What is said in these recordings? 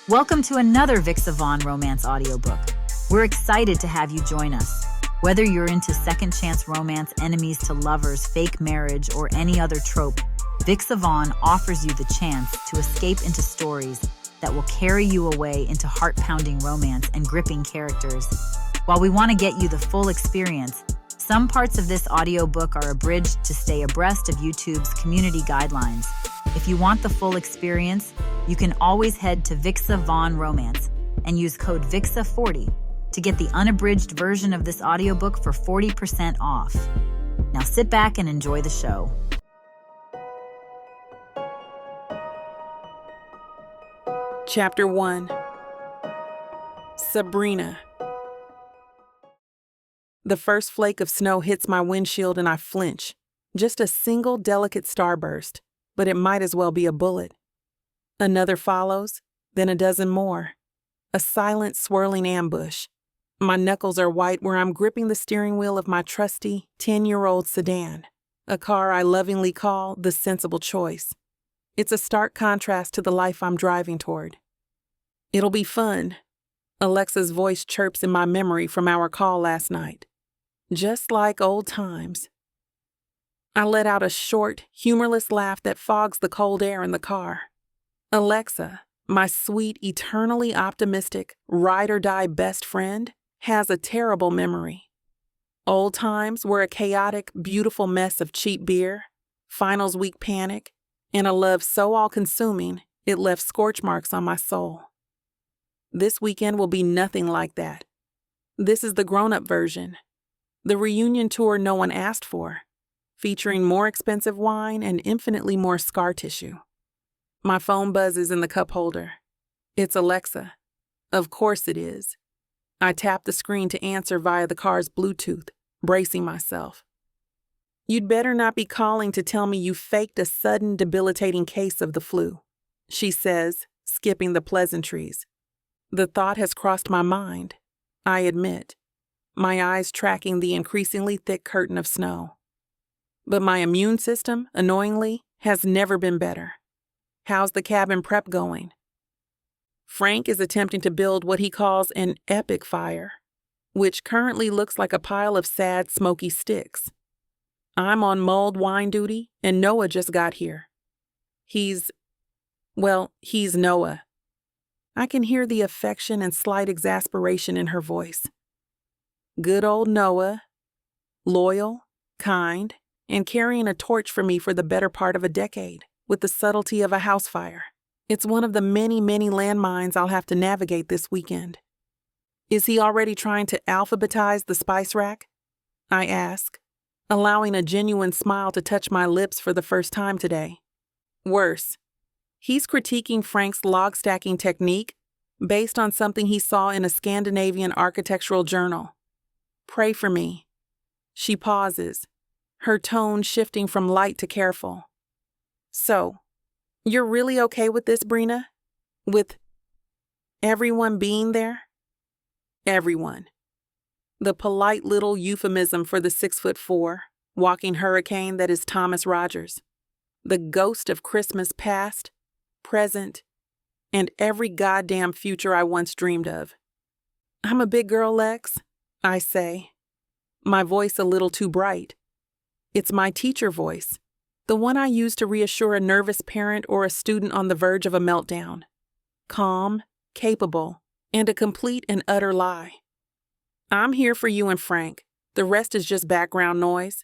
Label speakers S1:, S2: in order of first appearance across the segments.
S1: Welcome to another Vixa Vaughn romance audiobook. We're excited to have you join us. Whether you're into second chance romance, enemies to lovers, fake marriage, or any other trope, Vixa Vaughn offers you the chance to escape into stories that will carry you away into heart-pounding romance and gripping characters. While we want to get you the full experience, some parts of this audiobook are abridged to stay abreast of YouTube's community guidelines. If you want the full experience, you can always head to Vixa Vaughn Romance and use code VIXA40 to get the unabridged version of this audiobook for 40% off. Now sit back and enjoy the show.
S2: Chapter 1. Sabrina. The first flake of snow hits my windshield and I flinch. Just a single delicate starburst, but it might as well be a bullet. Another follows, then a dozen more. A silent, swirling ambush. My knuckles are white where I'm gripping the steering wheel of my trusty 10-year-old sedan, a car I lovingly call the sensible choice. It's a stark contrast to the life I'm driving toward. It'll be fun. Alexa's voice chirps in my memory from our call last night. Just like old times. I let out a short, humorless laugh that fogs the cold air in the car. Alexa, my sweet, eternally optimistic, ride-or-die best friend, has a terrible memory. Old times were a chaotic, beautiful mess of cheap beer, finals week panic, and a love so all-consuming it left scorch marks on my soul. This weekend will be nothing like that. This is the grown-up version. The reunion tour no one asked for, featuring more expensive wine and infinitely more scar tissue. My phone buzzes in the cup holder. It's Alexa. Of course it is. I tap the screen to answer via the car's Bluetooth, bracing myself. You'd better not be calling to tell me you faked a sudden debilitating case of the flu, she says, skipping the pleasantries. The thought has crossed my mind, I admit, my eyes tracking the increasingly thick curtain of snow. But my immune system, annoyingly, has never been better. How's the cabin prep going? Frank is attempting to build what he calls an epic fire, which currently looks like a pile of sad, smoky sticks. I'm on mulled wine duty, and Noah just got here. He's Noah. I can hear the affection and slight exasperation in her voice. Good old Noah, loyal, kind, and carrying a torch for me for the better part of a decade, with the subtlety of a house fire. It's one of the many, many landmines I'll have to navigate this weekend. Is he already trying to alphabetize the spice rack? I ask, allowing a genuine smile to touch my lips for the first time today. Worse, he's critiquing Frank's log stacking technique based on something he saw in a Scandinavian architectural journal. Pray for me. She pauses, her tone shifting from light to careful. So, you're really okay with this, Brina? With everyone being there? Everyone. The polite little euphemism for the 6'4" walking hurricane that is Thomas Rogers. The ghost of Christmas past, present, and every goddamn future I once dreamed of. I'm a big girl, Lex, I say, my voice a little too bright. It's my teacher voice. The one I use to reassure a nervous parent or a student on the verge of a meltdown. Calm, capable, and a complete and utter lie. I'm here for you and Frank. The rest is just background noise.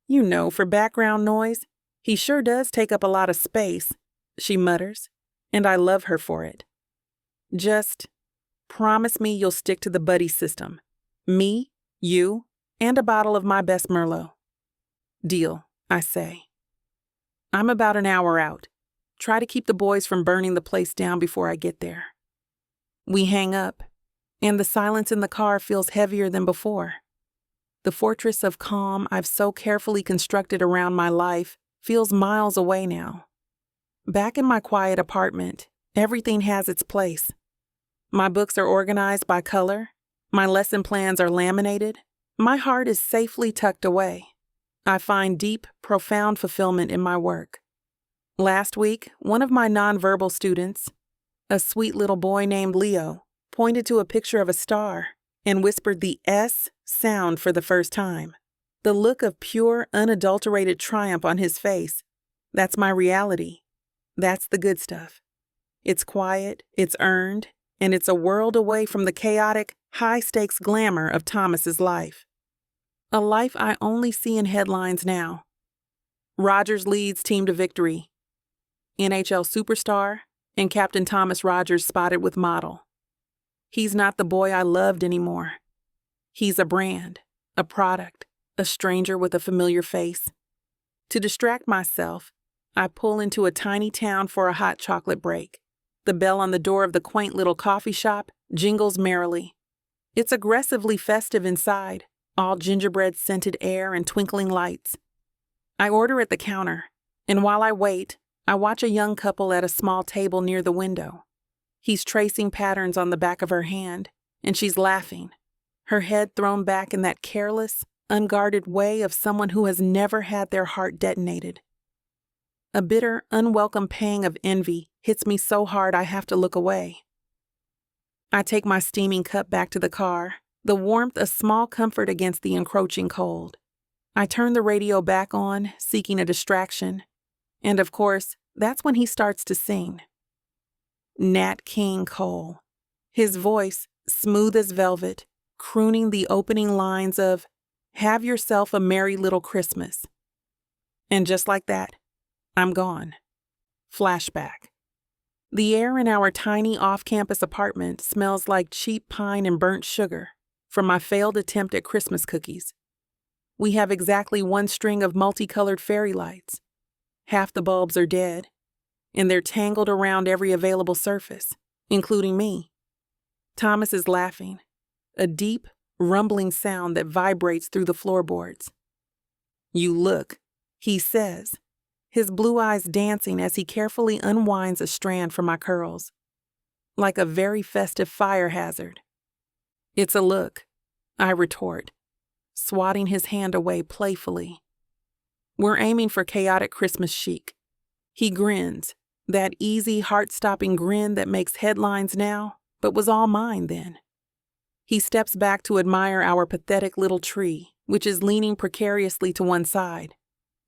S2: You know, for background noise, he sure does take up a lot of space, she mutters, and I love her for it. Just promise me you'll stick to the buddy system. Me, you, and a bottle of my best Merlot. Deal, I say. I'm about an hour out. Try to keep the boys from burning the place down before I get there. We hang up, and the silence in the car feels heavier than before. The fortress of calm I've so carefully constructed around my life feels miles away now. Back in my quiet apartment, everything has its place. My books are organized by color. My lesson plans are laminated. My heart is safely tucked away. I find deep, profound fulfillment in my work. Last week, one of my nonverbal students, A sweet little boy named Leo pointed to a picture of a star and whispered the S sound for the first time. The look of pure, unadulterated triumph on his face. That's my reality. That's the good stuff. It's quiet, it's earned, and it's a world away from the chaotic, high-stakes glamour of Thomas's life. A life I only see in headlines now. Rogers leads team to victory. NHL superstar and Captain Thomas Rogers spotted with model. He's not the boy I loved anymore. He's a brand, a product, a stranger with a familiar face. To distract myself, I pull into a tiny town for a hot chocolate break. The bell on the door of the quaint little coffee shop jingles merrily. It's aggressively festive inside, all gingerbread-scented air and twinkling lights. I order at the counter, and while I wait, I watch a young couple at a small table near the window. He's tracing patterns on the back of her hand, and she's laughing, her head thrown back in that careless, unguarded way of someone who has never had their heart detonated. A bitter, unwelcome pang of envy hits me so hard I have to look away. I take my steaming cup back to the car, the warmth a small comfort against the encroaching cold. I turn the radio back on, seeking a distraction, and of course, that's when he starts to sing. Nat King Cole, his voice smooth as velvet, crooning the opening lines of "Have Yourself a Merry Little Christmas." And just like that, I'm gone. Flashback. The air in our tiny off-campus apartment smells like cheap pine and burnt sugar from my failed attempt at Christmas cookies. We have exactly one string of multicolored fairy lights. Half the bulbs are dead, and they're tangled around every available surface, including me. Thomas is laughing, a deep, rumbling sound that vibrates through the floorboards. "You look," he says, his blue eyes dancing as he carefully unwinds a strand from my curls, like a very festive fire hazard. "It's a look," I retort, swatting his hand away playfully. We're aiming for chaotic Christmas chic. He grins, that easy, heart-stopping grin that makes headlines now, but was all mine then. He steps back to admire our pathetic little tree, which is leaning precariously to one side.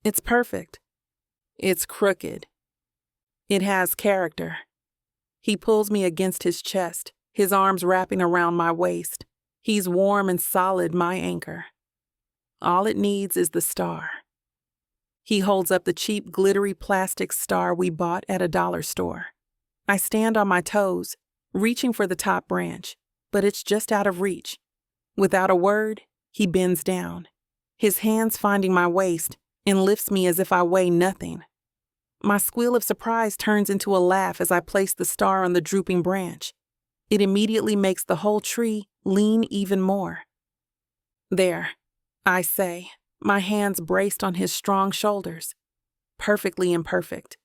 S2: It's perfect. It's crooked. It has character. He pulls me against his chest, his arms wrapping around my waist. He's warm and solid, my anchor. All it needs is the star. He holds up the cheap, glittery plastic star we bought at a dollar store. I stand on my toes, reaching for the top branch, but it's just out of reach. Without a word, he bends down, his hands finding my waist, and lifts me as if I weigh nothing. My squeal of surprise turns into a laugh as I place the star on the drooping branch. It immediately makes the whole tree lean even more. "There," I say, my hands braced on his strong shoulders. Perfectly imperfect.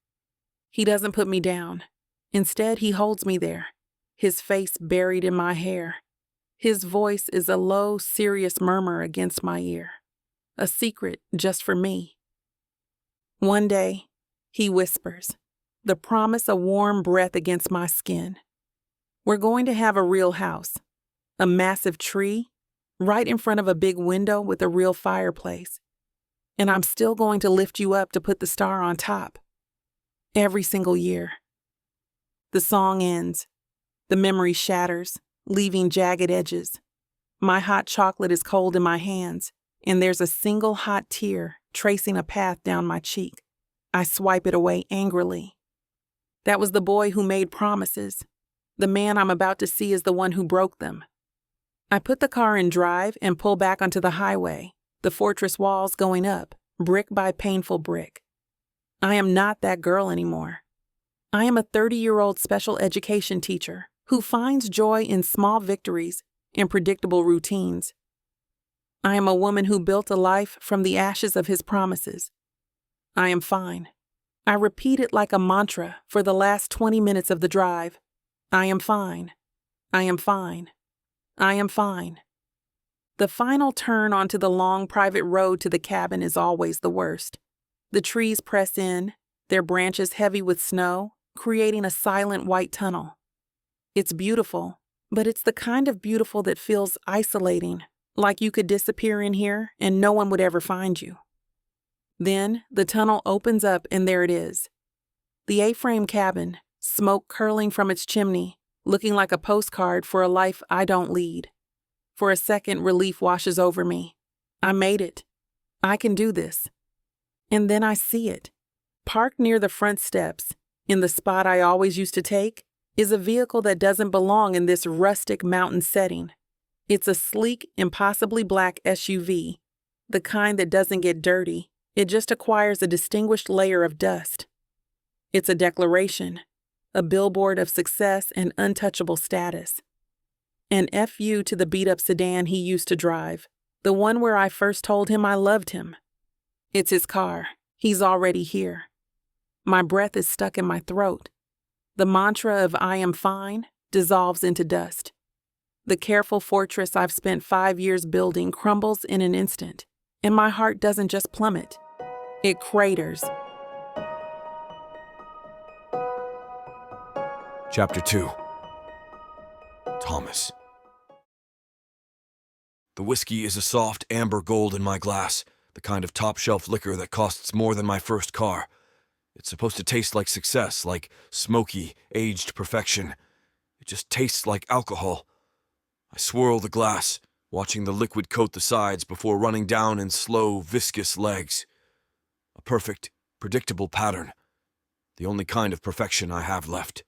S2: He doesn't put me down. Instead, he holds me there, his face buried in my hair. His voice is a low, serious murmur against my ear. A secret just for me. One day, he whispers, the promise a warm breath against my skin. We're going to have a real house, a massive tree, right in front of a big window with a real fireplace. And I'm still going to lift you up to put the star on top. Every single year. The song ends. The memory shatters, leaving jagged edges. My hot chocolate is cold in my hands, and there's a single hot tear tracing a path down my cheek. I swipe it away angrily. That was the boy who made promises. The man I'm about to see is the one who broke them. I put the car in drive and pull back onto the highway, the fortress walls going up, brick by painful brick. I am not that girl anymore. I am a 30-year-old special education teacher who finds joy in small victories and predictable routines. I am a woman who built a life from the ashes of his promises. I am fine. I repeat it like a mantra for the last 20 minutes of the drive. I am fine. I am fine. I am fine. The final turn onto the long private road to the cabin is always the worst. The trees press in, their branches heavy with snow, creating a silent white tunnel. It's beautiful, but it's the kind of beautiful that feels isolating, like you could disappear in here and no one would ever find you. Then the tunnel opens up and there it is. The A-frame cabin, smoke curling from its chimney, looking like a postcard for a life I don't lead. For a second, relief washes over me. I made it. I can do this. And then I see it. Parked near the front steps, in the spot I always used to take, is a vehicle that doesn't belong in this rustic mountain setting. It's a sleek, impossibly black SUV, the kind that doesn't get dirty. It just acquires a distinguished layer of dust. It's a declaration, a billboard of success and untouchable status. An FU to the beat-up sedan he used to drive, the one where I first told him I loved him. It's his car. He's already here. My breath is stuck in my throat. The mantra of I am fine dissolves into dust. The careful fortress I've spent 5 years building crumbles in an instant, and my heart doesn't just plummet. It craters.
S3: Chapter 2. Thomas. The whiskey is a soft amber gold in my glass, the kind of top-shelf liquor that costs more than my first car. It's supposed to taste like success, like smoky, aged perfection. It just tastes like alcohol. I swirl the glass, watching the liquid coat the sides before running down in slow, viscous legs. A perfect, predictable pattern. The only kind of perfection I have left.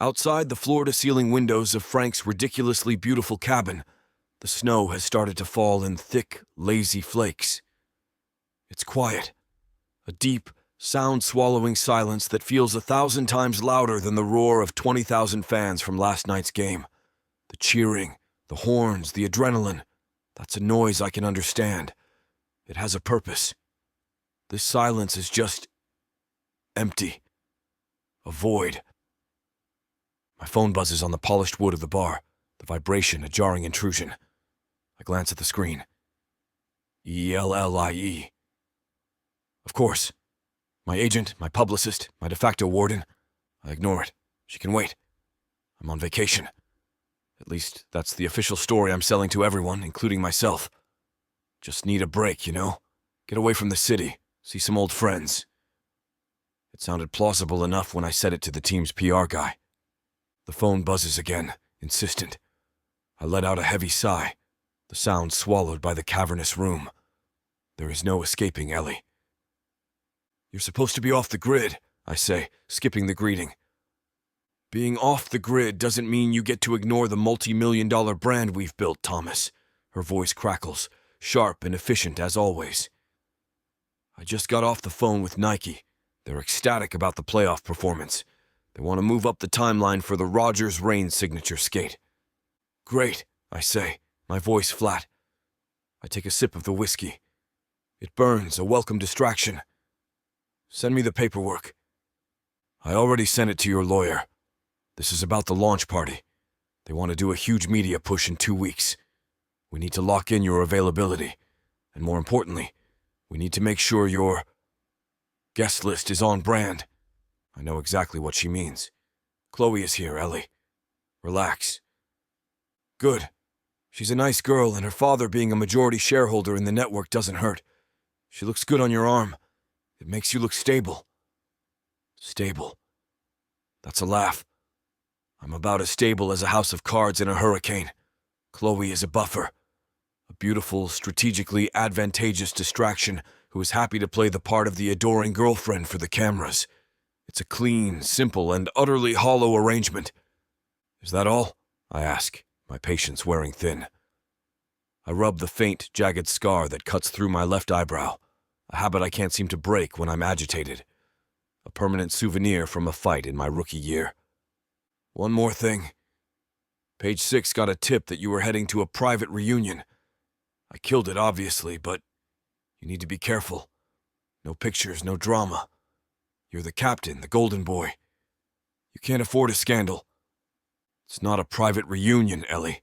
S3: Outside the floor-to-ceiling windows of Frank's ridiculously beautiful cabin, the snow has started to fall in thick, lazy flakes. It's quiet. A deep, sound-swallowing silence that feels 1,000 times louder than the roar of 20,000 fans from last night's game. The cheering, the horns, the adrenaline. That's a noise I can understand. It has a purpose. This silence is just empty. A void. My phone buzzes on the polished wood of the bar, the vibration a jarring intrusion. I glance at the screen. ELLIE. Of course. My agent, my publicist, my de facto warden. I ignore it. She can wait. I'm on vacation. At least, that's the official story I'm selling to everyone, including myself. Just need a break, you know? Get away from the city, see some old friends. It sounded plausible enough when I said it to the team's PR guy. The phone buzzes again, insistent. I let out a heavy sigh, the sound swallowed by the cavernous room. There is no escaping Ellie. You're supposed to be off the grid, I say, skipping the greeting. Being off the grid doesn't mean you get to ignore the multi-million-dollar brand we've built, Thomas. Her voice crackles, sharp and efficient as always. I just got off the phone with Nike. They're ecstatic about the playoff performance. They want to move up the timeline for the Rogers-Reigns signature skate. Great, I say, my voice flat. I take a sip of the whiskey. It burns, a welcome distraction. Send me the paperwork. I already sent it to your lawyer. This is about the launch party. They want to do a huge media push in 2 weeks. We need to lock in your availability. And more importantly, we need to make sure your guest list is on brand. I know exactly what she means. Chloe is here, Ellie. Relax. Good. She's a nice girl, and her father being a majority shareholder in the network doesn't hurt. She looks good on your arm. It makes you look stable. Stable. That's a laugh. I'm about as stable as a house of cards in a hurricane. Chloe is a buffer. A beautiful, strategically advantageous distraction who is happy to play the part of the adoring girlfriend for the cameras. It's a clean, simple, and utterly hollow arrangement. Is that all? I ask, my patience wearing thin. I rub the faint, jagged scar that cuts through my left eyebrow, a habit I can't seem to break when I'm agitated. A permanent souvenir from a fight in my rookie year. One more thing. Page 6 got a tip that you were heading to a private reunion. I killed it, obviously, but you need to be careful. No pictures, no drama. You're the captain, the golden boy. You can't afford a scandal. It's not a private reunion, Ellie.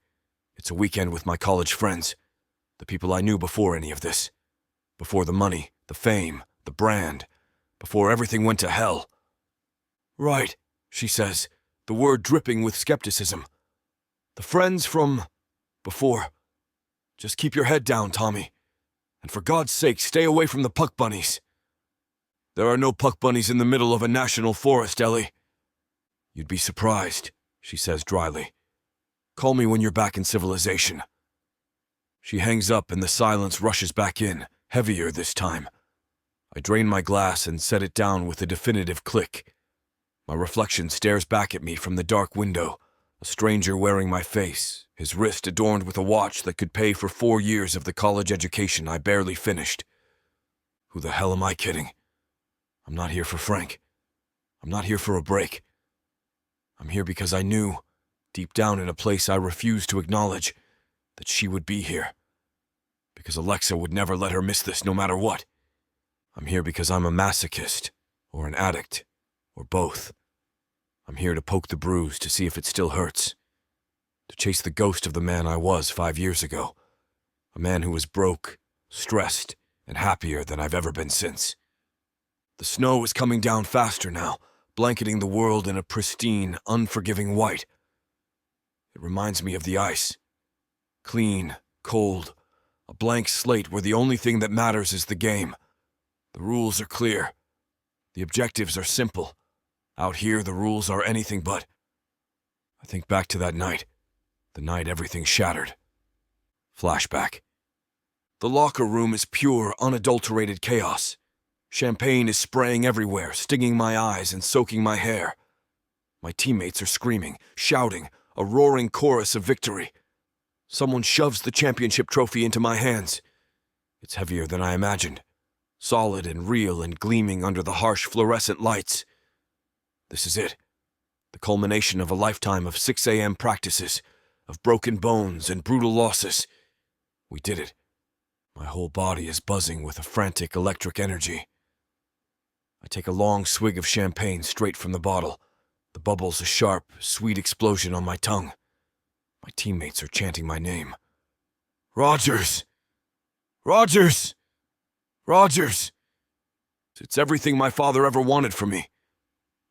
S3: It's a weekend with my college friends, the people I knew before any of this. Before the money, the fame, the brand, before everything went to hell. Right, she says, the word dripping with skepticism. The friends from before. Just keep your head down, Tommy. And for God's sake, stay away from the puck bunnies. There are no puck bunnies in the middle of a national forest, Ellie. You'd be surprised, she says dryly. Call me when you're back in civilization. She hangs up and the silence rushes back in, heavier this time. I drain my glass and set it down with a definitive click. My reflection stares back at me from the dark window, a stranger wearing my face, his wrist adorned with a watch that could pay for 4 years of the college education I barely finished. Who the hell am I kidding? I'm not here for Frank. I'm not here for a break. I'm here because I knew, deep down in a place I refused to acknowledge, that she would be here. Because Alexa would never let her miss this no matter what. I'm here because I'm a masochist, or an addict, or both. I'm here to poke the bruise to see if it still hurts. To chase the ghost of the man I was 5 years ago. A man who was broke, stressed, and happier than I've ever been since. The snow is coming down faster now, blanketing the world in a pristine, unforgiving white. It reminds me of the ice. Clean, cold, a blank slate where the only thing that matters is the game. The rules are clear. The objectives are simple. Out here, the rules are anything but. I think back to that night, the night everything shattered. Flashback. The locker room is pure, unadulterated chaos. Champagne is spraying everywhere, stinging my eyes and soaking my hair. My teammates are screaming, shouting, a roaring chorus of victory. Someone shoves the championship trophy into my hands. It's heavier than I imagined, solid and real and gleaming under the harsh fluorescent lights. This is it, the culmination of a lifetime of 6 a.m. practices, of broken bones and brutal losses. We did it. My whole body is buzzing with a frantic electric energy. I take a long swig of champagne straight from the bottle, the bubbles a sharp, sweet explosion on my tongue. My teammates are chanting my name. Rogers! Rogers! Rogers! It's everything my father ever wanted for me.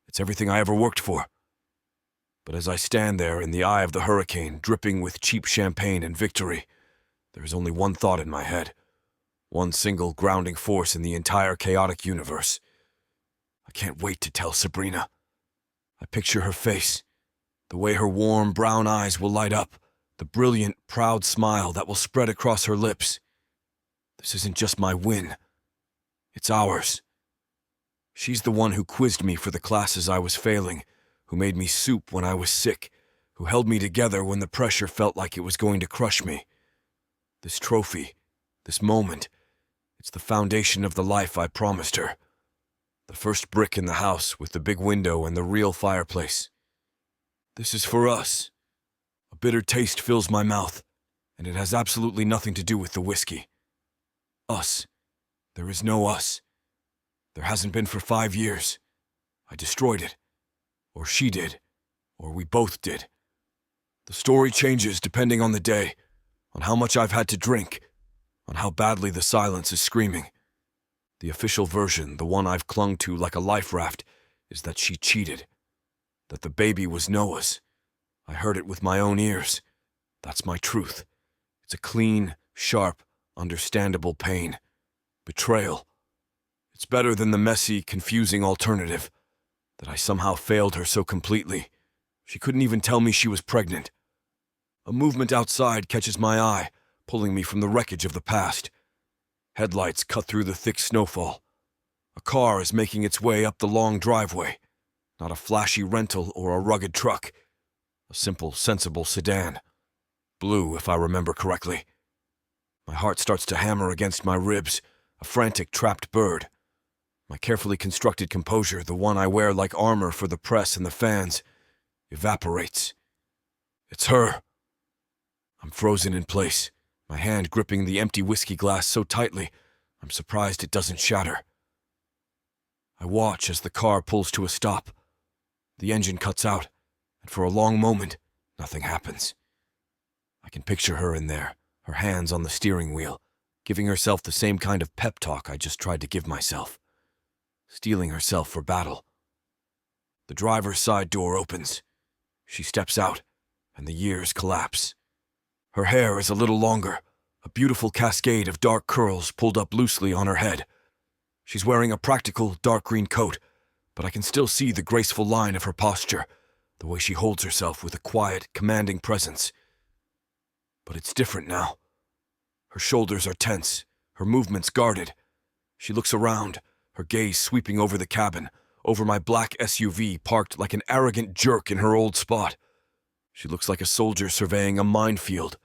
S3: It's everything I ever worked for. But as I stand there in the eye of the hurricane, dripping with cheap champagne and victory, there is only one thought in my head, one single grounding force in the entire chaotic universe. I can't wait to tell Sabrina. I picture her face, the way her warm brown eyes will light up, the brilliant, proud smile that will spread across her lips. This isn't just my win. It's ours. She's the one who quizzed me for the classes I was failing, who made me soup when I was sick, who held me together when the pressure felt like it was going to crush me. This trophy, this moment, it's the foundation of the life I promised her. The first brick in the house with the big window and the real fireplace. This is for us. A bitter taste fills my mouth, and it has absolutely nothing to do with the whiskey. Us. There is no us. There hasn't been for 5 years. I destroyed it. Or she did. Or we both did. The story changes depending on the day, on how much I've had to drink, on how badly the silence is screaming. The official version, the one I've clung to like a life raft, is that she cheated. That the baby was Noah's. I heard it with my own ears. That's my truth. It's a clean, sharp, understandable pain. Betrayal. It's better than the messy, confusing alternative. That I somehow failed her so completely. She couldn't even tell me she was pregnant. A movement outside catches my eye, pulling me from the wreckage of the past. Headlights cut through the thick snowfall. A car is making its way up the long driveway. Not a flashy rental or a rugged truck. A simple, sensible sedan. Blue, if I remember correctly. My heart starts to hammer against my ribs, a frantic, trapped bird. My carefully constructed composure, the one I wear like armor for the press and the fans, evaporates. It's her. I'm frozen in place, my hand gripping the empty whiskey glass so tightly, I'm surprised it doesn't shatter. I watch as the car pulls to a stop. The engine cuts out, and for a long moment, nothing happens. I can picture her in there, her hands on the steering wheel, giving herself the same kind of pep talk I just tried to give myself. Steeling herself for battle. The driver's side door opens. She steps out, and the years collapse. Her hair is a little longer, a beautiful cascade of dark curls pulled up loosely on her head. She's wearing a practical dark green coat, but I can still see the graceful line of her posture, the way she holds herself with a quiet, commanding presence. But it's different now. Her shoulders are tense, her movements guarded. She looks around, her gaze sweeping over the cabin, over my black SUV parked like an arrogant jerk in her old spot. She looks like a soldier surveying a minefield,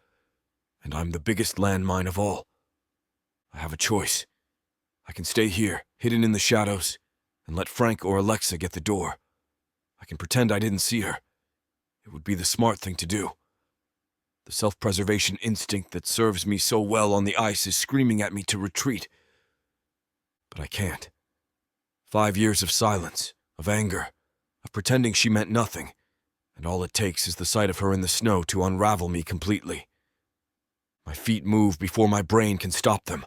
S3: and I'm the biggest landmine of all. I have a choice. I can stay here, hidden in the shadows, and let Frank or Alexa get the door. I can pretend I didn't see her. It would be the smart thing to do. The self-preservation instinct that serves me so well on the ice is screaming at me to retreat. But I can't. 5 years of silence, of anger, of pretending she meant nothing, and all it takes is the sight of her in the snow to unravel me completely. My feet move before my brain can stop them.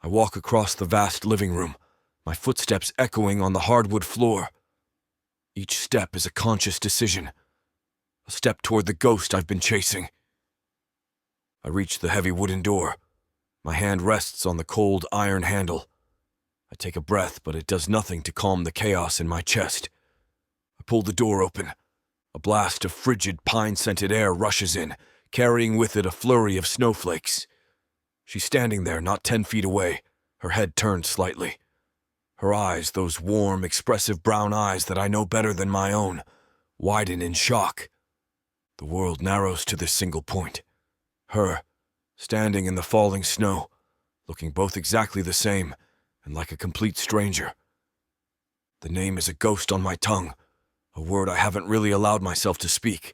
S3: I walk across the vast living room, my footsteps echoing on the hardwood floor. Each step is a conscious decision, a step toward the ghost I've been chasing. I reach the heavy wooden door. My hand rests on the cold iron handle. I take a breath, but it does nothing to calm the chaos in my chest. I pull the door open. A blast of frigid, pine-scented air rushes in, carrying with it a flurry of snowflakes. She's standing there, not 10 feet away, her head turned slightly. Her eyes, those warm, expressive brown eyes that I know better than my own, widen in shock. The world narrows to this single point. Her, standing in the falling snow, looking both exactly the same and like a complete stranger. The name is a ghost on my tongue, a word I haven't really allowed myself to speak,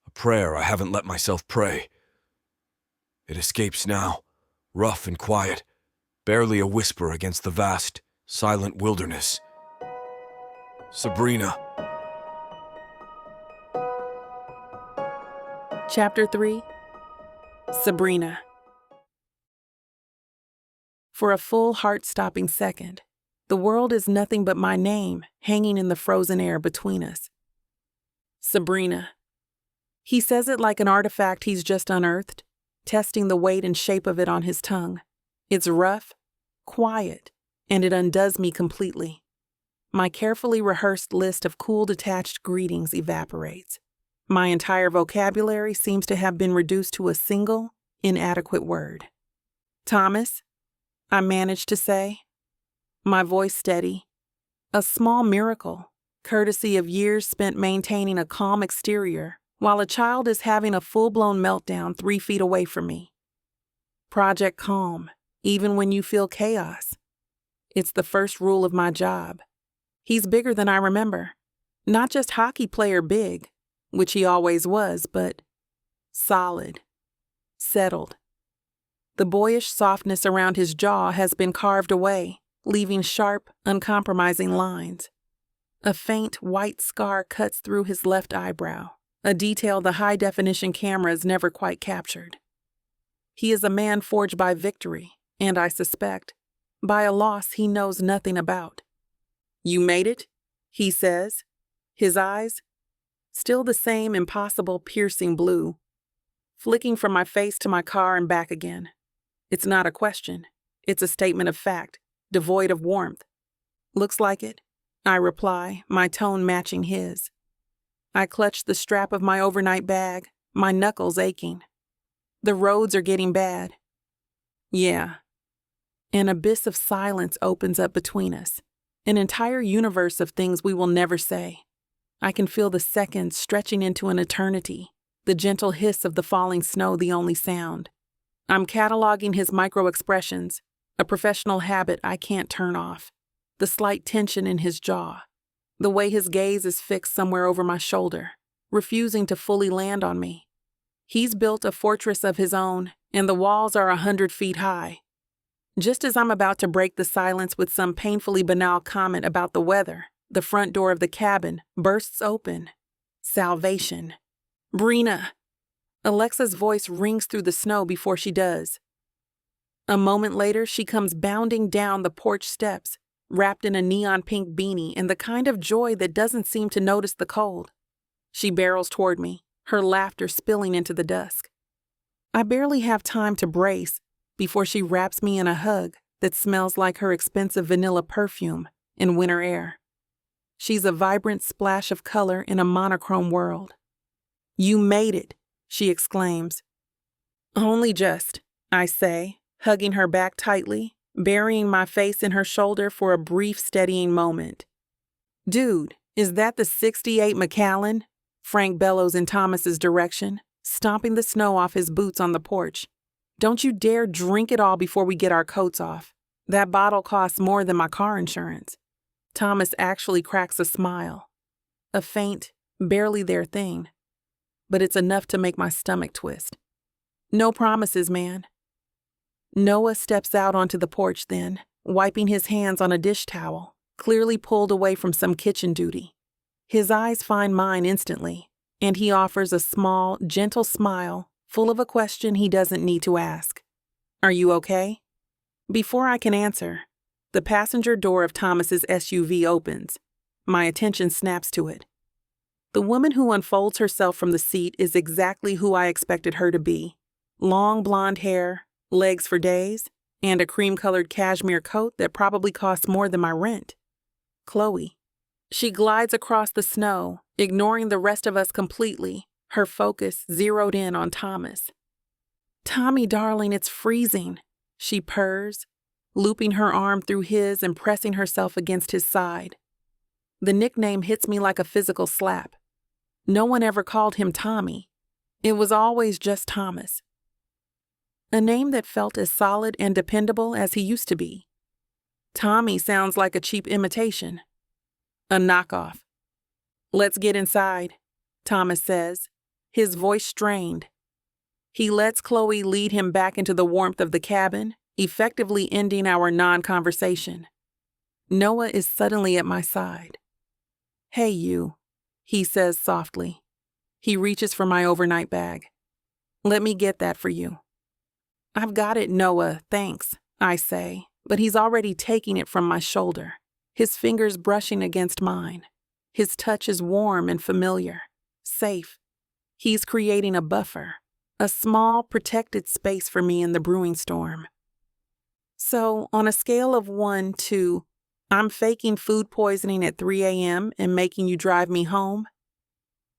S3: a prayer I haven't let myself pray. It escapes now, rough and quiet, barely a whisper against the vast, silent wilderness. Sabrina.
S2: Chapter 3. Sabrina. For a full heart-stopping second, the world is nothing but my name hanging in the frozen air between us. Sabrina. He says it like an artifact he's just unearthed, testing the weight and shape of it on his tongue. It's rough, quiet, and it undoes me completely. My carefully rehearsed list of cool detached greetings evaporates. My entire vocabulary seems to have been reduced to a single, inadequate word. Thomas, I managed to say, my voice steady. A small miracle, courtesy of years spent maintaining a calm exterior while a child is having a full-blown meltdown 3 feet away from me. Project Calm, even when you feel chaos. It's the first rule of my job. He's bigger than I remember. Not just hockey player big, which he always was, but solid, settled. The boyish softness around his jaw has been carved away, leaving sharp, uncompromising lines. A faint white scar cuts through his left eyebrow, a detail the high-definition cameras never quite captured. He is a man forged by victory, and I suspect, by a loss he knows nothing about. You made it, he says, his eyes, still the same impossible piercing blue, flicking from my face to my car and back again. It's not a question. It's a statement of fact, devoid of warmth. Looks like it, I reply, my tone matching his. I clutch the strap of my overnight bag, my knuckles aching. The roads are getting bad. Yeah. An abyss of silence opens up between us, an entire universe of things we will never say. I can feel the seconds stretching into an eternity, the gentle hiss of the falling snow the only sound. I'm cataloging his micro-expressions, a professional habit I can't turn off. The slight tension in his jaw, the way his gaze is fixed somewhere over my shoulder, refusing to fully land on me. He's built a fortress of his own, and the walls are 100 feet high. Just as I'm about to break the silence with some painfully banal comment about the weather, the front door of the cabin bursts open. Salvation. Brina. Alexa's voice rings through the snow before she does. A moment later, she comes bounding down the porch steps, wrapped in a neon pink beanie and the kind of joy that doesn't seem to notice the cold. She barrels toward me, her laughter spilling into the dusk. I barely have time to brace before she wraps me in a hug that smells like her expensive vanilla perfume in winter air. She's a vibrant splash of color in a monochrome world. "You made it," she exclaims. "Only just," I say, hugging her back tightly, burying my face in her shoulder for a brief steadying moment. "Dude, is that the 68 Macallan?" Frank bellows in Thomas's direction, stomping the snow off his boots on the porch. "Don't you dare drink it all before we get our coats off. That bottle costs more than my car insurance." Thomas actually cracks a smile. A faint, barely there thing. But it's enough to make my stomach twist. "No promises, man." Noah steps out onto the porch then, wiping his hands on a dish towel, clearly pulled away from some kitchen duty. His eyes find mine instantly, and he offers a small, gentle smile full of a question he doesn't need to ask. "Are you okay?" Before I can answer, the passenger door of Thomas's SUV opens. My attention snaps to it. The woman who unfolds herself from the seat is exactly who I expected her to be. Long blonde hair, legs for days, and a cream-colored cashmere coat that probably costs more than my rent. Chloe. She glides across the snow, ignoring the rest of us completely, her focus zeroed in on Thomas. "Tommy, darling, it's freezing," she purrs, looping her arm through his and pressing herself against his side. The nickname hits me like a physical slap. No one ever called him Tommy. It was always just Thomas. A name that felt as solid and dependable as he used to be. Tommy sounds like a cheap imitation. A knockoff. "Let's get inside," Thomas says, his voice strained. He lets Chloe lead him back into the warmth of the cabin, effectively ending our non-conversation. Noah is suddenly at my side. "Hey, you," he says softly. He reaches for my overnight bag. "Let me get that for you." "I've got it, Noah, thanks," I say, but he's already taking it from my shoulder, his fingers brushing against mine. His touch is warm and familiar, safe. He's creating a buffer, a small, protected space for me in the brewing storm. So, on a scale of 1 to, I'm faking food poisoning at 3 a.m. and making you drive me home,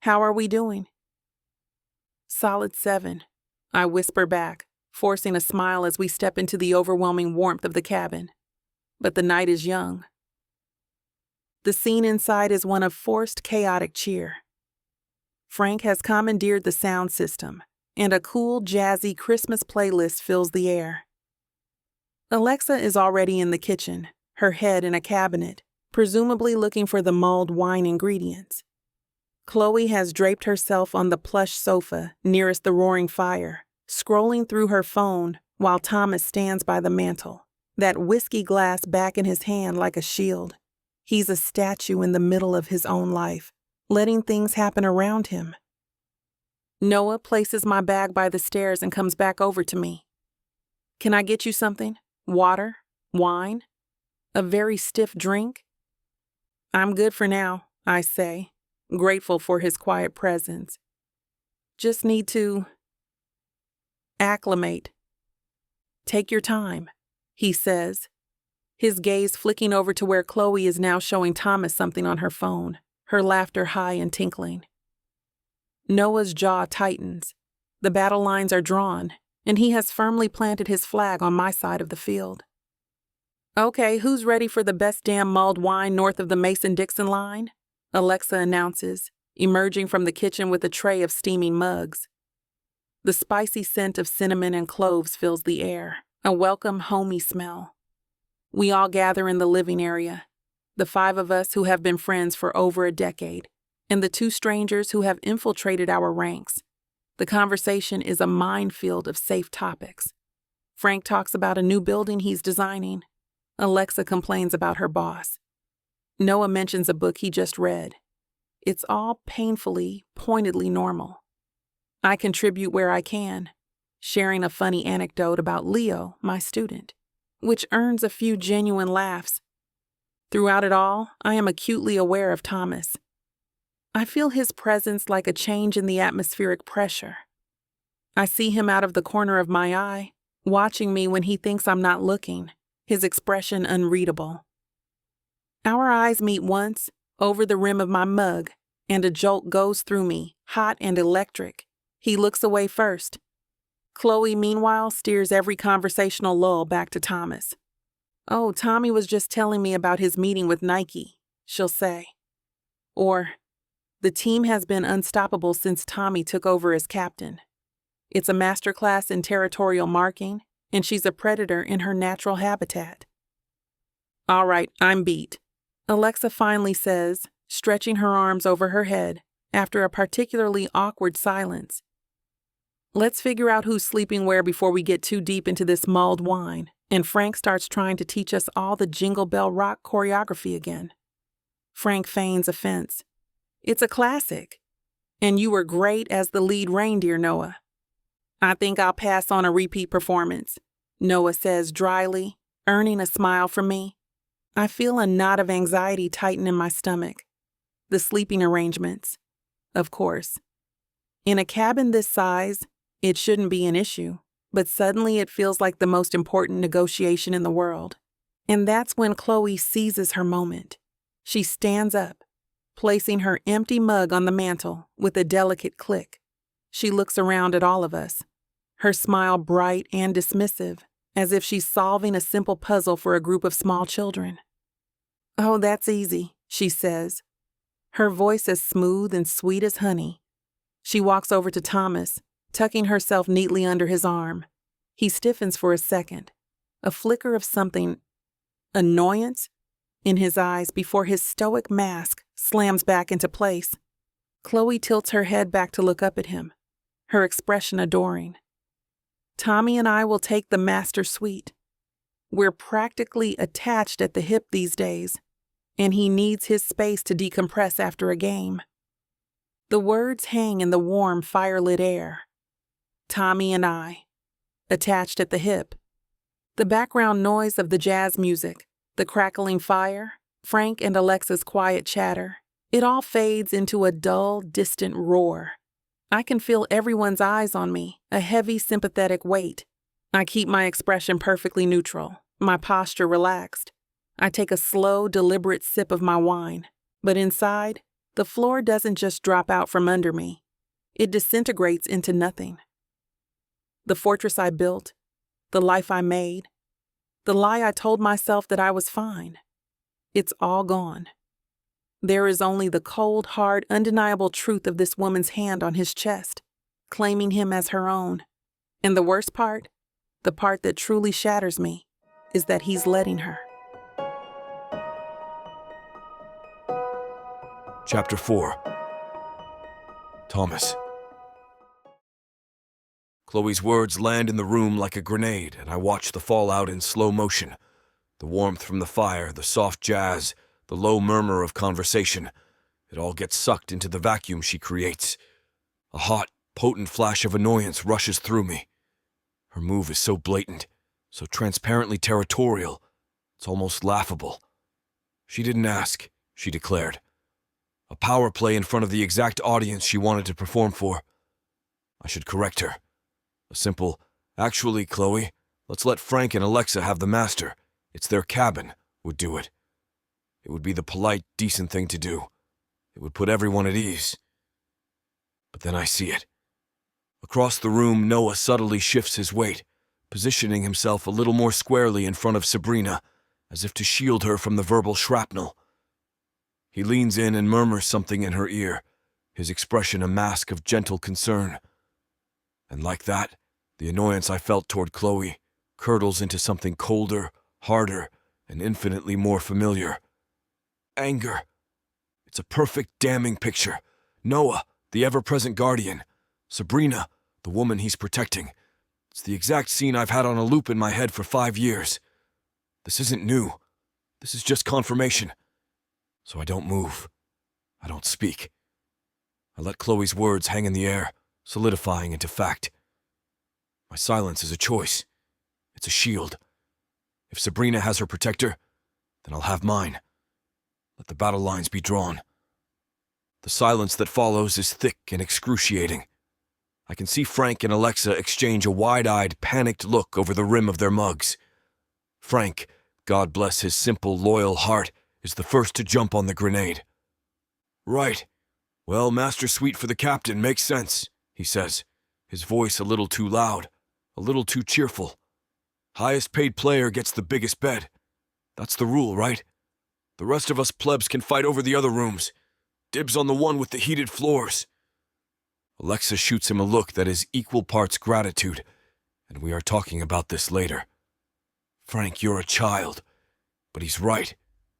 S2: how are we doing? "Solid 7, I whisper back, forcing a smile as we step into the overwhelming warmth of the cabin. But the night is young. The scene inside is one of forced, chaotic cheer. Frank has commandeered the sound system, and a cool, jazzy Christmas playlist fills the air. Alexa is already in the kitchen, her head in a cabinet, presumably looking for the mulled wine ingredients. Chloe has draped herself on the plush sofa nearest the roaring fire, scrolling through her phone while Thomas stands by the mantel, that whiskey glass back in his hand like a shield. He's a statue in the middle of his own life, letting things happen around him. Noah places my bag by the stairs and comes back over to me. "Can I get you something? Water? Wine? A very stiff drink?" "I'm good for now," I say, grateful for his quiet presence. "Just need to acclimate." "Take your time," he says, his gaze flicking over to where Chloe is now showing Thomas something on her phone, her laughter high and tinkling. Noah's jaw tightens. The battle lines are drawn, and he has firmly planted his flag on my side of the field. "Okay, who's ready for the best damn mulled wine north of the Mason-Dixon line?" Alexa announces, emerging from the kitchen with a tray of steaming mugs. The spicy scent of cinnamon and cloves fills the air, a welcome, homey smell. We all gather in the living area, the 5 of us who have been friends for over a decade, and the 2 strangers who have infiltrated our ranks. The conversation is a minefield of safe topics. Frank talks about a new building he's designing. Alexa complains about her boss. Noah mentions a book he just read. It's all painfully, pointedly normal. I contribute where I can, sharing a funny anecdote about Leo, my student, which earns a few genuine laughs. Throughout it all, I am acutely aware of Thomas. I feel his presence like a change in the atmospheric pressure. I see him out of the corner of my eye, watching me when he thinks I'm not looking, his expression unreadable. Our eyes meet once, over the rim of my mug, and a jolt goes through me, hot and electric. He looks away first. Chloe, meanwhile, steers every conversational lull back to Thomas. "Oh, Tommy was just telling me about his meeting with Nike," she'll say. Or, "The team has been unstoppable since Tommy took over as captain. It's a masterclass in territorial marking, and she's a predator in her natural habitat." "All right, I'm beat," Alexa finally says, stretching her arms over her head after a particularly awkward silence. "Let's figure out who's sleeping where before we get too deep into this mulled wine, and Frank starts trying to teach us all the Jingle Bell Rock choreography again." Frank feigns offense. "It's a classic. And you were great as the lead reindeer, Noah." "I think I'll pass on a repeat performance," Noah says dryly, earning a smile from me. I feel a knot of anxiety tighten in my stomach. The sleeping arrangements, of course. In a cabin this size, it shouldn't be an issue, but suddenly it feels like the most important negotiation in the world. And that's when Chloe seizes her moment. She stands up, placing her empty mug on the mantel with a delicate click. She looks around at all of us, her smile bright and dismissive, as if she's solving a simple puzzle for a group of small children. "Oh, that's easy," she says, her voice as smooth and sweet as honey. She walks over to Thomas, tucking herself neatly under his arm. He stiffens for a second, a flicker of something, annoyance, in his eyes before his stoic mask slams back into place. Chloe tilts her head back to look up at him, her expression adoring. "Tommy and I will take the master suite. We're practically attached at the hip these days, and he needs his space to decompress after a game." The words hang in the warm, firelit air. Tommy and I, attached at the hip. The background noise of the jazz music, the crackling fire, Frank and Alexa's quiet chatter, it all fades into a dull, distant roar. I can feel everyone's eyes on me, a heavy, sympathetic weight. I keep my expression perfectly neutral, my posture relaxed. I take a slow, deliberate sip of my wine, but inside, the floor doesn't just drop out from under me. It disintegrates into nothing. The fortress I built, the life I made, the lie I told myself that I was fine. It's all gone. There is only the cold, hard, undeniable truth of this woman's hand on his chest, claiming him as her own. And the worst part, the part that truly shatters me, is that he's letting her.
S3: Chapter 4. Thomas. Chloe's words land in the room like a grenade, and I watch the fallout in slow motion. The warmth from the fire, the soft jazz, the low murmur of conversation. It all gets sucked into the vacuum she creates. A hot, potent flash of annoyance rushes through me. Her move is so blatant, so transparently territorial, it's almost laughable. She didn't ask, she declared. A power play in front of the exact audience she wanted to perform for. I should correct her. A simple, "Actually, Chloe, let's let Frank and Alexa have the master. It's their cabin," would do it. It would be the polite, decent thing to do. It would put everyone at ease. But then I see it. Across the room, Noah subtly shifts his weight, positioning himself a little more squarely in front of Sabrina, as if to shield her from the verbal shrapnel. He leans in and murmurs something in her ear, his expression a mask of gentle concern. And like that, the annoyance I felt toward Chloe curdles into something colder, harder, and infinitely more familiar. Anger. It's a perfect, damning picture. Noah, the ever-present guardian. Sabrina, the woman he's protecting. It's the exact scene I've had on a loop in my head for 5 years. This isn't new. This is just confirmation. So I don't move. I don't speak. I let Chloe's words hang in the air, solidifying into fact. My silence is a choice. It's a shield. If Sabrina has her protector, then I'll have mine. Let the battle lines be drawn. The silence that follows is thick and excruciating. I can see Frank and Alexa exchange a wide-eyed, panicked look over the rim of their mugs. Frank, God bless his simple, loyal heart, is the first to jump on the grenade. "Right. Well, Master Suite for the captain makes sense," he says, his voice a little too loud, a little too cheerful. "Highest paid player gets the biggest bed. That's the rule, right? The rest of us plebs can fight over the other rooms. Dibs on the one with the heated floors." Alexa shoots him a look that is equal parts gratitude, and we are talking about this later. "Frank, you're a child." But he's right.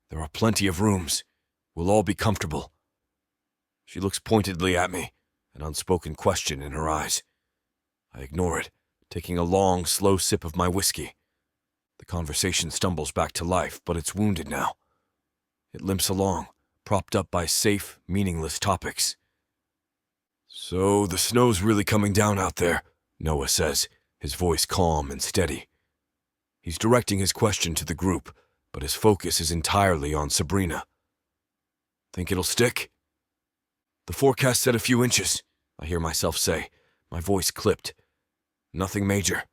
S3: There are plenty of rooms. We'll all be comfortable. She looks pointedly at me, an unspoken question in her eyes. I ignore it, taking a long, slow sip of my whiskey. The conversation stumbles back to life, but it's wounded now. It limps along, propped up by safe, meaningless topics. "So the snow's really coming down out there," Noah says, his voice calm and steady. He's directing his question to the group, but his focus is entirely on Sabrina. "Think it'll stick?" "The forecast said a few inches," I hear myself say, my voice clipped. "Nothing major."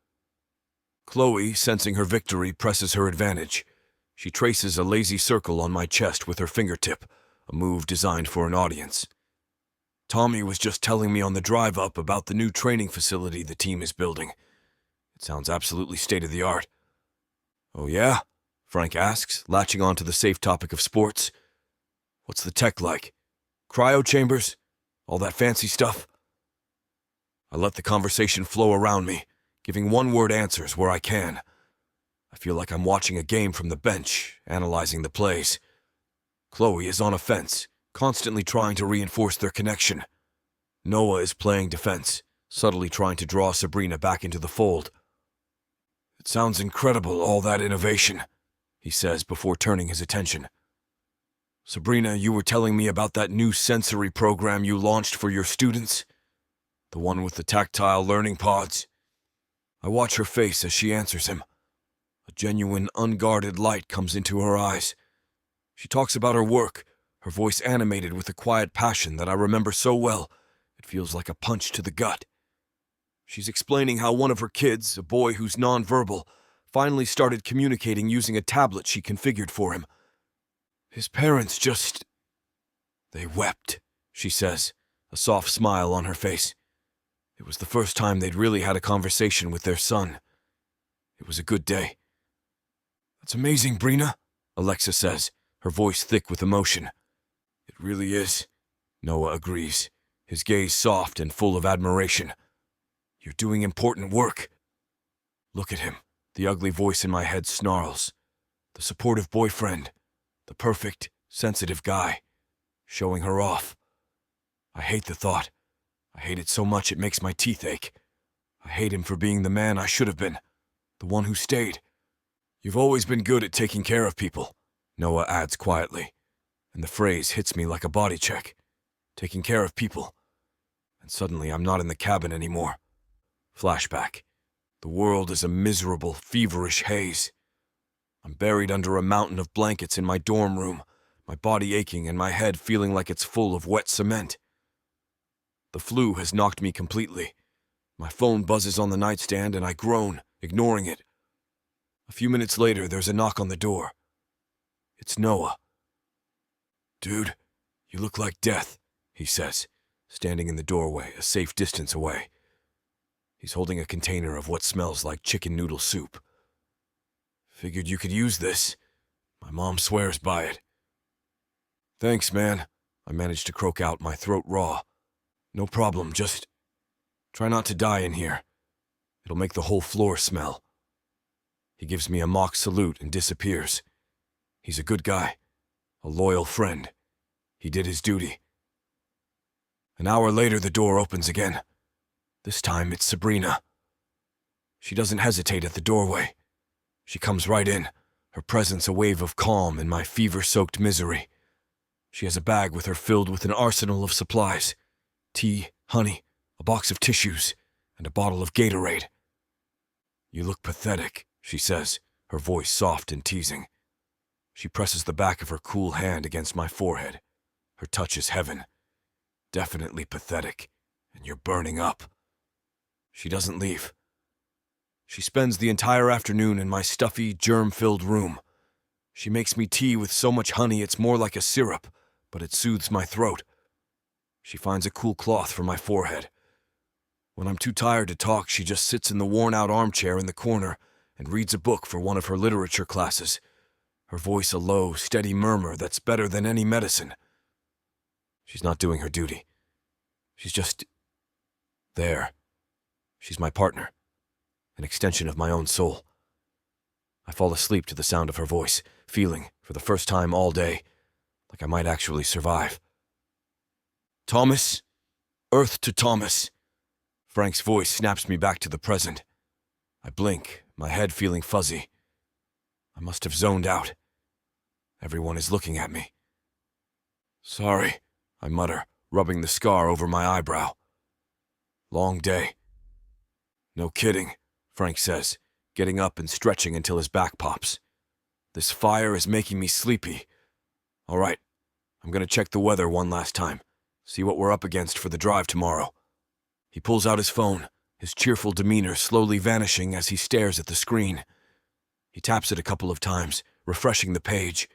S3: Chloe, sensing her victory, presses her advantage. She traces a lazy circle on my chest with her fingertip, a move designed for an audience. "Tommy was just telling me on the drive up about the new training facility the team is building. It sounds absolutely state-of-the-art." "Oh yeah?" Frank asks, latching on to the safe topic of sports. "What's the tech like? Cryo chambers? All that fancy stuff?" I let the conversation flow around me, giving one-word answers where I can. I feel like I'm watching a game from the bench, analyzing the plays. Chloe is on offense, constantly trying to reinforce their connection. Noah is playing defense, subtly trying to draw Sabrina back into the fold. "It sounds incredible, all that innovation," he says before turning his attention. "Sabrina, you were telling me about that new sensory program you launched for your students? The one with the tactile learning pods?" I watch her face as she answers him. A genuine, unguarded light comes into her eyes. She talks about her work, her voice animated with a quiet passion that I remember so well, it feels like a punch to the gut. She's explaining how one of her kids, a boy who's nonverbal, finally started communicating using a tablet she configured for him. "His parents just..." "They wept," she says, a soft smile on her face. It was the first time they'd really had a conversation with their son. It was a good day. "That's amazing, Brina," Alexa says, her voice thick with emotion. "It really is," Noah agrees, his gaze soft and full of admiration. "You're doing important work." Look at him, the ugly voice in my head snarls. The supportive boyfriend, the perfect, sensitive guy, showing her off. I hate the thought. I hate it so much it makes my teeth ache. I hate him for being the man I should have been, the one who stayed. "You've always been good at taking care of people," Noah adds quietly, and the phrase hits me like a body check. Taking care of people. And suddenly I'm not in the cabin anymore. Flashback. The world is a miserable, feverish haze. I'm buried under a mountain of blankets in my dorm room, my body aching and my head feeling like it's full of wet cement. The flu has knocked me completely. My phone buzzes on the nightstand and I groan, ignoring it. A few minutes later, there's a knock on the door. It's Noah. "Dude, you look like death," he says, standing in the doorway, a safe distance away. He's holding a container of what smells like chicken noodle soup. "Figured you could use this. My mom swears by it." "Thanks, man," I managed to croak out, my throat raw. "No problem, just try not to die in here. It'll make the whole floor smell." He gives me a mock salute and disappears. He's a good guy, a loyal friend. He did his duty. An hour later, the door opens again. This time, it's Sabrina. She doesn't hesitate at the doorway. She comes right in, her presence a wave of calm in my fever-soaked misery. She has a bag with her filled with an arsenal of supplies. Tea, honey, a box of tissues, and a bottle of Gatorade. "You look pathetic," she says, her voice soft and teasing. She presses the back of her cool hand against my forehead. Her touch is heaven. Definitely pathetic, and you're burning up. She doesn't leave. She spends the entire afternoon in my stuffy, germ-filled room. She makes me tea with so much honey it's more like a syrup, but it soothes my throat. She finds a cool cloth for my forehead. When I'm too tired to talk, she just sits in the worn-out armchair in the corner and reads a book for one of her literature classes. Her voice a low, steady murmur that's better than any medicine. She's not doing her duty. She's just there. She's my partner, an extension of my own soul. I fall asleep to the sound of her voice, feeling, for the first time all day, like I might actually survive. Thomas, Earth to Thomas. Frank's voice snaps me back to the present. I blink, my head feeling fuzzy. I must have zoned out. Everyone is looking at me. Sorry, I mutter, rubbing the scar over my eyebrow. Long day. No kidding, Frank says, getting up and stretching until his back pops. This fire is making me sleepy. All right, I'm gonna check the weather one last time, see what we're up against for the drive tomorrow. He pulls out his phone, his cheerful demeanor slowly vanishing as he stares at the screen. He taps it a couple of times, refreshing the page.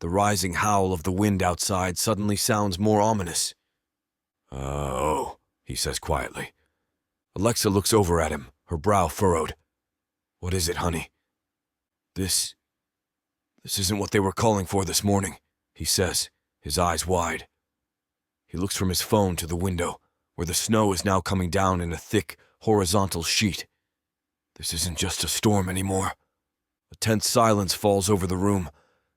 S3: The rising howl of the wind outside suddenly sounds more ominous. Oh, he says quietly. Alexa looks over at him, her brow furrowed. What is it, honey? This isn't what they were calling for this morning, he says, his eyes wide. He looks from his phone to the window, where the snow is now coming down in a thick, horizontal sheet. This isn't just a storm anymore. A tense silence falls over the room,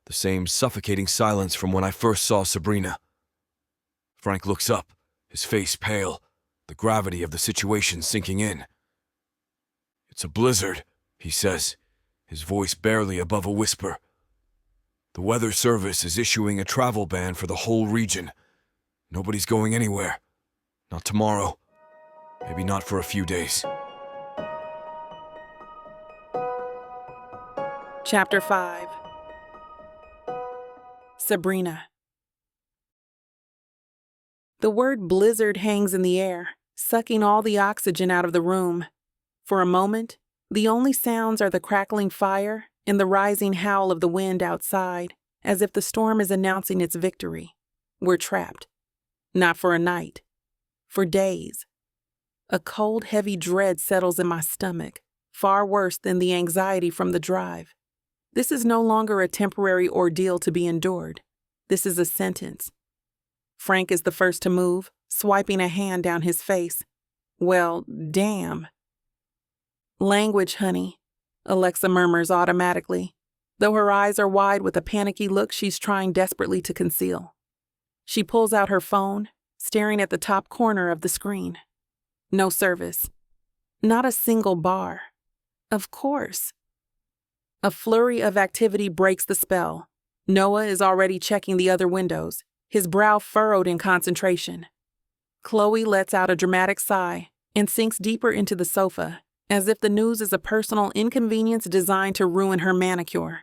S3: the same suffocating silence from when I first saw Sabrina. Frank looks up, his face pale, the gravity of the situation sinking in. It's a blizzard, he says, his voice barely above a whisper. The Weather Service is issuing a travel ban for the whole region. Nobody's going anywhere. Not tomorrow. Maybe not for a few days.
S2: Chapter 5. Sabrina. The word blizzard hangs in the air, sucking all the oxygen out of the room. For a moment, the only sounds are the crackling fire and the rising howl of the wind outside, as if the storm is announcing its victory. We're trapped. Not for a night. For days. A cold, heavy dread settles in my stomach, far worse than the anxiety from the drive. This is no longer a temporary ordeal to be endured. This is a sentence. Frank is the first to move, swiping a hand down his face. Well, damn. Language, honey, Alexa murmurs automatically, though her eyes are wide with a panicky look she's trying desperately to conceal. She pulls out her phone, staring at the top corner of the screen. No service. Not a single bar. Of course. A flurry of activity breaks the spell. Noah is already checking the other windows, his brow furrowed in concentration. Chloe lets out a dramatic sigh and sinks deeper into the sofa, as if the news is a personal inconvenience designed to ruin her manicure.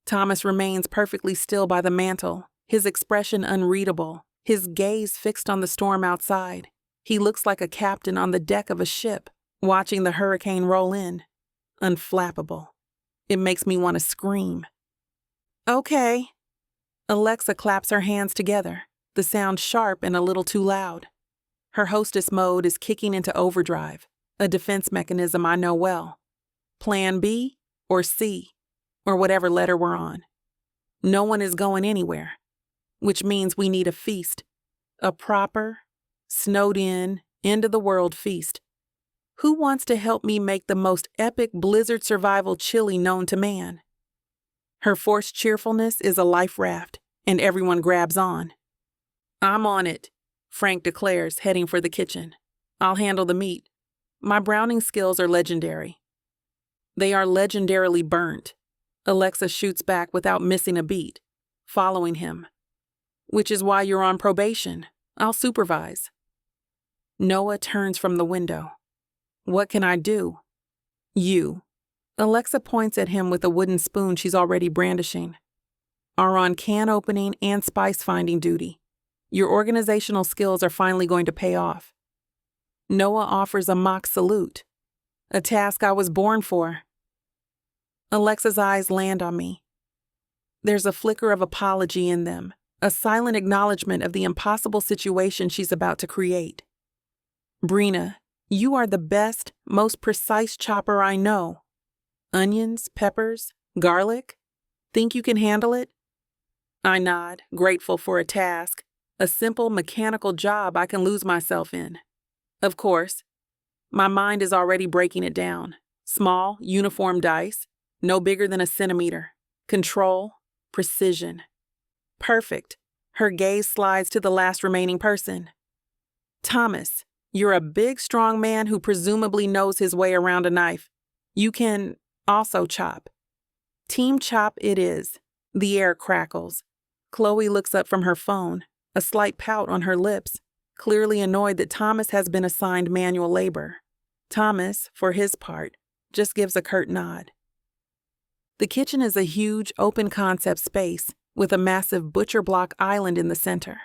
S2: Thomas remains perfectly still by the mantel, his expression unreadable, his gaze fixed on the storm outside. He looks like a captain on the deck of a ship, watching the hurricane roll in. Unflappable. It makes me want to scream. Okay. Alexa claps her hands together, the sound sharp and a little too loud. Her hostess mode is kicking into overdrive, a defense mechanism I know well. Plan B or C, or whatever letter we're on. No one is going anywhere, which means we need a feast. A proper, snowed-in, end-of-the-world feast. Who wants to help me make the most epic blizzard survival chili known to man? Her forced cheerfulness is a life raft, and everyone grabs on. I'm on it, Frank declares, heading for the kitchen. I'll handle the meat. My browning skills are legendary. They are legendarily burnt. Alexa shoots back without missing a beat, following him. Which is why you're on probation. I'll supervise. Noah turns from the window. What can I do? You. Alexa points at him with a wooden spoon she's already brandishing. Are on can opening and spice finding duty. Your organizational skills are finally going to pay off. Noah offers a mock salute, a task I was born for. Alexa's eyes land on me. There's a flicker of apology in them, a silent acknowledgement of the impossible situation she's about to create. Brina, you are the best, most precise chopper I know. Onions, peppers, garlic? Think you can handle it? I nod, grateful for a task, a simple mechanical job I can lose myself in. Of course, my mind is already breaking it down. Small, uniform dice, no bigger than a centimeter. Control, precision. Perfect. Her gaze slides to the last remaining person. Thomas, you're a big, strong man who presumably knows his way around a knife. You can also chop. Team chop it is. The air crackles. Chloe looks up from her phone, a slight pout on her lips, clearly annoyed that Thomas has been assigned manual labor. Thomas, for his part, just gives a curt nod. The kitchen is a huge, open-concept space with a massive butcher block island in the center.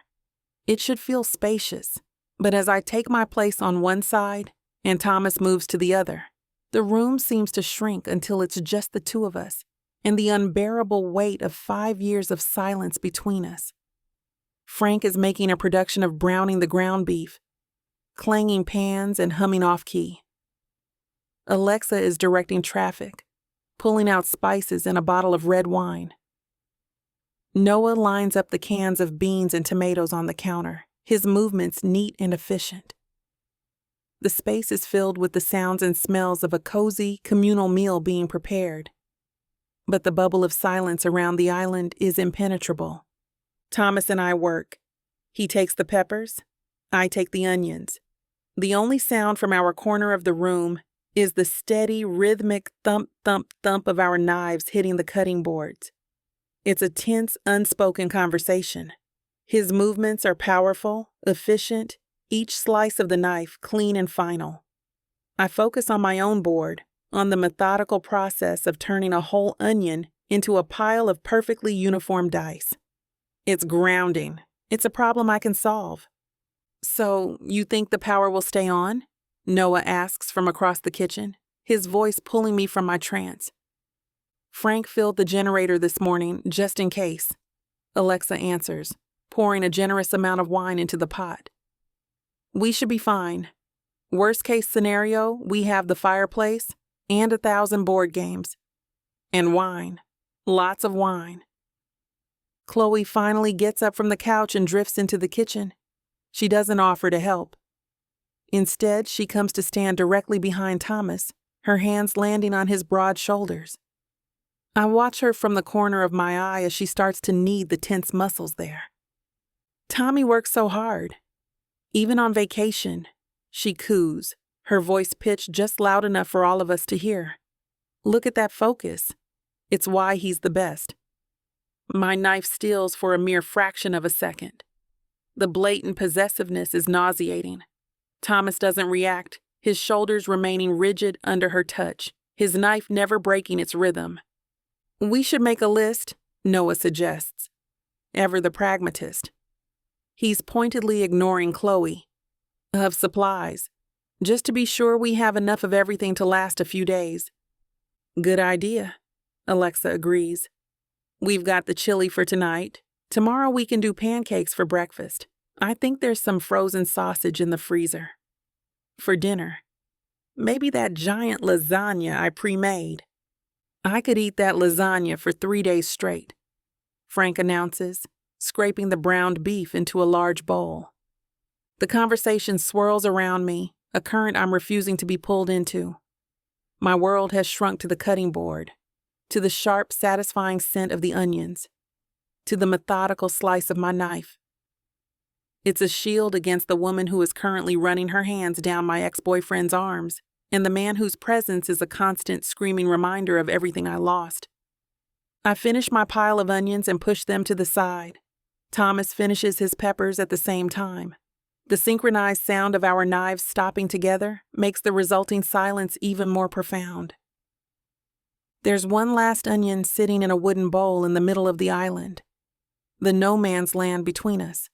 S2: It should feel spacious, but as I take my place on one side and Thomas moves to the other, the room seems to shrink until it's just the two of us and the unbearable weight of 5 years of silence between us. Frank is making a production of browning the ground beef, clanging pans and humming off-key. Alexa is directing traffic, pulling out spices and a bottle of red wine. Noah lines up the cans of beans and tomatoes on the counter, his movements neat and efficient. The space is filled with the sounds and smells of a cozy, communal meal being prepared. But the bubble of silence around the island is impenetrable. Thomas and I work. He takes the peppers, I take the onions. The only sound from our corner of the room is the steady, rhythmic thump, thump, thump of our knives hitting the cutting boards. It's a tense, unspoken conversation. His movements are powerful, efficient, each slice of the knife clean and final. I focus on my own board, on the methodical process of turning a whole onion into a pile of perfectly uniform dice. It's grounding. It's a problem I can solve. So, you think the power will stay on? Noah asks from across the kitchen, his voice pulling me from my trance. Frank filled the generator this morning just in case, Alexa answers, pouring a generous amount of wine into the pot. We should be fine. Worst case scenario, we have the fireplace and 1,000 board games. And wine. Lots of wine. Chloe finally gets up from the couch and drifts into the kitchen. She doesn't offer to help. Instead, she comes to stand directly behind Thomas, her hands landing on his broad shoulders. I watch her from the corner of my eye as she starts to knead the tense muscles there. Tommy works so hard. Even on vacation, she coos, her voice pitched just loud enough for all of us to hear. Look at that focus. It's why he's the best. My knife steals for a mere fraction of a second. The blatant possessiveness is nauseating. Thomas doesn't react, his shoulders remaining rigid under her touch, his knife never breaking its rhythm. We should make a list, Noah suggests. Ever the pragmatist. He's pointedly ignoring Chloe. Of supplies, just to be sure we have enough of everything to last a few days. Good idea, Alexa agrees. We've got the chili for tonight. Tomorrow we can do pancakes for breakfast. I think there's some frozen sausage in the freezer. For dinner, maybe that giant lasagna I pre-made. I could eat that lasagna for 3 days straight, Frank announces, scraping the browned beef into a large bowl. The conversation swirls around me, a current I'm refusing to be pulled into. My world has shrunk to the cutting board, to the sharp, satisfying scent of the onions, to the methodical slice of my knife. It's a shield against the woman who is currently running her hands down my ex-boyfriend's arms, and the man whose presence is a constant screaming reminder of everything I lost. I finish my pile of onions and push them to the side. Thomas finishes his peppers at the same time. The synchronized sound of our knives stopping together makes the resulting silence even more profound. There's one last onion sitting in a wooden bowl in the middle of the island, the no man's land between us.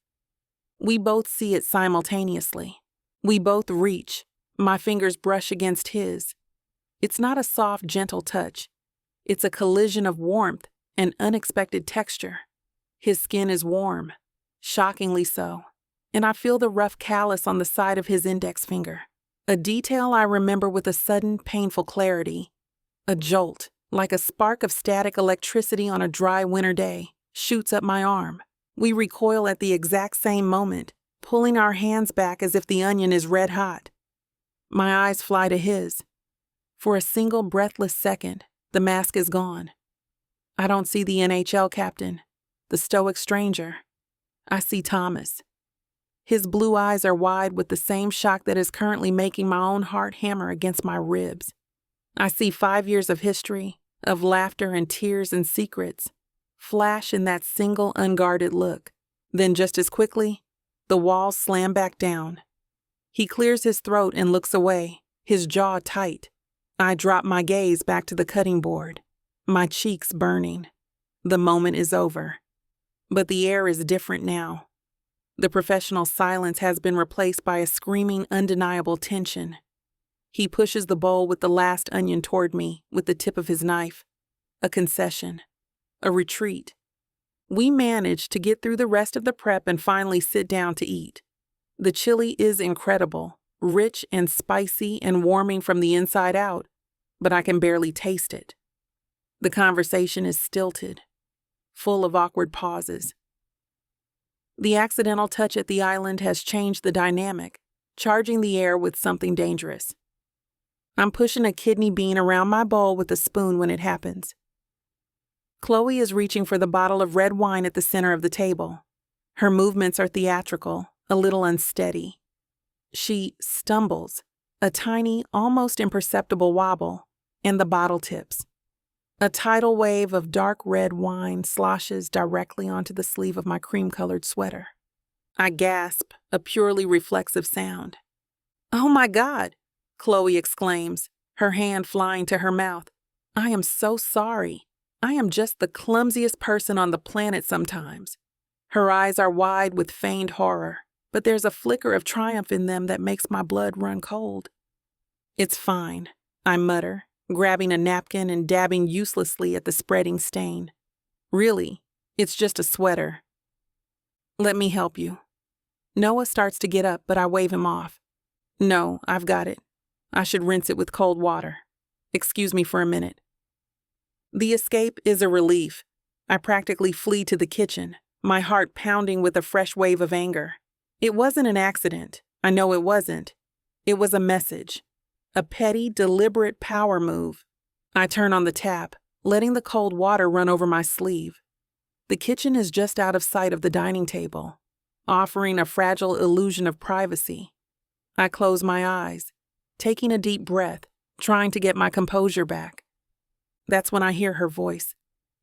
S2: We both see it simultaneously. We both reach. My fingers brush against his. It's not a soft, gentle touch. It's a collision of warmth and unexpected texture. His skin is warm, shockingly so, and I feel the rough callus on the side of his index finger. A detail I remember with a sudden, painful clarity. A jolt, like a spark of static electricity on a dry winter day, shoots up my arm. We recoil at the exact same moment, pulling our hands back as if the onion is red hot. My eyes fly to his. For a single breathless second, the mask is gone. I don't see the NHL captain, the stoic stranger. I see Thomas. His blue eyes are wide with the same shock that is currently making my own heart hammer against my ribs. I see 5 years of history, of laughter and tears and secrets, flash in that single unguarded look. Then just as quickly, the walls slam back down. He clears his throat and looks away, his jaw tight. I drop my gaze back to the cutting board, my cheeks burning. The moment is over. But the air is different now. The professional silence has been replaced by a screaming, undeniable tension. He pushes the bowl with the last onion toward me with the tip of his knife. A concession. A retreat. We manage to get through the rest of the prep and finally sit down to eat. The chili is incredible, rich and spicy and warming from the inside out, but I can barely taste it. The conversation is stilted, full of awkward pauses. The accidental touch at the island has changed the dynamic, charging the air with something dangerous. I'm pushing a kidney bean around my bowl with a spoon when it happens. Chloe is reaching for the bottle of red wine at the center of the table. Her movements are theatrical, a little unsteady. She stumbles, a tiny, almost imperceptible wobble, and the bottle tips. A tidal wave of dark red wine sloshes directly onto the sleeve of my cream-colored sweater. I gasp, a purely reflexive sound. "Oh my God!" Chloe exclaims, her hand flying to her mouth. "I am so sorry. I am just the clumsiest person on the planet sometimes." Her eyes are wide with feigned horror, but there's a flicker of triumph in them that makes my blood run cold. "It's fine," I mutter, grabbing a napkin and dabbing uselessly at the spreading stain. "Really, it's just a sweater." "Let me help you." Noah starts to get up, but I wave him off. "No, I've got it. I should rinse it with cold water. Excuse me for a minute." The escape is a relief. I practically flee to the kitchen, my heart pounding with a fresh wave of anger. It wasn't an accident. I know it wasn't. It was a message. A petty, deliberate power move. I turn on the tap, letting the cold water run over my sleeve. The kitchen is just out of sight of the dining table, offering a fragile illusion of privacy. I close my eyes, taking a deep breath, trying to get my composure back. That's when I hear her voice.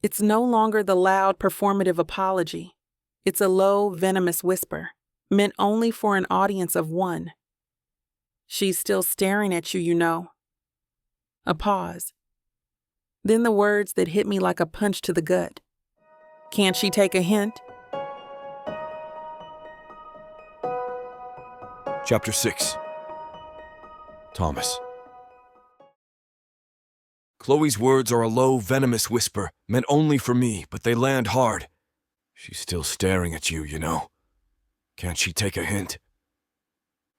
S2: It's no longer the loud, performative apology. It's a low, venomous whisper, meant only for an audience of one. "She's still staring at you, you know." A pause. Then the words that hit me like a punch to the gut. "Can't she take a hint?"
S3: Chapter 6. Thomas. Chloe's words are a low, venomous whisper, meant only for me, but they land hard. She's still staring at you, you know. Can't she take a hint?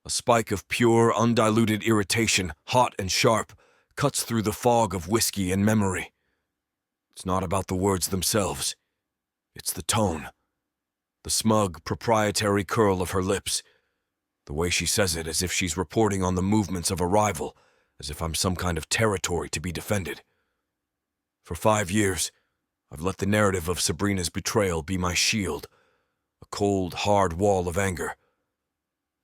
S3: A spike of pure, undiluted irritation, hot and sharp, cuts through the fog of whiskey and memory. It's not about the words themselves. It's the tone. The smug, proprietary curl of her lips. The way she says it as if she's reporting on the movements of a rival, as if I'm some kind of territory to be defended. For 5 years, I've let the narrative of Sabrina's betrayal be my shield, a cold, hard wall of anger.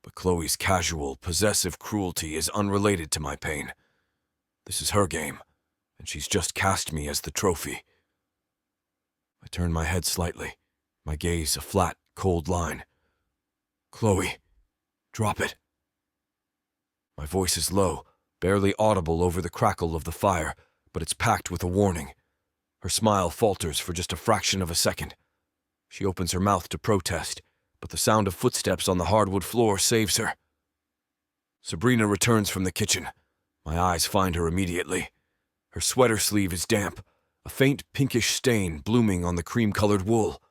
S3: But Chloe's casual, possessive cruelty is unrelated to my pain. This is her game, and she's just cast me as the trophy. I turn my head slightly, my gaze a flat, cold line. "Chloe, drop it." My voice is low, barely audible over the crackle of the fire, but it's packed with a warning. Her smile falters for just a fraction of a second. She opens her mouth to protest, but the sound of footsteps on the hardwood floor saves her. Sabrina returns from the kitchen. My eyes find her immediately. Her sweater sleeve is damp, a faint pinkish stain blooming on the cream-colored wool,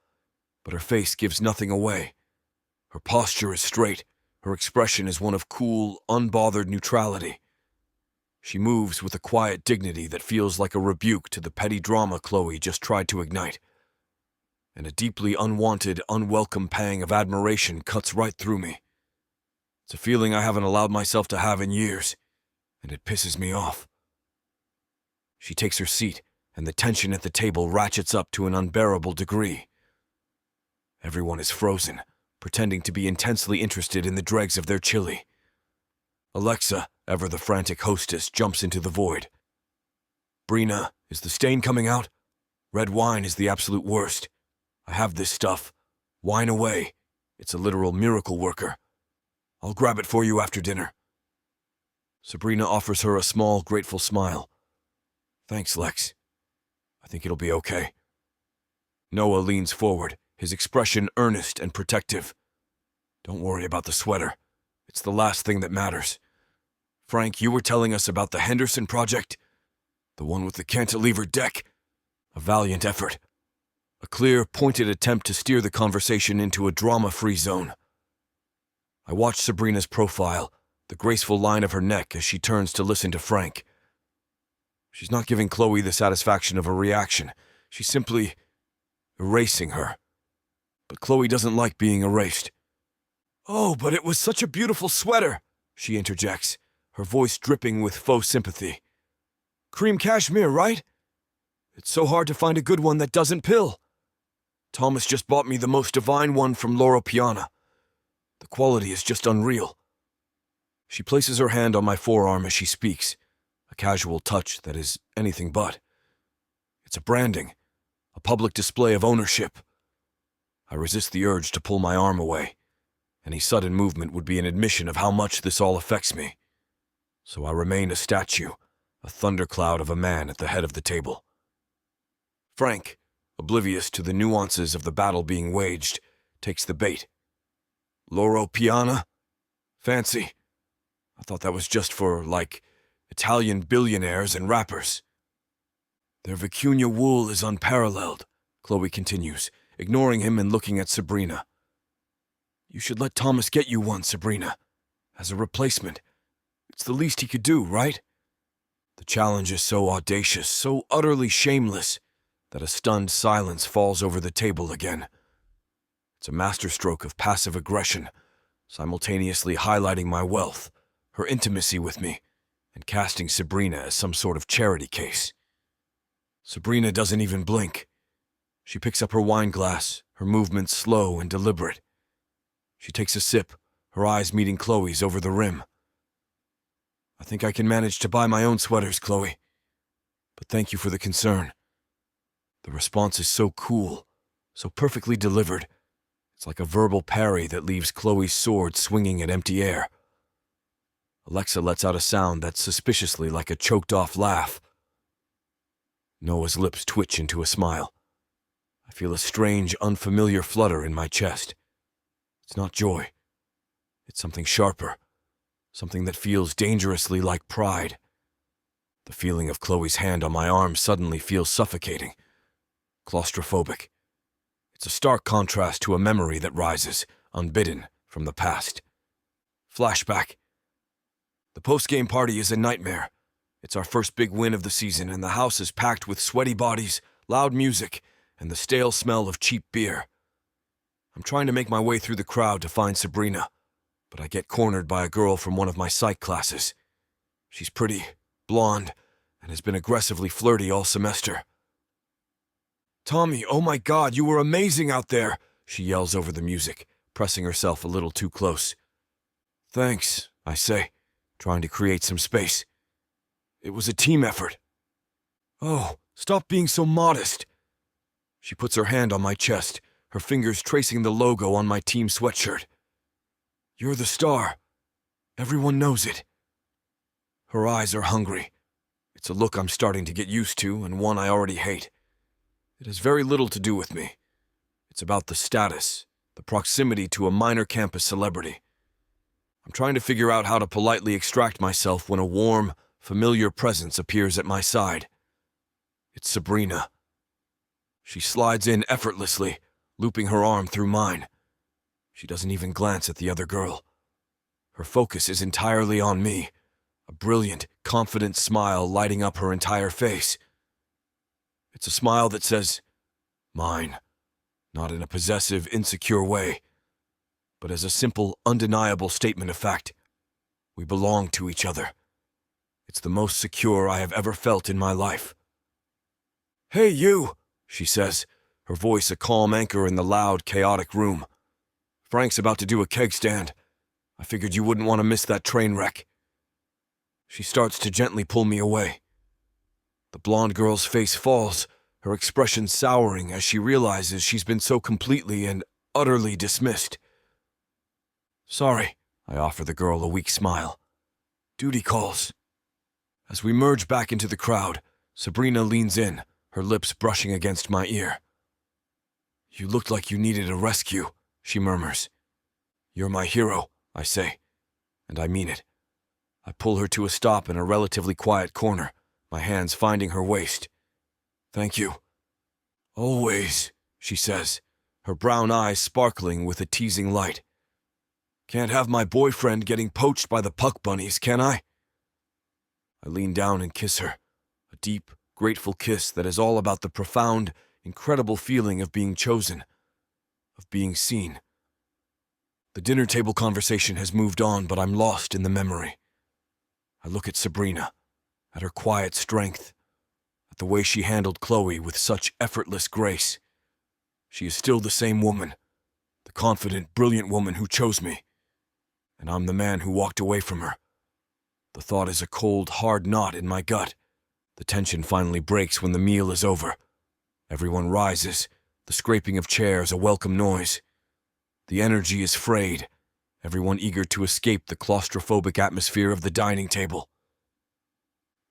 S3: but her face gives nothing away. Her posture is straight. Her expression is one of cool, unbothered neutrality. She moves with a quiet dignity that feels like a rebuke to the petty drama Chloe just tried to ignite. And a deeply unwanted, unwelcome pang of admiration cuts right through me. It's a feeling I haven't allowed myself to have in years, and it pisses me off. She takes her seat, and the tension at the table ratchets up to an unbearable degree. Everyone is frozen, pretending to be intensely interested in the dregs of their chili. Alexa, ever the frantic hostess, jumps into the void. "Brina, is the stain coming out? Red wine is the absolute worst. I have this stuff. Wine away. It's a literal miracle worker. I'll grab it for you after dinner." Sabrina offers her a small, grateful smile. "Thanks, Lex. I think it'll be okay." Noah leans forward, his expression earnest and protective. "Don't worry about the sweater. It's the last thing that matters. Frank, you were telling us about the Henderson project? The one with the cantilever deck? A valiant effort. A clear, pointed attempt to steer the conversation into a drama-free zone." I watch Sabrina's profile, the graceful line of her neck as she turns to listen to Frank. She's not giving Chloe the satisfaction of a reaction. She's simply erasing her. But Chloe doesn't like being erased. "Oh, but it was such a beautiful sweater," she interjects, her voice dripping with faux sympathy. "Cream cashmere, right? It's so hard to find a good one that doesn't pill. Thomas just bought me the most divine one from Loro Piana. The quality is just unreal." She places her hand on my forearm as she speaks, a casual touch that is anything but. It's a branding, a public display of ownership. I resist the urge to pull my arm away. Any sudden movement would be an admission of how much this all affects me. So I remain a statue, a thundercloud of a man at the head of the table. Frank, oblivious to the nuances of the battle being waged, takes the bait. "Loro Piana? Fancy. I thought that was just for, like, Italian billionaires and rappers." "Their vicuña wool is unparalleled," Chloe continues, ignoring him and looking at Sabrina. "You should let Thomas get you one, Sabrina, as a replacement. It's the least he could do, right?" The challenge is so audacious, so utterly shameless, that a stunned silence falls over the table again. It's a masterstroke of passive aggression, simultaneously highlighting my wealth, her intimacy with me, and casting Sabrina as some sort of charity case. Sabrina doesn't even blink. She picks up her wine glass, her movements slow and deliberate. She takes a sip, her eyes meeting Chloe's over the rim. "I think I can manage to buy my own sweaters, Chloe. But thank you for the concern." The response is so cool, so perfectly delivered. It's like a verbal parry that leaves Chloe's sword swinging at empty air. Alexa lets out a sound that's suspiciously like a choked-off laugh. Noah's lips twitch into a smile. I feel a strange, unfamiliar flutter in my chest. It's not joy. It's something sharper, something that feels dangerously like pride. The feeling of Chloe's hand on my arm suddenly feels suffocating, claustrophobic. It's a stark contrast to a memory that rises, unbidden, from the past. Flashback. The post-game party is a nightmare. It's our first big win of the season, and the house is packed with sweaty bodies, loud music, and the stale smell of cheap beer. I'm trying to make my way through the crowd to find Sabrina, but I get cornered by a girl from one of my psych classes. She's pretty, blonde, and has been aggressively flirty all semester. "Tommy, oh my God, you were amazing out there," she yells over the music, pressing herself a little too close. "Thanks," I say, trying to create some space. "It was a team effort." "Oh, stop being so modest." She puts her hand on my chest, her fingers tracing the logo on my team sweatshirt. "You're the star. Everyone knows it." Her eyes are hungry. It's a look I'm starting to get used to, and one I already hate. It has very little to do with me. It's about the status, the proximity to a minor campus celebrity. I'm trying to figure out how to politely extract myself when a warm, familiar presence appears at my side. It's Sabrina. She slides in effortlessly, looping her arm through mine. She doesn't even glance at the other girl. Her focus is entirely on me, a brilliant, confident smile lighting up her entire face. It's a smile that says, "Mine," not in a possessive, insecure way, but as a simple, undeniable statement of fact. We belong to each other. It's the most secure I have ever felt in my life. "Hey, you," she says, her voice a calm anchor in the loud, chaotic room. "Frank's about to do a keg stand. I figured you wouldn't want to miss that train wreck." She starts to gently pull me away. The blonde girl's face falls, her expression souring as she realizes she's been so completely and utterly dismissed. "Sorry," I offer the girl a weak smile. "Duty calls." As we merge back into the crowd, Sabrina leans in, her lips brushing against my ear. "You looked like you needed a rescue," she murmurs. "You're my hero," I say, and I mean it. I pull her to a stop in a relatively quiet corner, my hands finding her waist. "Thank you." "Always," she says, her brown eyes sparkling with a teasing light. "Can't have my boyfriend getting poached by the puck bunnies, can I?" I lean down and kiss her, a deep, grateful kiss that is all about the profound, incredible feeling of being chosen, of being seen. The dinner table conversation has moved on, but I'm lost in the memory. I look at Sabrina, at her quiet strength, at the way she handled Chloe with such effortless grace. She is still the same woman, the confident, brilliant woman who chose me, and I'm the man who walked away from her. The thought is a cold, hard knot in my gut. The tension finally breaks when the meal is over. Everyone rises, the scraping of chairs a welcome noise. The energy is frayed, everyone eager to escape the claustrophobic atmosphere of the dining table.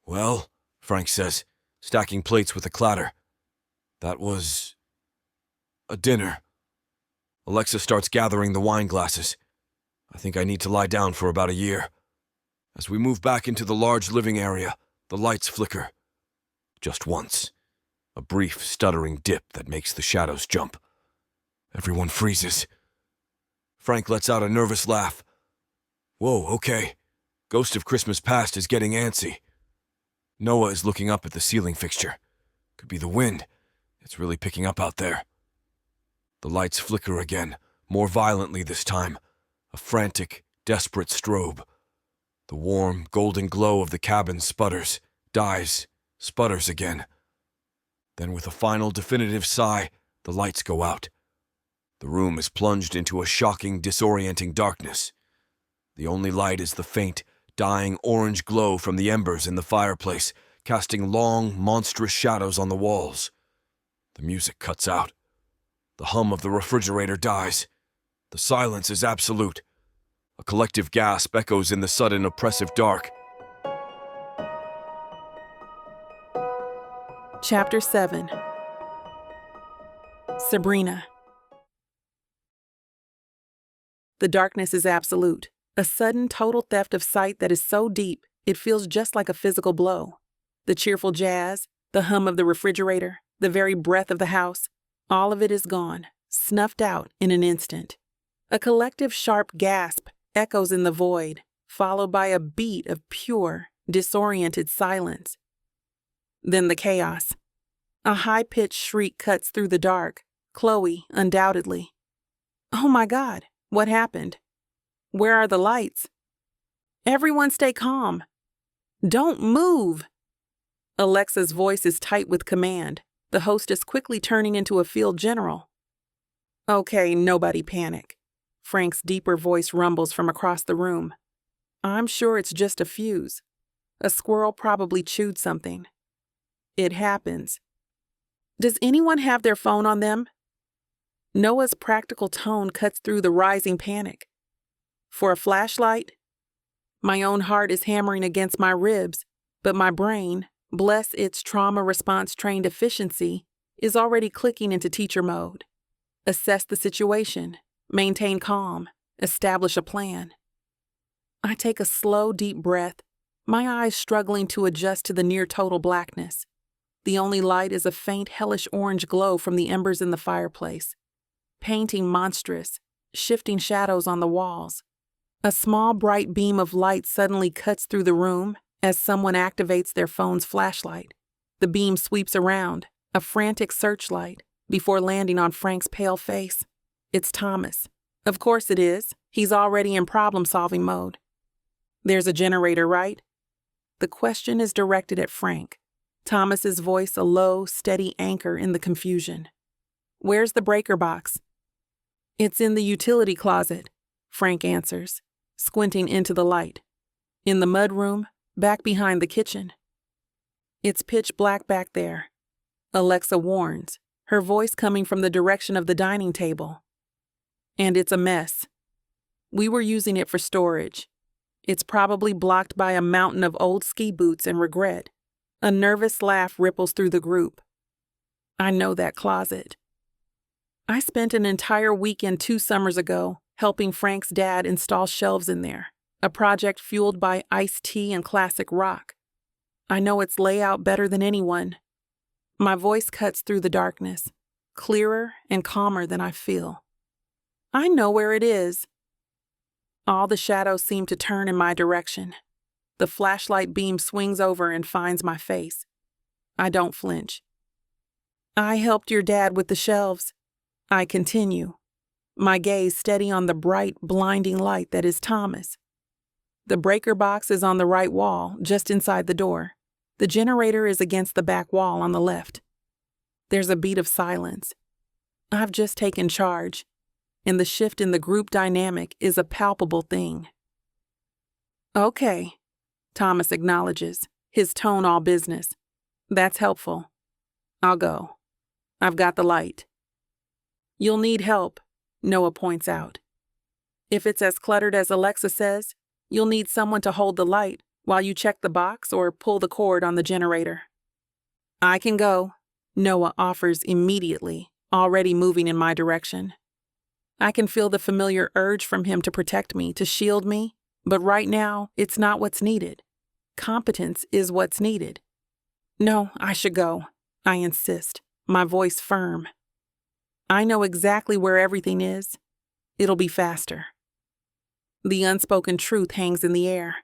S3: "Well," Frank says, stacking plates with a clatter, "that was a dinner." Alexa starts gathering the wine glasses. I think I need to lie down for about a year. As we move back into the large living area, the lights flicker. Just once. A brief, stuttering dip that makes the shadows jump. Everyone freezes. Frank lets out a nervous laugh. "Whoa, okay. Ghost of Christmas Past is getting antsy." Noah is looking up at the ceiling fixture. Could be the wind. It's really picking up out there. The lights flicker again, more violently this time. A frantic, desperate strobe. The warm, golden glow of the cabin sputters, dies, sputters again. Then with a final, definitive sigh, the lights go out. The room is plunged into a shocking, disorienting darkness. The only light is the faint, dying orange glow from the embers in the fireplace, casting long, monstrous shadows on the walls. The music cuts out. The hum of the refrigerator dies. The silence is absolute. A collective gasp echoes in the sudden, oppressive dark.
S2: Chapter 7. Sabrina. The darkness is absolute, a sudden total theft of sight that is so deep it feels just like a physical blow. The cheerful jazz, the hum of the refrigerator, the very breath of the house, all of it is gone, snuffed out in an instant. A collective sharp gasp echoes in the void, followed by a beat of pure, disoriented silence. Then the chaos. A high-pitched shriek cuts through the dark. Chloe, undoubtedly. "Oh my God, what happened? Where are the lights? Everyone stay calm. Don't move." Alexa's voice is tight with command, the hostess quickly turning into a field general. "Okay, nobody panic." Frank's deeper voice rumbles from across the room. "I'm sure it's just a fuse. A squirrel probably chewed something. It happens. Does anyone have their phone on them?" Noah's practical tone cuts through the rising panic. "For a flashlight?" My own heart is hammering against my ribs, but my brain, bless its trauma response trained efficiency, is already clicking into teacher mode. Assess the situation. maintain calm, establish a plan. I take a slow, deep breath, my eyes struggling to adjust to the near-total blackness. The only light is a faint, hellish orange glow from the embers in the fireplace, painting monstrous, shifting shadows on the walls. A small, bright beam of light suddenly cuts through the room as someone activates their phone's flashlight. The beam sweeps around, a frantic searchlight, before landing on Frank's pale face. It's Thomas. Of course it is. He's already in problem-solving mode. There's a generator, right? The question is directed at Frank. Thomas's voice a low, steady anchor in the confusion. Where's the breaker box? It's in the utility closet, Frank answers, squinting into the light. In the mudroom, back behind the kitchen. It's pitch black back there, Alexa warns, her voice coming from the direction of the dining table. And it's a mess. We were using it for storage. It's probably blocked by a mountain of old ski boots and regret. A nervous laugh ripples through the group. I know that closet. I spent an entire weekend 2 summers ago helping Frank's dad install shelves in there, a project fueled by iced tea and classic rock. I know its layout better than anyone. My voice cuts through the darkness, clearer and calmer than I feel. I know where it is. All the shadows seem to turn in my direction. The flashlight beam swings over and finds my face. I don't flinch. I helped your dad with the shelves. I continue, my gaze steady on the bright, blinding light that is Thomas. The breaker box is on the right wall, just inside the door. The generator is against the back wall on the left. There's a beat of silence. I've just taken charge, and the shift in the group dynamic is a palpable thing. Okay, Thomas acknowledges, his tone all business. That's helpful. I'll go. I've got the light. You'll need help, Noah points out. If it's as cluttered as Alexa says, you'll need someone to hold the light while you check the box or pull the cord on the generator. I can go, Noah offers immediately, already moving in my direction. I can feel the familiar urge from him to protect me, to shield me, but right now, it's not what's needed. Competence is what's needed. No, I should go, I insist, my voice firm. I know exactly where everything is. It'll be faster. The unspoken truth hangs in the air.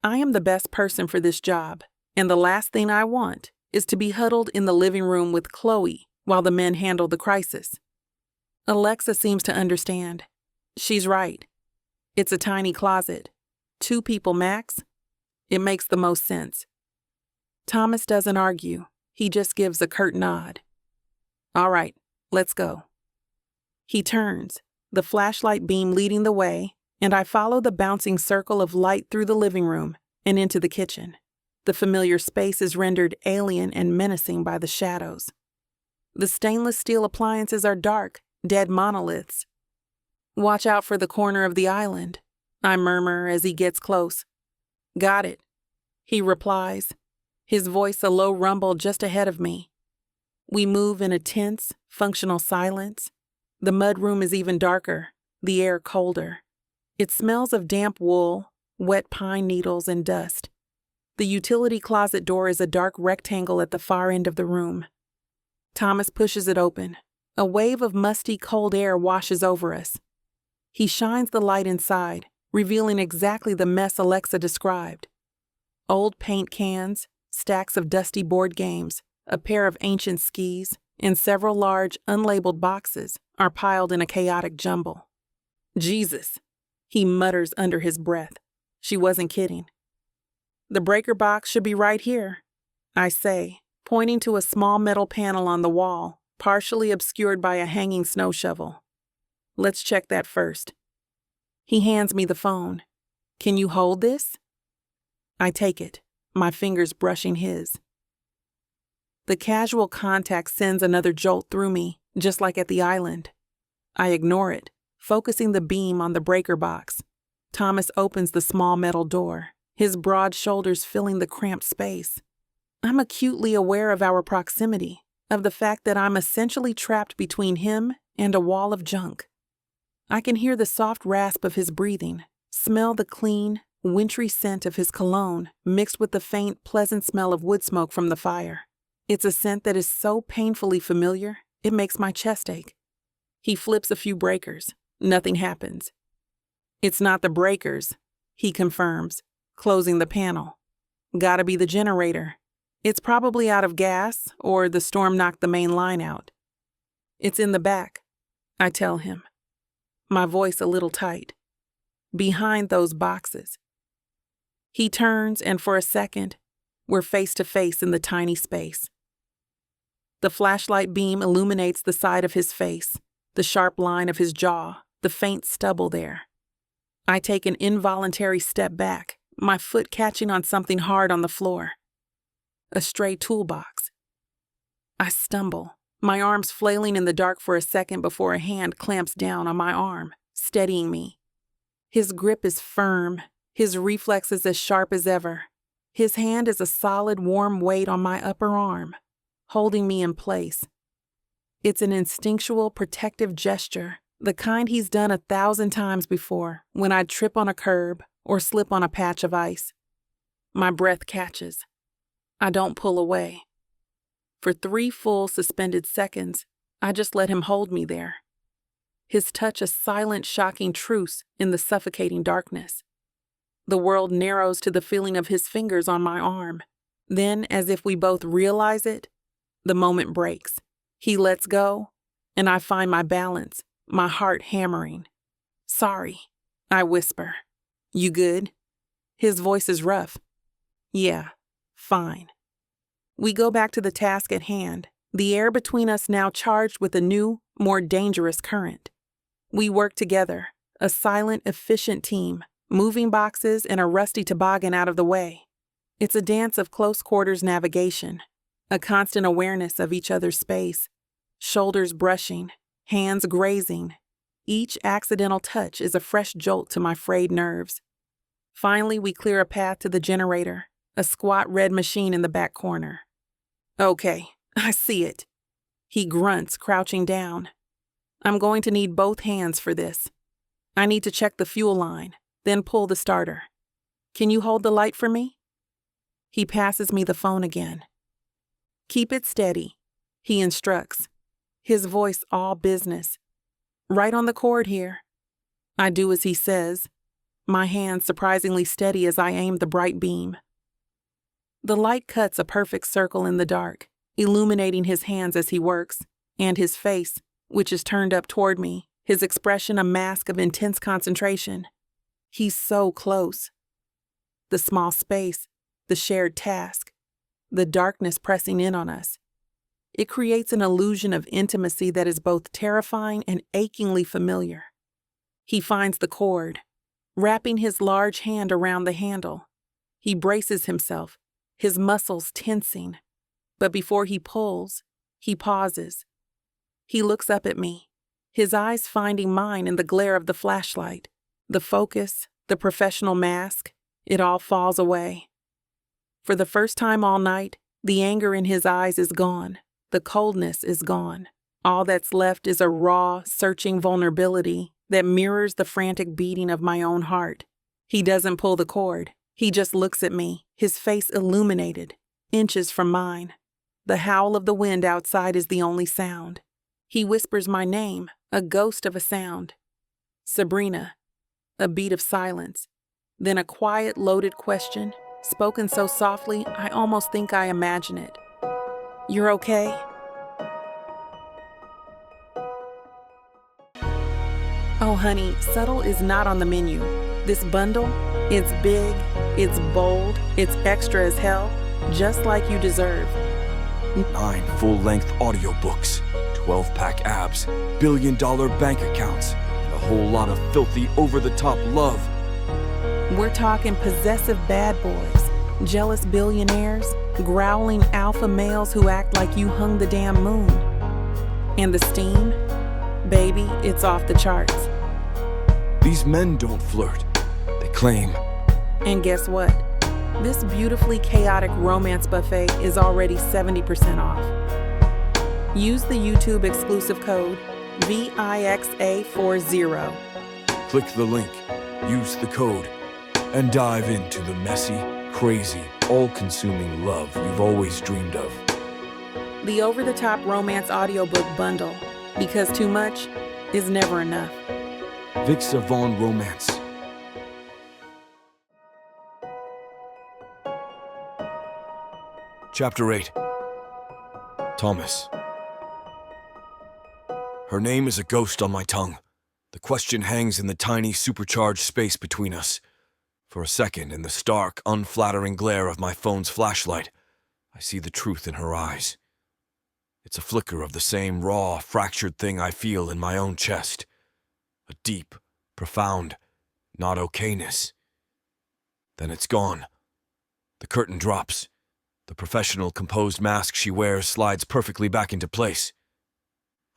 S2: I am the best person for this job, and the last thing I want is to be huddled in the living room with Chloe while the men handle the crisis. Alexa seems to understand. She's right. It's a tiny closet. 2 people max. It makes the most sense. Thomas doesn't argue. He just gives a curt nod. All right, let's go. He turns, the flashlight beam leading the way, and I follow the bouncing circle of light through the living room and into the kitchen. The familiar space is rendered alien and menacing by the shadows. The stainless steel appliances are dark, dead monoliths. Watch out for the corner of the island, I murmur as he gets close. Got it, he replies, his voice a low rumble just ahead of me. We move in a tense, functional silence. The mudroom is even darker, the air colder. It smells of damp wool, wet pine needles, and dust. The utility closet door is a dark rectangle at the far end of the room. Thomas pushes it open. A wave of musty, cold air washes over us. He shines the light inside, revealing exactly the mess Alexa described. Old paint cans, stacks of dusty board games, a pair of ancient skis, and several large, unlabeled boxes are piled in a chaotic jumble. Jesus, he mutters under his breath. She wasn't kidding. The breaker box should be right here, I say, pointing to a small metal panel on the wall, partially obscured by a hanging snow shovel. Let's check that first. He hands me the phone. Can you hold this? I take it, my fingers brushing his. The casual contact sends another jolt through me, just like at the island. I ignore it, focusing the beam on the breaker box. Thomas opens the small metal door, his broad shoulders filling the cramped space. I'm acutely aware of our proximity, of the fact that I'm essentially trapped between him and a wall of junk. I can hear the soft rasp of his breathing, smell the clean, wintry scent of his cologne mixed with the faint, pleasant smell of wood smoke from the fire. It's a scent that is so painfully familiar, it makes my chest ache. He flips a few breakers. Nothing happens. It's not the breakers, he confirms, closing the panel. Gotta be the generator. It's probably out of gas, or the storm knocked the main line out. It's in the back, I tell him, my voice a little tight. Behind those boxes. He turns, and for a second, we're face to face in the tiny space. The flashlight beam illuminates the side of his face, the sharp line of his jaw, the faint stubble there. I take an involuntary step back, my foot catching on something hard on the floor. A stray toolbox. I stumble, my arms flailing in the dark for a second before a hand clamps down on my arm, steadying me. His grip is firm, his reflexes as sharp as ever. His hand is a solid, warm weight on my upper arm, holding me in place. It's an instinctual, protective gesture, the kind he's done 1,000 times before when I'd trip on a curb or slip on a patch of ice. My breath catches. I don't pull away. For 3 full suspended seconds, I just let him hold me there. His touch a silent, shocking truce in the suffocating darkness. The world narrows to the feeling of his fingers on my arm. Then, as if we both realize it, the moment breaks. He lets go, and I find my balance, my heart hammering. "Sorry," I whisper. "You good?" His voice is rough. "Yeah, fine." We go back to the task at hand, the air between us now charged with a new, more dangerous current. We work together, a silent, efficient team, moving boxes and a rusty toboggan out of the way. It's a dance of close-quarters navigation, a constant awareness of each other's space, shoulders brushing, hands grazing. Each accidental touch is a fresh jolt to my frayed nerves. Finally, we clear a path to the generator, a squat red machine in the back corner. "Okay, I see it." He grunts, crouching down. "I'm going to need both hands for this. I need to check the fuel line, then pull the starter. Can you hold the light for me?" He passes me the phone again. "Keep it steady," he instructs, his voice all business. "Right on the cord here." I do as he says, my hands surprisingly steady as I aim the bright beam. The light cuts a perfect circle in the dark, illuminating his hands as he works, and his face, which is turned up toward me, his expression a mask of intense concentration. He's so close. The small space, the shared task, the darkness pressing in on us. It creates an illusion of intimacy that is both terrifying and achingly familiar. He finds the cord, wrapping his large hand around the handle. He braces himself, his muscles tensing. But before he pulls, he pauses. He looks up at me, his eyes finding mine in the glare of the flashlight. The focus, the professional mask, it all falls away. For the first time all night, the anger in his eyes is gone. The coldness is gone. All that's left is a raw, searching vulnerability that mirrors the frantic beating of my own heart. He doesn't pull the cord. He just looks at me, his face illuminated, inches from mine. The howl of the wind outside is the only sound. He whispers my name, a ghost of a sound. "Sabrina." A beat of silence. Then a quiet, loaded question, spoken so softly I almost think I imagine it. "You're okay?" Oh, honey, subtle is not on the menu. This bundle, it's big, it's bold, it's extra as hell, just like you deserve.
S3: 9 full-length audiobooks, 12-pack abs, billion-dollar bank accounts, and a whole lot of filthy, over-the-top love.
S2: We're talking possessive bad boys, jealous billionaires, growling alpha males who act like you hung the damn moon. And the steam? Baby, it's off the charts.
S3: These men don't flirt. They claim.
S2: And guess what? This beautifully chaotic romance buffet is already 70% off. Use the YouTube exclusive code VIXA40.
S3: Click the link, use the code, and dive into the messy, crazy, all-consuming love you've always dreamed of.
S2: The over-the-top romance audiobook bundle, because too much is never enough.
S3: Vixa Vaughn Romance. Chapter 8. Thomas. Her name is a ghost on my tongue. The question hangs in the tiny, supercharged space between us. For a second, in the stark, unflattering glare of my phone's flashlight, I see the truth in her eyes. It's a flicker of the same raw, fractured thing I feel in my own chest. A deep, profound, not okayness. Then it's gone. The curtain drops. The professional, composed mask she wears slides perfectly back into place.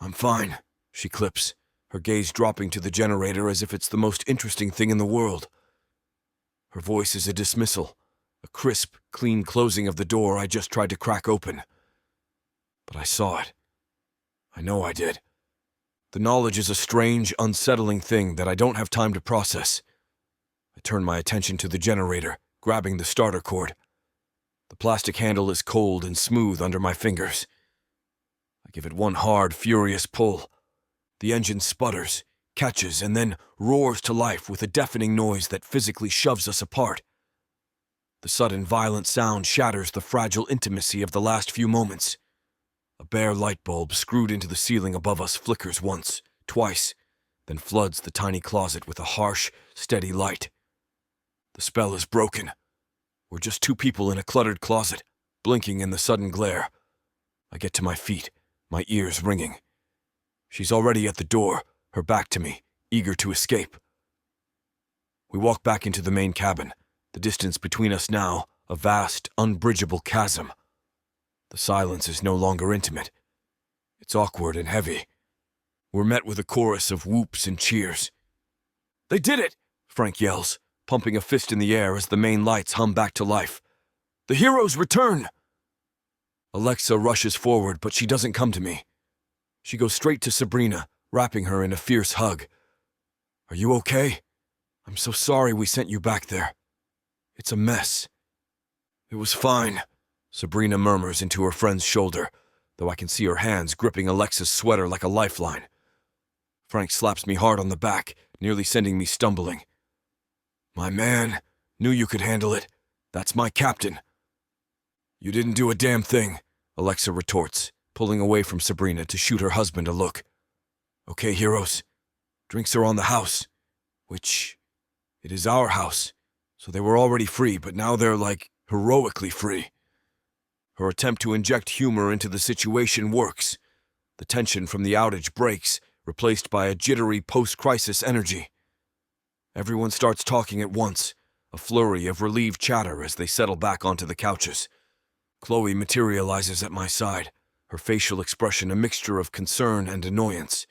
S3: "I'm fine," she clips, her gaze dropping to the generator as if it's the most interesting thing in the world. Her voice is a dismissal, a crisp, clean closing of the door I just tried to crack open. But I saw it. I know I did. The knowledge is a strange, unsettling thing that I don't have time to process. I turn my attention to the generator, grabbing the starter cord. The plastic handle is cold and smooth under my fingers. I give it one hard, furious pull. The engine sputters, catches, and then roars to life with a deafening noise that physically shoves us apart. The sudden, violent sound shatters the fragile intimacy of the last few moments. A bare light bulb screwed into the ceiling above us flickers once, twice, then floods the tiny closet with a harsh, steady light. The spell is broken. We're just two people in a cluttered closet, blinking in the sudden glare. I get to my feet, my ears ringing. She's already at the door, her back to me, eager to escape. We walk back into the main cabin, the distance between us now a vast, unbridgeable chasm. The silence is no longer intimate. It's awkward and heavy. We're met with a chorus of whoops and cheers. "They did it!" Frank yells, pumping a fist in the air as the main lights hum back to life. "The heroes return!" Alexa rushes forward, but she doesn't come to me. She goes straight to Sabrina, wrapping her in a fierce hug. "Are you okay? I'm so sorry we sent you back there. It's a mess." "It was fine," Sabrina murmurs into her friend's shoulder, though I can see her hands gripping Alexa's sweater like a lifeline. Frank slaps me hard on the back, nearly sending me stumbling. "My man, knew you could handle it. That's my captain." "You didn't do a damn thing," Alexa retorts, pulling away from Sabrina to shoot her husband a look. "Okay, heroes. Drinks are on the house. Which, it is our house. So they were already free, but now they're, like, heroically free." Her attempt to inject humor into the situation works. The tension from the outage breaks, replaced by a jittery post-crisis energy. Everyone starts talking at once, a flurry of relieved chatter as they settle back onto the couches. Chloe materializes at my side, her facial expression a mixture of concern and annoyance.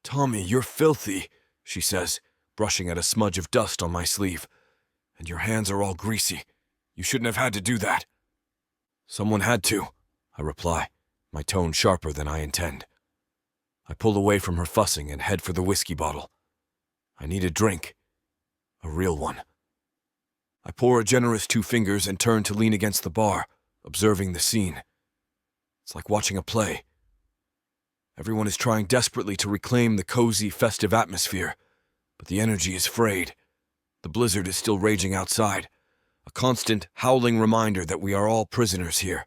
S3: "Tommy, you're filthy," she says, brushing at a smudge of dust on my sleeve. "And your hands are all greasy. You shouldn't have had to do that." "Someone had to," I reply, my tone sharper than I intend. I pull away from her fussing and head for the whiskey bottle. I need a drink. A real one. I pour a generous 2 fingers and turn to lean against the bar, observing the scene. It's like watching a play. Everyone is trying desperately to reclaim the cozy, festive atmosphere, but the energy is frayed. The blizzard is still raging outside, a constant, howling reminder that we are all prisoners here.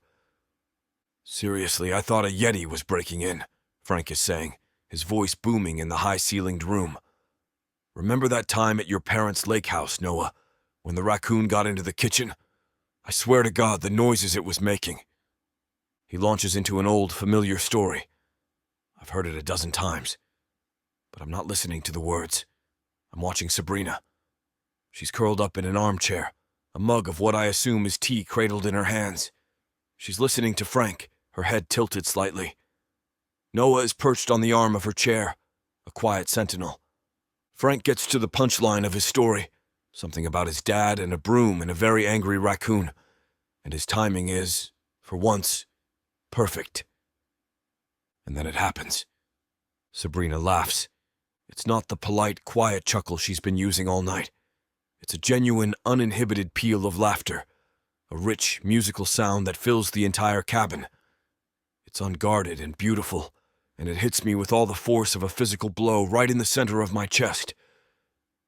S3: "Seriously, I thought a Yeti was breaking in," Frank is saying, his voice booming in the high-ceilinged room. "Remember that time at your parents' lake house, Noah, when the raccoon got into the kitchen? I swear to God, the noises it was making." He launches into an old, familiar story. I've heard it a dozen times, but I'm not listening to the words. I'm watching Sabrina. She's curled up in an armchair, a mug of what I assume is tea cradled in her hands. She's listening to Frank, her head tilted slightly. Noah is perched on the arm of her chair, a quiet sentinel. Frank gets to the punchline of his story, something about his dad and a broom and a very angry raccoon, and his timing is, for once, perfect. And then it happens. Sabrina laughs. It's not the polite, quiet chuckle she's been using all night. It's a genuine, uninhibited peal of laughter, a rich, musical sound that fills the entire cabin. It's unguarded and beautiful, and it hits me with all the force of a physical blow right in the center of my chest.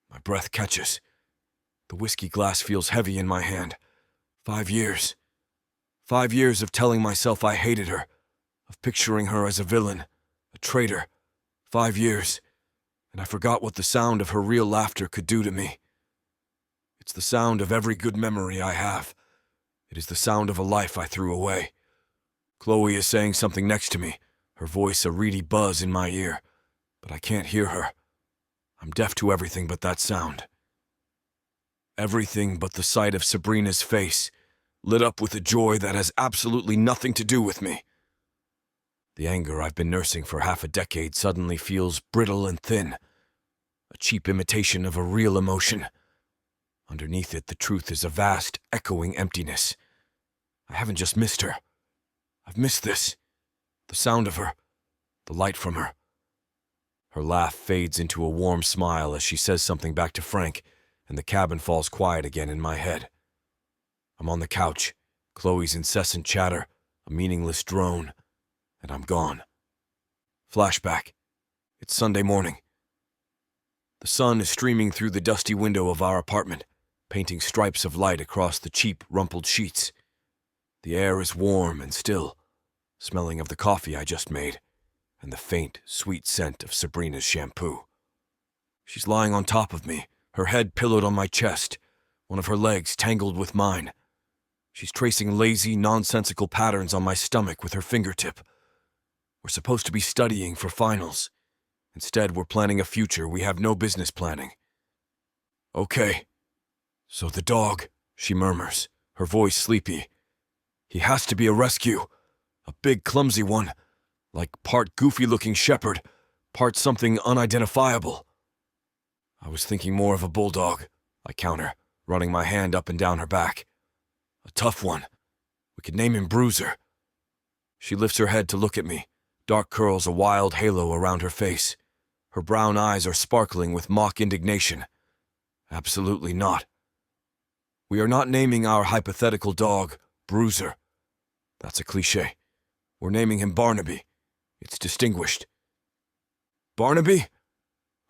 S3: My breath catches. The whiskey glass feels heavy in my hand. 5 years. 5 years of telling myself I hated her, of picturing her as a villain, a traitor. 5 years, and I forgot what the sound of her real laughter could do to me. It's the sound of every good memory I have. It is the sound of a life I threw away. Chloe is saying something next to me, her voice a reedy buzz in my ear, but I can't hear her. I'm deaf to everything but that sound. Everything but the sight of Sabrina's face, lit up with a joy that has absolutely nothing to do with me. The anger I've been nursing for half a decade suddenly feels brittle and thin, a cheap imitation of a real emotion. Underneath it, the truth is a vast, echoing emptiness. I haven't just missed her. I've missed this. The sound of her, the light from her. Her laugh fades into a warm smile as she says something back to Frank, and the cabin falls quiet again in my head. I'm on the couch, Chloe's incessant chatter, a meaningless drone, and I'm gone. Flashback. It's Sunday morning. The sun is streaming through the dusty window of our apartment, painting stripes of light across the cheap, rumpled sheets. The air is warm and still, smelling of the coffee I just made, and the faint, sweet scent of Sabrina's shampoo. She's lying on top of me, her head pillowed on my chest, one of her legs tangled with mine. She's tracing lazy, nonsensical patterns on my stomach with her fingertip. We're supposed to be studying for finals. Instead, we're planning a future we have no business planning. Okay. So the dog, she murmurs, her voice sleepy. He has to be a rescue. A big, clumsy one. Like part goofy-looking shepherd, part something unidentifiable. I was thinking more of a bulldog, I counter, running my hand up and down her back. A tough one. We could name him Bruiser. She lifts her head to look at me, dark curls a wild halo around her face. Her brown eyes are sparkling with mock indignation. Absolutely not. We are not naming our hypothetical dog Bruiser. That's a cliché. We're naming him Barnaby. It's distinguished. Barnaby?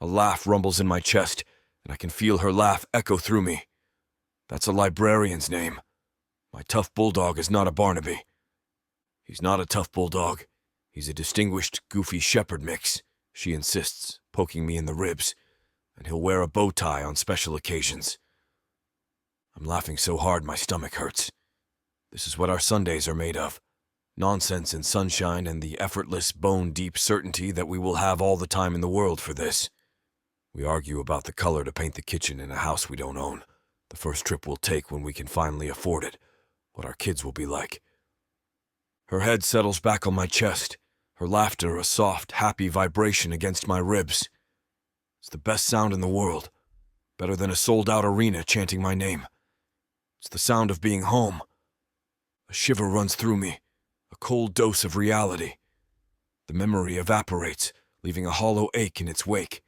S3: A laugh rumbles in my chest, and I can feel her laugh echo through me. That's a librarian's name. My tough bulldog is not a Barnaby. He's not a tough bulldog. He's a distinguished, goofy shepherd mix, she insists, poking me in the ribs, and he'll wear a bow tie on special occasions. I'm laughing so hard my stomach hurts. This is what our Sundays are made of. Nonsense and sunshine and the effortless, bone-deep certainty that we will have all the time in the world for this. We argue about the color to paint the kitchen in a house we don't own, the first trip we'll take when we can finally afford it, what our kids will be like. Her head settles back on my chest, her laughter a soft, happy vibration against my ribs. It's the best sound in the world, better than a sold-out arena chanting my name. It's the sound of being home. A shiver runs through me, a cold dose of reality. The memory evaporates, leaving a hollow ache in its wake.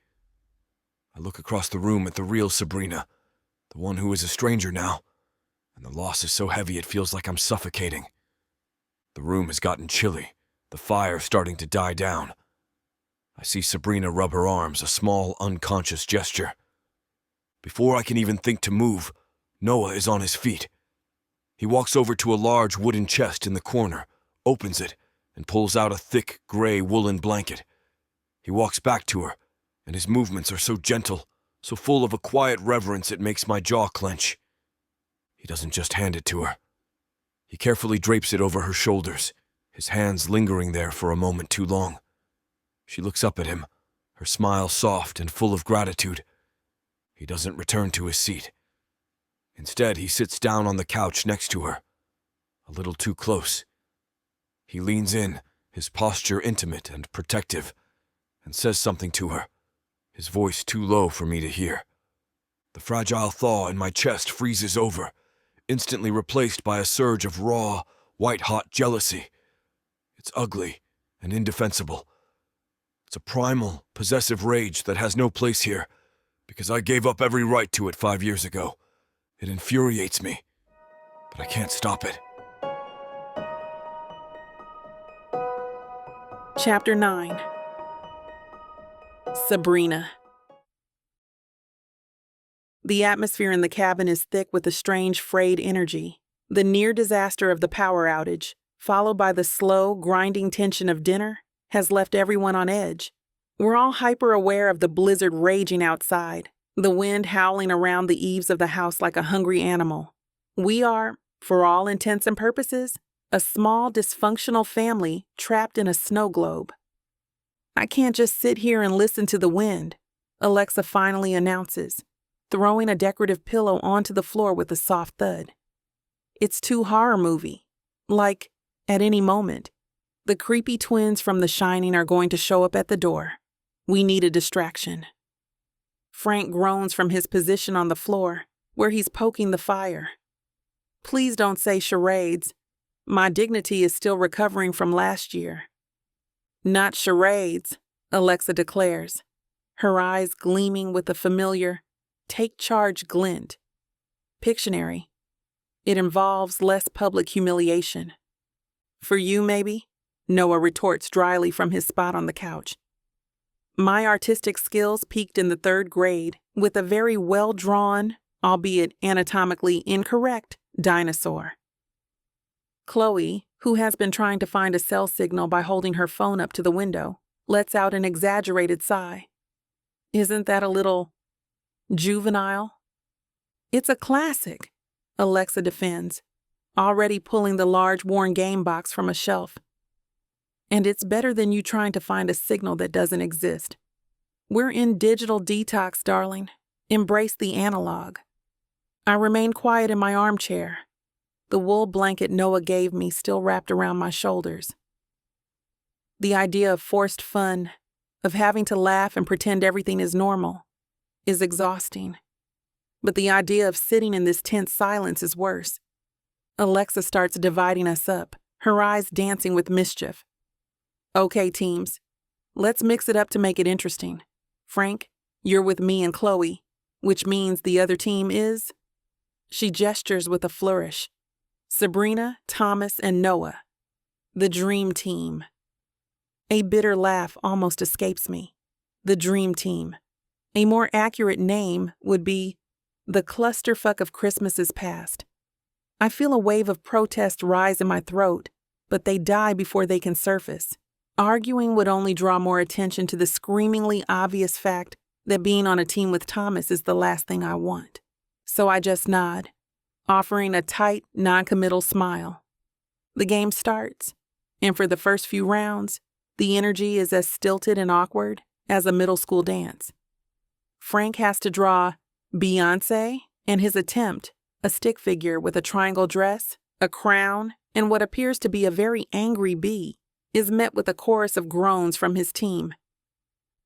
S3: I look across the room at the real Sabrina, the one who is a stranger now, and the loss is so heavy it feels like I'm suffocating. The room has gotten chilly, the fire starting to die down. I see Sabrina rub her arms, a small, unconscious gesture. Before I can even think to move, Noah is on his feet. He walks over to a large wooden chest in the corner, opens it, and pulls out a thick, gray woolen blanket. He walks back to her, and his movements are so gentle, so full of a quiet reverence it makes my jaw clench. He doesn't just hand it to her. He carefully drapes it over her shoulders, his hands lingering there for a moment too long. She looks up at him, her smile soft and full of gratitude. He doesn't return to his seat. Instead, he sits down on the couch next to her, a little too close. He leans in, his posture intimate and protective, and says something to her, his voice too low for me to hear. The fragile thaw in my chest freezes over, instantly replaced by a surge of raw, white-hot jealousy. It's ugly and indefensible. It's a primal, possessive rage that has no place here, because I gave up every right to it 5 years ago. It infuriates me, but I can't stop it.
S2: Chapter 9. Sabrina. The atmosphere in the cabin is thick with a strange frayed energy. The near disaster of the power outage, followed by the slow, grinding tension of dinner, has left everyone on edge. We're all hyper-aware of the blizzard raging outside, the wind howling around the eaves of the house like a hungry animal. We are, for all intents and purposes, a small, dysfunctional family trapped in a snow globe. I can't just sit here and listen to the wind, Alexa finally announces, throwing a decorative pillow onto the floor with a soft thud. It's too horror movie. Like, at any moment, the creepy twins from The Shining are going to show up at the door. We need a distraction. Frank groans from his position on the floor, where he's poking the fire. Please don't say charades. My dignity is still recovering from last year. Not charades, Alexa declares, her eyes gleaming with a familiar, take charge glint. Pictionary. It involves less public humiliation. For you, maybe? Noah retorts dryly from his spot on the couch. My artistic skills peaked in the 3rd grade with a very well-drawn, albeit anatomically incorrect, dinosaur. Chloe, who has been trying to find a cell signal by holding her phone up to the window, lets out an exaggerated sigh. Isn't that a little juvenile? It's a classic, Alexa defends, already pulling the large worn game box from a shelf. And it's better than you trying to find a signal that doesn't exist. We're in digital detox, darling. Embrace the analog. I remain quiet in my armchair, the wool blanket Noah gave me still wrapped around my shoulders. The idea of forced fun, of having to laugh and pretend everything is normal, is exhausting. But the idea of sitting in this tense silence is worse. Alexa starts dividing us up, her eyes dancing with mischief. Okay, teams, let's mix it up to make it interesting. Frank, you're with me and Chloe, which means the other team is... She gestures with a flourish. Sabrina, Thomas, and Noah. The dream team. A bitter laugh almost escapes me. The dream team. A more accurate name would be the clusterfuck of Christmases past. I feel a wave of protest rise in my throat, but they die before they can surface. Arguing would only draw more attention to the screamingly obvious fact that being on a team with Thomas is the last thing I want. So I just nod, offering a tight, non-committal smile. The game starts, and for the first few rounds, the energy is as stilted and awkward as a middle school dance. Frank has to draw Beyoncé, and his attempt, a stick figure with a triangle dress, a crown, and what appears to be a very angry bee, is met with a chorus of groans from his team.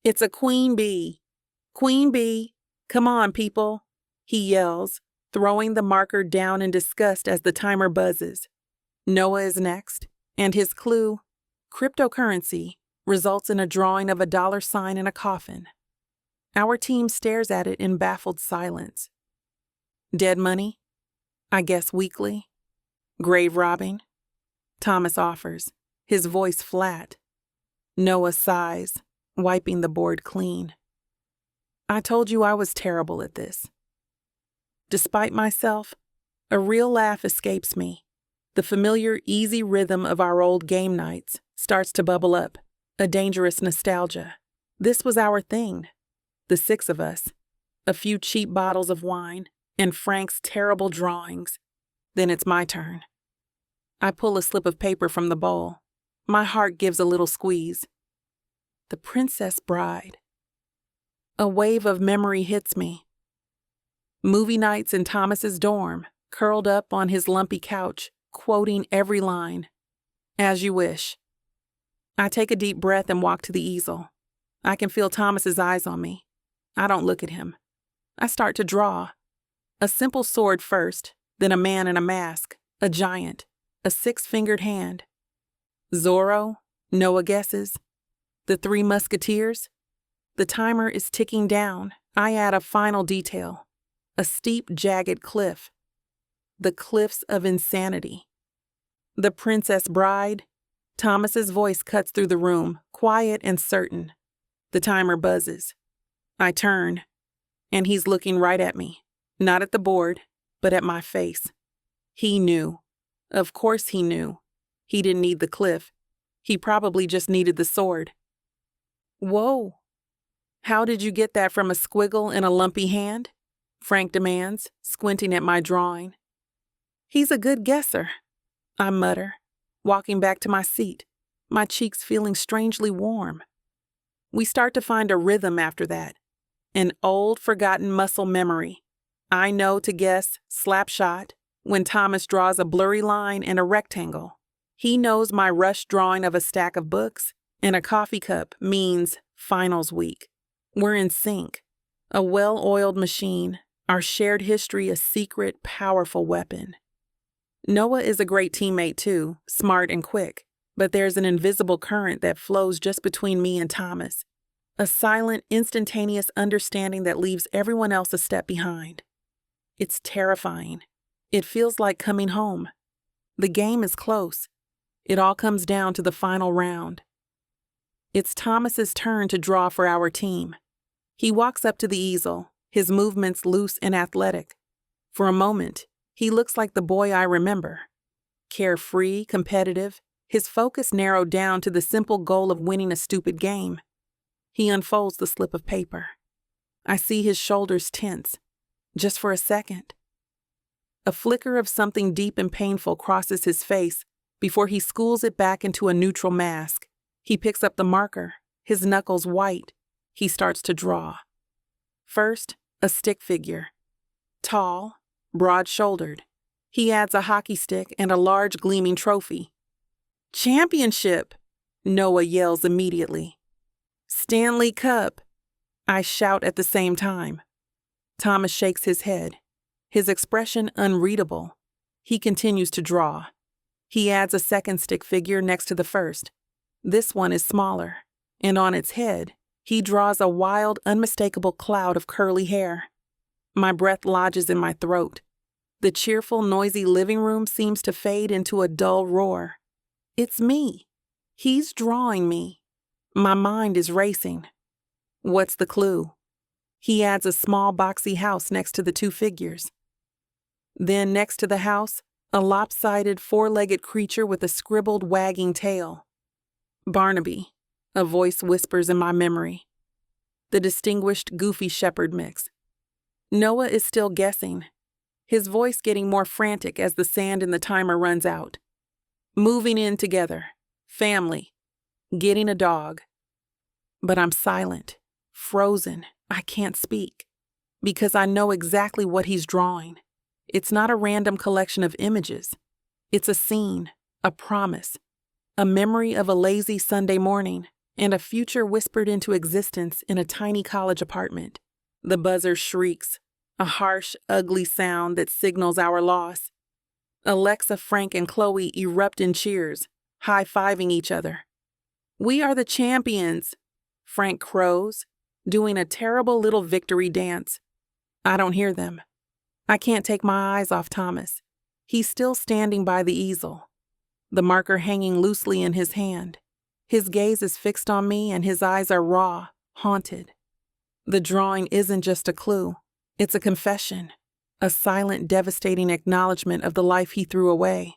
S2: It's a queen bee. Queen bee, come on, people, he yells, throwing the marker down in disgust as the timer buzzes. Noah is next, and his clue, cryptocurrency, results in a drawing of a $sign in a coffin. Our team stares at it in baffled silence. Dead money? I guess weekly. Grave robbing? Thomas offers, his voice flat. Noah sighs, wiping the board clean. I told you I was terrible at this. Despite myself, a real laugh escapes me. The familiar, easy rhythm of our old game nights starts to bubble up, a dangerous nostalgia. This was our thing. The 6 of us, a few cheap bottles of wine, and Frank's terrible drawings. Then it's my turn. I pull a slip of paper from the bowl. My heart gives a little squeeze. The Princess Bride. A wave of memory hits me. Movie nights in Thomas's dorm, curled up on his lumpy couch, quoting every line. As you wish. I take a deep breath and walk to the easel. I can feel Thomas's eyes on me. I don't look at him. I start to draw. A simple sword first, then a man in a mask, a giant, a 6-fingered hand. Zorro, Noah guesses. The Three Musketeers? The timer is ticking down. I add a final detail. A steep, jagged cliff. The cliffs of insanity. The Princess Bride? Thomas's voice cuts through the room, quiet and certain. The timer buzzes. I turn, and he's looking right at me. Not at the board, but at my face. He knew. Of course he knew. He didn't need the cliff. He probably just needed the sword. Whoa. How did you get that from a squiggle in a lumpy hand? Frank demands, squinting at my drawing. He's a good guesser, I mutter, walking back to my seat, my cheeks feeling strangely warm. We start to find a rhythm after that, an old forgotten muscle memory. I know to guess slapshot when Thomas draws a blurry line and a rectangle. He knows my rushed drawing of a stack of books and a coffee cup means finals week. We're in sync, a well-oiled machine, our shared history a secret, powerful weapon. Noah is a great teammate too, smart and quick, but there's an invisible current that flows just between me and Thomas, a silent, instantaneous understanding that leaves everyone else a step behind. It's terrifying. It feels like coming home. The game is close. It all comes down to the final round. It's Thomas's turn to draw for our team. He walks up to the easel, his movements loose and athletic. For a moment, he looks like the boy I remember. Carefree, competitive, his focus narrowed down to the simple goal of winning a stupid game. He unfolds the slip of paper. I see his shoulders tense, just for a second. A flicker of something deep and painful crosses his face before he schools it back into a neutral mask. He picks up the marker, his knuckles white. He starts to draw. First, a stick figure. Tall, broad-shouldered. He adds a hockey stick and a large gleaming trophy. Championship! Noah yells immediately. Stanley Cup! I shout at the same time. Thomas shakes his head, his expression unreadable. He continues to draw. He adds a second stick figure next to the first. This one is smaller, and on its head, he draws a wild, unmistakable cloud of curly hair. My breath lodges in my throat. The cheerful, noisy living room seems to fade into a dull roar. It's me. He's drawing me. My mind is racing. What's the clue? He adds a small, boxy house next to the two figures. Then, next to the house, a lopsided, four-legged creature with a scribbled, wagging tail. Barnaby, a voice whispers in my memory. The distinguished, goofy shepherd mix. Noah is still guessing, his voice getting more frantic as the sand in the timer runs out. Moving in together. Family. Getting a dog. But I'm silent, frozen. I can't speak. Because I know exactly what he's drawing. It's not a random collection of images. It's a scene, a promise, a memory of a lazy Sunday morning, and a future whispered into existence in a tiny college apartment. The buzzer shrieks, a harsh, ugly sound that signals our loss. Alexa, Frank, and Chloe erupt in cheers, high-fiving each other. We are the champions, Frank crows, doing a terrible little victory dance. I don't hear them. I can't take my eyes off Thomas. He's still standing by the easel, the marker hanging loosely in his hand. His gaze is fixed on me and his eyes are raw, haunted. The drawing isn't just a clue. It's a confession, a silent, devastating acknowledgement of the life he threw away.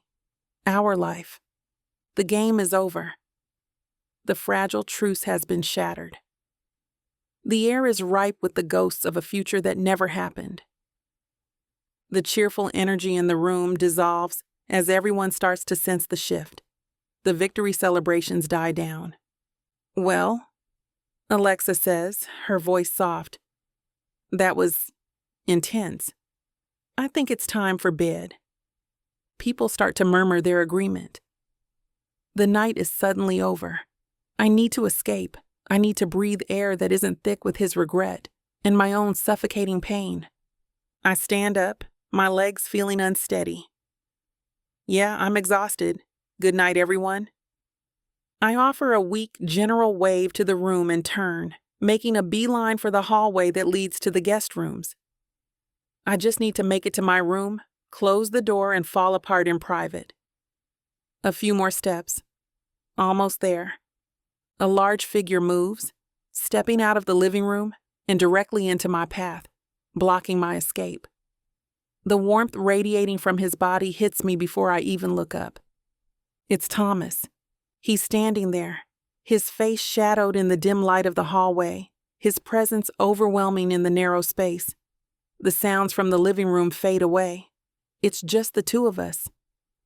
S2: Our life. The game is over. The fragile truce has been shattered. The air is ripe with the ghosts of a future that never happened. The cheerful energy in the room dissolves as everyone starts to sense the shift. The victory celebrations die down. Well, Alexa says, her voice soft. That was intense. I think it's time for bed. People start to murmur their agreement. The night is suddenly over. I need to escape. I need to breathe air that isn't thick with his regret and my own suffocating pain. I stand up, my legs feeling unsteady. Yeah, I'm exhausted. Good night, everyone. I offer a weak, general wave to the room and turn, making a beeline for the hallway that leads to the guest rooms. I just need to make it to my room, close the door, and fall apart in private. A few more steps. Almost there. A large figure moves, stepping out of the living room and directly into my path, blocking my escape. The warmth radiating from his body hits me before I even look up. It's Thomas. He's standing there, his face shadowed in the dim light of the hallway, his presence overwhelming in the narrow space. The sounds from the living room fade away. It's just the two of us,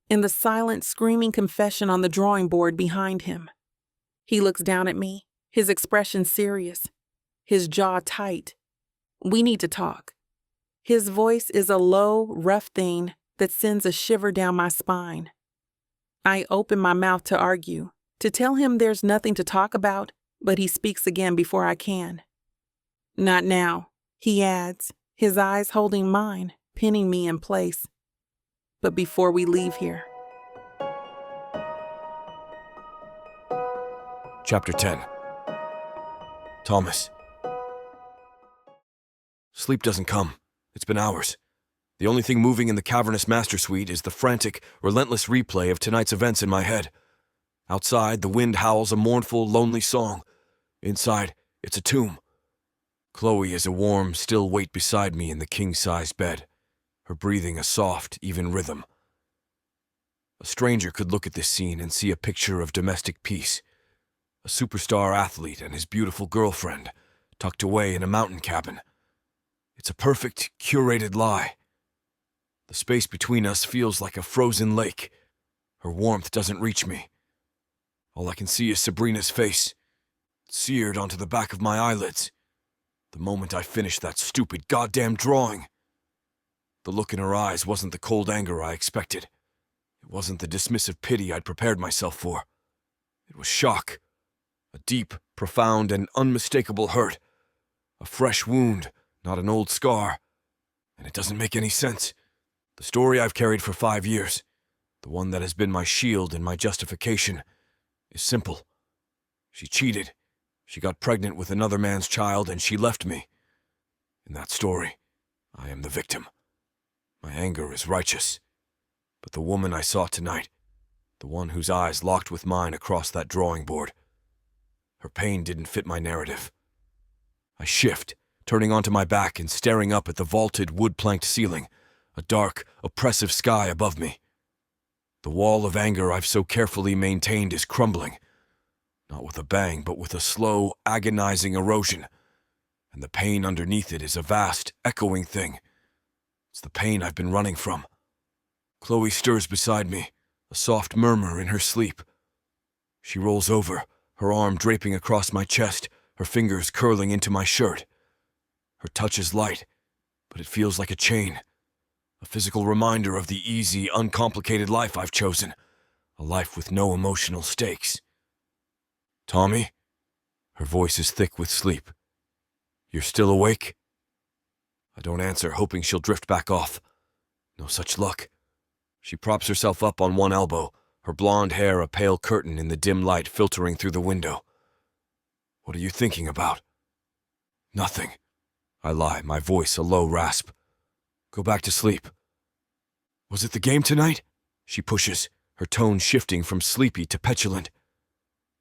S2: and the silent, screaming confession on the drawing board behind him. He looks down at me, his expression serious, his jaw tight. We need to talk. His voice is a low, rough thing that sends a shiver down my spine. I open my mouth to argue, to tell him there's nothing to talk about, but he speaks again before I can. Not now, he adds, his eyes holding mine, pinning me in place. But before we leave here.
S3: Chapter 10. Thomas. Sleep doesn't come. It's been hours. The only thing moving in the cavernous master suite is the frantic, relentless replay of tonight's events in my head. Outside, the wind howls a mournful, lonely song. Inside, it's a tomb. Chloe is a warm, still weight beside me in the king-sized bed, her breathing a soft, even rhythm. A stranger could look at this scene and see a picture of domestic peace. A superstar athlete and his beautiful girlfriend, tucked away in a mountain cabin. It's a perfect, curated lie. The space between us feels like a frozen lake. Her warmth doesn't reach me. All I can see is Sabrina's face, seared onto the back of my eyelids, the moment I finished that stupid goddamn drawing. The look in her eyes wasn't the cold anger I expected. It wasn't the dismissive pity I'd prepared myself for. It was shock. A deep, profound, and unmistakable hurt. A fresh wound, not an old scar. And it doesn't make any sense. The story I've carried for 5 years, the one that has been my shield and my justification, is simple. She cheated. She got pregnant with another man's child, and she left me. In that story, I am the victim. My anger is righteous. But the woman I saw tonight, the one whose eyes locked with mine across that drawing board, her pain didn't fit my narrative. I shift, turning onto my back and staring up at the vaulted, wood-planked ceiling, a dark, oppressive sky above me. The wall of anger I've so carefully maintained is crumbling, not with a bang, but with a slow, agonizing erosion, and the pain underneath it is a vast, echoing thing. It's the pain I've been running from. Chloe stirs beside me, a soft murmur in her sleep. She rolls over, her arm draping across my chest, her fingers curling into my shirt. Her touch is light, but it feels like a chain. A physical reminder of the easy, uncomplicated life I've chosen. A life with no emotional stakes. Tommy? Her voice is thick with sleep. You're still awake? I don't answer, hoping she'll drift back off. No such luck. She props herself up on one elbow, her blonde hair a pale curtain in the dim light filtering through the window. What are you thinking about? Nothing. I lie, my voice a low rasp. Go back to sleep. Was it the game tonight? She pushes, her tone shifting from sleepy to petulant.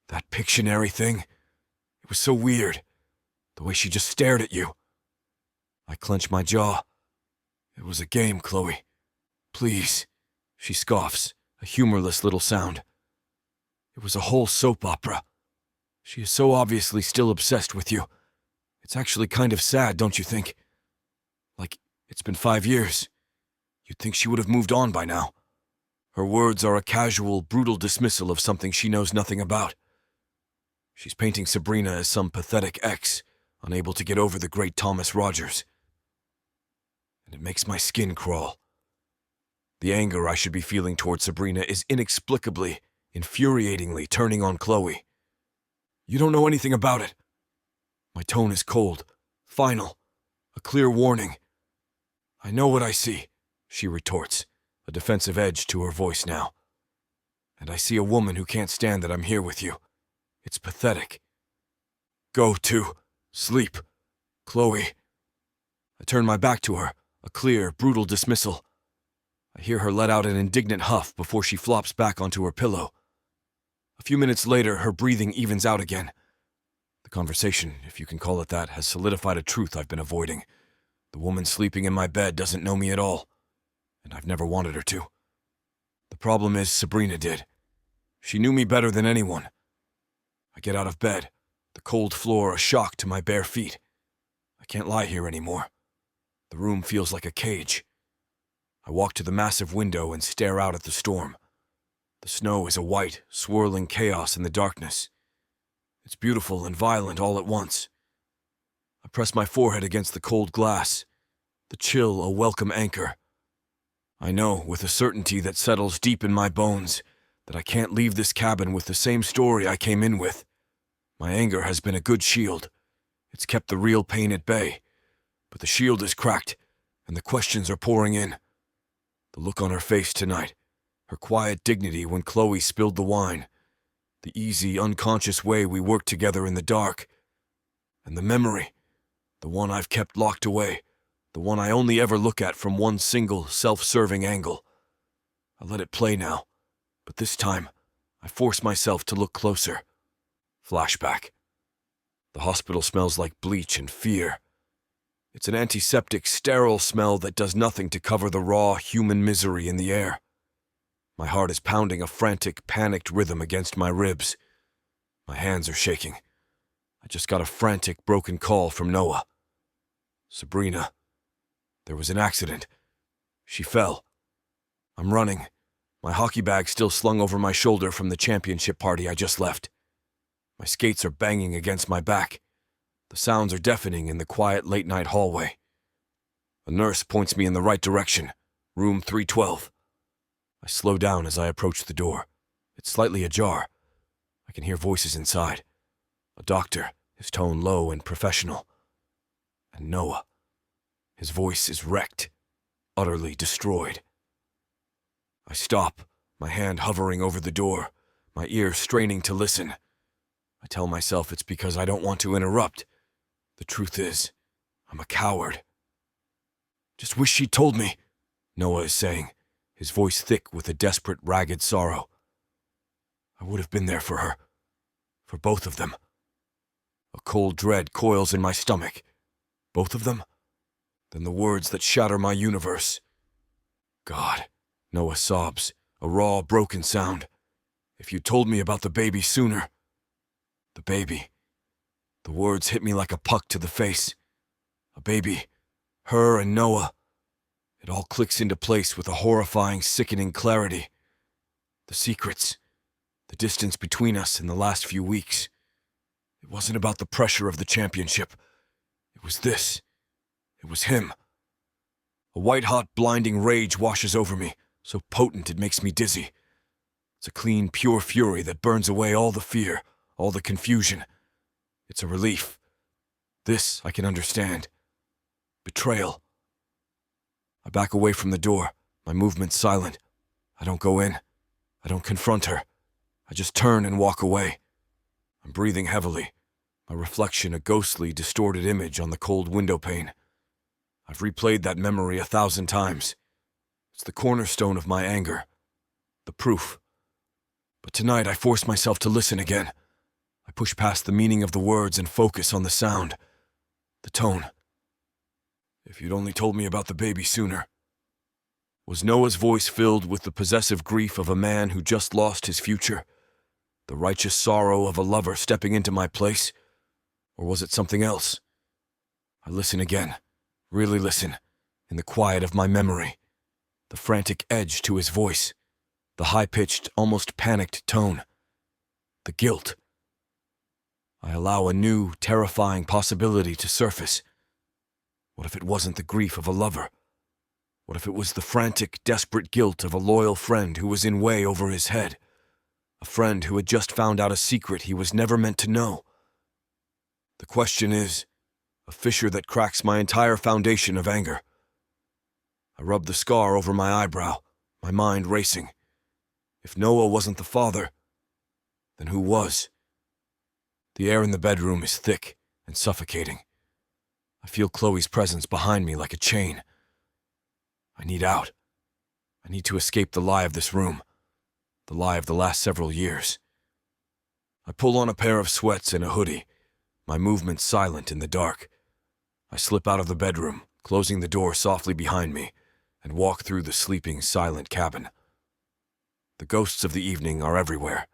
S3: That Pictionary thing? It was so weird. The way she just stared at you. I clench my jaw. It was a game, Chloe. Please. She scoffs, a humorless little sound. It was a whole soap opera. She is so obviously still obsessed with you. It's actually kind of sad, don't you think? Like, it's been 5 years. You'd think she would have moved on by now. Her words are a casual, brutal dismissal of something she knows nothing about. She's painting Sabrina as some pathetic ex, unable to get over the great Thomas Rogers. And it makes my skin crawl. The anger I should be feeling towards Sabrina is inexplicably, infuriatingly turning on Chloe. You don't know anything about it. My tone is cold, final, a clear warning. I know what I see, she retorts, a defensive edge to her voice now. and I see a woman who can't stand that I'm here with you. It's pathetic. Go to sleep, Chloe. I turn my back to her, a clear, brutal dismissal. I hear her let out an indignant huff before she flops back onto her pillow. A few minutes later, her breathing evens out again. The conversation, if you can call it that, has solidified a truth I've been avoiding. The woman sleeping in my bed doesn't know me at all, and I've never wanted her to. The problem is Sabrina did. She knew me better than anyone. I get out of bed, the cold floor a shock to my bare feet. I can't lie here anymore. The room feels like a cage. I walk to the massive window and stare out at the storm. The snow is a white, swirling chaos in the darkness. It's beautiful and violent all at once. I press my forehead against the cold glass, the chill a welcome anchor. I know, with a certainty that settles deep in my bones, that I can't leave this cabin with the same story I came in with. My anger has been a good shield. It's kept the real pain at bay. But the shield is cracked, and the questions are pouring in. The look on her face tonight, her quiet dignity when Chloe spilled the wine, the easy, unconscious way we worked together in the dark, and the memory, the one I've kept locked away, the one I only ever look at from one single, self-serving angle. I let it play now, but this time, I force myself to look closer. Flashback. The hospital smells like bleach and fear. It's an antiseptic, sterile smell that does nothing to cover the raw, human misery in the air. My heart is pounding a frantic, panicked rhythm against my ribs. My hands are shaking. I just got a frantic, broken call from Noah. Sabrina. There was an accident. She fell. I'm running, my hockey bag still slung over my shoulder from the championship party I just left. My skates are banging against my back. The sounds are deafening in the quiet late-night hallway. A nurse points me in the right direction, room 312. I slow down as I approach the door. It's slightly ajar. I can hear voices inside. A doctor, his tone low and professional. And Noah. His voice is wrecked, utterly destroyed. I stop, my hand hovering over the door, my ear straining to listen. I tell myself it's because I don't want to interrupt. The truth is, I'm a coward. Just wish she'd told me, Noah is saying, his voice thick with a desperate, ragged sorrow. I would have been there for her. For both of them. A cold dread coils in my stomach. Both of them? Then the words that shatter my universe. God, Noah sobs, a raw, broken sound. If you'd told me about the baby sooner. The baby. The words hit me like a puck to the face. A baby. Her and Noah. It all clicks into place with a horrifying, sickening clarity. The secrets. The distance between us in the last few weeks. It wasn't about the pressure of the championship. It was this. It was him. A white-hot, blinding rage washes over me, so potent it makes me dizzy. It's a clean, pure fury that burns away all the fear, all the confusion. It's a relief. This I can understand. Betrayal. I back away from the door, my movements silent. I don't go in. I don't confront her. I just turn and walk away. I'm breathing heavily, my reflection a ghostly, distorted image on the cold window pane. I've replayed that memory 1,000 times. It's the cornerstone of my anger. The proof. But tonight I force myself to listen again. I push past the meaning of the words and focus on the sound. The tone. If you'd only told me about the baby sooner. Was Noah's voice filled with the possessive grief of a man who just lost his future? The righteous sorrow of a lover stepping into my place? Or was it something else? I listen again, really listen, in the quiet of my memory. The frantic edge to his voice, the high-pitched, almost panicked tone. The guilt. I allow a new, terrifying possibility to surface. What if it wasn't the grief of a lover? What if it was the frantic, desperate guilt of a loyal friend who was in way over his head? A friend who had just found out a secret he was never meant to know. The question is, a fissure that cracks my entire foundation of anger. I rub the scar over my eyebrow, my mind racing. If Noah wasn't the father, then who was? The air in the bedroom is thick and suffocating. I feel Chloe's presence behind me like a chain. I need out. I need to escape the lie of this room, the lie of the last several years. I pull on a pair of sweats and a hoodie, my movements silent in the dark. I slip out of the bedroom, closing the door softly behind me, and walk through the sleeping, silent cabin. The ghosts of the evening are everywhere.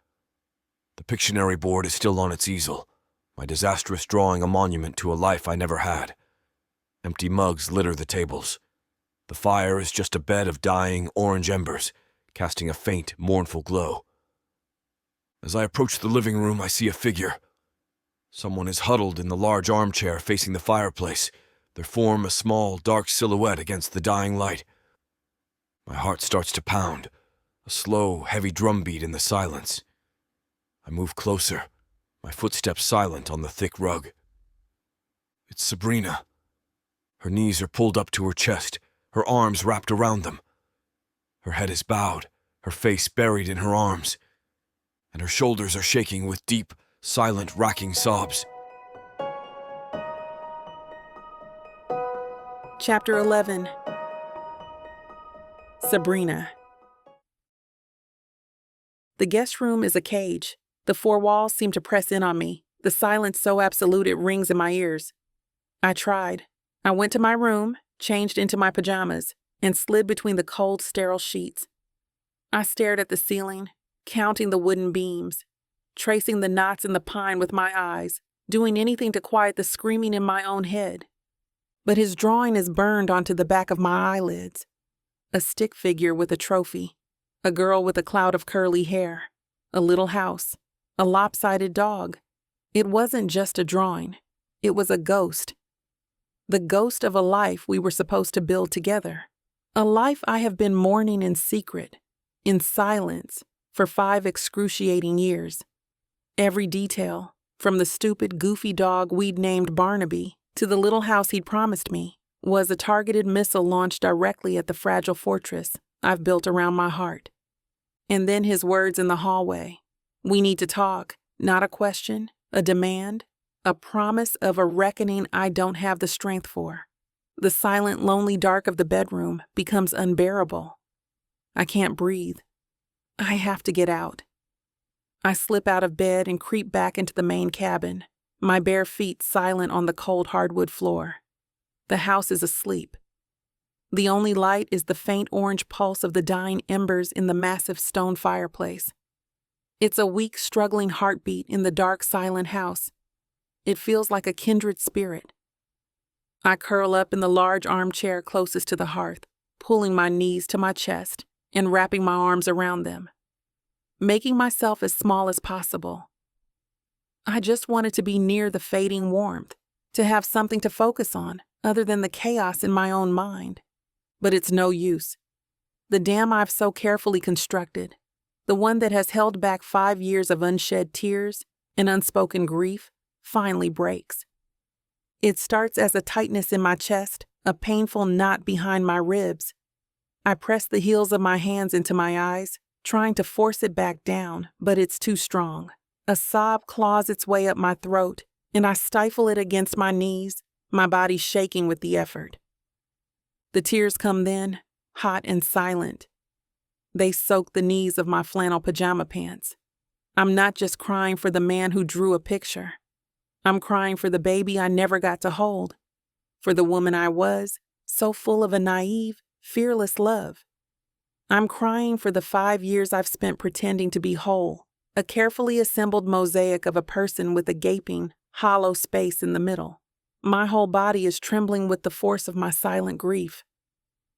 S3: The Pictionary board is still on its easel, my disastrous drawing a monument to a life I never had. Empty mugs litter the tables. The fire is just a bed of dying orange embers, casting a faint, mournful glow. As I approach the living room, I see a figure. Someone is huddled in the large armchair facing the fireplace, their form a small, dark silhouette against the dying light. My heart starts to pound, a slow, heavy drumbeat in the silence. I move closer, my footsteps silent on the thick rug. It's Sabrina. Her knees are pulled up to her chest, her arms wrapped around them. Her head is bowed, her face buried in her arms, and her shoulders are shaking with deep, silent, racking sobs.
S2: Chapter 11. Sabrina. The guest room is a cage. The four walls seem to press in on me, the silence so absolute it rings in my ears. I tried. I went to my room, changed into my pajamas, and slid between the cold, sterile sheets. I stared at the ceiling, counting the wooden beams, tracing the knots in the pine with my eyes, doing anything to quiet the screaming in my own head. But his drawing is burned onto the back of my eyelids. A stick figure with a trophy, a girl with a cloud of curly hair, a little house, a lopsided dog. It wasn't just a drawing. It was a ghost. The ghost of a life we were supposed to build together. A life I have been mourning in secret, in silence, for 5 excruciating years. Every detail, from the stupid, goofy dog we'd named Barnaby to the little house he'd promised me, was a targeted missile launched directly at the fragile fortress I've built around my heart. And then his words in the hallway. We need to talk, not a question, a demand, a promise of a reckoning I don't have the strength for. The silent, lonely dark of the bedroom becomes unbearable. I can't breathe. I have to get out. I slip out of bed and creep back into the main cabin, my bare feet silent on the cold hardwood floor. The house is asleep. The only light is the faint orange pulse of the dying embers in the massive stone fireplace. It's a weak, struggling heartbeat in the dark, silent house. It feels like a kindred spirit. I curl up in the large armchair closest to the hearth, pulling my knees to my chest and wrapping my arms around them, making myself as small as possible. I just wanted to be near the fading warmth, to have something to focus on other than the chaos in my own mind. But it's no use. The dam I've so carefully constructed, the one that has held back 5 years of unshed tears and unspoken grief, finally breaks. It starts as a tightness in my chest, a painful knot behind my ribs. I press the heels of my hands into my eyes, trying to force it back down, but it's too strong. A sob claws its way up my throat, and I stifle it against my knees, my body shaking with the effort. The tears come then, hot and silent. They soak the knees of my flannel pajama pants. I'm not just crying for the man who drew a picture. I'm crying for the baby I never got to hold, for the woman I was, so full of a naive, fearless love. I'm crying for the 5 years I've spent pretending to be whole, a carefully assembled mosaic of a person with a gaping, hollow space in the middle. My whole body is trembling with the force of my silent grief.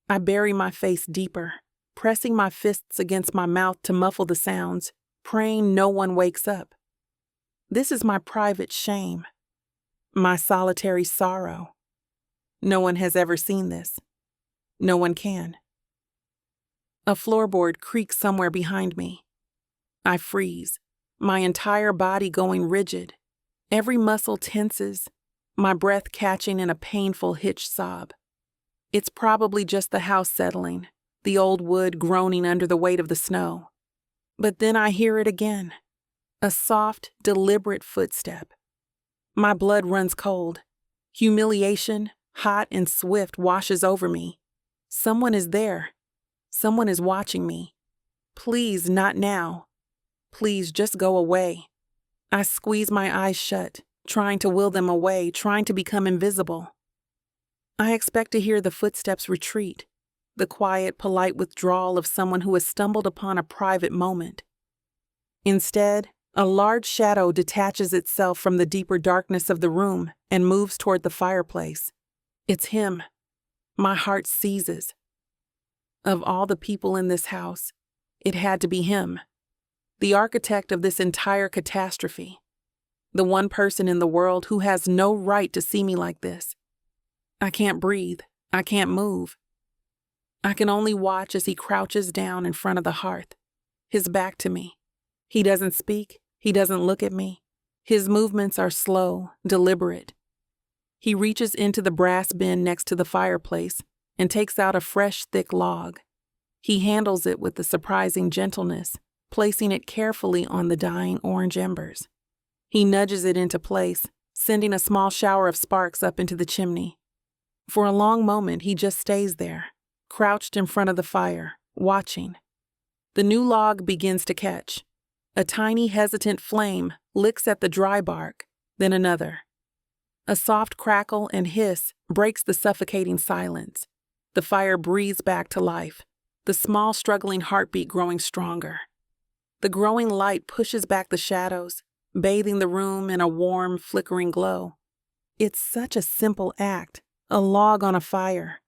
S2: I bury my face deeper, pressing my fists against my mouth to muffle the sounds, praying no one wakes up. This is my private shame, my solitary sorrow. No one has ever seen this. No one can. A floorboard creaks somewhere behind me. I freeze, my entire body going rigid. Every muscle tenses, my breath catching in a painful hitched sob. It's probably just the house settling, the old wood groaning under the weight of the snow. But then I hear it again. A soft, deliberate footstep. My blood runs cold. Humiliation, hot and swift, washes over me. Someone is there. Someone is watching me. Please, not now. Please, just go away. I squeeze my eyes shut, trying to will them away, trying to become invisible. I expect to hear the footsteps retreat, the quiet, polite withdrawal of someone who has stumbled upon a private moment. Instead, a large shadow detaches itself from the deeper darkness of the room and moves toward the fireplace. It's him. My heart seizes. Of all the people in this house, it had to be him. The architect of this entire catastrophe. The one person in the world who has no right to see me like this. I can't breathe. I can't move. I can only watch as he crouches down in front of the hearth, his back to me. He doesn't speak. He doesn't look at me. His movements are slow, deliberate. He reaches into the brass bin next to the fireplace and takes out a fresh, thick log. He handles it with a surprising gentleness, placing it carefully on the dying orange embers. He nudges it into place, sending a small shower of sparks up into the chimney. For a long moment, he just stays there, crouched in front of the fire, watching. The new log begins to catch. A tiny, hesitant flame licks at the dry bark, then another. A soft crackle and hiss breaks the suffocating silence. The fire breathes back to life, the small, struggling heartbeat growing stronger. The growing light pushes back the shadows, bathing the room in a warm, flickering glow. It's such a simple act, a log on a fire.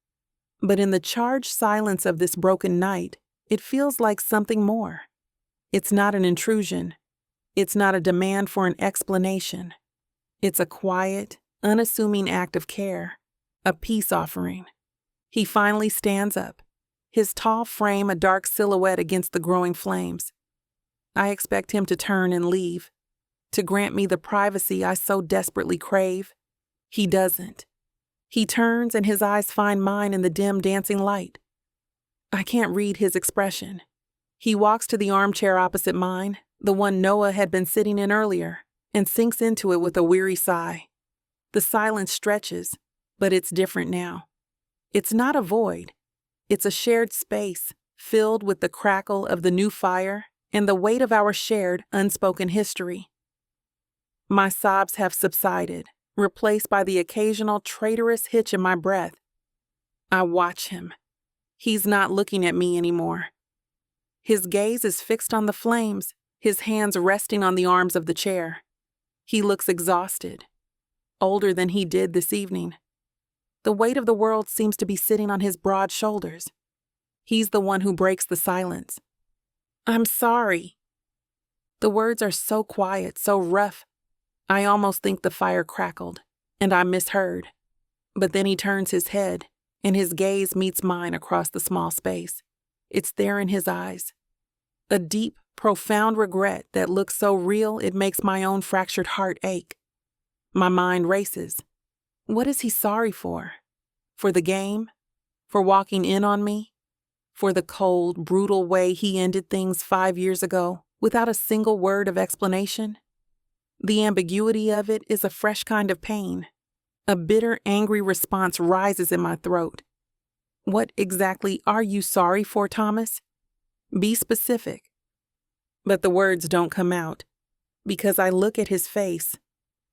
S2: But in the charged silence of this broken night, it feels like something more. It's not an intrusion. It's not a demand for an explanation. It's a quiet, unassuming act of care, a peace offering. He finally stands up, his tall frame a dark silhouette against the growing flames. I expect him to turn and leave, to grant me the privacy I so desperately crave. He doesn't. He turns and his eyes find mine in the dim, dancing light. I can't read his expression. He walks to the armchair opposite mine, the one Noah had been sitting in earlier, and sinks into it with a weary sigh. The silence stretches, but it's different now. It's not a void. It's a shared space, filled with the crackle of the new fire and the weight of our shared, unspoken history. My sobs have subsided, replaced by the occasional traitorous hitch in my breath. I watch him. He's not looking at me anymore. His gaze is fixed on the flames, his hands resting on the arms of the chair. He looks exhausted, older than he did this evening. The weight of the world seems to be sitting on his broad shoulders. He's the one who breaks the silence. I'm sorry. The words are so quiet, so rough. I almost think the fire crackled, and I misheard. But then he turns his head, and his gaze meets mine across the small space. It's there in his eyes. A deep, profound regret that looks so real it makes my own fractured heart ache. My mind races. What is he sorry for? For the game? For walking in on me? For the cold, brutal way he ended things 5 years ago without a single word of explanation? The ambiguity of it is a fresh kind of pain. A bitter, angry response rises in my throat. What exactly are you sorry for, Thomas? Be specific. But the words don't come out, because I look at his face,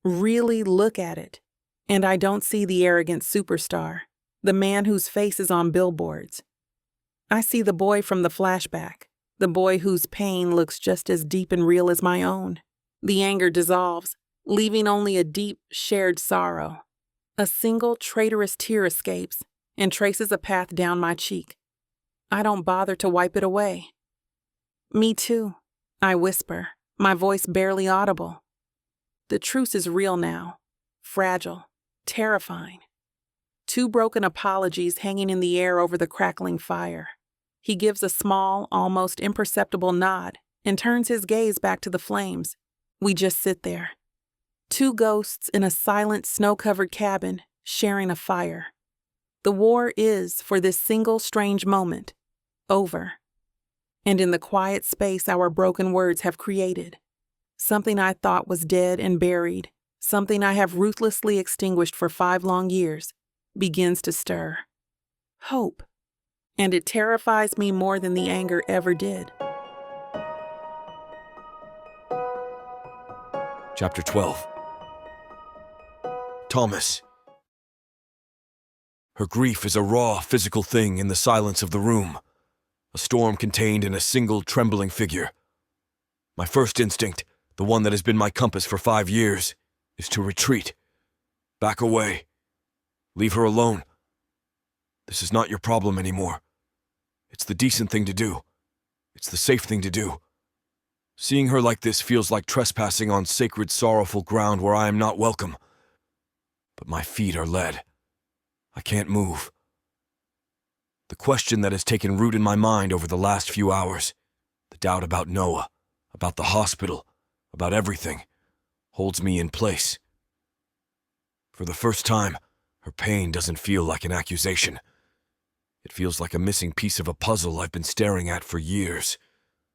S2: really look at it, and I don't see the arrogant superstar, the man whose face is on billboards. I see the boy from the flashback, the boy whose pain looks just as deep and real as my own. The anger dissolves, leaving only a deep, shared sorrow. A single traitorous tear escapes and traces a path down my cheek. I don't bother to wipe it away. Me too, I whisper, my voice barely audible. The truce is real now, fragile, terrifying. 2 broken apologies hanging in the air over the crackling fire. He gives a small, almost imperceptible nod and turns his gaze back to the flames. We just sit there. 2 ghosts in a silent, snow-covered cabin, sharing a fire. The war is, for this single strange moment, over. and in the quiet space our broken words have created. Something I thought was dead and buried, something I have ruthlessly extinguished for 5 long years, begins to stir. Hope. And it terrifies me more than the anger ever did.
S3: Chapter 12. Thomas. Her grief is a raw, physical thing in the silence of the room, a storm contained in a single trembling figure. My first instinct, the one that has been my compass for 5 years, is to retreat. Back away. Leave her alone. This is not your problem anymore. It's the decent thing to do. It's the safe thing to do. Seeing her like this feels like trespassing on sacred, sorrowful ground where I am not welcome. But my feet are led. I can't move. The question that has taken root in my mind over the last few hours, the doubt about Noah, about the hospital, about everything, holds me in place. For the first time, her pain doesn't feel like an accusation. It feels like a missing piece of a puzzle I've been staring at for years,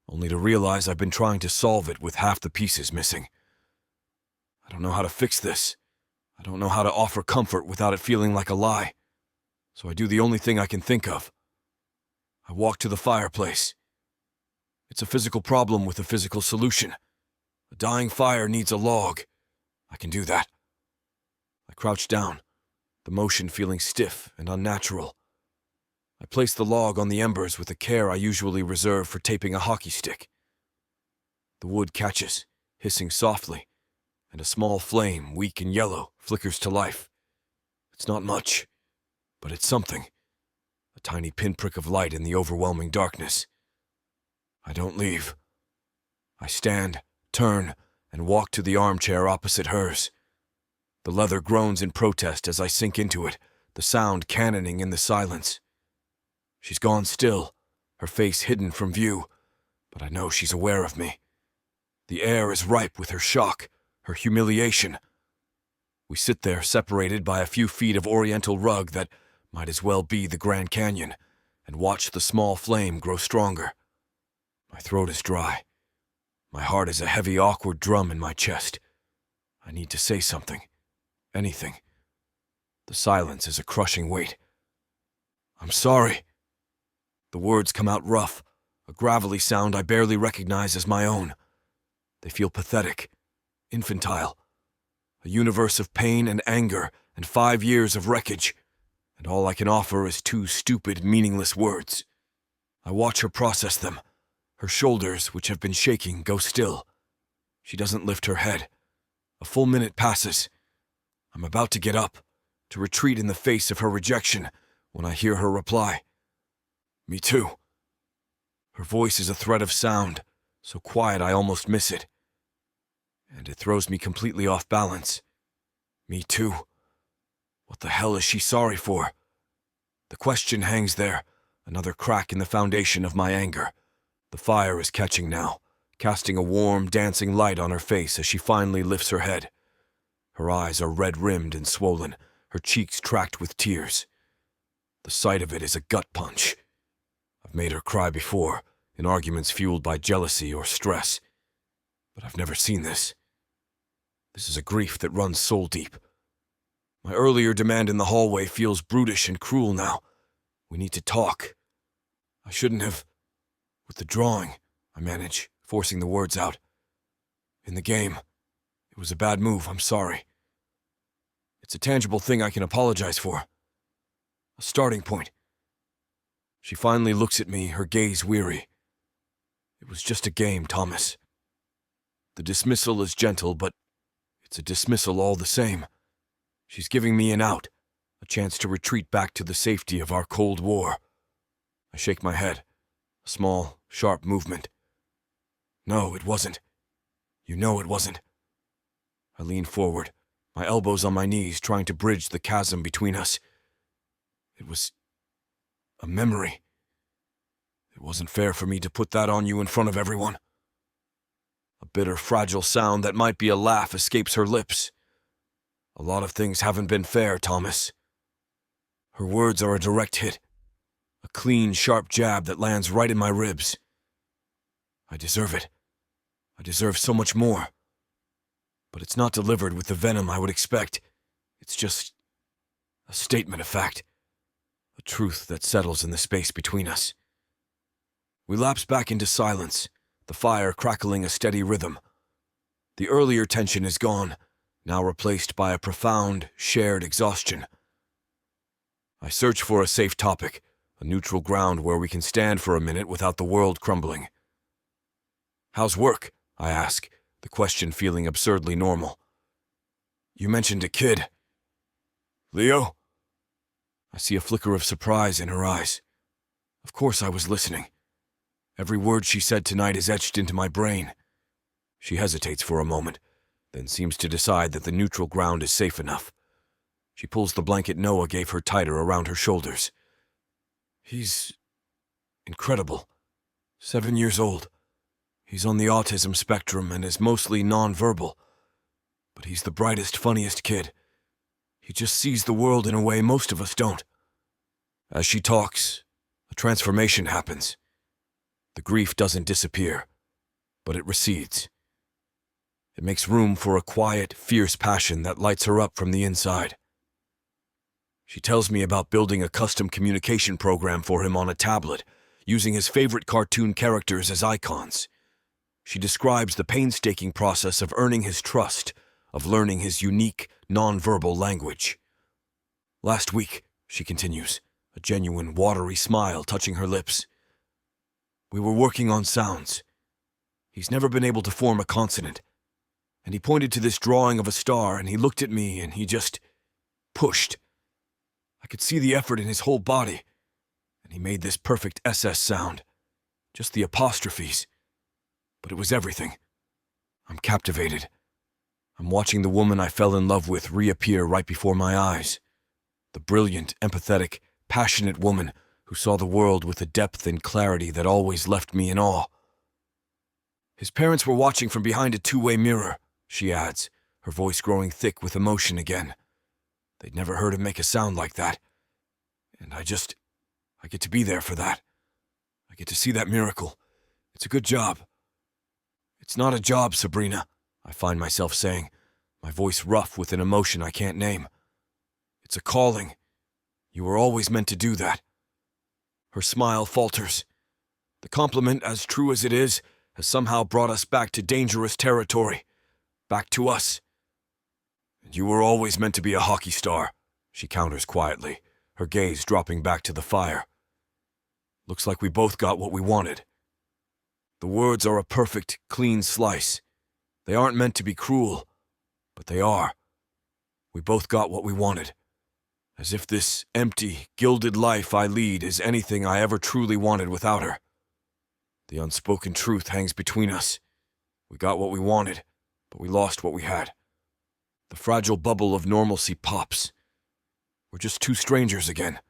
S3: only to realize I've been trying to solve it with half the pieces missing. I don't know how to fix this. I don't know how to offer comfort without it feeling like a lie. So I do the only thing I can think of. I walk to the fireplace. It's a physical problem with a physical solution. A dying fire needs a log. I can do that. I crouch down, the motion feeling stiff and unnatural. I place the log on the embers with the care I usually reserve for taping a hockey stick. The wood catches, hissing softly, and a small flame, weak and yellow, flickers to life. It's not much, but it's something. A tiny pinprick of light in the overwhelming darkness. I don't leave. I stand, turn, and walk to the armchair opposite hers. The leather groans in protest as I sink into it, the sound cannoning in the silence. She's gone still, her face hidden from view, but I know she's aware of me. The air is ripe with her shock, her humiliation. We sit there separated by a few feet of oriental rug that might as well be the Grand Canyon, and watch the small flame grow stronger. My throat is dry. My heart is a heavy, awkward drum in my chest. I need to say something. Anything. The silence is a crushing weight. I'm sorry. The words come out rough, a gravelly sound I barely recognize as my own. They feel pathetic, infantile. A universe of pain and anger and 5 years of wreckage, and all I can offer is 2 stupid, meaningless words. I watch her process them. Her shoulders, which have been shaking, go still. She doesn't lift her head. A full minute passes. I'm about to get up, to retreat in the face of her rejection, when I hear her reply. Me too. Her voice is a thread of sound, so quiet I almost miss it. And it throws me completely off balance. Me too. What the hell is she sorry for? The question hangs there, another crack in the foundation of my anger. The fire is catching now, casting a warm, dancing light on her face as she finally lifts her head. Her eyes are red-rimmed and swollen, her cheeks tracked with tears. The sight of it is a gut punch. I've made her cry before, in arguments fueled by jealousy or stress. But I've never seen this. This is a grief that runs soul-deep. My earlier demand in the hallway feels brutish and cruel now. We need to talk. I shouldn't have... With the drawing, I manage, forcing the words out. In the game, it was a bad move, I'm sorry. It's a tangible thing I can apologize for. A starting point. She finally looks at me, her gaze weary. It was just a game, Thomas. The dismissal is gentle, but it's a dismissal all the same. She's giving me an out, a chance to retreat back to the safety of our Cold War. I shake my head, a small, sharp movement. No, it wasn't. You know it wasn't. I lean forward, my elbows on my knees, trying to bridge the chasm between us. It was a memory. It wasn't fair for me to put that on you in front of everyone. A bitter, fragile sound that might be a laugh escapes her lips. A lot of things haven't been fair, Thomas. Her words are a direct hit. A clean, sharp jab that lands right in my ribs. I deserve it. I deserve so much more. But it's not delivered with the venom I would expect. It's just a statement of fact. A truth that settles in the space between us. We lapse back into silence, the fire crackling a steady rhythm. The earlier tension is gone, now replaced by a profound, shared exhaustion. I search for a safe topic, a neutral ground where we can stand for a minute without the world crumbling. "How's work?" I ask, the question feeling absurdly normal. "You mentioned a kid." "Leo?" I see a flicker of surprise in her eyes. Of course I was listening. Every word she said tonight is etched into my brain. She hesitates for a moment, then seems to decide that the neutral ground is safe enough. She pulls the blanket Noah gave her tighter around her shoulders. "He's incredible. 7 years old. He's on the autism spectrum and is mostly nonverbal. But he's the brightest, funniest kid. He just sees the world in a way most of us don't." As she talks, a transformation happens. The grief doesn't disappear, but it recedes. It makes room for a quiet, fierce passion that lights her up from the inside. She tells me about building a custom communication program for him on a tablet, using his favorite cartoon characters as icons. She describes the painstaking process of earning his trust, of learning his unique, nonverbal language. "Last week," she continues, a genuine, watery smile touching her lips, "we were working on sounds. He's never been able to form a consonant. And he pointed to this drawing of a star, and he looked at me, and he just pushed. I could see the effort in his whole body, and he made this perfect SS sound. Just the apostrophes. But it was everything. I'm captivated. I'm watching the woman I fell in love with reappear right before my eyes. The brilliant, empathetic, passionate woman who saw the world with a depth and clarity that always left me in awe. His parents were watching from behind a two-way mirror," she adds, her voice growing thick with emotion again. "They'd never heard him make a sound like that. And I get to be there for that. I get to see that miracle. It's a good job." "It's not a job, Sabrina," I find myself saying, my voice rough with an emotion I can't name. "It's a calling. You were always meant to do that." Her smile falters. The compliment, as true as it is, has somehow brought us back to dangerous territory. Back to us. "And you were always meant to be a hockey star," she counters quietly, her gaze dropping back to the fire. "Looks like we both got what we wanted." The words are a perfect, clean slice. They aren't meant to be cruel, but they are. We both got what we wanted. As if this empty, gilded life I lead is anything I ever truly wanted without her. The unspoken truth hangs between us. We got what we wanted, but we lost what we had. The fragile bubble of normalcy pops. We're just two strangers again,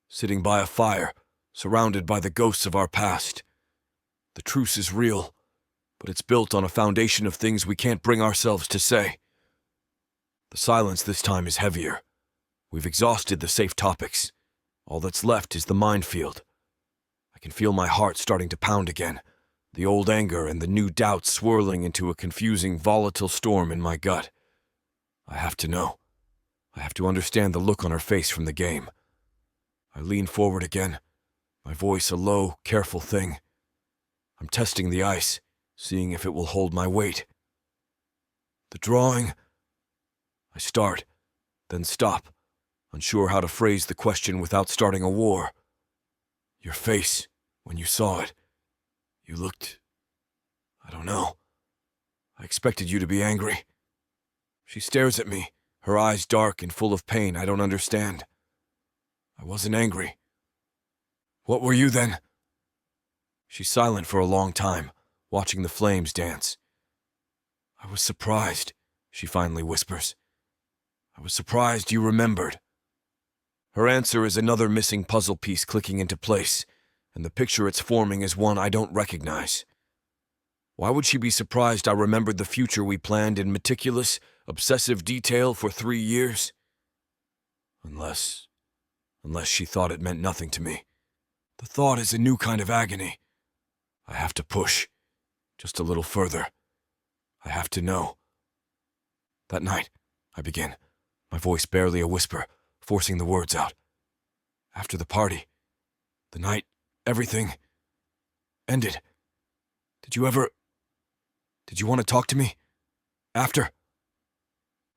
S3: sitting by a fire, surrounded by the ghosts of our past. The truce is real, but it's built on a foundation of things we can't bring ourselves to say. The silence this time is heavier. We've exhausted the safe topics. All that's left is the minefield. I can feel my heart starting to pound again, the old anger and the new doubts swirling into a confusing, volatile storm in my gut. I have to know. I have to understand the look on her face from the game. I lean forward again, my voice a low, careful thing. I'm testing the ice, seeing if it will hold my weight. "The drawing..." I start, then stop, unsure how to phrase the question without starting a war. "Your face, when you saw it, you looked... I don't know. I expected you to be angry." She stares at me, her eyes dark and full of pain I don't understand. "I wasn't angry." "What were you then?" She's silent for a long time, watching the flames dance. "I was surprised," she finally whispers. "I was surprised you remembered." Her answer is another missing puzzle piece clicking into place, and the picture it's forming is one I don't recognize. Why would she be surprised I remembered the future we planned in meticulous, obsessive detail for 3 years? Unless she thought it meant nothing to me. The thought is a new kind of agony. I have to push, Just a little further. I have to know. That night, I begin, my voice barely a whisper, forcing the words out. After the party, the night, everything ended. Did you want to talk to me? After?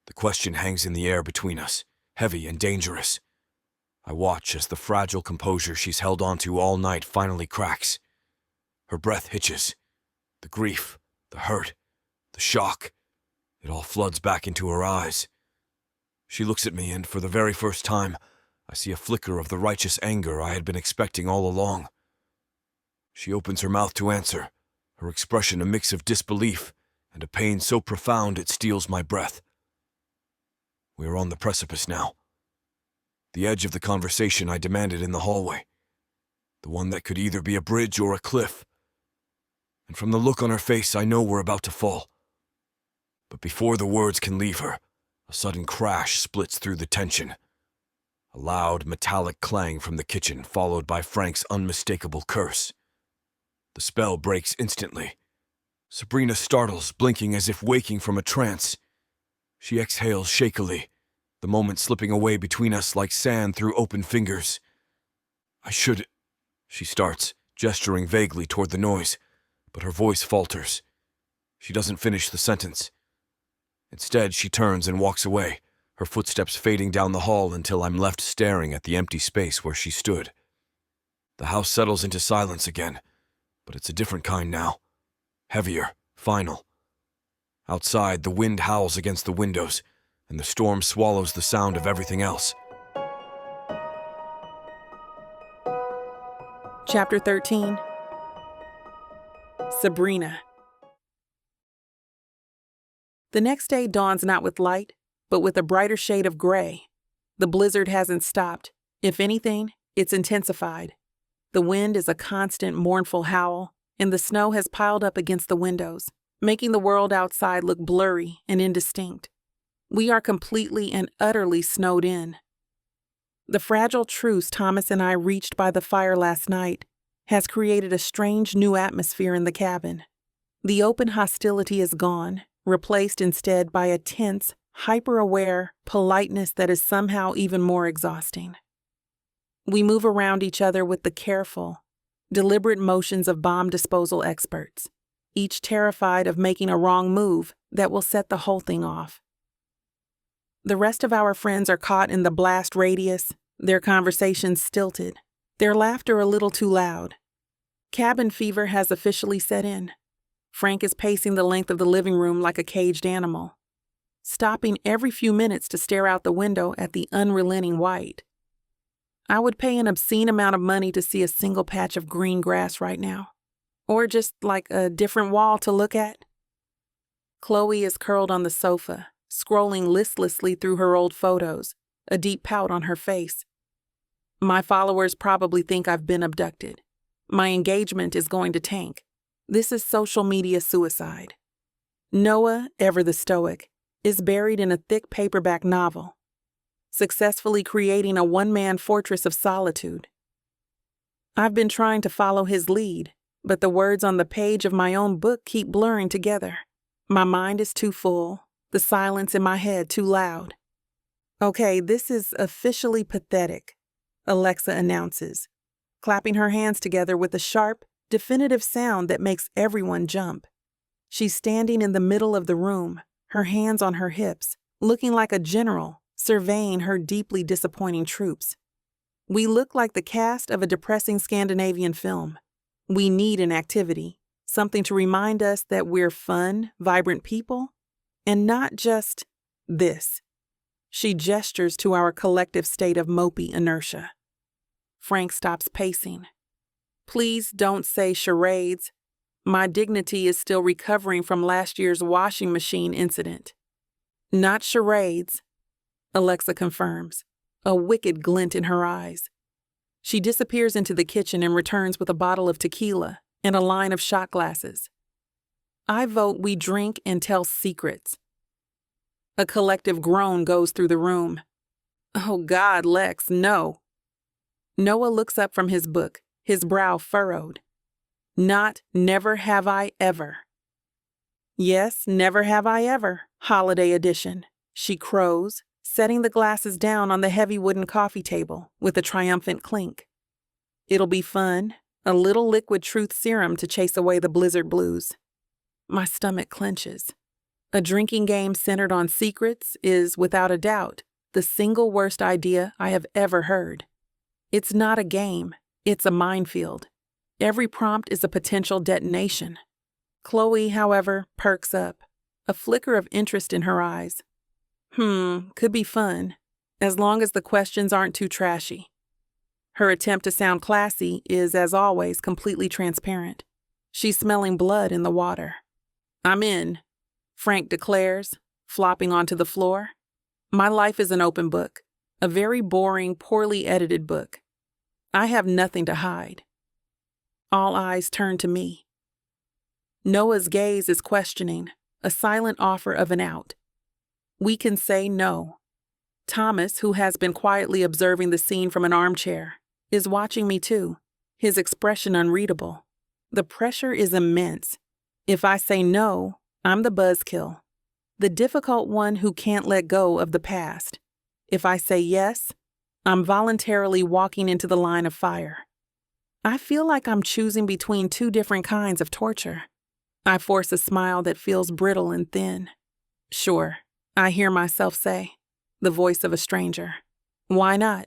S3: The question hangs in the air between us, heavy and dangerous. I watch as the fragile composure she's held onto all night finally cracks. Her breath hitches. The grief, the hurt, the shock, it all floods back into her eyes. She looks at me, and for the very first time, I see a flicker of the righteous anger I had been expecting all along. She opens her mouth to answer, her expression a mix of disbelief and a pain so profound it steals my breath. We are on the precipice now. The edge of the conversation I demanded in the hallway. The one that could either be a bridge or a cliff. And from the look on her face, I know we're about to fall. But before the words can leave her, a sudden crash splits through the tension. A loud, metallic clang from the kitchen, followed by Frank's unmistakable curse. The spell breaks instantly. Sabrina startles, blinking as if waking from a trance. She exhales shakily, the moment slipping away between us like sand through open fingers. She starts, gesturing vaguely toward the noise, but her voice falters. She doesn't finish the sentence. Instead, she turns and walks away, her footsteps fading down the hall until I'm left staring at the empty space where she stood. The house settles into silence again, but it's a different kind now. Heavier, final. Outside, the wind howls against the windows, and the storm swallows the sound of everything else.
S2: Chapter 13. Sabrina. The next day dawns not with light, but with a brighter shade of gray. The blizzard hasn't stopped. If anything, it's intensified. The wind is a constant, mournful howl, and the snow has piled up against the windows, making the world outside look blurry and indistinct. We are completely and utterly snowed in. The fragile truce Thomas and I reached by the fire last night has created a strange new atmosphere in the cabin. The open hostility is gone, replaced instead by a tense, hyper-aware politeness that is somehow even more exhausting. We move around each other with the careful, deliberate motions of bomb disposal experts, each terrified of making a wrong move that will set the whole thing off. The rest of our friends are caught in the blast radius, their conversations stilted, their laughter a little too loud. Cabin fever has officially set in. Frank is pacing the length of the living room like a caged animal, stopping every few minutes to stare out the window at the unrelenting white. I would pay an obscene amount of money to see a single patch of green grass right now, or just like a different wall to look at. Chloe is curled on the sofa, scrolling listlessly through her old photos, a deep pout on her face. My followers probably think I've been abducted. My engagement is going to tank. This is social media suicide. Noah, ever the stoic, is buried in a thick paperback novel, successfully creating a one-man fortress of solitude. I've been trying to follow his lead, but the words on the page of my own book keep blurring together. My mind is too full, the silence in my head too loud. Okay, this is officially pathetic, Alexa announces, clapping her hands together with a sharp, definitive sound that makes everyone jump. She's standing in the middle of the room, her hands on her hips, looking like a general, surveying her deeply disappointing troops. We look like the cast of a depressing Scandinavian film. We need an activity, something to remind us that we're fun, vibrant people, and not just this. She gestures to our collective state of mopey inertia. Frank stops pacing. Please don't say charades. My dignity is still recovering from last year's washing machine incident. Not charades, Alexa confirms, a wicked glint in her eyes. She disappears into the kitchen and returns with a bottle of tequila and a line of shot glasses. I vote we drink and tell secrets. A collective groan goes through the room. Oh God, Lex, no. Noah looks up from his book, his brow furrowed. Not never have I ever, Yes, never have I ever, holiday edition, she crows, setting the glasses down on the heavy wooden coffee table with a triumphant clink. It'll be fun, a little liquid truth serum to chase away the blizzard blues. My stomach clenches. A drinking game centered on secrets is, without a doubt, the single worst idea I have ever heard. It's not a game, it's a minefield. Every prompt is a potential detonation. Chloe, however, perks up, a flicker of interest in her eyes. Could be fun, as long as the questions aren't too trashy. Her attempt to sound classy is, as always, completely transparent. She's smelling blood in the water. I'm in, Frank declares, flopping onto the floor. My life is an open book, a very boring, poorly edited book. I have nothing to hide. All eyes turn to me. Noah's gaze is questioning, a silent offer of an out. We can say no. Thomas, who has been quietly observing the scene from an armchair, is watching me too, his expression unreadable. The pressure is immense. If I say no, I'm the buzzkill, the difficult one who can't let go of the past. If I say yes, I'm voluntarily walking into the line of fire. I feel like I'm choosing between two different kinds of torture. I force a smile that feels brittle and thin. Sure, I hear myself say, the voice of a stranger. Why not?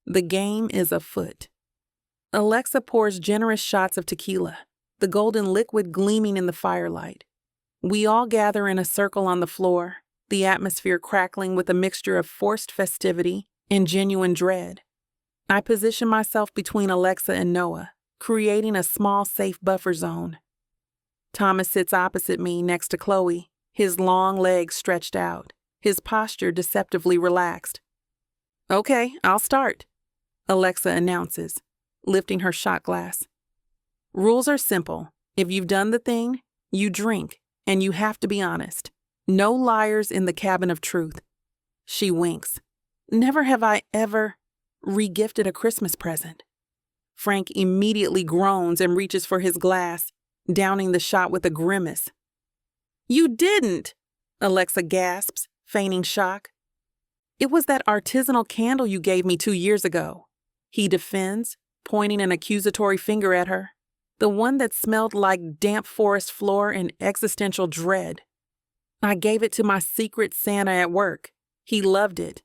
S2: The game is afoot. Alexa pours generous shots of tequila, the golden liquid gleaming in the firelight. We all gather in a circle on the floor, the atmosphere crackling with a mixture of forced festivity and genuine dread. I position myself between Alexa and Noah, creating a small, safe buffer zone. Thomas sits opposite me next to Chloe, his long legs stretched out, his posture deceptively relaxed. Okay, I'll start, Alexa announces, lifting her shot glass. Rules are simple. If you've done the thing, you drink, and you have to be honest. No liars in the cabin of truth. She winks. Never have I ever regifted a Christmas present. Frank immediately groans and reaches for his glass, downing the shot with a grimace. You didn't, Alexa gasps, feigning shock. It was that artisanal candle you gave me 2 years ago, he defends, pointing an accusatory finger at her. The one that smelled like damp forest floor and existential dread. I gave it to my secret Santa at work. He loved it.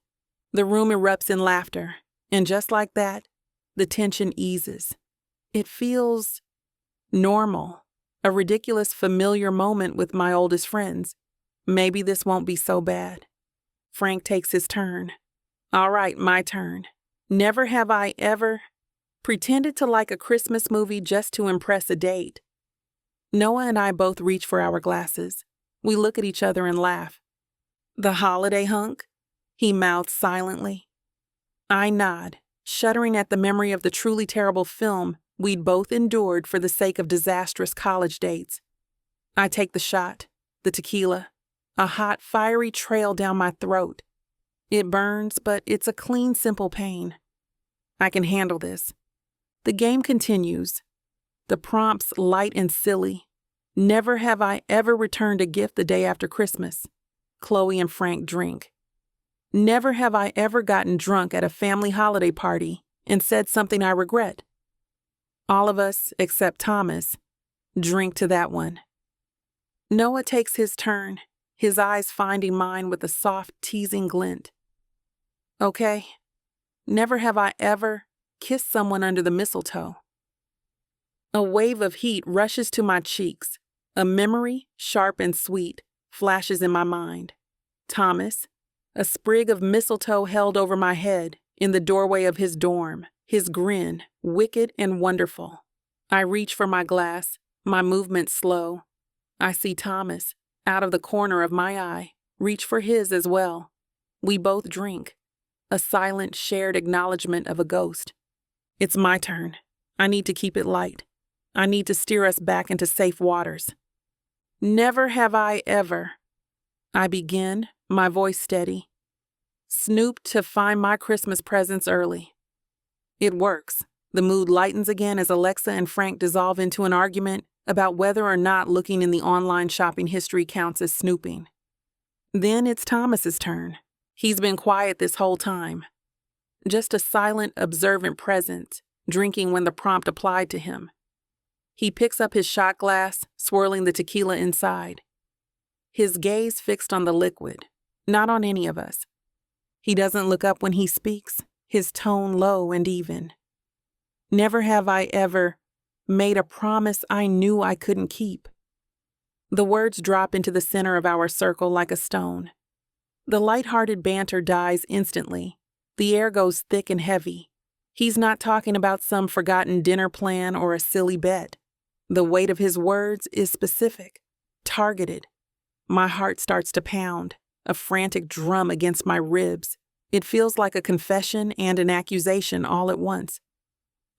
S2: The room erupts in laughter, and just like that, the tension eases. It feels normal, a ridiculous familiar moment with my oldest friends. Maybe this won't be so bad. Frank takes his turn. All right, my turn. Never have I ever pretended to like a Christmas movie just to impress a date. Noah and I both reach for our glasses. We look at each other and laugh. The holiday hunk? He mouths silently. I nod, shuddering at the memory of the truly terrible film we'd both endured for the sake of disastrous college dates. I take the shot, the tequila, a hot, fiery trail down my throat. It burns, but it's a clean, simple pain. I can handle this. The game continues. The prompts light and silly. Never have I ever returned a gift the day after Christmas. Chloe and Frank drink. Never have I ever gotten drunk at a family holiday party and said something I regret. All of us, except Thomas, drink to that one. Noah takes his turn, his eyes finding mine with a soft, teasing glint. Okay, never have I ever kissed someone under the mistletoe. A wave of heat rushes to my cheeks. A memory, sharp and sweet, flashes in my mind. Thomas, a sprig of mistletoe held over my head in the doorway of his dorm, his grin, wicked and wonderful. I reach for my glass, my movement slow. I see Thomas, out of the corner of my eye, reach for his as well. We both drink. A silent, shared acknowledgement of a ghost. It's my turn. I need to keep it light. I need to steer us back into safe waters. Never have I ever. I begin, my voice steady. Snooped to find my Christmas presents early. It works. The mood lightens again as Alexa and Frank dissolve into an argument about whether or not looking in the online shopping history counts as snooping. Then it's Thomas's turn. He's been quiet this whole time. Just a silent, observant presence, drinking when the prompt applied to him. He picks up his shot glass, swirling the tequila inside. His gaze fixed on the liquid, not on any of us. He doesn't look up when he speaks, his tone low and even. Never have I ever made a promise I knew I couldn't keep. The words drop into the center of our circle like a stone. The light-hearted banter dies instantly. The air goes thick and heavy. He's not talking about some forgotten dinner plan or a silly bet. The weight of his words is specific, targeted. My heart starts to pound, a frantic drum against my ribs. It feels like a confession and an accusation all at once.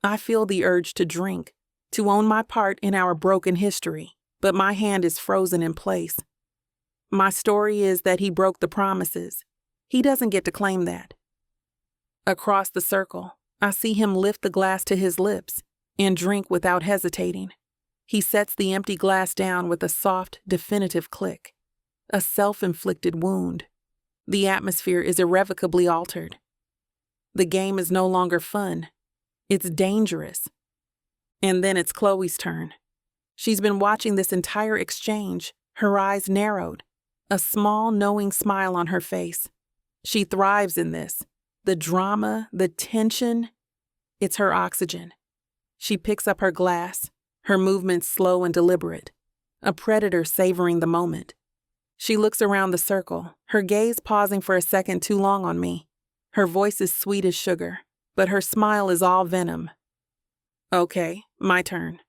S2: I feel the urge to drink, to own my part in our broken history, but my hand is frozen in place. My story is that he broke the promises. He doesn't get to claim that. Across the circle, I see him lift the glass to his lips and drink without hesitating. He sets the empty glass down with a soft, definitive click. A self-inflicted wound. The atmosphere is irrevocably altered. The game is no longer fun. It's dangerous. And then it's Chloe's turn. She's been watching this entire exchange, her eyes narrowed, a small, knowing smile on her face. She thrives in this. The drama, the tension, it's her oxygen. She picks up her glass, her movements slow and deliberate, a predator savoring the moment. She looks around the circle, her gaze pausing for a second too long on me. Her voice is sweet as sugar, but her smile is all venom. Okay, my turn.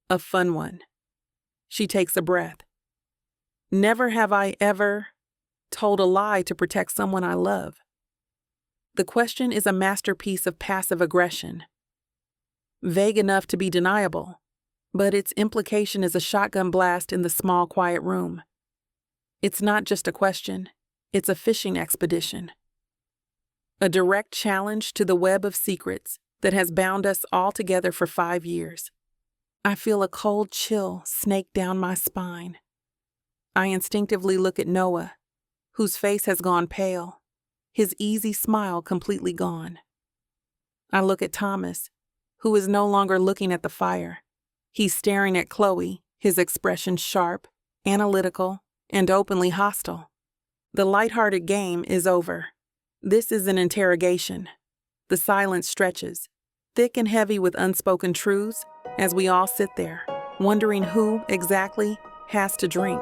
S2: A fun one. She takes a breath. Never have I ever told a lie to protect someone I love. The question is a masterpiece of passive aggression. Vague enough to be deniable, but its implication is a shotgun blast in the small, quiet room. It's not just a question, it's a fishing expedition. A direct challenge to the web of secrets that has bound us all together for 5 years. I feel a cold chill snake down my spine. I instinctively look at Noah, whose face has gone pale, his easy smile completely gone. I look at Thomas, who is no longer looking at the fire. He's staring at Chloe, his expression sharp, analytical, and openly hostile. The lighthearted game is over. This is an interrogation. The silence stretches, thick and heavy with unspoken truths, as we all sit there, wondering who exactly has to drink.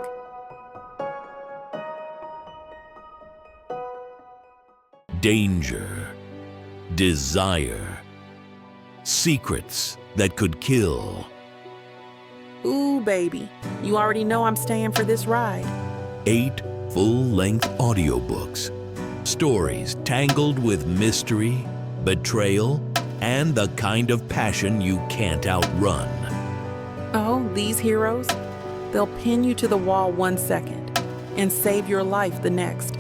S4: Danger, desire, secrets that could kill.
S2: Ooh, baby, you already know I'm staying for this ride.
S4: 8 full-length audiobooks. Stories tangled with mystery, betrayal, and the kind of passion you can't outrun.
S2: Oh, these heroes? They'll pin you to the wall 1 second and save your life the next.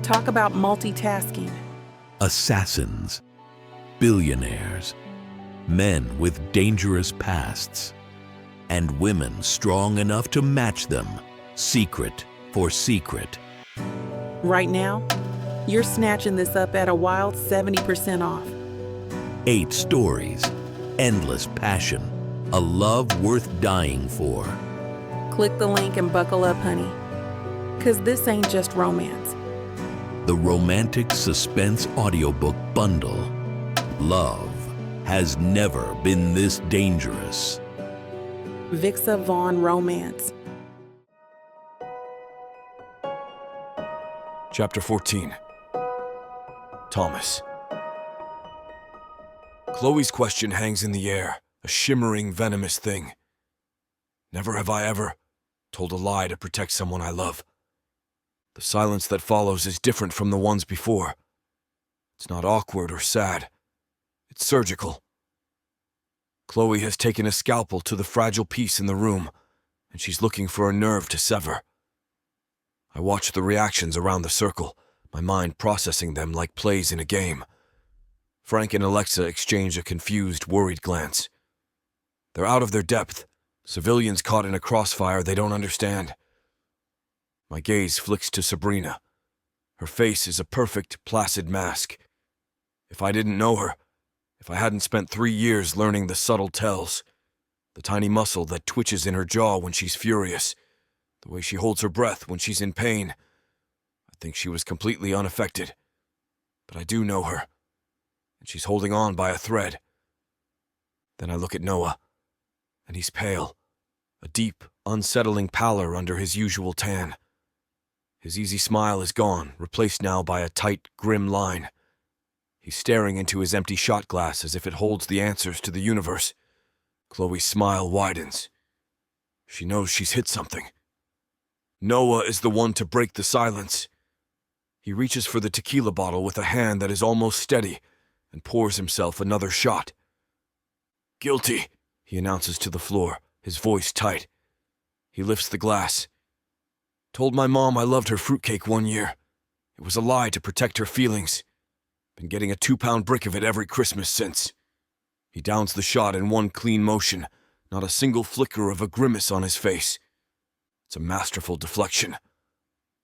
S2: Talk about multitasking.
S4: Assassins, billionaires, men with dangerous pasts, and women strong enough to match them, secret for secret.
S2: Right now, you're snatching this up at a wild 70% off.
S4: 8 stories, endless passion, a love worth dying for.
S2: Click the link and buckle up, honey. 'Cause this ain't just romance.
S4: The romantic suspense audiobook bundle. Love has never been this dangerous.
S2: Vixa Vaughn Romance.
S3: Chapter 14. Thomas. Chloe's question hangs in the air, a shimmering, venomous thing. Never have I ever told a lie to protect someone I love. The silence that follows is different from the ones before. It's not awkward or sad. It's surgical. Chloe has taken a scalpel to the fragile piece in the room, and she's looking for a nerve to sever. I watch the reactions around the circle, my mind processing them like plays in a game. Frank and Alexa exchange a confused, worried glance. They're out of their depth, Civilians caught in a crossfire they don't understand. My gaze flicks to Sabrina. Her face is a perfect, placid mask. If I didn't know her, if I hadn't spent 3 years learning the subtle tells, the tiny muscle that twitches in her jaw when she's furious, the way she holds her breath when she's in pain, I think she was completely unaffected. But I do know her, and she's holding on by a thread. Then I look at Noah, and he's pale, a deep, unsettling pallor under his usual tan. His easy smile is gone, replaced now by a tight, grim line. He's staring into his empty shot glass as if it holds the answers to the universe. Chloe's smile widens. She knows she's hit something. Noah is the one to break the silence. He reaches for the tequila bottle with a hand that is almost steady and pours himself another shot. "Guilty," he announces to the floor, his voice tight. He lifts the glass. "Told my mom I loved her fruitcake 1 year. It was a lie to protect her feelings. Been getting a 2-pound brick of it every Christmas since." He downs the shot in one clean motion, not a single flicker of a grimace on his face. It's a masterful deflection.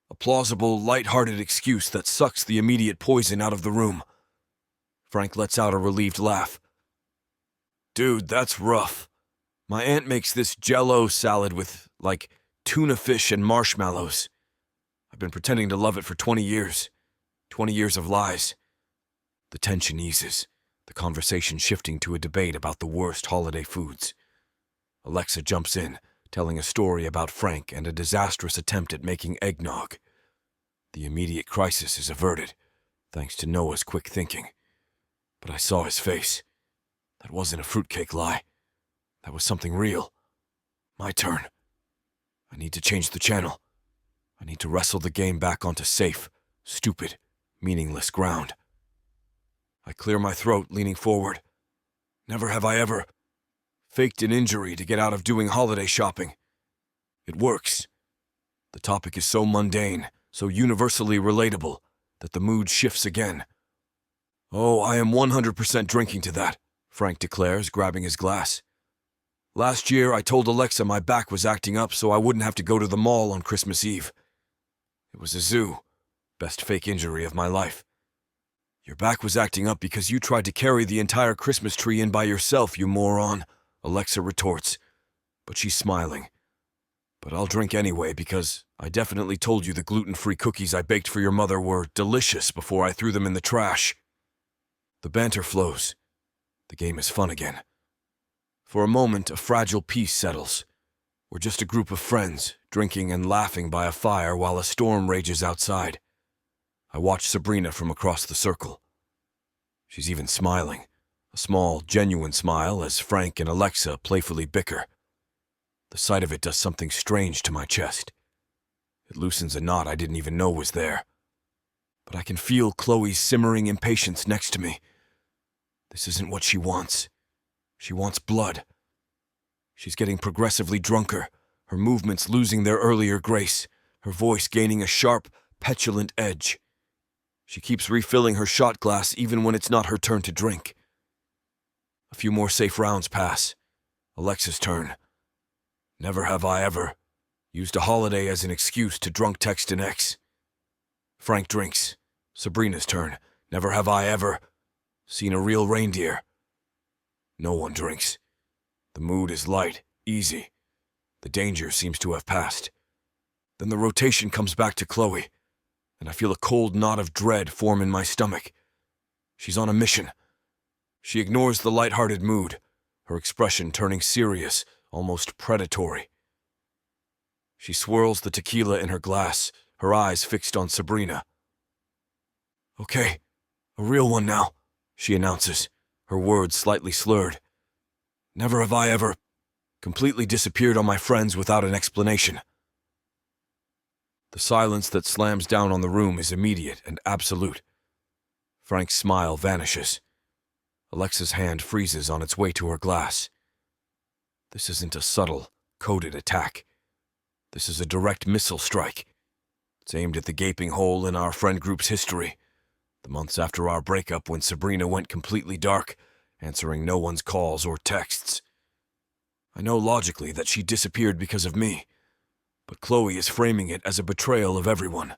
S3: A plausible, light-hearted excuse that sucks the immediate poison out of the room. Frank lets out a relieved laugh. "Dude, that's rough. My aunt makes this Jell-O salad with, tuna fish and marshmallows. I've been pretending to love it for 20 years. 20 years of lies." The tension eases, the conversation shifting to a debate about the worst holiday foods. Alexa jumps in, telling a story about Frank and a disastrous attempt at making eggnog. The immediate crisis is averted, thanks to Noah's quick thinking. But I saw his face. That wasn't a fruitcake lie. That was something real. My turn. I need to change the channel. I need to wrestle the game back onto safe, stupid, meaningless ground. I clear my throat, leaning forward. Never have I ever faked an injury to get out of doing holiday shopping. It works. The topic is so mundane, so universally relatable, that the mood shifts again. "Oh, I am 100% drinking to that," Frank declares, grabbing his glass. "Last year, I told Alexa my back was acting up so I wouldn't have to go to the mall on Christmas Eve. It was a zoo. Best fake injury of my life. Your back was acting up because you tried to carry the entire Christmas tree in by yourself, you moron," Alexa retorts. But she's smiling. "But I'll drink anyway because I definitely told you the gluten-free cookies I baked for your mother were delicious before I threw them in the trash." The banter flows. The game is fun again. For a moment, a fragile peace settles. We're just a group of friends, drinking and laughing by a fire while a storm rages outside. I watch Sabrina from across the circle. She's even smiling, a small, genuine smile as Frank and Alexa playfully bicker. The sight of it does something strange to my chest. It loosens a knot I didn't even know was there. But I can feel Chloe's simmering impatience next to me. This isn't what she wants. She wants blood. She's getting progressively drunker, her movements losing their earlier grace, her voice gaining a sharp, petulant edge. She keeps refilling her shot glass even when it's not her turn to drink. A few more safe rounds pass. Alexa's turn. Never have I ever used a holiday as an excuse to drunk text an ex. Frank drinks. Sabrina's turn. Never have I ever seen a real reindeer. No one drinks. The mood is light, easy. The danger seems to have passed. Then the rotation comes back to Chloe, and I feel a cold knot of dread form in my stomach. She's on a mission. She ignores the light-hearted mood, her expression turning serious, almost predatory. She swirls the tequila in her glass, her eyes fixed on Sabrina. "Okay, a real one now," she announces, her words slightly slurred. Never have I ever completely disappeared on my friends without an explanation. The silence that slams down on the room is immediate and absolute. Frank's smile vanishes. Alexa's hand freezes on its way to her glass. This isn't a subtle, coded attack. This is a direct missile strike. It's aimed at the gaping hole in our friend group's history, the months after our breakup when Sabrina went completely dark, answering no one's calls or texts. I know logically that she disappeared because of me, but Chloe is framing it as a betrayal of everyone.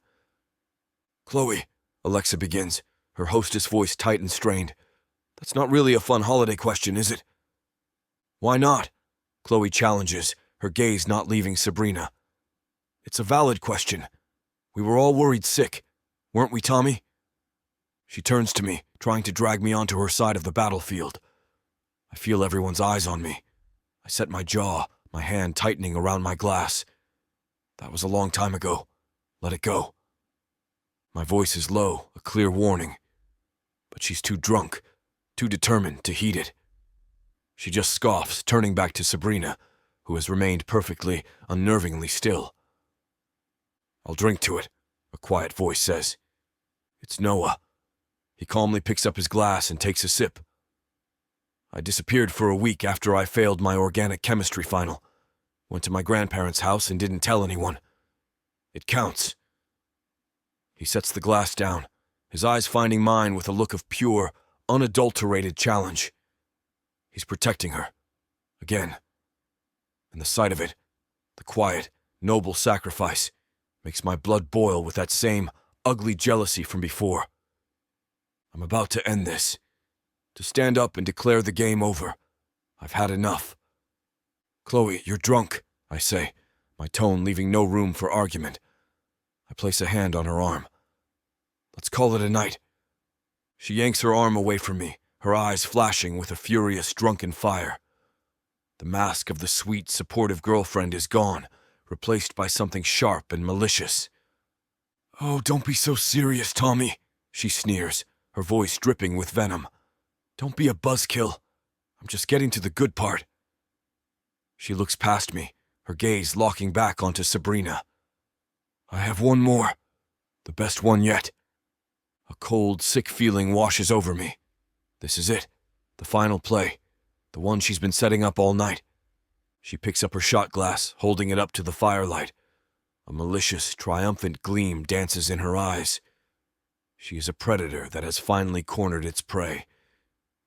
S3: Chloe, Alexa begins, her hostess voice tight and strained. That's not really a fun holiday question, is it? Why not? Chloe challenges, her gaze not leaving Sabrina. It's a valid question. We were all worried sick, weren't we, Tommy? She turns to me, trying to drag me onto her side of the battlefield. I feel everyone's eyes on me. I set my jaw, my hand tightening around my glass. That was a long time ago. Let it go. My voice is low, a clear warning. But she's too drunk, too determined to heed it. She just scoffs, turning back to Sabrina, who has remained perfectly, unnervingly still. I'll drink to it, a quiet voice says. It's Noah. He calmly picks up his glass and takes a sip. I disappeared for a week after I failed my organic chemistry final. Went to my grandparents' house and didn't tell anyone. It counts. He sets the glass down, his eyes finding mine with a look of pure, unadulterated challenge. He's protecting her. Again. And the sight of it, the quiet, noble sacrifice, makes my blood boil with that same ugly jealousy from before. I'm about to end this. To stand up and declare the game over. I've had enough. Chloe, you're drunk, I say, my tone leaving no room for argument. I place a hand on her arm. Let's call it a night. She yanks her arm away from me, her eyes flashing with a furious, drunken fire. The mask of the sweet, supportive girlfriend is gone, replaced by something sharp and malicious. Oh, don't be so serious, Tommy, she sneers, her voice dripping with venom. Don't be a buzzkill. I'm just getting to the good part. She looks past me, her gaze locking back onto Sabrina. I have one more. The best one yet. A cold, sick feeling washes over me. This is it. The final play. The one she's been setting up all night. She picks up her shot glass, holding it up to the firelight. A malicious, triumphant gleam dances in her eyes. She is a predator that has finally cornered its prey,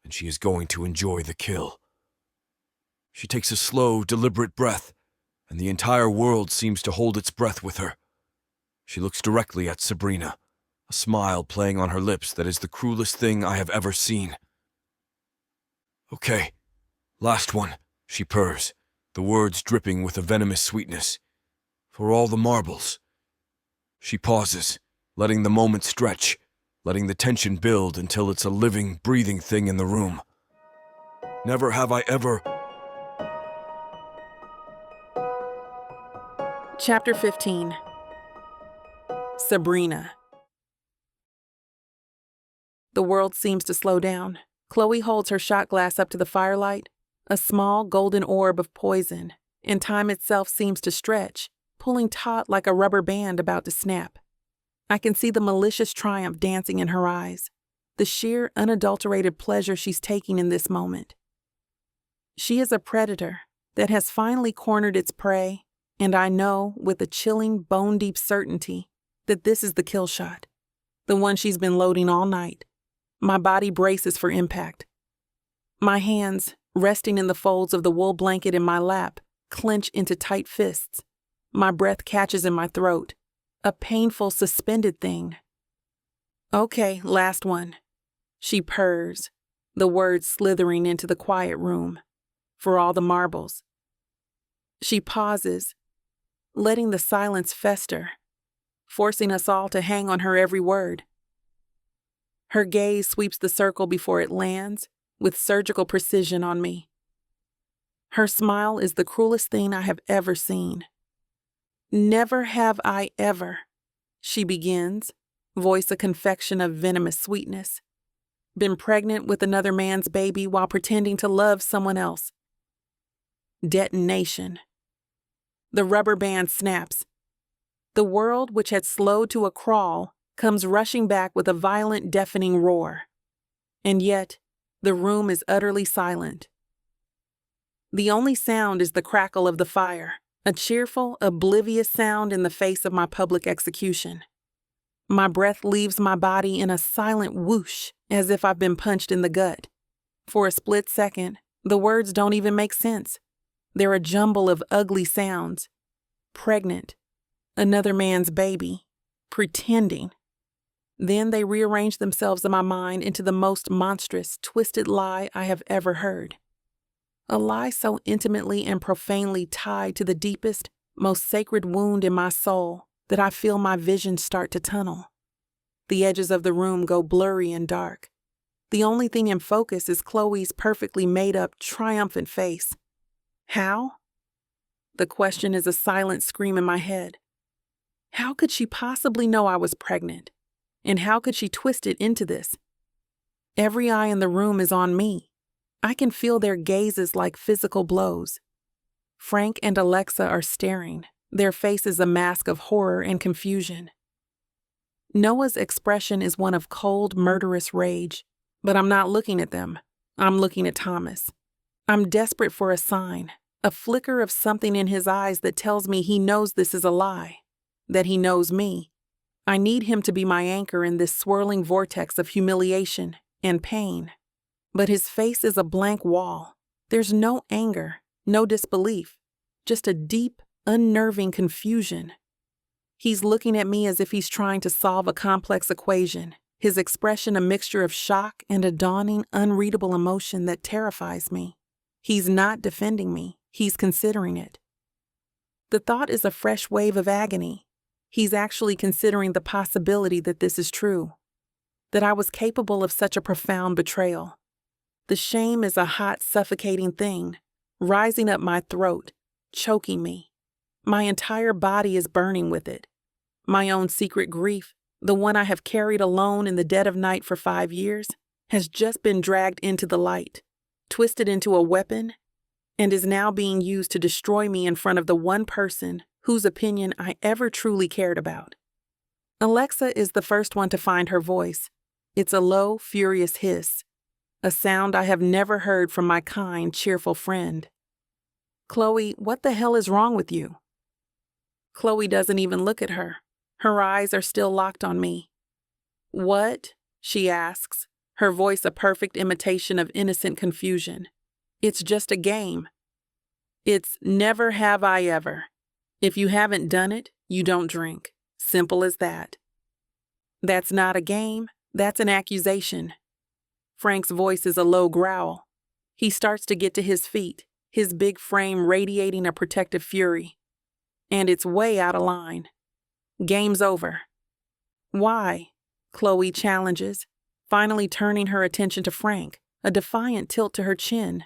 S3: and she is going to enjoy the kill. She takes a slow, deliberate breath, and the entire world seems to hold its breath with her. She looks directly at Sabrina, a smile playing on her lips that is the cruelest thing I have ever seen. Okay, last one, she purrs, the words dripping with a venomous sweetness. For all the marbles. She pauses, letting the moment stretch, letting the tension build until it's a living, breathing thing in the room. Never have I ever...
S2: Chapter 15. Sabrina. The world seems to slow down. Chloe holds her shot glass up to the firelight, a small golden orb of poison, and time itself seems to stretch, pulling taut like a rubber band about to snap. I can see the malicious triumph dancing in her eyes, the sheer, unadulterated pleasure she's taking in this moment. She is a predator that has finally cornered its prey, and I know with a chilling, bone-deep certainty that this is the kill shot, the one she's been loading all night. My body braces for impact. My hands, resting in the folds of the wool blanket in my lap, clench into tight fists. My breath catches in my throat, a painful, suspended thing. Okay, last one. She purrs, the words slithering into the quiet room. For all the marbles. She pauses, letting the silence fester, forcing us all to hang on her every word. Her gaze sweeps the circle before it lands, with surgical precision on me. Her smile is the cruelest thing I have ever seen. Never have I ever, she begins, voice a confection of venomous sweetness, been pregnant with another man's baby while pretending to love someone else. Detonation. The rubber band snaps. The world, which had slowed to a crawl, comes rushing back with a violent, deafening roar. And yet, the room is utterly silent. The only sound is the crackle of the fire, a cheerful, oblivious sound in the face of my public execution. My breath leaves my body in a silent whoosh, as if I've been punched in the gut. For a split second, the words don't even make sense. They're a jumble of ugly sounds. Pregnant. Another man's baby. Pretending. Then they rearrange themselves in my mind into the most monstrous, twisted lie I have ever heard. A lie so intimately and profanely tied to the deepest, most sacred wound in my soul that I feel my vision start to tunnel. The edges of the room go blurry and dark. The only thing in focus is Chloe's perfectly made-up, triumphant face. How? The question is a silent scream in my head. How could she possibly know I was pregnant? And how could she twist it into this? Every eye in the room is on me. I can feel their gazes like physical blows. Frank and Alexa are staring, their faces a mask of horror and confusion. Noah's expression is one of cold, murderous rage, but I'm not looking at them. I'm looking at Thomas. I'm desperate for a sign, a flicker of something in his eyes that tells me he knows this is a lie, that he knows me. I need him to be my anchor in this swirling vortex of humiliation and pain. But his face is a blank wall. There's no anger, no disbelief, just a deep, unnerving confusion. He's looking at me as if he's trying to solve a complex equation, his expression a mixture of shock and a dawning, unreadable emotion that terrifies me. He's not defending me, he's considering it. The thought is a fresh wave of agony. He's actually considering the possibility that this is true, that I was capable of such a profound betrayal. The shame is a hot, suffocating thing, rising up my throat, choking me. My entire body is burning with it. My own secret grief, the one I have carried alone in the dead of night for 5 years, has just been dragged into the light, twisted into a weapon, and is now being used to destroy me in front of the one person whose opinion I ever truly cared about. Alexa is the first one to find her voice. It's a low, furious hiss, a sound I have never heard from my kind, cheerful friend. Chloe, what the hell is wrong with you? Chloe doesn't even look at her. Her eyes are still locked on me. What? She asks, her voice a perfect imitation of innocent confusion. It's just a game. It's never have I ever. If you haven't done it, you don't drink. Simple as that. That's not a game, that's an accusation. Frank's voice is a low growl. He starts to get to his feet, his big frame radiating a protective fury. And it's way out of line. Game's over. Why? Chloe challenges, finally turning her attention to Frank, a defiant tilt to her chin.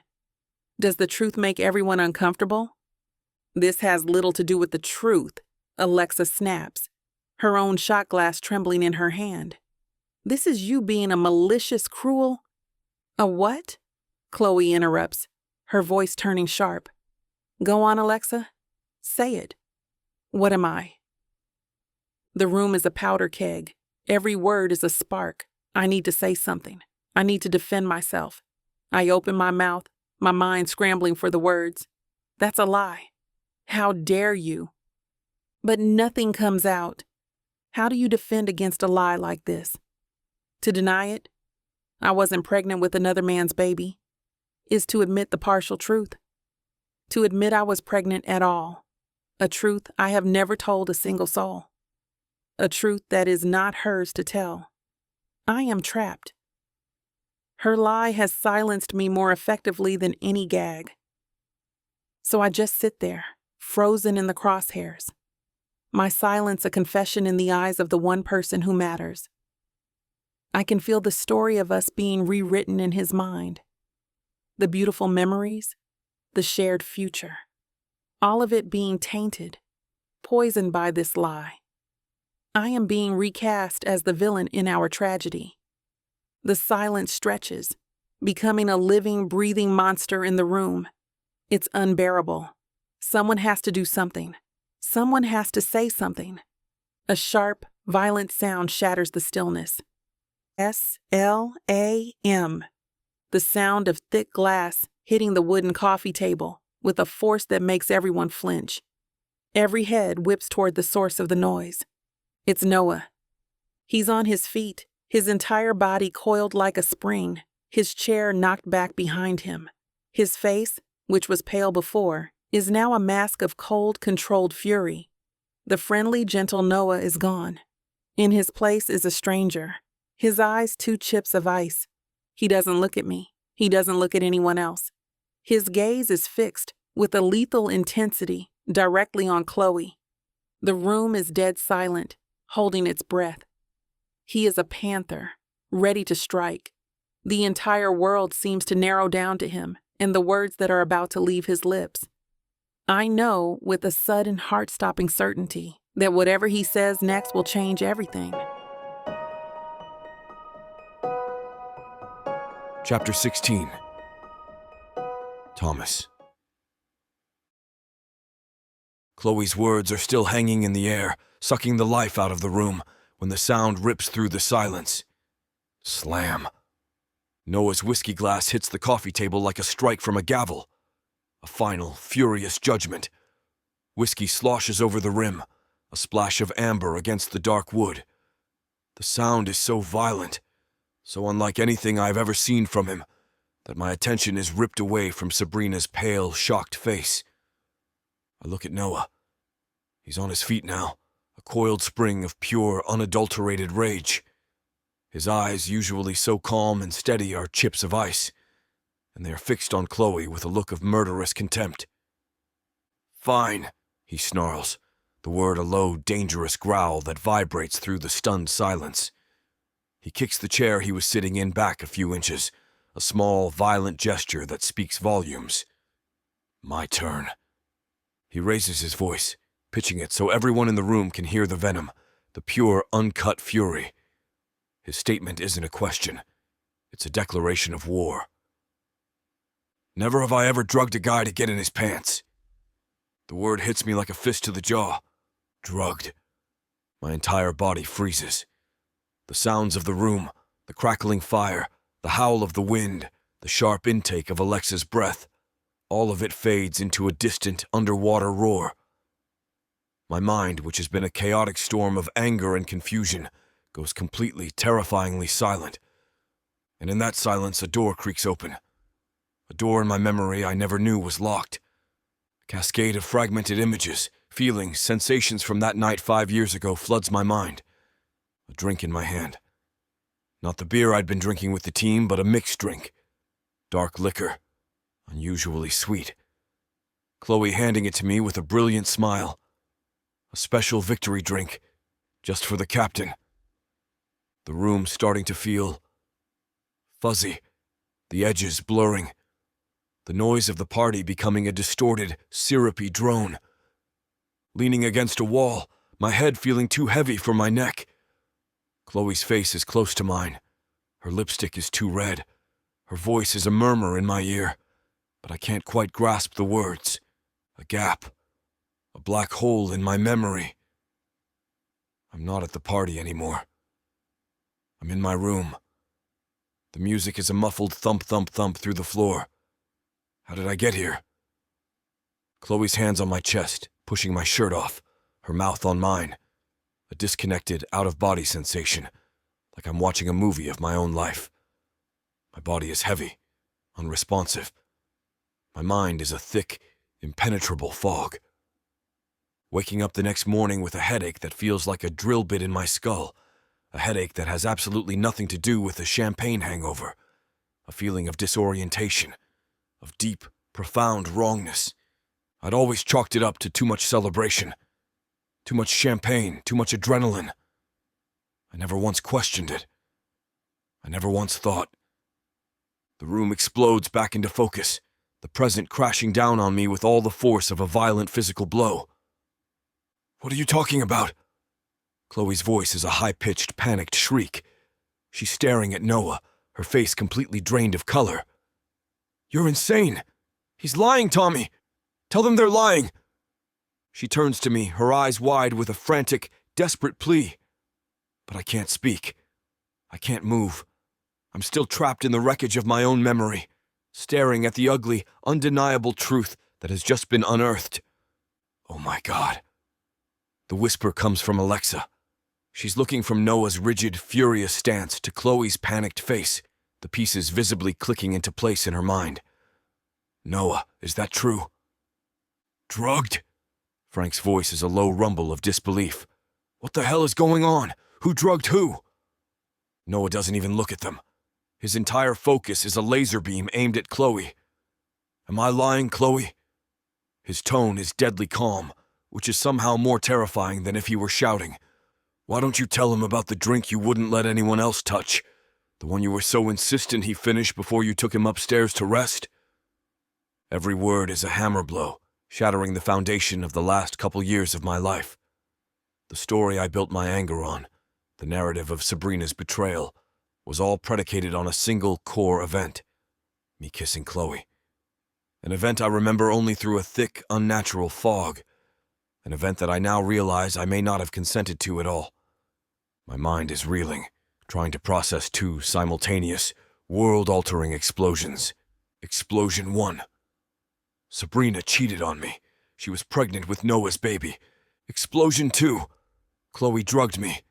S2: Does the truth make everyone uncomfortable? This has little to do with the truth, Alexa snaps, her own shot glass trembling in her hand. This is you being a malicious, cruel... A what? Chloe interrupts, her voice turning sharp. Go on, Alexa. Say it. What am I? The room is a powder keg. Every word is a spark. I need to say something. I need to defend myself. I open my mouth, my mind scrambling for the words. That's a lie. How dare you? But nothing comes out. How do you defend against a lie like this? To deny it, I wasn't pregnant with another man's baby, is to admit the partial truth. To admit I was pregnant at all. A truth I have never told a single soul. A truth that is not hers to tell. I am trapped. Her lie has silenced me more effectively than any gag. So I just sit there, frozen in the crosshairs. My silence a confession in the eyes of the one person who matters. I can feel the story of us being rewritten in his mind. The beautiful memories, the shared future. All of it being tainted, poisoned by this lie. I am being recast as the villain in our tragedy. The silence stretches, becoming a living, breathing monster in the room. It's unbearable. Someone has to do something. Someone has to say something. A sharp, violent sound shatters the stillness. S-L-A-M. The sound of thick glass hitting the wooden coffee table with a force that makes everyone flinch. Every head whips toward the source of the noise. It's Noah. He's on his feet, his entire body coiled like a spring, his chair knocked back behind him. His face, which was pale before, is now a mask of cold, controlled fury. The friendly, gentle Noah is gone. In his place is a stranger. His eyes 2 chips of ice. He doesn't look at me. He doesn't look at anyone else. His gaze is fixed with a lethal intensity directly on Chloe. The room is dead silent, holding its breath. He is a panther, ready to strike. The entire world seems to narrow down to him and the words that are about to leave his lips. I know with a sudden heart-stopping certainty that whatever he says next will change everything.
S3: Chapter 16. Thomas. Chloe's words are still hanging in the air, sucking the life out of the room, when the sound rips through the silence. Slam. Noah's whiskey glass hits the coffee table like a strike from a gavel. A final, furious judgment. Whiskey sloshes over the rim, a splash of amber against the dark wood. The sound is so violent, so unlike anything I've ever seen from him, that my attention is ripped away from Sabrina's pale, shocked face. I look at Noah. He's on his feet now, a coiled spring of pure, unadulterated rage. His eyes, usually so calm and steady, are chips of ice, and they are fixed on Chloe with a look of murderous contempt. "Fine," he snarls, the word a low, dangerous growl that vibrates through the stunned silence. He kicks the chair he was sitting in back a few inches, a small, violent gesture that speaks volumes. My turn. He raises his voice, pitching it so everyone in the room can hear the venom, the pure, uncut fury. His statement isn't a question. It's a declaration of war. Never have I ever drugged a guy to get in his pants. The word hits me like a fist to the jaw. Drugged. My entire body freezes. The sounds of the room, the crackling fire, the howl of the wind, the sharp intake of Alexa's breath, all of it fades into a distant, underwater roar. My mind, which has been a chaotic storm of anger and confusion, goes completely, terrifyingly silent. And in that silence, a door creaks open. A door in my memory I never knew was locked. A cascade of fragmented images, feelings, sensations from that night 5 years ago floods my mind. A drink in my hand. Not the beer I'd been drinking with the team, but a mixed drink. Dark liquor. Unusually sweet. Chloe handing it to me with a brilliant smile. A special victory drink, just for the captain. The room starting to feel fuzzy, the edges blurring, the noise of the party becoming a distorted, syrupy drone. Leaning against a wall, my head feeling too heavy for my neck. Chloe's face is close to mine. Her lipstick is too red. Her voice is a murmur in my ear, but I can't quite grasp the words. A gap. A black hole in my memory. I'm not at the party anymore. I'm in my room. The music is a muffled thump, thump, thump through the floor. How did I get here? Chloe's hands on my chest, pushing my shirt off, her mouth on mine. A disconnected, out-of-body sensation, like I'm watching a movie of my own life. My body is heavy, unresponsive. My mind is a thick, impenetrable fog. Waking up the next morning with a headache that feels like a drill bit in my skull, a headache that has absolutely nothing to do with a champagne hangover, a feeling of disorientation, of deep, profound wrongness. I'd always chalked it up to too much celebration, too much champagne, too much adrenaline. I never once questioned it. I never once thought. The room explodes back into focus, the present crashing down on me with all the force of a violent physical blow. What are you talking about? Chloe's voice is a high-pitched, panicked shriek. She's staring at Noah, her face completely drained of color. You're insane! He's lying, Tommy! Tell them they're lying! She turns to me, her eyes wide with a frantic, desperate plea. But I can't speak. I can't move. I'm still trapped in the wreckage of my own memory, staring at the ugly, undeniable truth that has just been unearthed. Oh my God. The whisper comes from Alexa. She's looking from Noah's rigid, furious stance to Chloe's panicked face, the pieces visibly clicking into place in her mind. Noah, is that true? Drugged? Frank's voice is a low rumble of disbelief. What the hell is going on? Who drugged who? Noah doesn't even look at them. His entire focus is a laser beam aimed at Chloe. Am I lying, Chloe? His tone is deadly calm, which is somehow more terrifying than if he were shouting. Why don't you tell him about the drink you wouldn't let anyone else touch? The one you were so insistent he finish before you took him upstairs to rest? Every word is a hammer blow, shattering the foundation of the last couple years of my life. The story I built my anger on, the narrative of Sabrina's betrayal, was all predicated on a single core event: me kissing Chloe. An event I remember only through a thick, unnatural fog. An event that I now realize I may not have consented to at all. My mind is reeling, trying to process two simultaneous, world-altering explosions. Explosion 1. Sabrina cheated on me. She was pregnant with Noah's baby. Explosion 2. Chloe drugged me.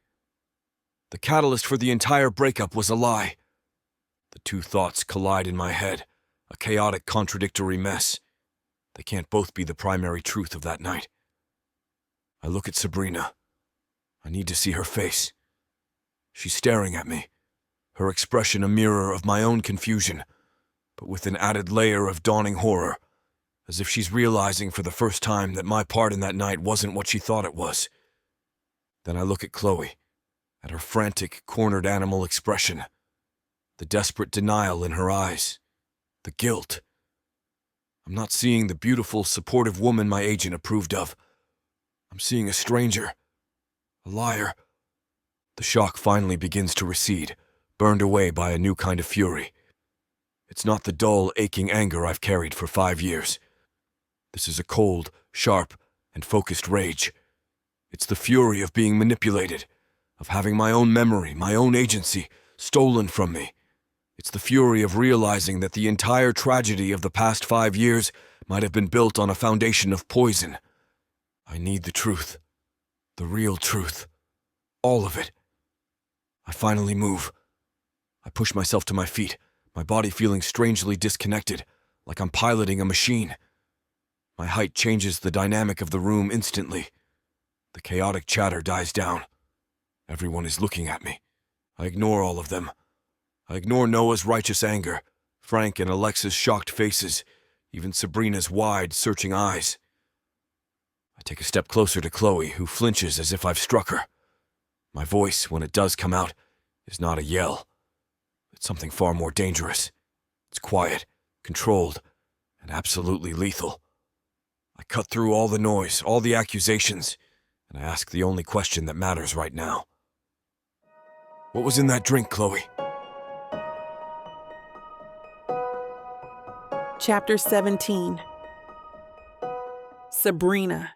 S3: The catalyst for the entire breakup was a lie. The two thoughts collide in my head, a chaotic, contradictory mess. They can't both be the primary truth of that night. I look at Sabrina. I need to see her face. She's staring at me, her expression a mirror of my own confusion, but with an added layer of dawning horror, as if she's realizing for the first time that my part in that night wasn't what she thought it was. Then I look at Chloe, at her frantic, cornered animal expression, the desperate denial in her eyes, the guilt. I'm not seeing the beautiful, supportive woman my agent approved of. I'm seeing a stranger, a liar. The shock finally begins to recede, burned away by a new kind of fury. It's not the dull, aching anger I've carried for 5 years. This is a cold, sharp, and focused rage. It's the fury of being manipulated, of having my own memory, my own agency, stolen from me. It's the fury of realizing that the entire tragedy of the past 5 years might have been built on a foundation of poison. I need the truth. The real truth. All of it. I finally move. I push myself to my feet, my body feeling strangely disconnected, like I'm piloting a machine. My height changes the dynamic of the room instantly. The chaotic chatter dies down. Everyone is looking at me. I ignore all of them. I ignore Noah's righteous anger, Frank and Alexa's shocked faces, even Sabrina's wide, searching eyes. I take a step closer to Chloe, who flinches as if I've struck her. My voice, when it does come out, is not a yell. It's something far more dangerous. It's quiet, controlled, and absolutely lethal. I cut through all the noise, all the accusations, and I ask the only question that matters right now. What was in that drink, Chloe?
S2: Chapter 17. Sabrina.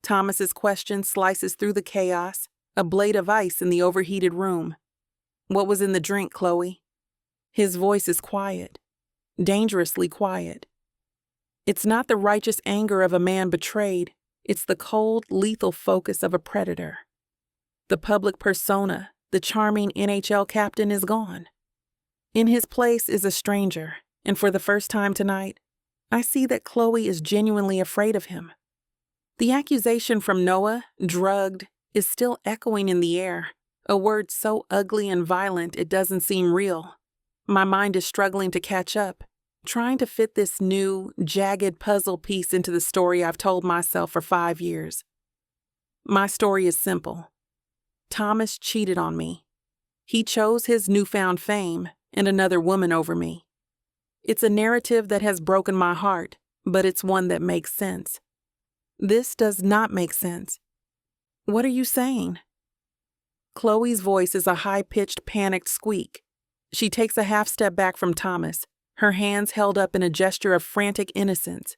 S2: Thomas's question slices through the chaos, a blade of ice in the overheated room. What was in the drink, Chloe? His voice is quiet, dangerously quiet. It's not the righteous anger of a man betrayed. It's the cold, lethal focus of a predator. The public persona, the charming NHL captain, is gone. In his place is a stranger, and for the first time tonight, I see that Chloe is genuinely afraid of him. The accusation from Noah, drugged, is still echoing in the air, a word so ugly and violent it doesn't seem real. My mind is struggling to catch up, trying to fit this new, jagged puzzle piece into the story I've told myself for 5 years. My story is simple. Thomas cheated on me. He chose his newfound fame and another woman over me. It's a narrative that has broken my heart, but it's one that makes sense. This does not make sense. What are you saying? Chloe's voice is a high-pitched, panicked squeak. She takes a half step back from Thomas, her hands held up in a gesture of frantic innocence.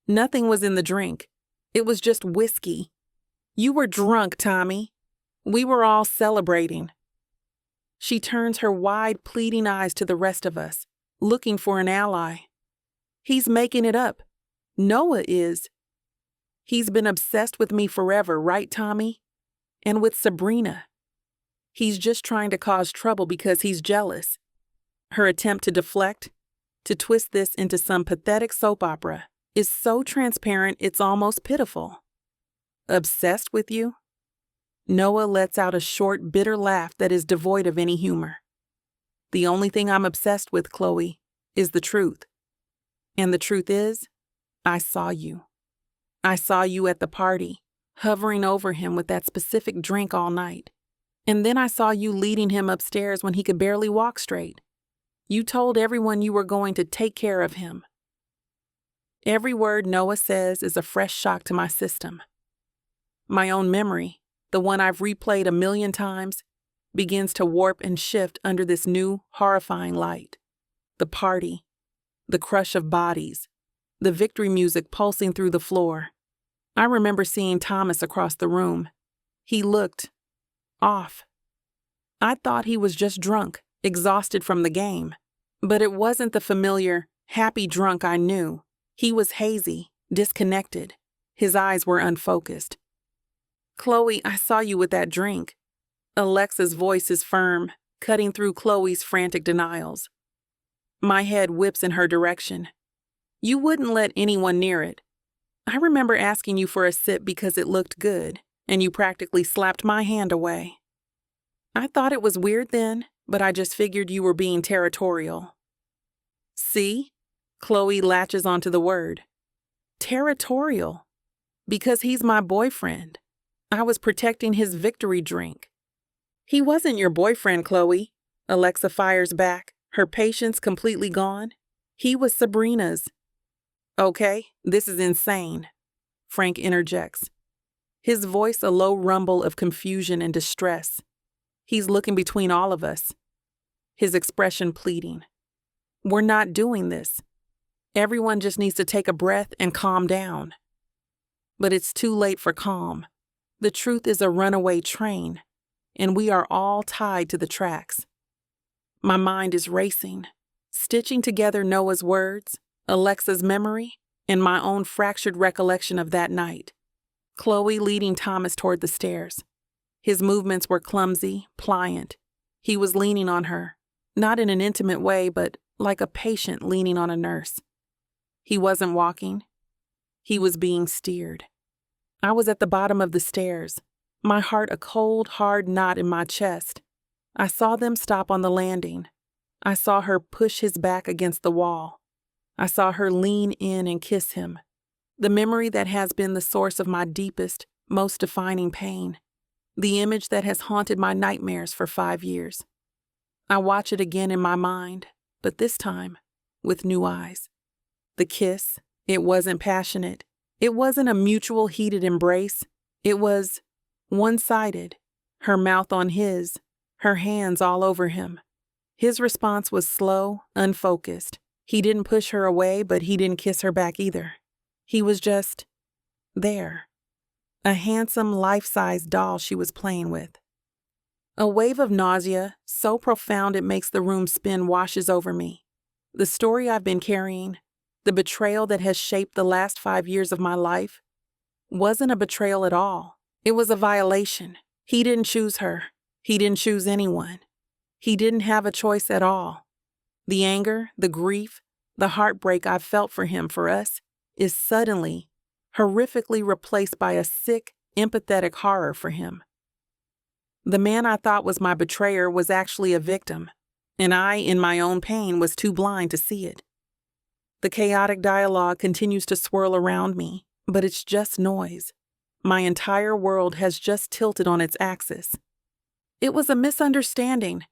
S2: Nothing was in the drink. It was just whiskey. You were drunk, Tommy. We were all celebrating. She turns her wide, pleading eyes to the rest of us, looking for an ally. He's making it up. Noah is. He's been obsessed with me forever, right, Tommy? And with Sabrina. He's just trying to cause trouble because he's jealous. Her attempt to deflect, To twist this into some pathetic soap opera is so transparent it's almost pitiful. Obsessed with you? Noah lets out a short, bitter laugh that is devoid of any humor. The only thing I'm obsessed with, Chloe, is the truth. And the truth is, I saw you. I saw you at the party, hovering over him with that specific drink all night. And then I saw you leading him upstairs when he could barely walk straight. You told everyone you were going to take care of him. Every word Noah says is a fresh shock to my system. My own memory, the one I've replayed 1,000,000 times, begins to warp and shift under this new, horrifying light. The party, the crush of bodies, the victory music pulsing through the floor. I remember seeing Thomas across the room. He looked off. I thought he was just drunk, exhausted from the game. But it wasn't the familiar, happy drunk I knew. He was hazy, disconnected. His eyes were unfocused. Chloe, I saw you with that drink. Alexa's voice is firm, cutting through Chloe's frantic denials. My head whips in her direction. You wouldn't let anyone near it. I remember asking you for a sip because it looked good, and you practically slapped my hand away. I thought it was weird then, but I just figured you were being territorial. See? Chloe latches onto the word. Territorial. Because he's my boyfriend. I was protecting his victory drink. He wasn't your boyfriend, Chloe. Alexa fires back, her patience completely gone. He was Sabrina's. Okay, this is insane. Frank interjects. His voice a low rumble of confusion and distress. He's looking between all of us. His expression pleading. We're not doing this. Everyone just needs to take a breath and calm down. But it's too late for calm. The truth is a runaway train, and we are all tied to the tracks. My mind is racing, stitching together Noah's words, Alexa's memory, and my own fractured recollection of that night. Chloe leading Thomas toward the stairs. His movements were clumsy, pliant. He was leaning on her, not in an intimate way, but like a patient leaning on a nurse. He wasn't walking. He was being steered. I was at the bottom of the stairs, my heart a cold, hard knot in my chest. I saw them stop on the landing. I saw her push his back against the wall. I saw her lean in and kiss him. The memory that has been the source of my deepest, most defining pain. The image that has haunted my nightmares for 5 years. I watch it again in my mind, but this time, with new eyes. The kiss, it wasn't passionate. It wasn't a mutual heated embrace. It was one-sided, her mouth on his, her hands all over him. His response was slow, unfocused. He didn't push her away, but he didn't kiss her back either. He was just there. A handsome, life-size doll she was playing with. A wave of nausea, so profound it makes the room spin, washes over me. The story I've been carrying, the betrayal that has shaped the last 5 years of my life, wasn't a betrayal at all. It was a violation. He didn't choose her. He didn't choose anyone. He didn't have a choice at all. The anger, the grief, the heartbreak I've felt for him, for us, is suddenly, horrifically replaced by a sick, empathetic horror for him. The man I thought was my betrayer was actually a victim, and I, in my own pain, was too blind to see it. The chaotic dialogue continues to swirl around me, but it's just noise. My entire world has just tilted on its axis. It was a misunderstanding.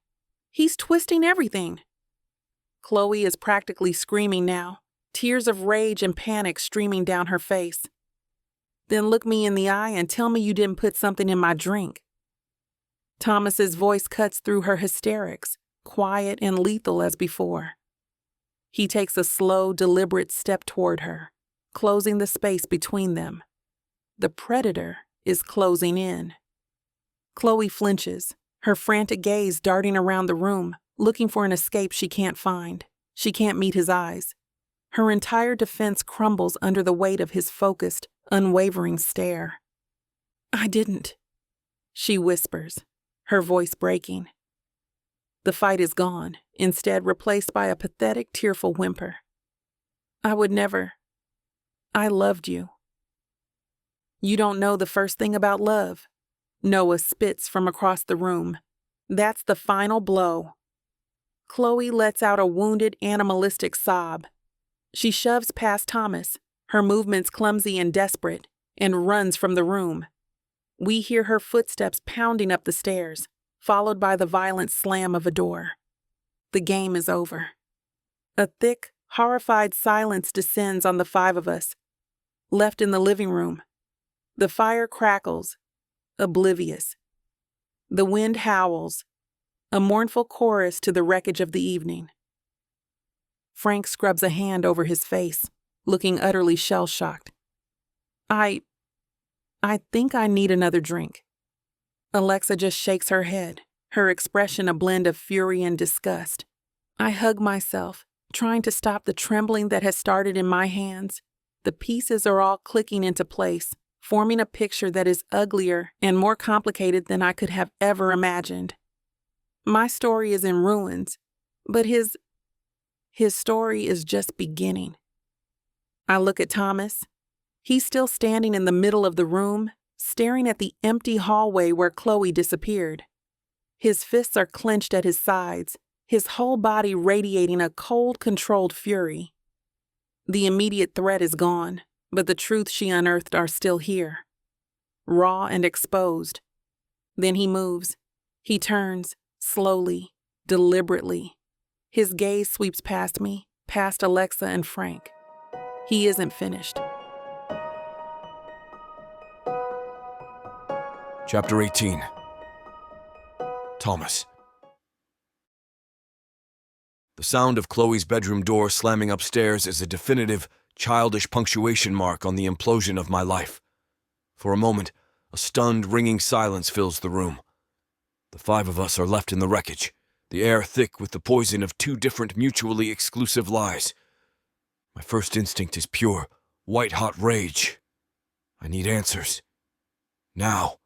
S2: He's twisting everything. Chloe is practically screaming now, tears of rage and panic streaming down her face. Then look me in the eye and tell me you didn't put something in my drink. Thomas's voice cuts through her hysterics, quiet and lethal as before. He takes a slow, deliberate step toward her, closing the space between them. The predator is closing in. Chloe flinches, her frantic gaze darting around the room, looking for an escape she can't find. She can't meet his eyes. Her entire defense crumbles under the weight of his focused, unwavering stare. I didn't, she whispers, her voice breaking. The fight is gone, instead replaced by a pathetic, tearful whimper. I would never. I loved you. You don't know the first thing about love. Noah spits from across the room. That's the final blow. Chloe lets out a wounded, animalistic sob. She shoves past Thomas, her movements clumsy and desperate, and runs from the room. We hear her footsteps pounding up the stairs, followed by the violent slam of a door. The game is over. A thick, horrified silence descends on the five of us, left in the living room. The fire crackles, oblivious. The wind howls, a mournful chorus to the wreckage of the evening. Frank scrubs a hand over his face, looking utterly shell-shocked. I think I need another drink. Alexa just shakes her head, her expression a blend of fury and disgust. I hug myself, trying to stop the trembling that has started in my hands. The pieces are all clicking into place, forming a picture that is uglier and more complicated than I could have ever imagined. My story is in ruins, but his story is just beginning. I look at Thomas. He's still standing in the middle of the room, staring at the empty hallway where Chloe disappeared. His fists are clenched at his sides, his whole body radiating a cold, controlled fury. The immediate threat is gone, but the truths she unearthed are still here, raw and exposed. Then he moves. He turns, slowly, deliberately. His gaze sweeps past me, past Alexa and Frank. He isn't finished.
S3: Chapter 18. Thomas. The sound of Chloe's bedroom door slamming upstairs is a definitive, childish punctuation mark on the implosion of my life. For a moment, a stunned, ringing silence fills the room. The five of us are left in the wreckage, the air thick with the poison of two different mutually exclusive lies. My first instinct is pure, white-hot rage. I need answers. Now.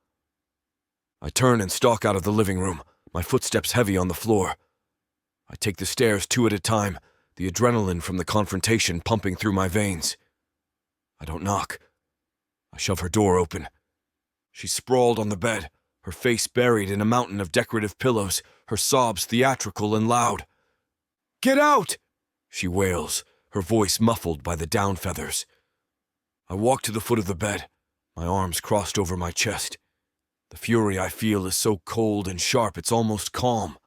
S3: I turn and stalk out of the living room, my footsteps heavy on the floor. I take the stairs two at a time, the adrenaline from the confrontation pumping through my veins. I don't knock. I shove her door open. She's sprawled on the bed, her face buried in a mountain of decorative pillows, her sobs theatrical and loud. "Get out!" she wails, her voice muffled by the down feathers. I walk to the foot of the bed, my arms crossed over my chest. The fury I feel is so cold and sharp it's almost calm.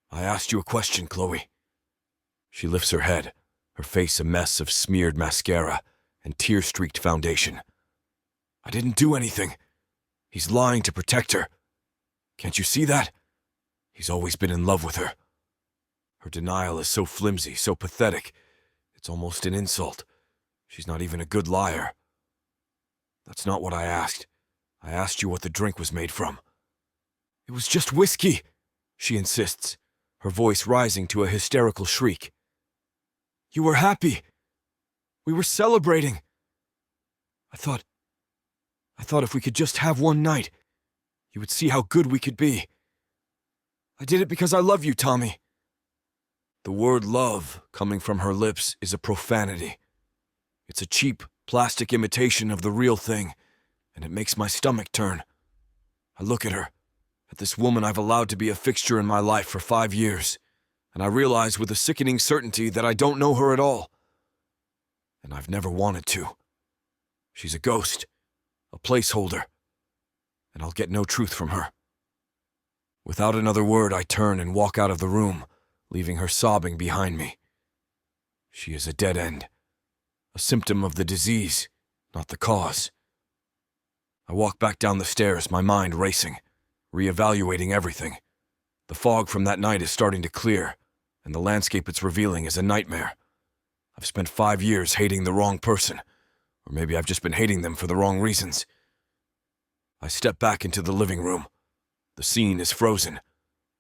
S3: "I asked you a question, Chloe." She lifts her head, her face a mess of smeared mascara and tear-streaked foundation. "I didn't do anything. He's lying to protect her. Can't you see that? He's always been in love with her. Her denial is so flimsy, so pathetic. It's almost an insult. She's not even a good liar." "That's not what I asked. I asked you what the drink was made from." "It was just whiskey," she insists, her voice rising to a hysterical shriek. "You were happy. We were celebrating. I thought if we could just have one night, you would see how good we could be. I did it because I love you, Tommy." The word love coming from her lips is a profanity. It's a cheap, plastic imitation of the real thing, and it makes my stomach turn. I look at her, at this woman I've allowed to be a fixture in my life for 5 years, and I realize with a sickening certainty that I don't know her at all. And I've never wanted to. She's a ghost, a placeholder, and I'll get no truth from her. Without another word, I turn and walk out of the room, leaving her sobbing behind me. She is a dead end, a symptom of the disease, not the cause. I walk back down the stairs, my mind racing, reevaluating everything. The fog from that night is starting to clear, and the landscape it's revealing is a nightmare. I've spent 5 years hating the wrong person, or maybe I've just been hating them for the wrong reasons. I step back into the living room. The scene is frozen.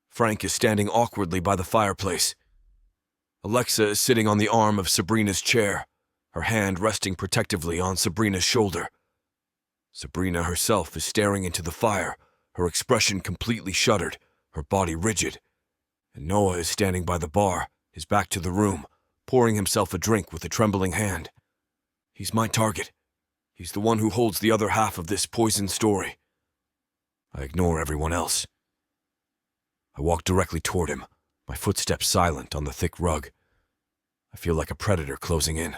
S3: Frank is standing awkwardly by the fireplace. Alexa is sitting on the arm of Sabrina's chair, her hand resting protectively on Sabrina's shoulder. Sabrina herself is staring into the fire, her expression completely shuttered, her body rigid, and Noah is standing by the bar, his back to the room, pouring himself a drink with a trembling hand. He's my target. He's the one who holds the other half of this poisoned story. I ignore everyone else. I walk directly toward him, my footsteps silent on the thick rug. I feel like a predator closing in.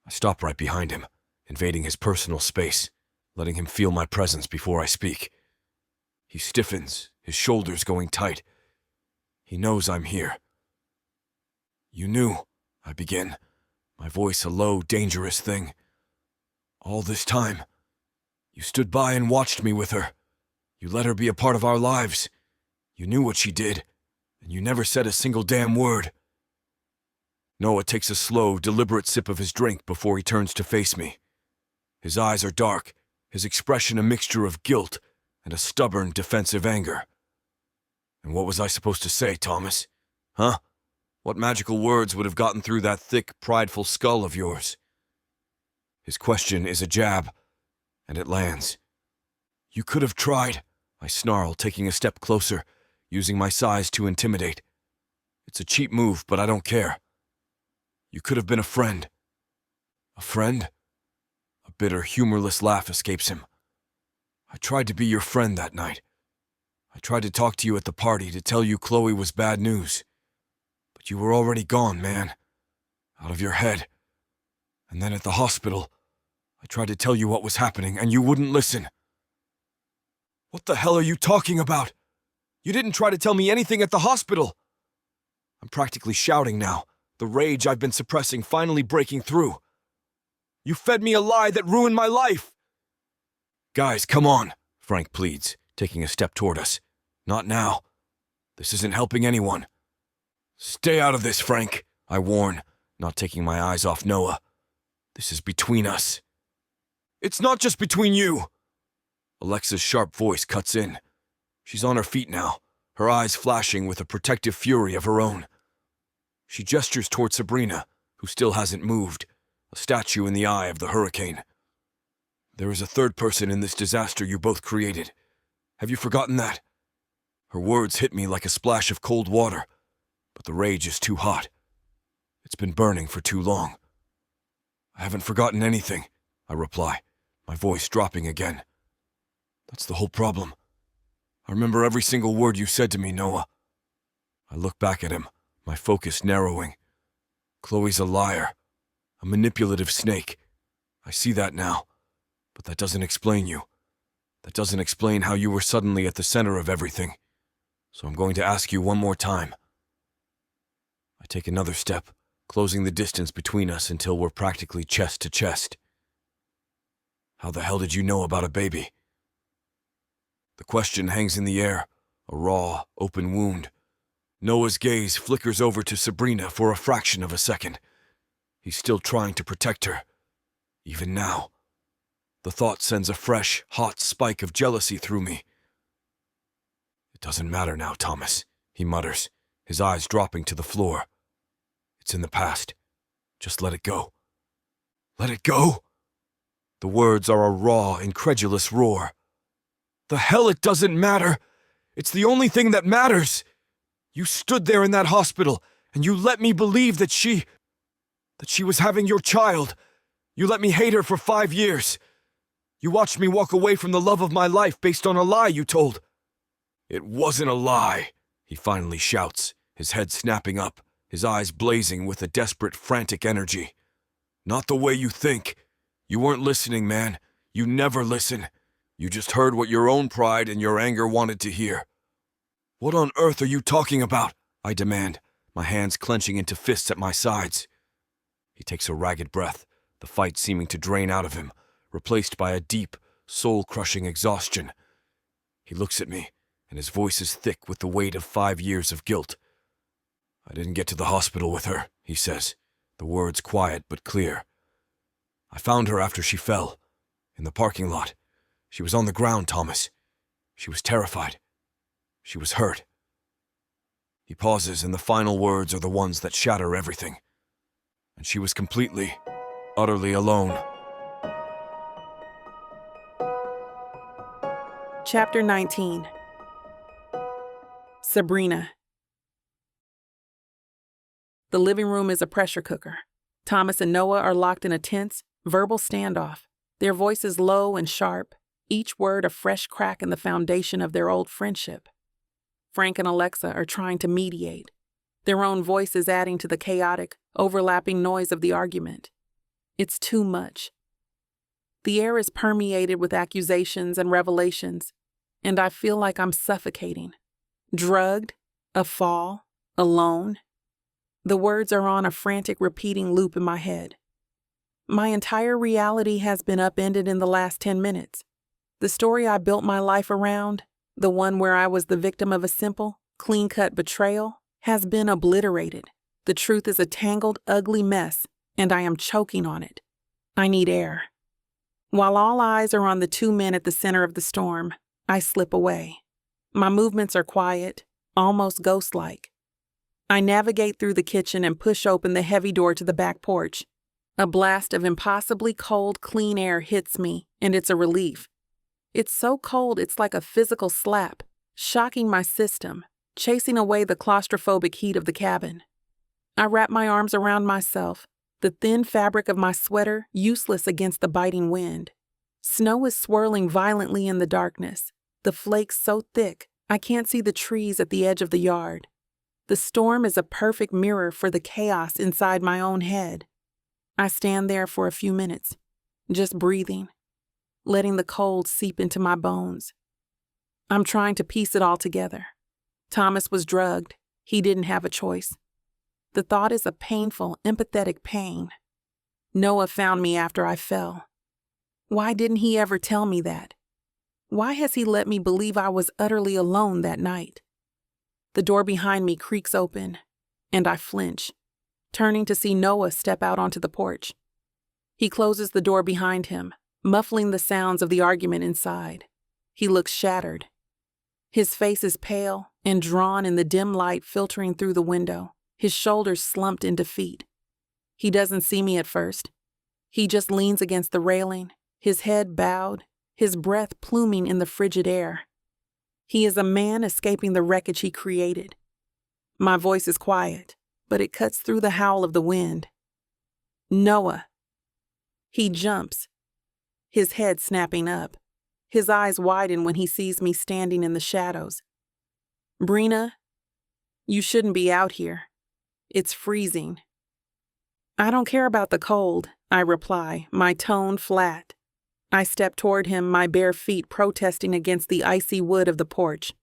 S3: I stop right behind him, invading his personal space, letting him feel my presence before I speak. He stiffens, his shoulders going tight. He knows I'm here. You knew, I begin, my voice a low, dangerous thing. All this time, you stood by and watched me with her. You let her be a part of our lives. You knew what she did, and you never said a single damn word. Noah takes a slow, deliberate sip of his drink before he turns to face me. His eyes are dark, his expression a mixture of guilt and a stubborn, defensive anger. And what was I supposed to say, Thomas? Huh? What magical words would have gotten through that thick, prideful skull of yours? His question is a jab, and it lands. You could have tried, I snarl, taking a step closer, using my size to intimidate. It's a cheap move, but I don't care. You could have been a friend. A friend? A bitter, humorless laugh escapes him. I tried to be your friend that night. I tried to talk to you at the party to tell you Chloe was bad news. But you were already gone, man. Out of your head. And then at the hospital, I tried to tell you what was happening, and you wouldn't listen. What the hell are you talking about? You didn't try to tell me anything at the hospital. I'm practically shouting now, the rage I've been suppressing finally breaking through. You fed me a lie that ruined my life. Guys, come on, Frank pleads, taking a step toward us. Not now. This isn't helping anyone. Stay out of this, Frank, I warn, not taking my eyes off Noah. This is between us. It's not just between you. Alexa's sharp voice cuts in. She's on her feet now, her eyes flashing with a protective fury of her own. She gestures toward Sabrina, who still hasn't moved, a statue in the eye of the hurricane. There is a third person in this disaster you both created. Have you forgotten that? Her words hit me like a splash of cold water, but the rage is too hot. It's been burning for too long. I haven't forgotten anything, I reply, my voice dropping again. That's the whole problem. I remember every single word you said to me, Noah. I look back at him, my focus narrowing. Chloe's a liar, a manipulative snake. I see that now, but that doesn't explain you. That doesn't explain how you were suddenly at the center of everything. So I'm going to ask you one more time. I take another step, closing the distance between us until we're practically chest to chest. How the hell did you know about a baby? The question hangs in the air, a raw, open wound. Noah's gaze flickers over to Sabrina for a fraction of a second. He's still trying to protect her. Even now. The thought sends a fresh, hot spike of jealousy through me. It doesn't matter now, Thomas, he mutters, his eyes dropping to the floor. It's in the past. Just let it go. Let it go? The words are a raw, incredulous roar. The hell it doesn't matter! It's the only thing that matters! You stood there in that hospital, and you let me believe that she was having your child. You let me hate her for 5 years. You watched me walk away from the love of my life based on a lie you told. It wasn't a lie, he finally shouts, his head snapping up, his eyes blazing with a desperate, frantic energy. Not the way you think. You weren't listening, man. You never listen. You just heard what your own pride and your anger wanted to hear. What on earth are you talking about? I demand, my hands clenching into fists at my sides. He takes a ragged breath, the fight seeming to drain out of him, replaced by a deep, soul-crushing exhaustion. He looks at me, and his voice is thick with the weight of 5 years of guilt. I didn't get to the hospital with her, he says, the words quiet but clear. I found her after she fell, in the parking lot. She was on the ground, Thomas. She was terrified. She was hurt. He pauses, and the final words are the ones that shatter everything. And she was completely, utterly alone.
S2: Chapter 19. Sabrina. The living room is a pressure cooker. Thomas and Noah are locked in a tense, verbal standoff, their voices low and sharp, each word a fresh crack in the foundation of their old friendship. Frank and Alexa are trying to mediate, their own voices adding to the chaotic, overlapping noise of the argument. It's too much. The air is permeated with accusations and revelations, and I feel like I'm suffocating. Drugged, a fall, alone. The words are on a frantic repeating loop in my head. My entire reality has been upended in the last 10 minutes. The story I built my life around, the one where I was the victim of a simple, clean-cut betrayal, has been obliterated. The truth is a tangled, ugly mess, and I am choking on it. I need air. While all eyes are on the two men at the center of the storm, I slip away. My movements are quiet, almost ghost-like. I navigate through the kitchen and push open the heavy door to the back porch. A blast of impossibly cold, clean air hits me, and it's a relief. It's so cold it's like a physical slap, shocking my system, chasing away the claustrophobic heat of the cabin. I wrap my arms around myself, the thin fabric of my sweater useless against the biting wind. Snow is swirling violently in the darkness, the flakes so thick I can't see the trees at the edge of the yard. The storm is a perfect mirror for the chaos inside my own head. I stand there for a few minutes, just breathing, letting the cold seep into my bones. I'm trying to piece it all together. Thomas was drugged. He didn't have a choice. The thought is a painful, empathetic pain. Noah found me after I fell. Why didn't he ever tell me that? Why has he let me believe I was utterly alone that night? The door behind me creaks open, and I flinch, turning to see Noah step out onto the porch. He closes the door behind him, muffling the sounds of the argument inside. He looks shattered. His face is pale and drawn in the dim light filtering through the window, his shoulders slumped in defeat. He doesn't see me at first. He just leans against the railing, his head bowed, his breath pluming in the frigid air. He is a man escaping the wreckage he created. My voice is quiet, but it cuts through the howl of the wind. Noah. He jumps, his head snapping up. His eyes widen when he sees me standing in the shadows. Brina, you shouldn't be out here. It's freezing. I don't care about the cold, I reply, my tone flat. I step toward him, my bare feet protesting against the icy wood of the porch.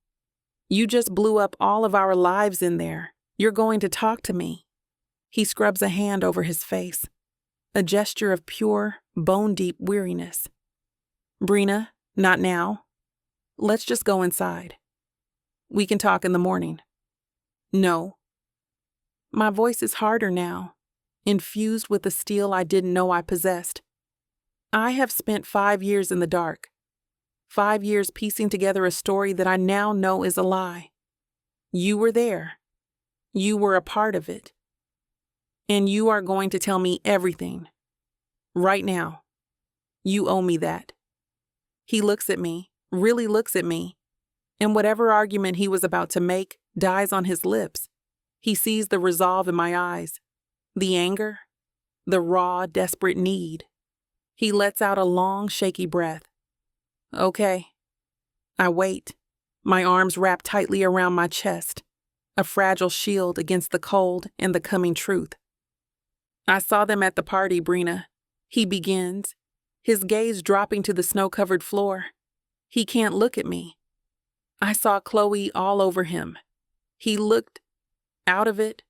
S2: You just blew up all of our lives in there. You're going to talk to me. He scrubs a hand over his face, a gesture of pure, bone-deep weariness. Brina, not now. Let's just go inside. We can talk in the morning. No. My voice is harder now, infused with the steel I didn't know I possessed. I have spent 5 years in the dark. 5 years piecing together a story that I now know is a lie. You were there. You were a part of it. And you are going to tell me everything. Right now. You owe me that. He looks at me, really looks at me, and whatever argument he was about to make dies on his lips. He sees the resolve in my eyes, the anger, the raw, desperate need. He lets out a long, shaky breath. Okay. I wait, my arms wrapped tightly around my chest, a fragile shield against the cold and the coming truth. I saw them at the party, Brina. He begins, his gaze dropping to the snow-covered floor. He can't look at me. I saw Chloe all over him. He looked out of it.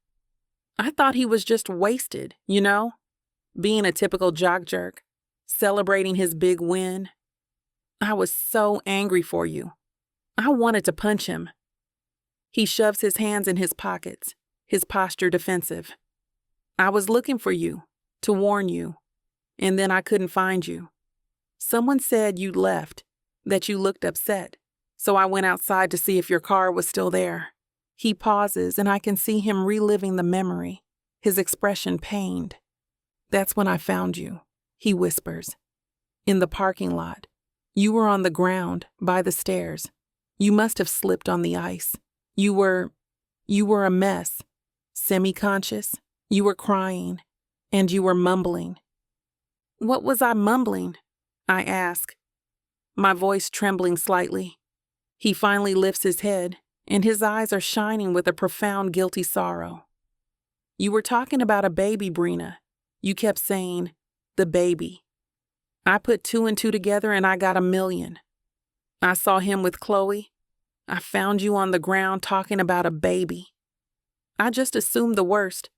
S2: I thought he was just wasted, being a typical jock jerk, celebrating his big win. I was so angry for you. I wanted to punch him. He shoves his hands in his pockets, his posture defensive. I was looking for you, to warn you, and then I couldn't find you. Someone said you'd left, that you looked upset, so I went outside to see if your car was still there. He pauses, and I can see him reliving the memory, his expression pained. That's when I found you, he whispers. In the parking lot. You were on the ground, by the stairs. You must have slipped on the ice. You were a mess, semi-conscious, You were crying, and you were mumbling. What was I mumbling? I ask, my voice trembling slightly. He finally lifts his head, and his eyes are shining with a profound guilty sorrow. You were talking about a baby, Brina. You kept saying, the baby. I put 2 and 2 together and I got 1,000,000. I saw him with Chloe. I found you on the ground talking about a baby. I just assumed the worst.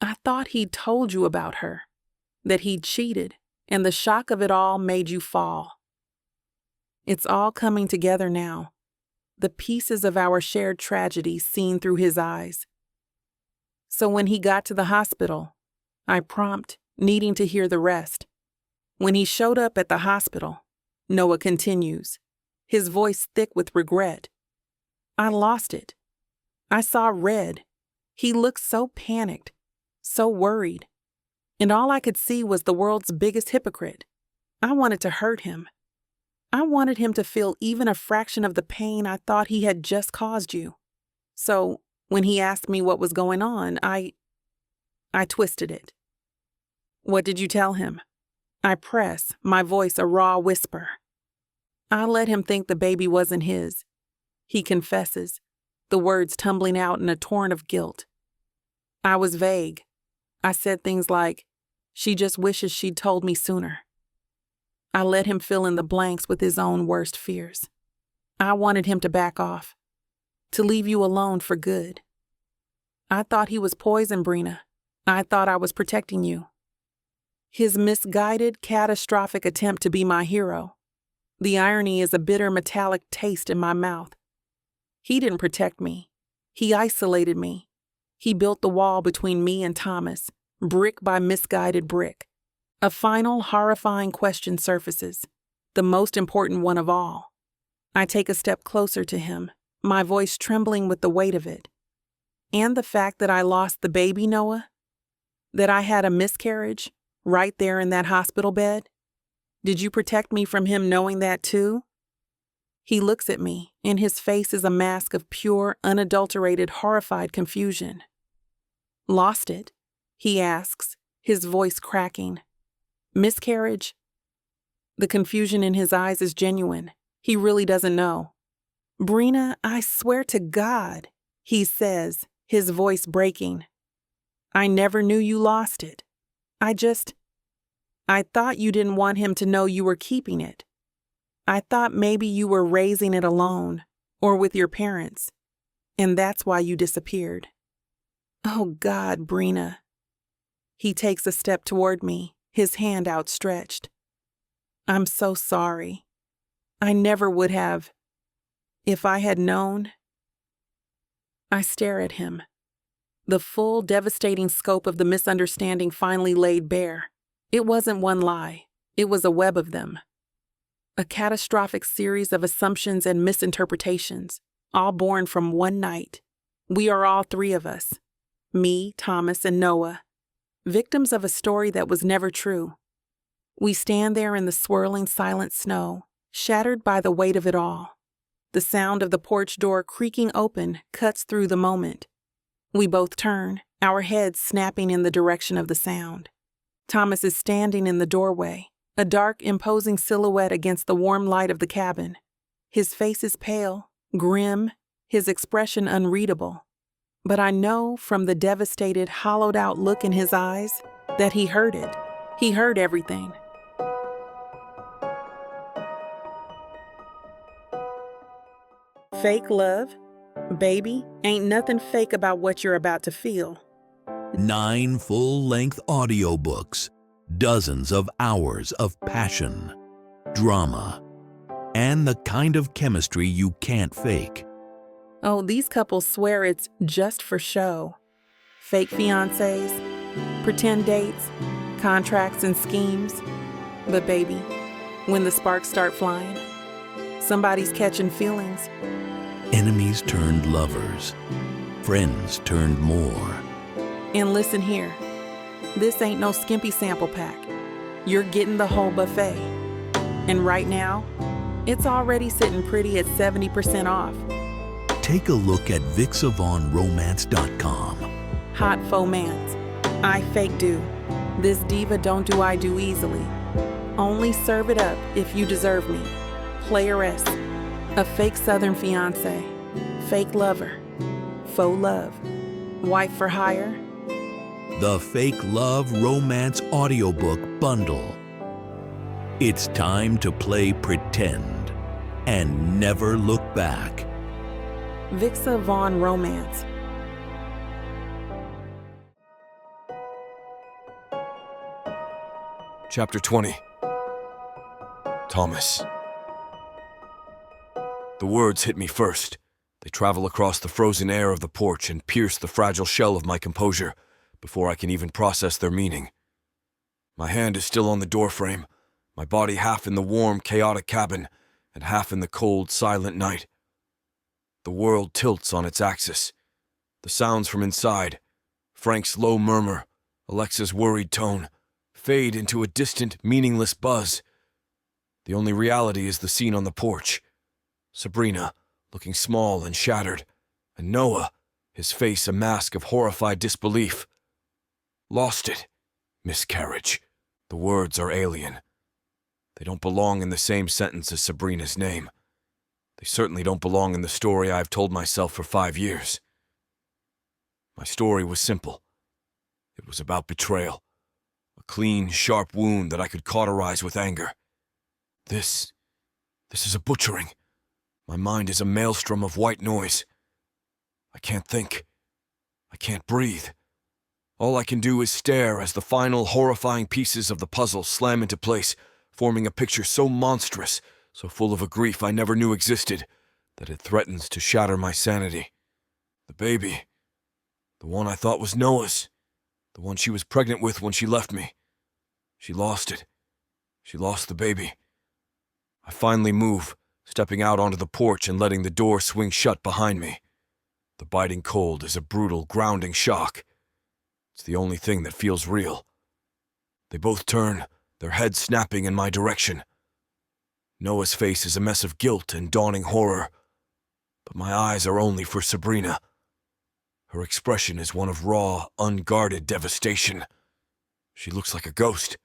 S2: I thought he'd told you about her, that he'd cheated, and the shock of it all made you fall. It's all coming together now, the pieces of our shared tragedy seen through his eyes. So when he got to the hospital, I prompt, needing to hear the rest. When he showed up at the hospital, Noah continues, his voice thick with regret. I lost it. I saw red. He looked so panicked, so worried. And all I could see was the world's biggest hypocrite. I wanted to hurt him. I wanted him to feel even a fraction of the pain I thought he had just caused you. So, when he asked me what was going on, I twisted it. What did you tell him? I press, my voice a raw whisper. I let him think the baby wasn't his. He confesses, the words tumbling out in a torrent of guilt. I was vague. I said things like, she just wishes she'd told me sooner. I let him fill in the blanks with his own worst fears. I wanted him to back off, to leave you alone for good. I thought he was poison, Brina. I thought I was protecting you. His misguided, catastrophic attempt to be my hero. The irony is a bitter metallic taste in my mouth. He didn't protect me. He isolated me. He built the wall between me and Thomas, brick by misguided brick. A final, horrifying question surfaces, the most important one of all. I take a step closer to him, my voice trembling with the weight of it. And the fact that I lost the baby, Noah? That I had a miscarriage, right there in that hospital bed? Did you protect me from him knowing that too? He looks at me, and his face is a mask of pure, unadulterated, horrified confusion. Lost it? He asks, his voice cracking. Miscarriage? The confusion in his eyes is genuine. He really doesn't know. Brina, I swear to God, he says, his voice breaking. I never knew you lost it. I thought you didn't want him to know you were keeping it. I thought maybe you were raising it alone, or with your parents, and that's why you disappeared. Oh God, Brina. He takes a step toward me, his hand outstretched. I'm so sorry. I never would have. If I had known. I stare at him. The full, devastating scope of the misunderstanding finally laid bare. It wasn't one lie. It was a web of them. A catastrophic series of assumptions and misinterpretations, all born from one night. We are all 3 of us. Me, Thomas, and Noah. Victims of a story that was never true. We stand there in the swirling, silent snow, shattered by the weight of it all. The sound of the porch door creaking open cuts through the moment. We both turn, our heads snapping in the direction of the sound. Thomas is standing in the doorway, a dark, imposing silhouette against the warm light of the cabin. His face is pale, grim, his expression unreadable. But I know from the devastated, hollowed-out look in his eyes that he heard it. He heard everything. Fake love? Baby, ain't nothing fake about what you're about to feel.
S4: 9 full-length audiobooks, dozens of hours of passion, drama, and the kind of chemistry you can't fake.
S2: Oh, these couples swear it's just for show. Fake fiancés, pretend dates, contracts and schemes. But baby, when the sparks start flying, somebody's catching feelings.
S4: Enemies turned lovers, friends turned more.
S2: And listen here, this ain't no skimpy sample pack. You're getting the whole buffet. And right now, it's already sitting pretty at 70% off.
S4: Take a look at VixAvaughnRomance.com.
S2: Hot fomance, I fake do. This diva don't do I do easily. Only serve it up if you deserve me. Playeress. A fake Southern fiance. Fake lover. Faux love. Wife for hire.
S4: The Fake Love Romance Audiobook Bundle. It's time to play pretend and never look back.
S2: Vixa Vaughn Romance.
S3: Chapter 20. Thomas. The words hit me first. They travel across the frozen air of the porch and pierce the fragile shell of my composure before I can even process their meaning. My hand is still on the doorframe, my body half in the warm, chaotic cabin and half in the cold, silent night. The world tilts on its axis. The sounds from inside, Frank's low murmur, Alexa's worried tone, fade into a distant, meaningless buzz. The only reality is the scene on the porch. Sabrina, looking small and shattered, and Noah, his face a mask of horrified disbelief. Lost it. Miscarriage. The words are alien. They don't belong in the same sentence as Sabrina's name. They certainly don't belong in the story I've told myself for 5 years. My story was simple. It was about betrayal. A clean, sharp wound that I could cauterize with anger. This is a butchering. My mind is a maelstrom of white noise. I can't think. I can't breathe. All I can do is stare as the final horrifying pieces of the puzzle slam into place, forming a picture so monstrous, so full of a grief I never knew existed, that it threatens to shatter my sanity. The baby. The one I thought was Noah's. The one she was pregnant with when she left me. She lost it. She lost the baby. I finally move, stepping out onto the porch and letting the door swing shut behind me. The biting cold is a brutal, grounding shock. It's the only thing that feels real. They both turn, their heads snapping in my direction. Noah's face is a mess of guilt and dawning horror, but my eyes are only for Sabrina. Her expression is one of raw, unguarded devastation. She looks like a ghost.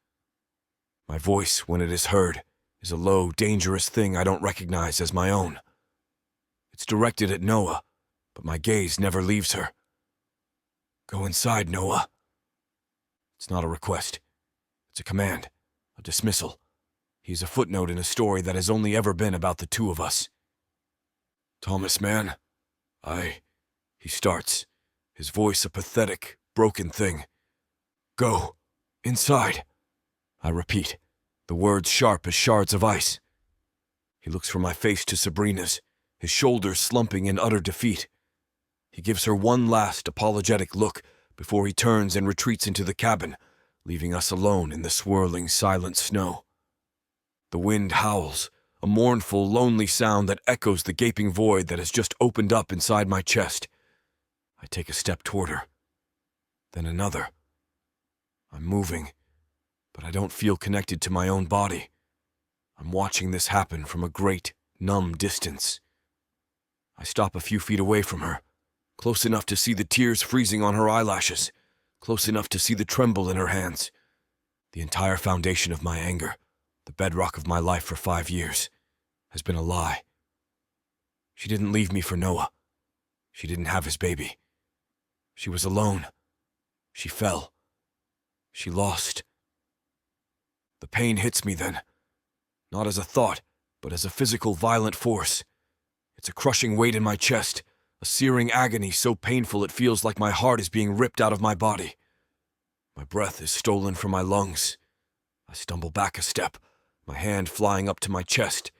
S3: My voice, when it is heard, is a low, dangerous thing I don't recognize as my own. It's directed at Noah, but my gaze never leaves her. Go inside, Noah. It's not a request. It's a command, a dismissal. He's a footnote in a story that has only ever been about the two of us. Thomas, man, He starts, his voice a pathetic, broken thing. Go. Inside. I repeat, the words sharp as shards of ice. He looks from my face to Sabrina's, his shoulders slumping in utter defeat. He gives her one last apologetic look before he turns and retreats into the cabin, leaving us alone in the swirling, silent snow. The wind howls, a mournful, lonely sound that echoes the gaping void that has just opened up inside my chest. I take a step toward her, then another. I'm moving, but I don't feel connected to my own body. I'm watching this happen from a great, numb distance. I stop a few feet away from her, close enough to see the tears freezing on her eyelashes, close enough to see the tremble in her hands. The entire foundation of my anger, the bedrock of my life for 5 years, has been a lie. She didn't leave me for Noah. She didn't have his baby. She was alone. She fell. She lost. The pain hits me then, not as a thought, but as a physical, violent force. It's a crushing weight in my chest, a searing agony so painful it feels like my heart is being ripped out of my body. My breath is stolen from my lungs. I stumble back a step, my hand flying up to my chest,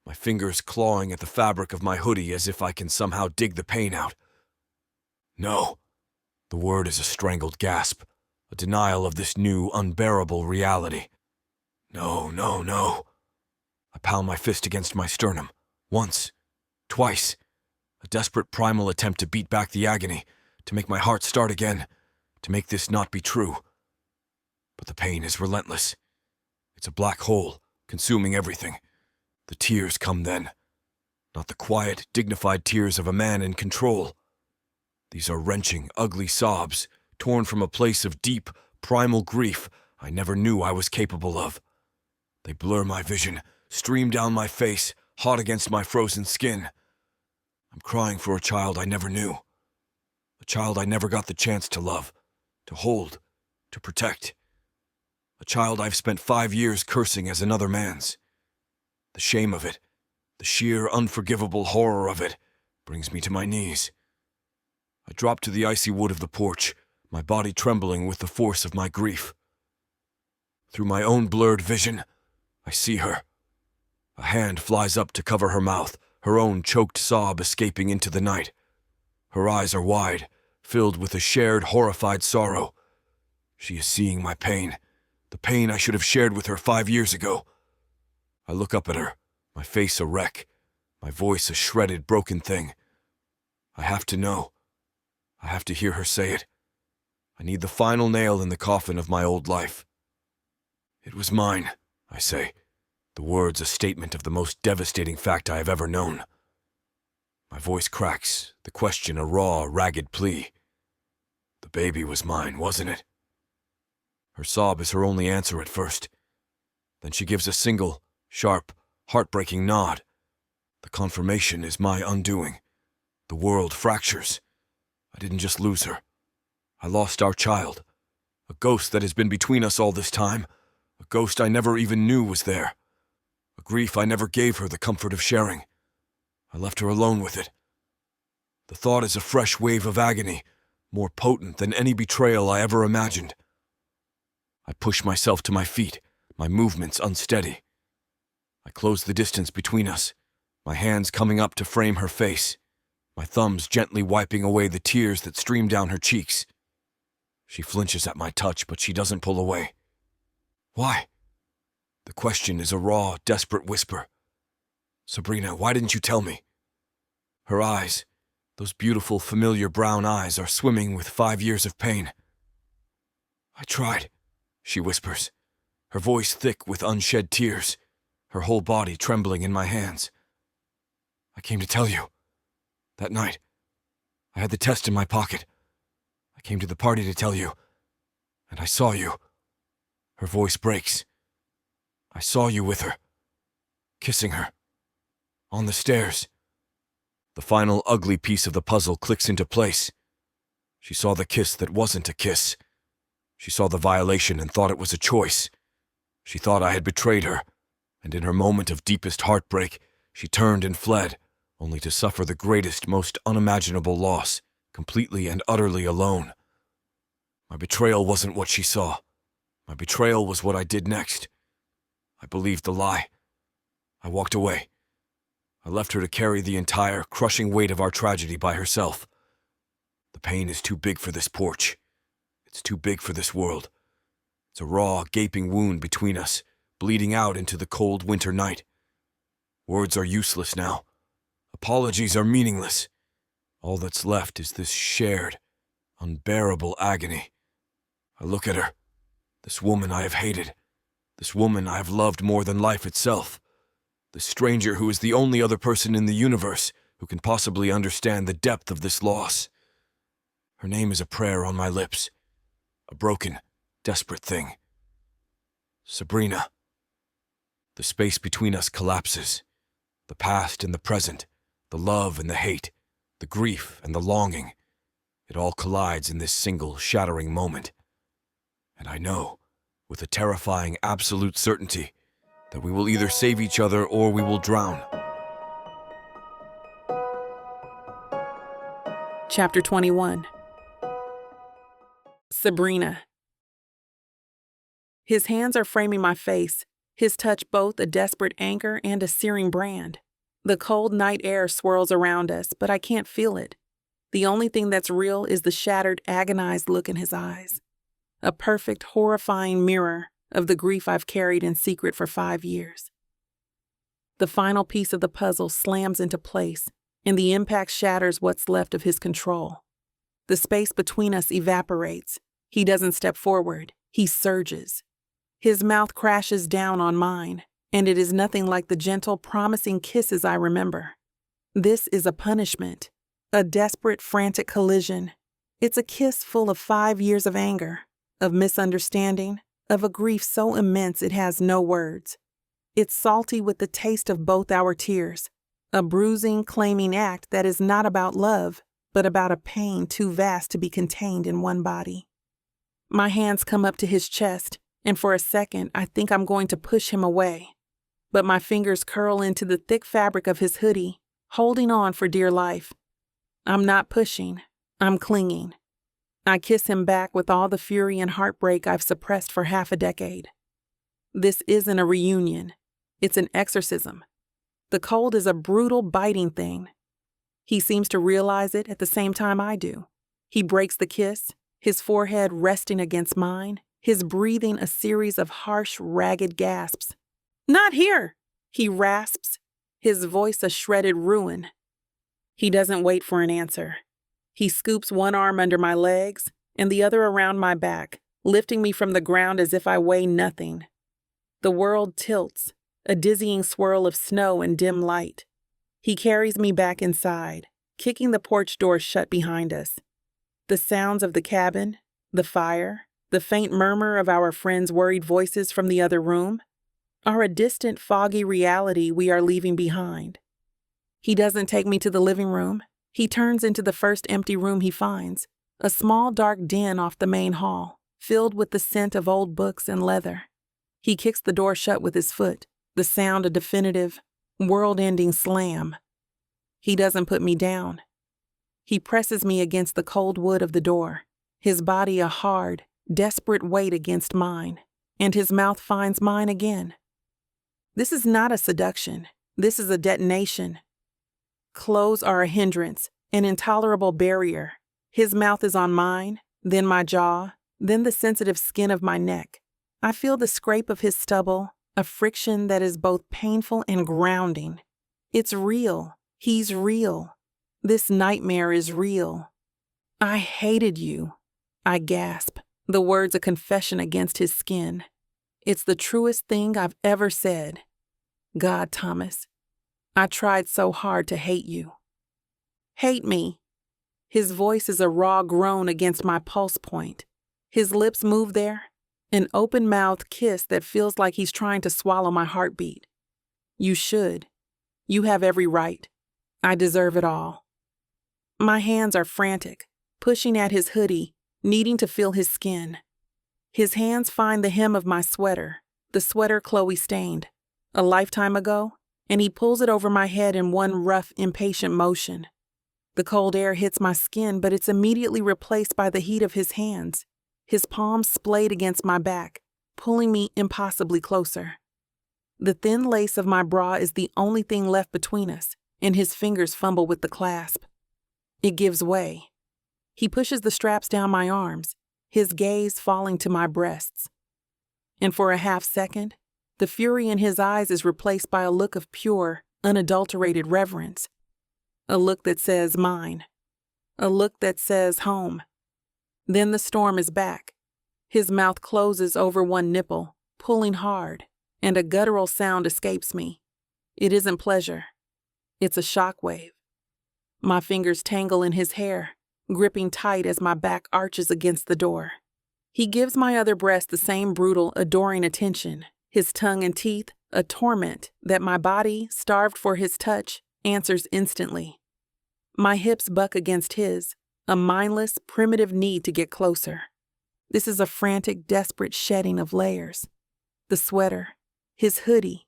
S3: my fingers clawing at the fabric of my hoodie as if I can somehow dig the pain out. No. The word is a strangled gasp, a denial of this new, unbearable reality. No, no, no. I pound my fist against my sternum. Once. Twice. A desperate primal attempt to beat back the agony, to make my heart start again, to make this not be true. But the pain is relentless. It's a black hole, consuming everything. The tears come then. Not the quiet, dignified tears of a man in control. These are wrenching, ugly sobs, torn from a place of deep, primal grief I never knew I was capable of. They blur my vision, stream down my face, hot against my frozen skin. I'm crying for a child I never knew. A child I never got the chance to love, to hold, to protect. A child I've spent 5 years cursing as another man's. The shame of it, the sheer unforgivable horror of it, brings me to my knees. I drop to the icy wood of the porch, my body trembling with the force of my grief. Through my own blurred vision, I see her. A hand flies up to cover her mouth, her own choked sob escaping into the night. Her eyes are wide, filled with a shared, horrified sorrow. She is seeing my pain, the pain I should have shared with her 5 years ago. I look up at her, my face a wreck, my voice a shredded, broken thing. I have to know. I have to hear her say it. I need the final nail in the coffin of my old life. It was mine, I say, the words a statement of the most devastating fact I have ever known. My voice cracks, the question a raw, ragged plea. The baby was mine, wasn't it? Her sob is her only answer at first. Then she gives a single, sharp, heartbreaking nod. The confirmation is my undoing. The world fractures. I didn't just lose her. I lost our child. A ghost that has been between us all this time. A ghost I never even knew was there. A grief I never gave her the comfort of sharing. I left her alone with it. The thought is a fresh wave of agony, more potent than any betrayal I ever imagined. I push myself to my feet, my movements unsteady. I close the distance between us, my hands coming up to frame her face, my thumbs gently wiping away the tears that stream down her cheeks. She flinches at my touch, but she doesn't pull away. Why? The question is a raw, desperate whisper. Sabrina, why didn't you tell me? Her eyes, those beautiful, familiar brown eyes, are swimming with 5 years of pain. I tried, she whispers, her voice thick with unshed tears, her whole body trembling in my hands. I came to tell you. That night, I had the test in my pocket. I came to the party to tell you, and I saw you. Her voice breaks. I saw you with her, kissing her, on the stairs. The final ugly piece of the puzzle clicks into place. She saw the kiss that wasn't a kiss. She saw the violation and thought it was a choice. She thought I had betrayed her, and in her moment of deepest heartbreak, she turned and fled, only to suffer the greatest, most unimaginable loss, completely and utterly alone. My betrayal wasn't what she saw. My betrayal was what I did next. I believed the lie. I walked away. I left her to carry the entire, crushing weight of our tragedy by herself. The pain is too big for this porch. It's too big for this world. It's a raw, gaping wound between us, bleeding out into the cold winter night. Words are useless now. Apologies are meaningless. All that's left is this shared, unbearable agony. I look at her, this woman I have hated, this woman I have loved more than life itself, this stranger who is the only other person in the universe who can possibly understand the depth of this loss. Her name is a prayer on my lips, a broken, desperate thing. Sabrina. The space between us collapses, the past and the present, the love and the hate, the grief and the longing. It all collides in this single, shattering moment. And I know, with a terrifying, absolute certainty, that we will either save each other or we will drown.
S2: Chapter 21. Sabrina. His hands are framing my face, his touch both a desperate anchor and a searing brand. The cold night air swirls around us, but I can't feel it. The only thing that's real is the shattered, agonized look in his eyes. A perfect, horrifying mirror of the grief I've carried in secret for 5 years. The final piece of the puzzle slams into place, and the impact shatters what's left of his control. The space between us evaporates. He doesn't step forward. He surges. His mouth crashes down on mine, and it is nothing like the gentle, promising kisses I remember. This is a punishment, a desperate, frantic collision. It's a kiss full of 5 years of anger, of misunderstanding, of a grief so immense it has no words. It's salty with the taste of both our tears, a bruising, claiming act that is not about love, but about a pain too vast to be contained in one body. My hands come up to his chest, and for a second I think I'm going to push him away. But my fingers curl into the thick fabric of his hoodie, holding on for dear life. I'm not pushing, I'm clinging. I kiss him back with all the fury and heartbreak I've suppressed for half a decade. This isn't a reunion, it's an exorcism. The cold is a brutal, biting thing. He seems to realize it at the same time I do. He breaks the kiss, his forehead resting against mine, his breathing a series of harsh, ragged gasps. "Not here!" he rasps, his voice a shredded ruin. He doesn't wait for an answer. He scoops one arm under my legs and the other around my back, lifting me from the ground as if I weigh nothing. The world tilts, a dizzying swirl of snow and dim light. He carries me back inside, kicking the porch door shut behind us. The sounds of the cabin, the fire, the faint murmur of our friends' worried voices from the other room are a distant, foggy reality we are leaving behind. He doesn't take me to the living room. He turns into the first empty room he finds, a small dark den off the main hall, filled with the scent of old books and leather. He kicks the door shut with his foot, the sound a definitive, world-ending slam. He doesn't put me down. He presses me against the cold wood of the door, his body a hard, desperate weight against mine, and his mouth finds mine again. This is not a seduction. This is a detonation. Clothes are a hindrance, an intolerable barrier. His mouth is on mine, then my jaw, then the sensitive skin of my neck. I feel the scrape of his stubble, a friction that is both painful and grounding. It's real. He's real. This nightmare is real. "I hated you," I gasp, the words a confession against his skin. It's the truest thing I've ever said. God, Thomas, I tried so hard to hate you. "Hate me." His voice is a raw groan against my pulse point. His lips move there, an open-mouthed kiss that feels like he's trying to swallow my heartbeat. "You should. You have every right. I deserve it all." My hands are frantic, pushing at his hoodie, needing to feel his skin. His hands find the hem of my sweater, the sweater Chloe stained, a lifetime ago, and he pulls it over my head in one rough, impatient motion. The cold air hits my skin, but it's immediately replaced by the heat of his hands, his palms splayed against my back, pulling me impossibly closer. The thin lace of my bra is the only thing left between us, and his fingers fumble with the clasp. It gives way. He pushes the straps down my arms, his gaze falling to my breasts. And for a half second, the fury in his eyes is replaced by a look of pure, unadulterated reverence. A look that says mine. A look that says home. Then the storm is back. His mouth closes over one nipple, pulling hard, and a guttural sound escapes me. It isn't pleasure. It's a shockwave. My fingers tangle in his hair, gripping tight as my back arches against the door. He gives my other breast the same brutal, adoring attention, his tongue and teeth a torment that my body, starved for his touch, answers instantly. My hips buck against his, a mindless, primitive need to get closer. This is a frantic, desperate shedding of layers. The sweater, his hoodie,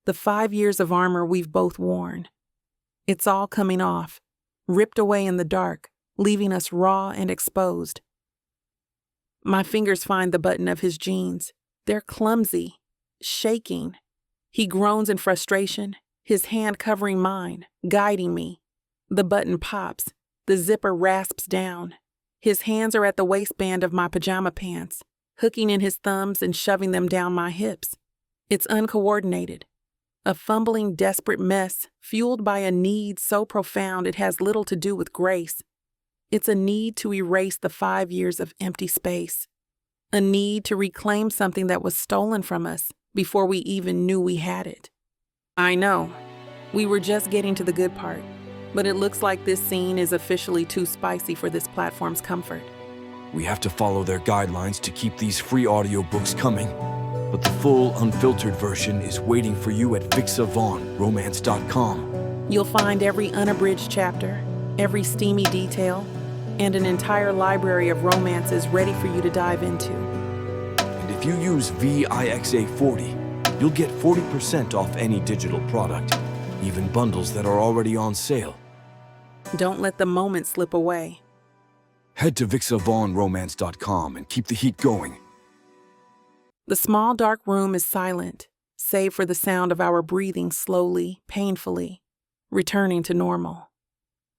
S2: the 5 years of armor we've both worn. It's all coming off, ripped away in the dark, leaving us raw and exposed. My fingers find the button of his jeans. They're clumsy, shaking. He groans in frustration, his hand covering mine, guiding me. The button pops. The zipper rasps down. His hands are at the waistband of my pajama pants, hooking in his thumbs and shoving them down my hips. It's uncoordinated. A fumbling, desperate mess fueled by a need so profound it has little to do with grace. It's a need to erase the 5 years of empty space. A need to reclaim something that was stolen from us before we even knew we had it. I know. We were just getting to the good part. But it looks like this scene is officially too spicy for this platform's comfort.
S3: We have to follow their guidelines to keep these free audiobooks coming. But the full, unfiltered version is waiting for you at BWWM
S2: You'll find every unabridged chapter, every steamy detail, and an entire library of romances ready for you to dive into.
S3: And if you use VIXA40, you'll get 40% off any digital product, even bundles that are already on sale.
S2: Don't let the moment slip away.
S3: Head to VixaVaughnRomance.com and keep the heat going.
S2: The small dark room is silent, save for the sound of our breathing slowly, painfully, returning to normal.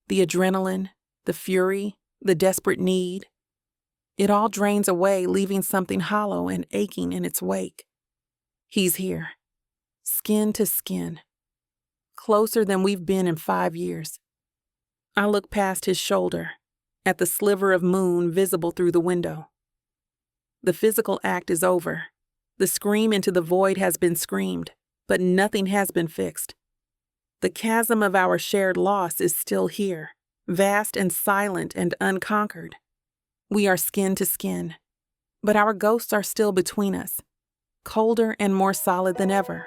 S2: The adrenaline, the fury, the desperate need, it all drains away, leaving something hollow and aching in its wake. He's here, skin to skin, closer than we've been in 5 years. I look past his shoulder, at the sliver of moon visible through the window. The physical act is over. The scream into the void has been screamed, but nothing has been fixed. The chasm of our shared loss is still here, vast and silent and unconquered. We are skin to skin, but our ghosts are still between us, colder and more solid than ever.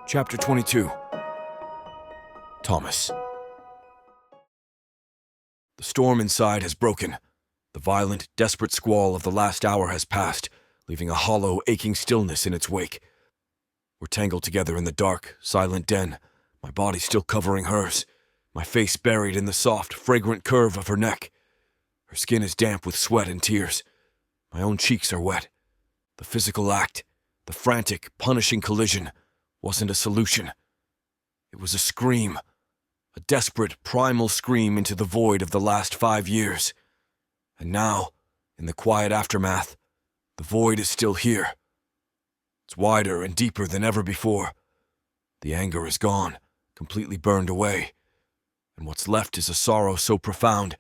S3: Chapter 22. Thomas. The storm inside has broken. The violent, desperate squall of the last hour has passed, leaving a hollow, aching stillness in its wake. We're tangled together in the dark, silent den, my body still covering hers, my face buried in the soft, fragrant curve of her neck. Her skin is damp with sweat and tears. My own cheeks are wet. The physical act, the frantic, punishing collision, wasn't a solution. It was a scream. A desperate, primal scream into the void of the last 5 years. And now, in the quiet aftermath, the void is still here. It's wider and deeper than ever before. The anger is gone, completely burned away. And what's left is a sorrow so profound,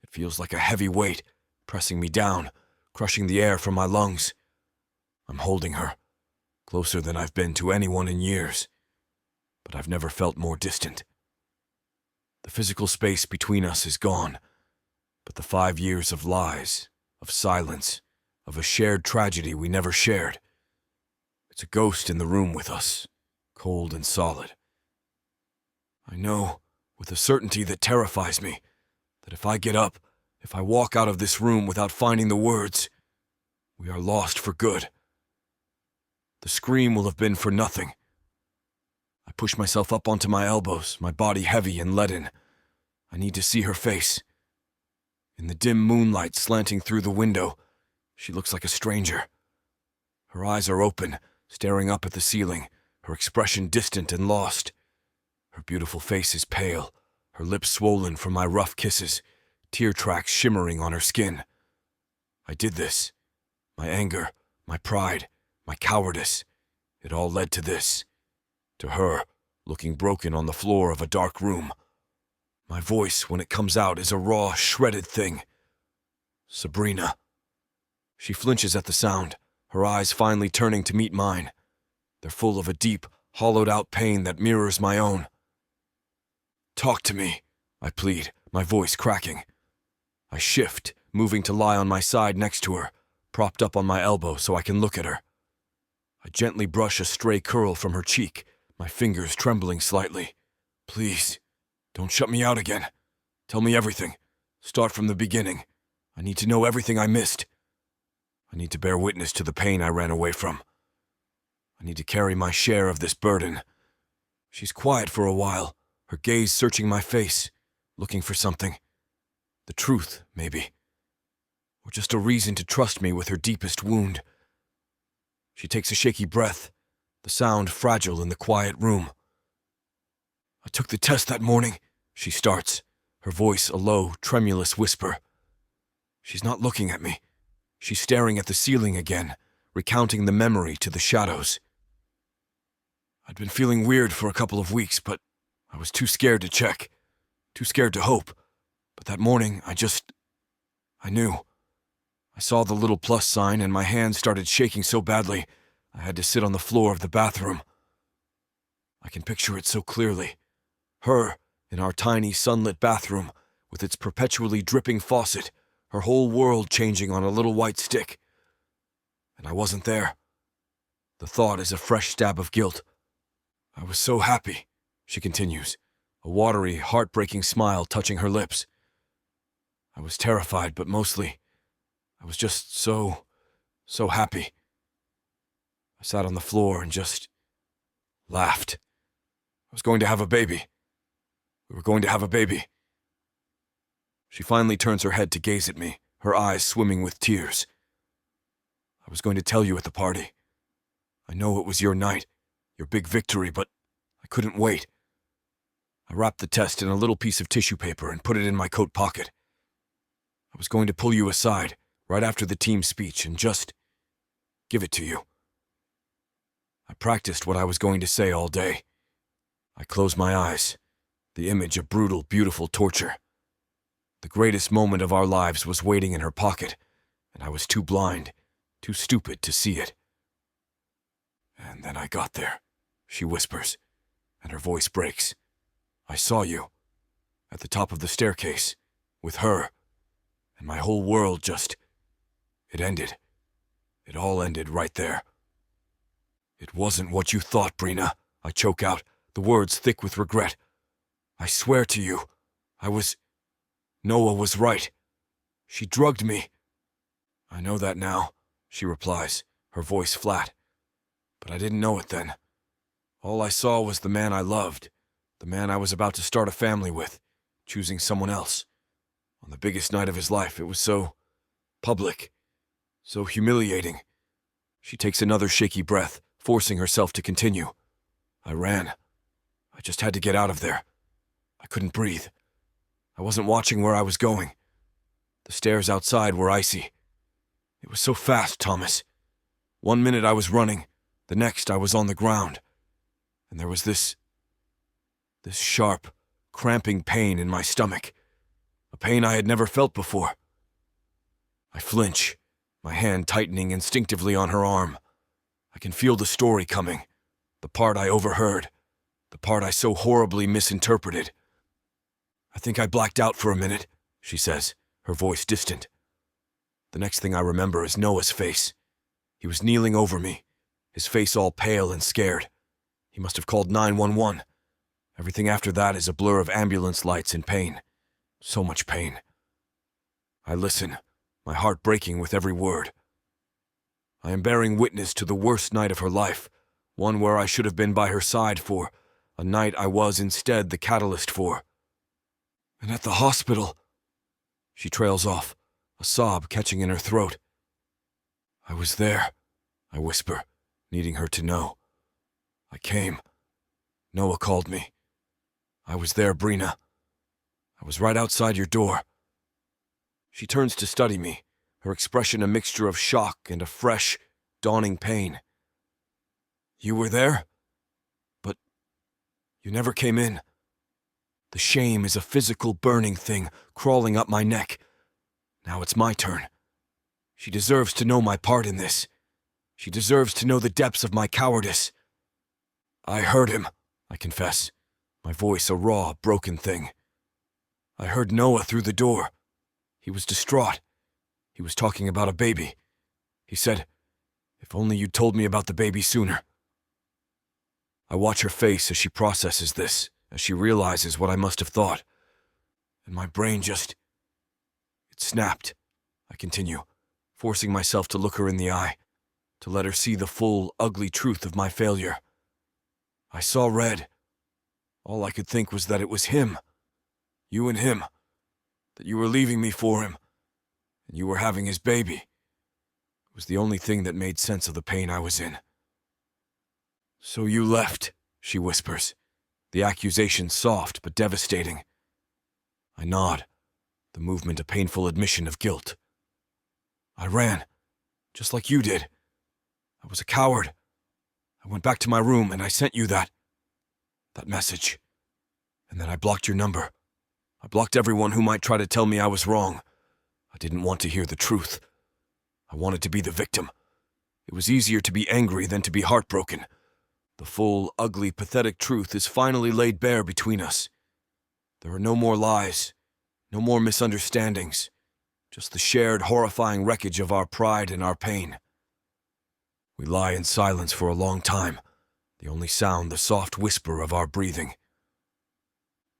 S3: it feels like a heavy weight, pressing me down, crushing the air from my lungs. I'm holding her, closer than I've been to anyone in years. But I've never felt more distant. The physical space between us is gone, but the 5 years of lies, of silence, of a shared tragedy we never shared. It's a ghost in the room with us, cold and solid. I know, with a certainty that terrifies me, that if I get up, if I walk out of this room without finding the words, we are lost for good. The scream will have been for nothing. I push myself up onto my elbows, my body heavy and leaden. I need to see her face. In the dim moonlight slanting through the window, she looks like a stranger. Her eyes are open, staring up at the ceiling, her expression distant and lost. Her beautiful face is pale, her lips swollen from my rough kisses, tear tracks shimmering on her skin. I did this. My anger, my pride, my cowardice, it all led to this. To her, looking broken on the floor of a dark room. My voice, when it comes out, is a raw, shredded thing. Sabrina. She flinches at the sound, her eyes finally turning to meet mine. They're full of a deep, hollowed-out pain that mirrors my own. Talk to me, I plead, my voice cracking. I shift, moving to lie on my side next to her, propped up on my elbow so I can look at her. I gently brush a stray curl from her cheek, my fingers trembling slightly. Please, don't shut me out again. Tell me everything. Start from the beginning. I need to know everything I missed. I need to bear witness to the pain I ran away from. I need to carry my share of this burden. She's quiet for a while, her gaze searching my face, looking for something. The truth, maybe. Or just a reason to trust me with her deepest wound. She takes a shaky breath, the sound fragile in the quiet room. I took the test that morning, she starts, her voice a low, tremulous whisper. She's not looking at me. She's staring at the ceiling again, recounting the memory to the shadows. I'd been feeling weird for a couple of weeks, but I was too scared to check, too scared to hope. But that morning, I knew. I saw the little plus sign and my hands started shaking so badly, I had to sit on the floor of the bathroom. I can picture it so clearly. Her, in our tiny sunlit bathroom, with its perpetually dripping faucet, her whole world changing on a little white stick. And I wasn't there. The thought is a fresh stab of guilt. I was so happy, she continues, a watery, heartbreaking smile touching her lips. I was terrified, but mostly, I was just so happy. I sat on the floor and just laughed. I was going to have a baby. We were going to have a baby. She finally turns her head to gaze at me, her eyes swimming with tears. I was going to tell you at the party. I know it was your night, your big victory, but I couldn't wait. I wrapped the test in a little piece of tissue paper and put it in my coat pocket. I was going to pull you aside right after the team speech and just give it to you. I practiced what I was going to say all day. I closed my eyes, the image of brutal, beautiful torture. The greatest moment of our lives was waiting in her pocket, and I was too blind, too stupid to see it. And then I got there, she whispers, and her voice breaks. I saw you, at the top of the staircase, with her, and my whole world just... It ended. It all ended right there. It wasn't what you thought, Brina, I choke out, the words thick with regret. I swear to you, Noah was right. She drugged me. I know that now, she replies, her voice flat. But I didn't know it then. All I saw was the man I loved, the man I was about to start a family with, choosing someone else. On the biggest night of his life, it was so public, so humiliating. She takes another shaky breath, forcing herself to continue. I ran. I just had to get out of there. I couldn't breathe. I wasn't watching where I was going. The stairs outside were icy. It was so fast, Thomas. 1 minute I was running, the next I was on the ground. And there was this sharp, cramping pain in my stomach. A pain I had never felt before. I flinch, my hand tightening instinctively on her arm. I can feel the story coming, the part I overheard, the part I so horribly misinterpreted. I think I blacked out for a minute, she says, her voice distant. The next thing I remember is Noah's face. He was kneeling over me, his face all pale and scared. He must have called 911. Everything after that is a blur of ambulance lights and pain. So much pain. I listen, my heart breaking with every word. I am bearing witness to the worst night of her life, one where I should have been by her side for, a night I was instead the catalyst for. And at the hospital, she trails off, a sob catching in her throat. I was there, I whisper, needing her to know. I came. Noah called me. I was there, Brina. I was right outside your door. She turns to study me, her expression a mixture of shock and a fresh, dawning pain. You were there? But you never came in. The shame is a physical burning thing crawling up my neck. Now it's my turn. She deserves to know my part in this. She deserves to know the depths of my cowardice. I heard him, I confess, my voice a raw, broken thing. I heard Noah through the door. He was distraught. He was talking about a baby. He said, "If only you'd told me about the baby sooner." I watch her face as she processes this, as she realizes what I must have thought. And my brain just... It snapped, I continue, forcing myself to look her in the eye, to let her see the full, ugly truth of my failure. I saw red. All I could think was that it was him. You and him. That you were leaving me for him. And you were having his baby. It was the only thing that made sense of the pain I was in. So you left, she whispers, the accusation soft but devastating. I nod, the movement a painful admission of guilt. I ran, just like you did. I was a coward. I went back to my room and I sent you that message. And then I blocked your number. I blocked everyone who might try to tell me I was wrong. I didn't want to hear the truth. I wanted to be the victim. It was easier to be angry than to be heartbroken. The full, ugly, pathetic truth is finally laid bare between us. There are no more lies, no more misunderstandings, just the shared, horrifying wreckage of our pride and our pain. We lie in silence for a long time, the only sound the soft whisper of our breathing.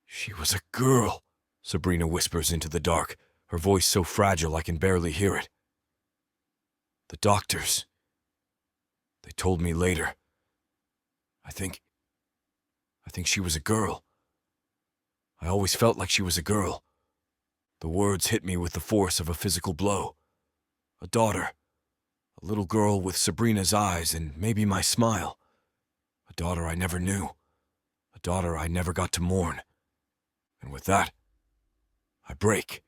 S3: "She was a girl," Sabrina whispers into the dark, her voice so fragile I can barely hear it. "The doctors, they told me later. I think she was a girl. I always felt like she was a girl." The words hit me with the force of a physical blow. A daughter. A little girl with Sabrina's eyes and maybe my smile. A daughter I never knew. A daughter I never got to mourn. And with that, I break.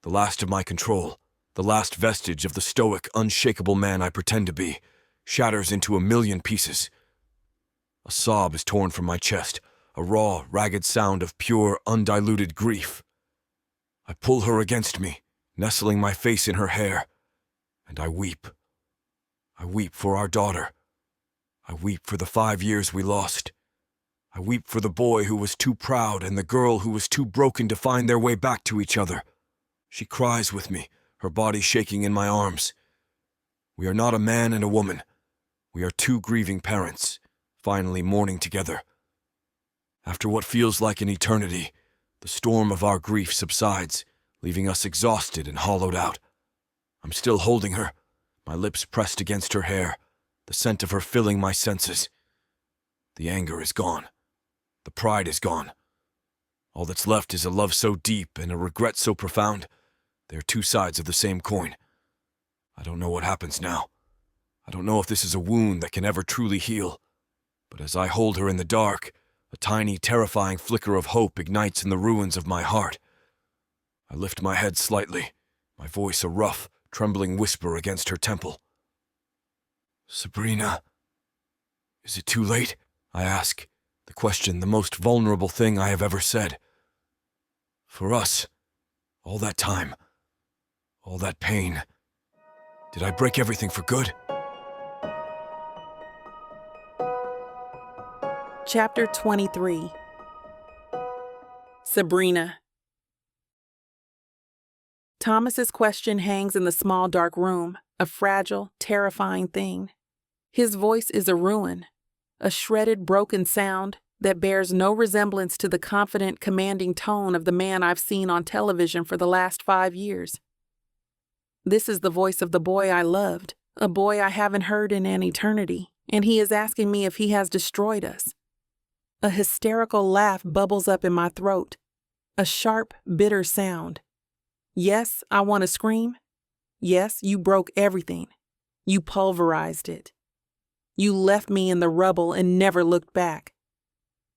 S3: The last of my control, the last vestige of the stoic, unshakable man I pretend to be, shatters into a million pieces. A sob is torn from my chest, a raw, ragged sound of pure, undiluted grief. I pull her against me, nestling my face in her hair, and I weep. I weep for our daughter. I weep for the 5 years we lost. I weep for the boy who was too proud and the girl who was too broken to find their way back to each other. She cries with me, her body shaking in my arms. We are not a man and a woman. We are two grieving parents, finally mourning together. After what feels like an eternity, the storm of our grief subsides, leaving us exhausted and hollowed out. I'm still holding her, my lips pressed against her hair, the scent of her filling my senses. The anger is gone. The pride is gone. All that's left is a love so deep and a regret so profound. They are two sides of the same coin. I don't know what happens now. I don't know if this is a wound that can ever truly heal. But as I hold her in the dark, a tiny, terrifying flicker of hope ignites in the ruins of my heart. I lift my head slightly, my voice a rough, trembling whisper against her temple. "Sabrina, is it too late?" I ask, the question the most vulnerable thing I have ever said. For us, all that time, all that pain, did I break everything for good?
S2: Chapter 23. Sabrina. Thomas's question hangs in the small dark room, a fragile, terrifying thing. His voice is a ruin, a shredded, broken sound that bears no resemblance to the confident, commanding tone of the man I've seen on television for the last 5 years. This is the voice of the boy I loved, a boy I haven't heard in an eternity, and he is asking me if he has destroyed us. A hysterical laugh bubbles up in my throat, a sharp, bitter sound. Yes, I want to scream. Yes, you broke everything. You pulverized it. You left me in the rubble and never looked back.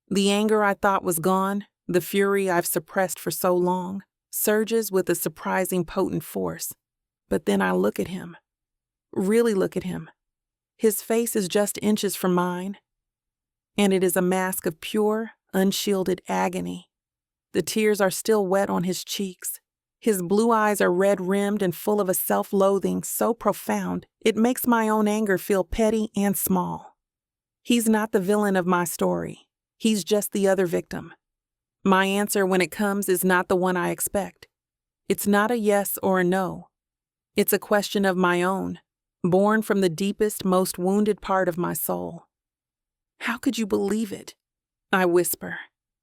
S2: The anger I thought was gone, the fury I've suppressed for so long, surges with a surprising potent force. But then I look at him. Really look at him. His face is just inches from mine, and it is a mask of pure, unshielded agony. The tears are still wet on his cheeks. His blue eyes are red-rimmed and full of a self-loathing so profound it makes my own anger feel petty and small. He's not the villain of my story. He's just the other victim. My answer when it comes is not the one I expect. It's not a yes or a no. It's a question of my own, born from the deepest, most wounded part of my soul. "How could you believe it?" I whisper,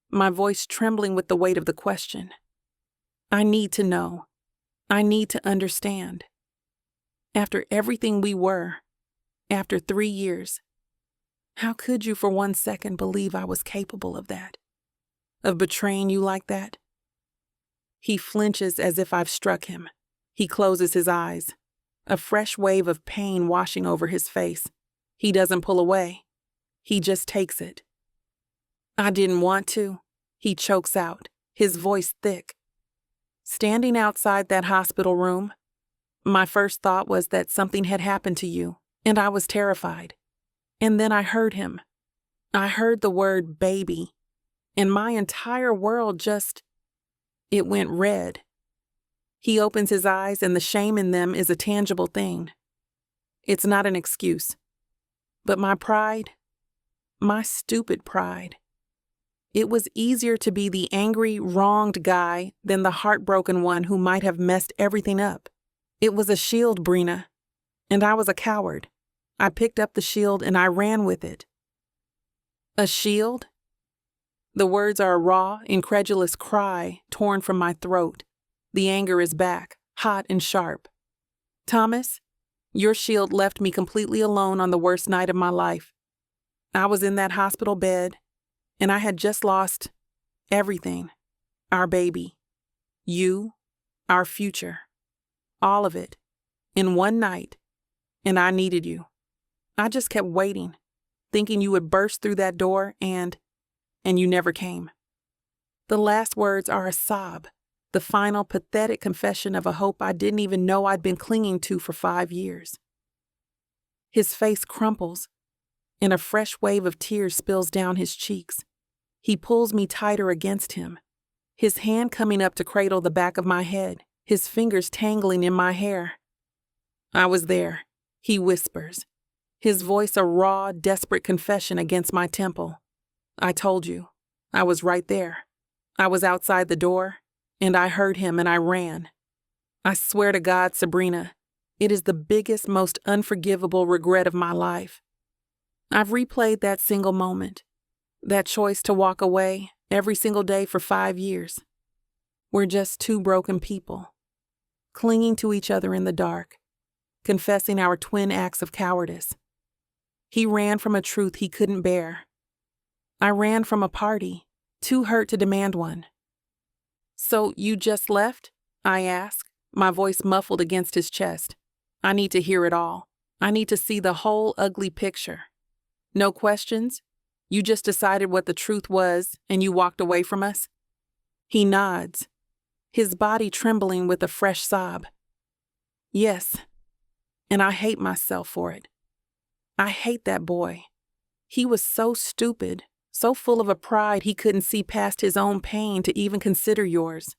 S2: my voice trembling with the weight of the question. I need to know. I need to understand. After everything we were, after 3 years, how could you for 1 second believe I was capable of that? Of betraying you like that? He flinches as if I've struck him. He closes his eyes, a fresh wave of pain washing over his face. He doesn't pull away. He just takes it. "I didn't want to," he chokes out, his voice thick. Standing outside that hospital room, my first thought was that something had happened to you, and I was terrified. And then I heard him. I heard the word baby, and my entire world it went red. He opens his eyes, and the shame in them is a tangible thing. It's not an excuse. But my pride, My stupid pride. It was easier to be the angry, wronged guy than the heartbroken one who might have messed everything up. It was a shield, Brina, and I was a coward. I picked up the shield and I ran with it. A shield? The words are a raw, incredulous cry torn from my throat. The anger is back, hot and sharp. Thomas, your shield left me completely alone on the worst night of my life. I was in that hospital bed, and I had just lost everything. Our baby, you, our future, all of it, in one night, and I needed you. I just kept waiting, thinking you would burst through that door, and you never came. The last words are a sob, the final pathetic confession of a hope I didn't even know I'd been clinging to for 5 years. His face crumples, and a fresh wave of tears spills down his cheeks. He pulls me tighter against him, his hand coming up to cradle the back of my head, his fingers tangling in my hair. I was there, he whispers, his voice a raw, desperate confession against my temple. I told you, I was right there. I was outside the door, and I heard him and I ran. I swear to God, Sabrina, it is the biggest, most unforgivable regret of my life. I've replayed that single moment, that choice to walk away every single day for 5 years. We're just two broken people, clinging to each other in the dark, confessing our twin acts of cowardice. He ran from a truth he couldn't bear. I ran from a party, too hurt to demand one. So you just left? I ask, my voice muffled against his chest. I need to hear it all. I need to see the whole ugly picture. No questions? You just decided what the truth was and you walked away from us? He nods, his body trembling with a fresh sob. Yes, and I hate myself for it. I hate that boy. He was so stupid, so full of a pride he couldn't see past his own pain to even consider yours.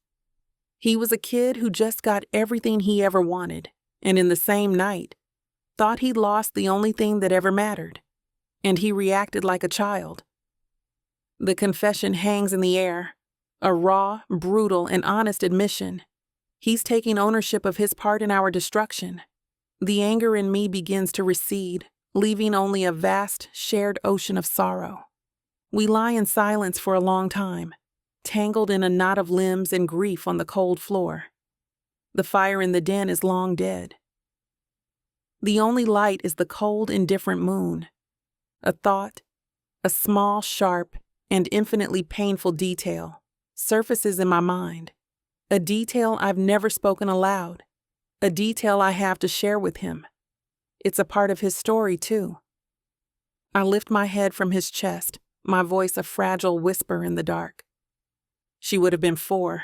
S2: He was a kid who just got everything he ever wanted, and in the same night, thought he'd lost the only thing that ever mattered. And he reacted like a child. The confession hangs in the air, a raw, brutal, and honest admission. He's taking ownership of his part in our destruction. The anger in me begins to recede, leaving only a vast, shared ocean of sorrow. We lie in silence for a long time, tangled in a knot of limbs and grief on the cold floor. The fire in the den is long dead. The only light is the cold, indifferent moon. A thought, a small, sharp, and infinitely painful detail, surfaces in my mind. A detail I've never spoken aloud. A detail I have to share with him. It's a part of his story, too. I lift my head from his chest, my voice a fragile whisper in the dark. She would have been 4.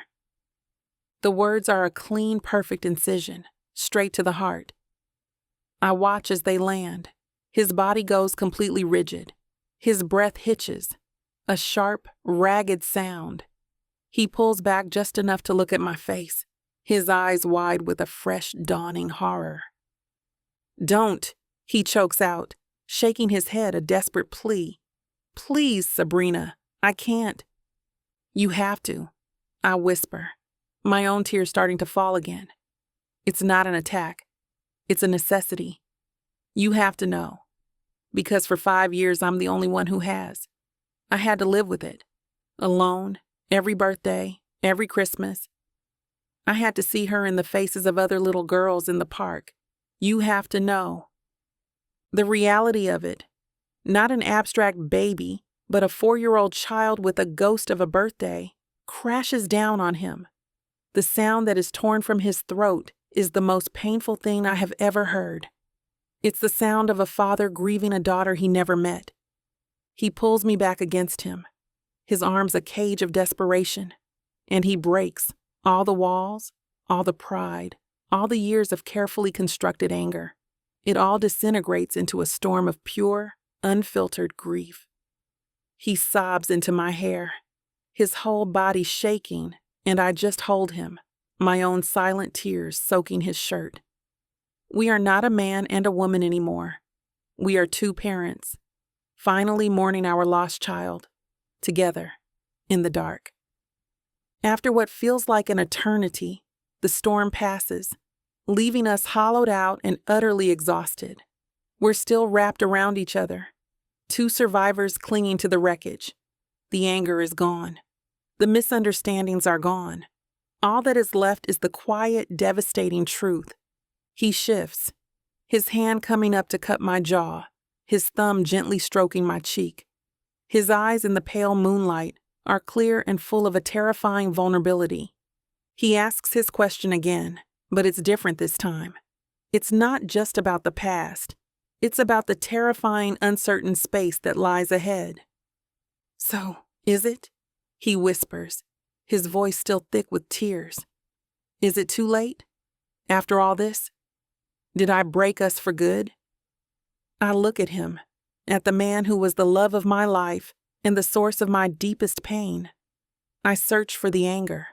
S2: The words are a clean, perfect incision, straight to the heart. I watch as they land. His body goes completely rigid. His breath hitches, a sharp, ragged sound. He pulls back just enough to look at my face, his eyes wide with a fresh, dawning horror. Don't, he chokes out, shaking his head a desperate plea. Please, Sabrina, I can't. You have to, I whisper, my own tears starting to fall again. It's not an attack. It's a necessity. You have to know. Because for 5 years, I'm the only one who has. I had to live with it. Alone, every birthday, every Christmas. I had to see her in the faces of other little girls in the park. You have to know. The reality of it. Not an abstract baby, but a 4-year-old child with a ghost of a birthday, crashes down on him. The sound that is torn from his throat is the most painful thing I have ever heard. It's the sound of a father grieving a daughter he never met. He pulls me back against him, his arms a cage of desperation, and he breaks all the walls, all the pride, all the years of carefully constructed anger. It all disintegrates into a storm of pure, unfiltered grief. He sobs into my hair, his whole body shaking, and I just hold him, my own silent tears soaking his shirt. We are not a man and a woman anymore. We are 2 parents, finally mourning our lost child, together, in the dark. After what feels like an eternity, the storm passes, leaving us hollowed out and utterly exhausted. We're still wrapped around each other, two survivors clinging to the wreckage. The anger is gone. The misunderstandings are gone. All that is left is the quiet, devastating truth. He shifts, his hand coming up to cut my jaw, his thumb gently stroking my cheek. His eyes in the pale moonlight are clear and full of a terrifying vulnerability. He asks his question again, but it's different this time. It's not just about the past. It's about the terrifying, uncertain space that lies ahead. "So, is it?" he whispers, his voice still thick with tears. "Is it too late? After all this? Did I break us for good?" I look at him, at the man who was the love of my life and the source of my deepest pain. I search for the anger,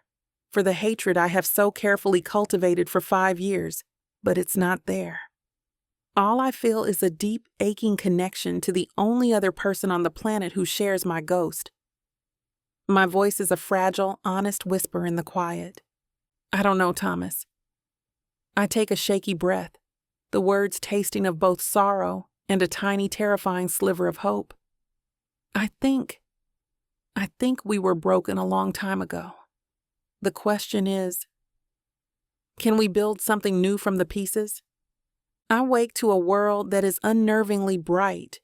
S2: for the hatred I have so carefully cultivated for 5 years, but it's not there. All I feel is a deep, aching connection to the only other person on the planet who shares my ghost. My voice is a fragile, honest whisper in the quiet. "I don't know, Thomas." I take a shaky breath, the words tasting of both sorrow and a tiny, terrifying sliver of hope. I think we were broken a long time ago. The question is, can we build something new from the pieces? I wake to a world that is unnervingly bright.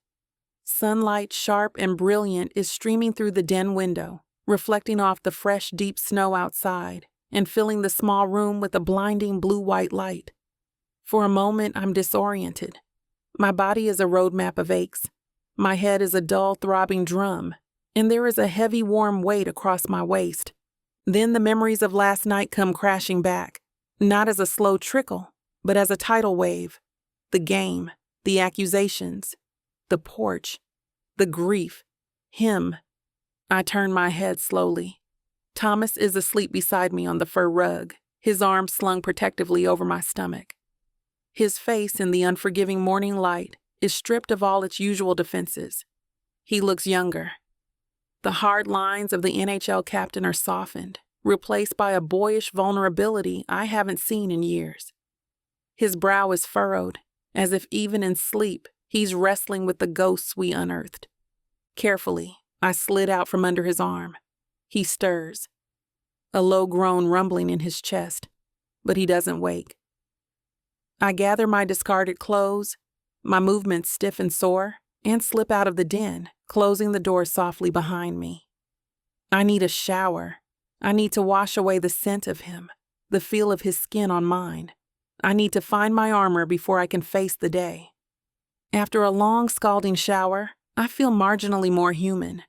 S2: Sunlight, sharp and brilliant, is streaming through the den window, reflecting off the fresh, deep snow outside and filling the small room with a blinding blue-white light. For a moment, I'm disoriented. My body is a roadmap of aches. My head is a dull, throbbing drum, and there is a heavy, warm weight across my waist. Then the memories of last night come crashing back, not as a slow trickle, but as a tidal wave. The game, the accusations, the porch, the grief, him. I turn my head slowly. Thomas is asleep beside me on the fur rug, his arms slung protectively over my stomach. His face in the unforgiving morning light is stripped of all its usual defenses. He looks younger. The hard lines of the NHL captain are softened, replaced by a boyish vulnerability I haven't seen in years. His brow is furrowed, as if even in sleep he's wrestling with the ghosts we unearthed. Carefully, I slid out from under his arm. He stirs. A low groan rumbling in his chest, but he doesn't wake. I gather my discarded clothes, my movements stiff and sore, and slip out of the den, closing the door softly behind me. I need a shower. I need to wash away the scent of him, the feel of his skin on mine. I need to find my armor before I can face the day. After a long, scalding shower, I feel marginally more human.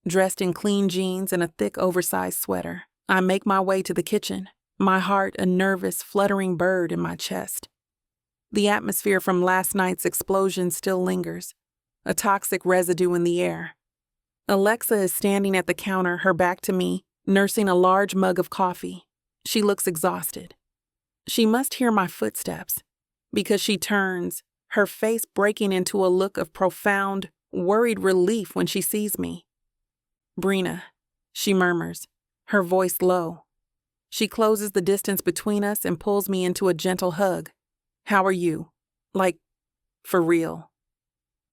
S2: Dressed in clean jeans and a thick, oversized sweater, I make my way to the kitchen, my heart a nervous, fluttering bird in my chest. The atmosphere from last night's explosion still lingers, a toxic residue in the air. Alexa is standing at the counter, her back to me, nursing a large mug of coffee. She looks exhausted. She must hear my footsteps, because she turns, her face breaking into a look of profound, worried relief when she sees me. "Brina," she murmurs, her voice low. She closes the distance between us and pulls me into a gentle hug. "How are you? Like, for real?"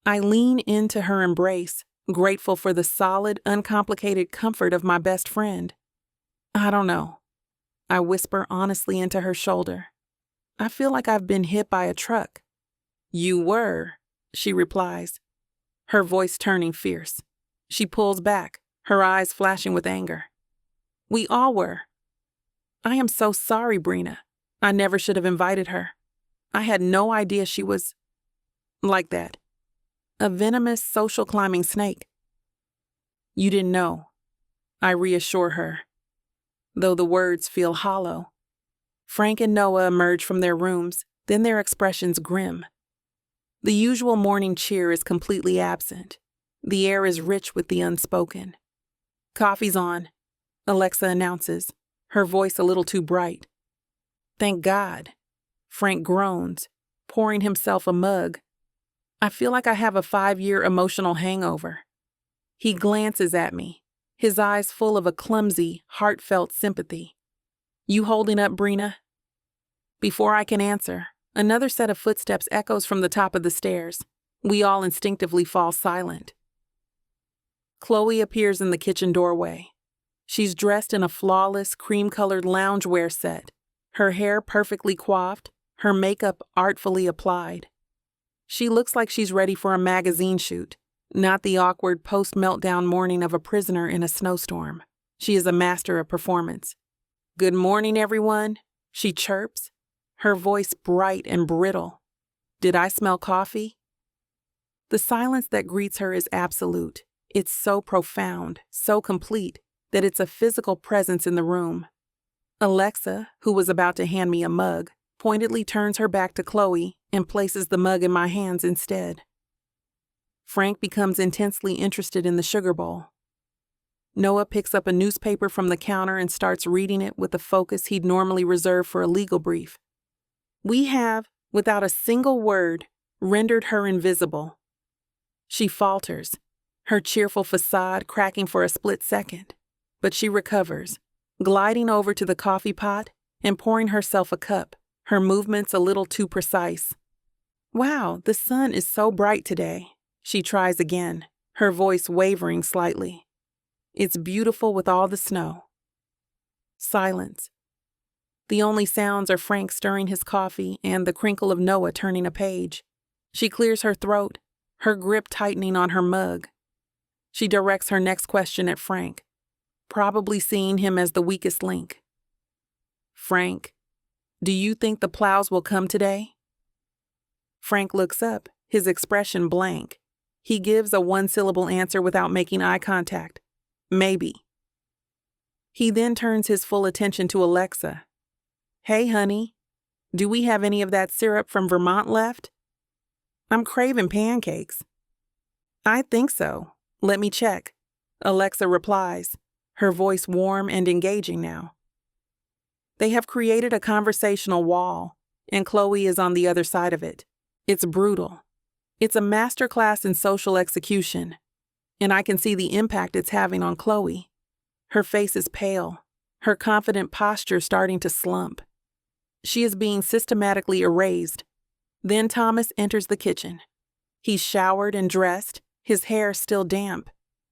S2: I lean into her embrace, grateful for the solid, uncomplicated comfort of my best friend. "I don't know." I whisper honestly into her shoulder. "I feel like I've been hit by a truck." "You were," she replies, her voice turning fierce. She pulls back, her eyes flashing with anger. "We all were." "I am so sorry, Brina. I never should have invited her. I had no idea she was like that. A venomous social climbing snake." "You didn't know," I reassure her, though the words feel hollow. Frank and Noah emerge from their rooms, then their expressions grim. The usual morning cheer is completely absent. The air is rich with the unspoken. "Coffee's on," Alexa announces, her voice a little too bright. "Thank God." Frank groans, pouring himself a mug. I feel like I have a 5-year emotional hangover. He glances at me, his eyes full of a clumsy, heartfelt sympathy. You holding up, Brina? Before I can answer, another set of footsteps echoes from the top of the stairs. We all instinctively fall silent. Chloe appears in the kitchen doorway. She's dressed in a flawless, cream-colored loungewear set, her hair perfectly coiffed, her makeup artfully applied. She looks like she's ready for a magazine shoot, not the awkward post-meltdown morning of a prisoner in a snowstorm. She is a master of performance. "Good morning, everyone," she chirps, her voice bright and brittle. "Did I smell coffee?" The silence that greets her is absolute. It's so profound, so complete, that it's a physical presence in the room. Alexa, who was about to hand me a mug, pointedly turns her back to Chloe and places the mug in my hands instead. Frank becomes intensely interested in the sugar bowl. Noah picks up a newspaper from the counter and starts reading it with the focus he'd normally reserve for a legal brief. We have, without a single word, rendered her invisible. She falters, her cheerful facade cracking for a split second, but she recovers, gliding over to the coffee pot and pouring herself a cup, her movements a little too precise. "Wow, the sun is so bright today," she tries again, her voice wavering slightly. "It's beautiful with all the snow." Silence. The only sounds are Frank stirring his coffee and the crinkle of Noah turning a page. She clears her throat, her grip tightening on her mug. She directs her next question at Frank, probably seeing him as the weakest link. "Frank, do you think the plows will come today?" Frank looks up, his expression blank. He gives a one-syllable answer without making eye contact. "Maybe." He then turns his full attention to Alexa. "Hey, honey, do we have any of that syrup from Vermont left? I'm craving pancakes." "I think so. Let me check," Alexa replies, her voice warm and engaging now. They have created a conversational wall, and Chloe is on the other side of it. It's brutal. It's a masterclass in social execution, and I can see the impact it's having on Chloe. Her face is pale, her confident posture starting to slump. She is being systematically erased. Then Thomas enters the kitchen. He's showered and dressed, his hair still damp.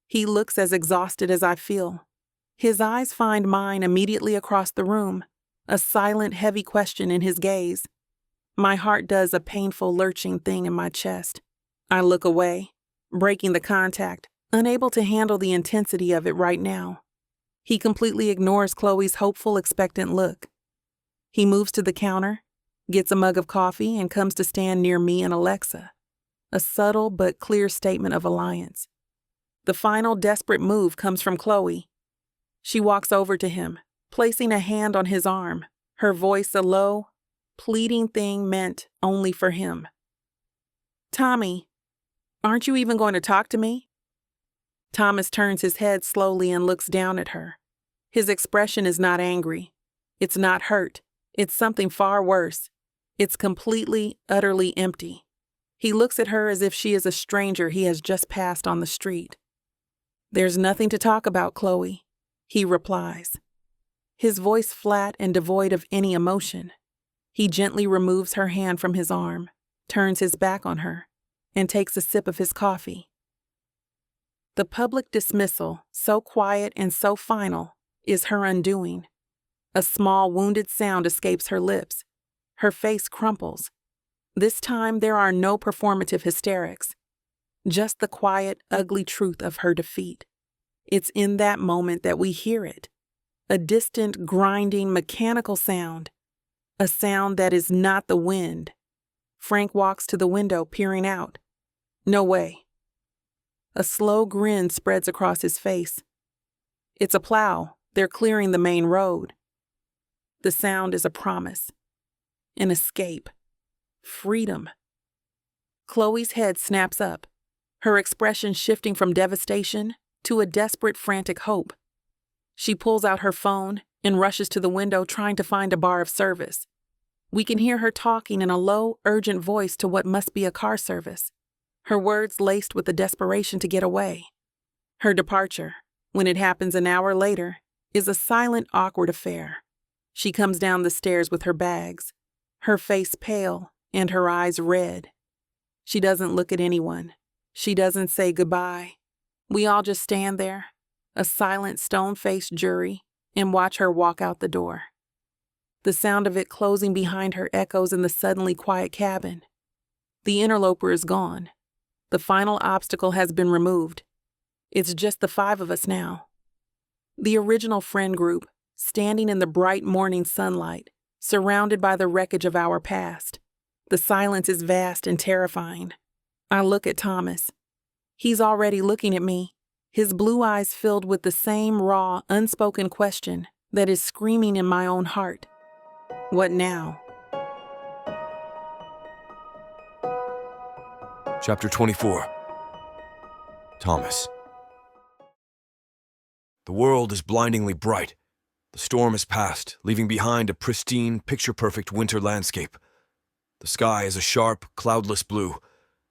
S2: He looks as exhausted as I feel. His eyes find mine immediately across the room, a silent, heavy question in his gaze. My heart does a painful, lurching thing in my chest. I look away, breaking the contact, unable to handle the intensity of it right now. He completely ignores Chloe's hopeful, expectant look. He moves to the counter, gets a mug of coffee, and comes to stand near me and Alexa. A subtle but clear statement of alliance. The final desperate move comes from Chloe. She walks over to him, placing a hand on his arm, her voice a low, pleading thing meant only for him. "Tommy, aren't you even going to talk to me?" Thomas turns his head slowly and looks down at her. His expression is not angry. It's not hurt. It's something far worse. It's completely, utterly empty. He looks at her as if she is a stranger he has just passed on the street. "There's nothing to talk about, Chloe," he replies. His voice flat and devoid of any emotion. He gently removes her hand from his arm, turns his back on her, and takes a sip of his coffee. The public dismissal, so quiet and so final, is her undoing. A small, wounded sound escapes her lips. Her face crumples. This time there are no performative hysterics, just the quiet, ugly truth of her defeat. It's in that moment that we hear it. A distant, grinding, mechanical sound. A sound that is not the wind. Frank walks to the window, peering out. No way. A slow grin spreads across his face. It's a plow. They're clearing the main road. The sound is a promise. An escape. Freedom. Chloe's head snaps up, her expression shifting from devastation to a desperate, frantic hope. She pulls out her phone and rushes to the window, trying to find a bar of service. We can hear her talking in a low, urgent voice to what must be a car service. her words laced with the desperation to get away. Her departure, when it happens an hour later, is a silent, awkward affair. She comes down the stairs with her bags, her face pale and her eyes red. She doesn't look at anyone. She doesn't say goodbye. We all just stand there, a silent, stone-faced jury, and watch her walk out the door. The sound of it closing behind her echoes in the suddenly quiet cabin. The interloper is gone. The final obstacle has been removed. It's just the 5 of us now. The original friend group, standing in the bright morning sunlight, surrounded by the wreckage of our past. The silence is vast and terrifying. I look at Thomas. He's already looking at me, his blue eyes filled with the same raw, unspoken question that is screaming in my own heart. What now?
S3: Chapter 24. Thomas. The world is blindingly bright. The storm has passed, leaving behind a pristine, picture-perfect winter landscape. The sky is a sharp, cloudless blue,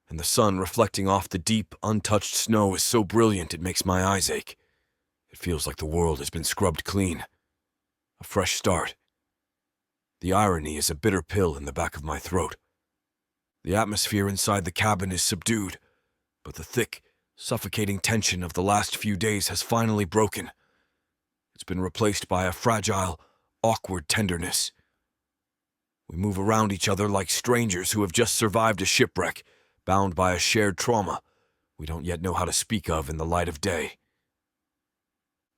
S3: and the sun reflecting off the deep, untouched snow is so brilliant it makes my eyes ache. It feels like the world has been scrubbed clean. A fresh start. The irony is a bitter pill in the back of my throat. The atmosphere inside the cabin is subdued, but the thick, suffocating tension of the last few days has finally broken. It's been replaced by a fragile, awkward tenderness. We move around each other like strangers who have just survived a shipwreck, bound by a shared trauma we don't yet know how to speak of in the light of day.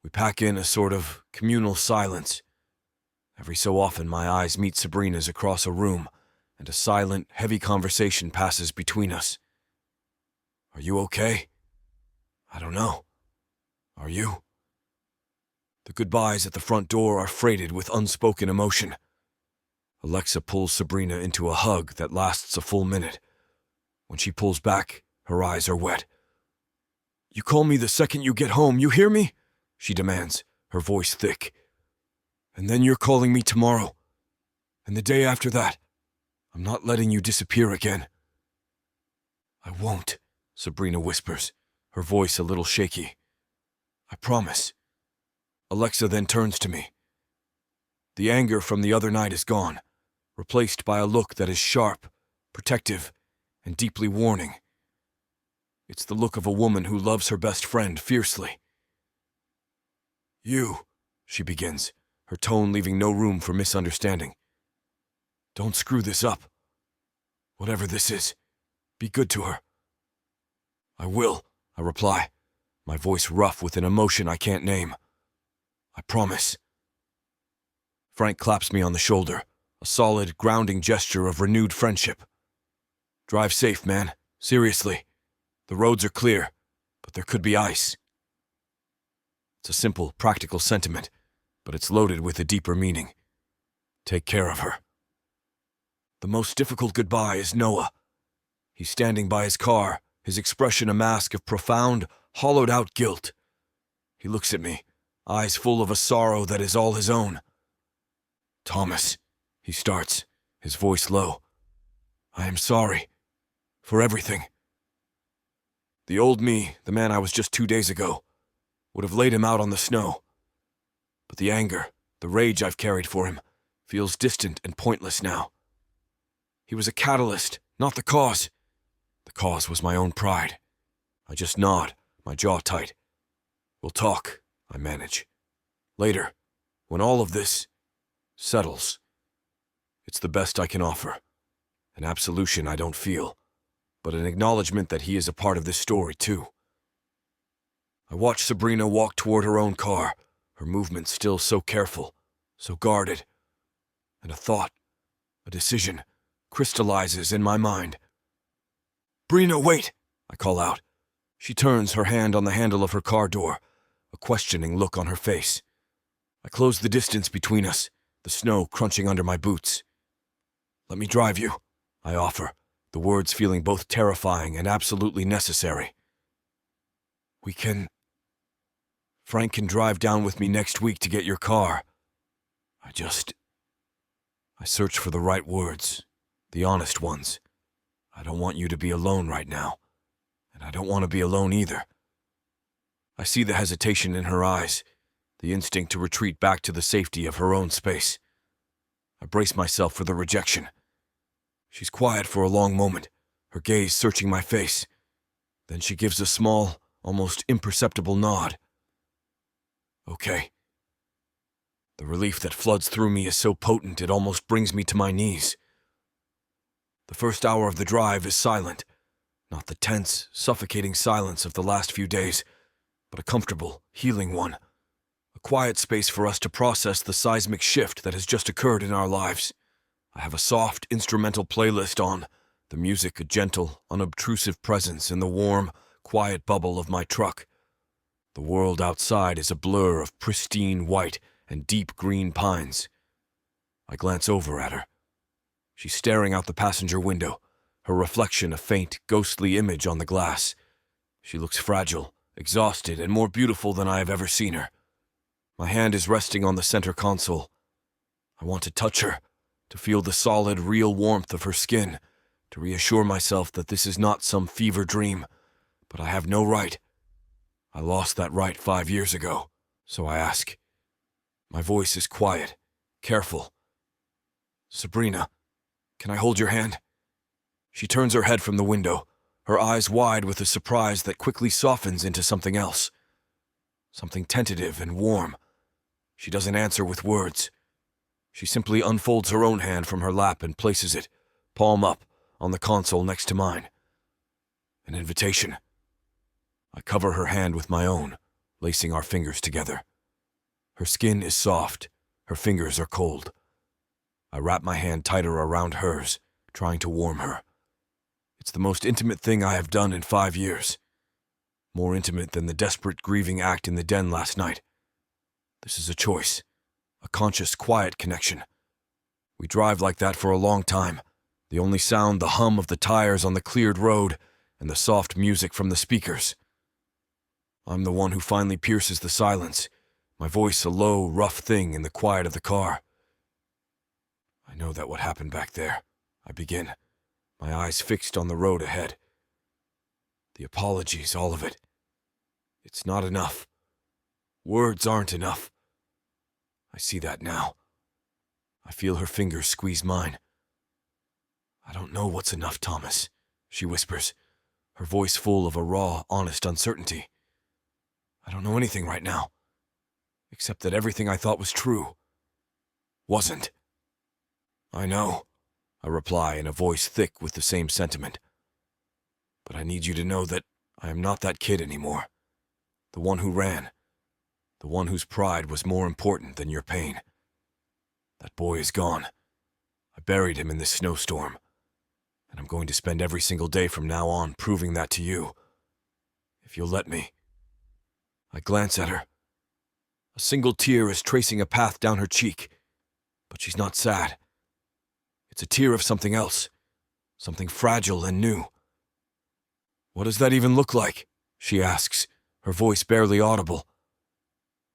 S3: We pack in a sort of communal silence. Every so often my eyes meet Sabrina's across a room, and a silent, heavy conversation passes between us. Are you okay? I don't know. Are you? The goodbyes at the front door are freighted with unspoken emotion. Alexa pulls Sabrina into a hug that lasts a full minute. When she pulls back, her eyes are wet. You call me the second you get home, you hear me? She demands, her voice thick. And then you're calling me tomorrow. And the day after that. I'm not letting you disappear again. I won't, Sabrina whispers, her voice a little shaky. I promise. Alexa then turns to me. The anger from the other night is gone, replaced by a look that is sharp, protective, and deeply warning. It's the look of a woman who loves her best friend fiercely. You, she begins, her tone leaving no room for misunderstanding. Don't screw this up. Whatever this is, be good to her. I will, I reply, my voice rough with an emotion I can't name. I promise. Frank claps me on the shoulder, a solid, grounding gesture of renewed friendship. Drive safe, man. Seriously. The roads are clear, but there could be ice. It's a simple, practical sentiment, but it's loaded with a deeper meaning. Take care of her. The most difficult goodbye is Noah. He's standing by his car, his expression a mask of profound, hollowed-out guilt. He looks at me, eyes full of a sorrow that is all his own. Thomas, he starts, his voice low. I am sorry. For everything. The old me, the man I was just 2 days ago, would have laid him out on the snow. But the anger, the rage I've carried for him, feels distant and pointless now. He was a catalyst, not the cause. The cause was my own pride. I just nod, my jaw tight. We'll talk, I manage. Later, when all of this settles. It's the best I can offer. An absolution I don't feel, but an acknowledgement that he is a part of this story, too. I watch Sabrina walk toward her own car, her movements still so careful, so guarded. And a thought, a decision, crystallizes in my mind. Brina, wait! I call out. She turns, her hand on the handle of her car door, a questioning look on her face. I close the distance between us, the snow crunching under my boots. Let me drive you, I offer, the words feeling both terrifying and absolutely necessary. Frank can drive down with me next week to get your car. I search for the right words, the honest ones. I don't want you to be alone right now. I don't want to be alone either. I see the hesitation in her eyes, the instinct to retreat back to the safety of her own space. I brace myself for the rejection. She's quiet for a long moment, her gaze searching my face. Then she gives a small, almost imperceptible nod. Okay. The relief that floods through me is so potent it almost brings me to my knees. The first hour of the drive is silent, not the tense, suffocating silence of the last few days, but a comfortable, healing one. A quiet space for us to process the seismic shift that has just occurred in our lives. I have a soft, instrumental playlist on, the music a gentle, unobtrusive presence in the warm, quiet bubble of my truck. The world outside is a blur of pristine white and deep green pines. I glance over at her. She's staring out the passenger window, her reflection a faint, ghostly image on the glass. She looks fragile, exhausted, and more beautiful than I have ever seen her. My hand is resting on the center console. I want to touch her, to feel the solid, real warmth of her skin, to reassure myself that this is not some fever dream, but I have no right. I lost that right 5 years ago, so I ask. My voice is quiet, careful. Sabrina, can I hold your hand? She turns her head from the window, her eyes wide with a surprise that quickly softens into something else. Something tentative and warm. She doesn't answer with words. She simply unfolds her own hand from her lap and places it, palm up, on the console next to mine. An invitation. I cover her hand with my own, lacing our fingers together. Her skin is soft, her fingers are cold. I wrap my hand tighter around hers, trying to warm her. It's the most intimate thing I have done in 5 years. More intimate than the desperate grieving act in the den last night. This is a choice, a conscious, quiet connection. We drive like that for a long time, the only sound the hum of the tires on the cleared road and the soft music from the speakers. I'm the one who finally pierces the silence, my voice a low, rough thing in the quiet of the car. I know that what happened back there, I begin, my eyes fixed on the road ahead. The apologies, all of it. It's not enough. Words aren't enough. I see that now. I feel her fingers squeeze mine. I don't know what's enough, Thomas, she whispers, her voice full of a raw, honest uncertainty. I don't know anything right now, except that everything I thought was true wasn't. I know, I reply in a voice thick with the same sentiment. But I need you to know that I am not that kid anymore. The one who ran. The one whose pride was more important than your pain. That boy is gone. I buried him in this snowstorm. And I'm going to spend every single day from now on proving that to you. If you'll let me. I glance at her. A single tear is tracing a path down her cheek. But she's not sad. It's a tear of something else. Something fragile and new. What does that even look like? She asks, her voice barely audible.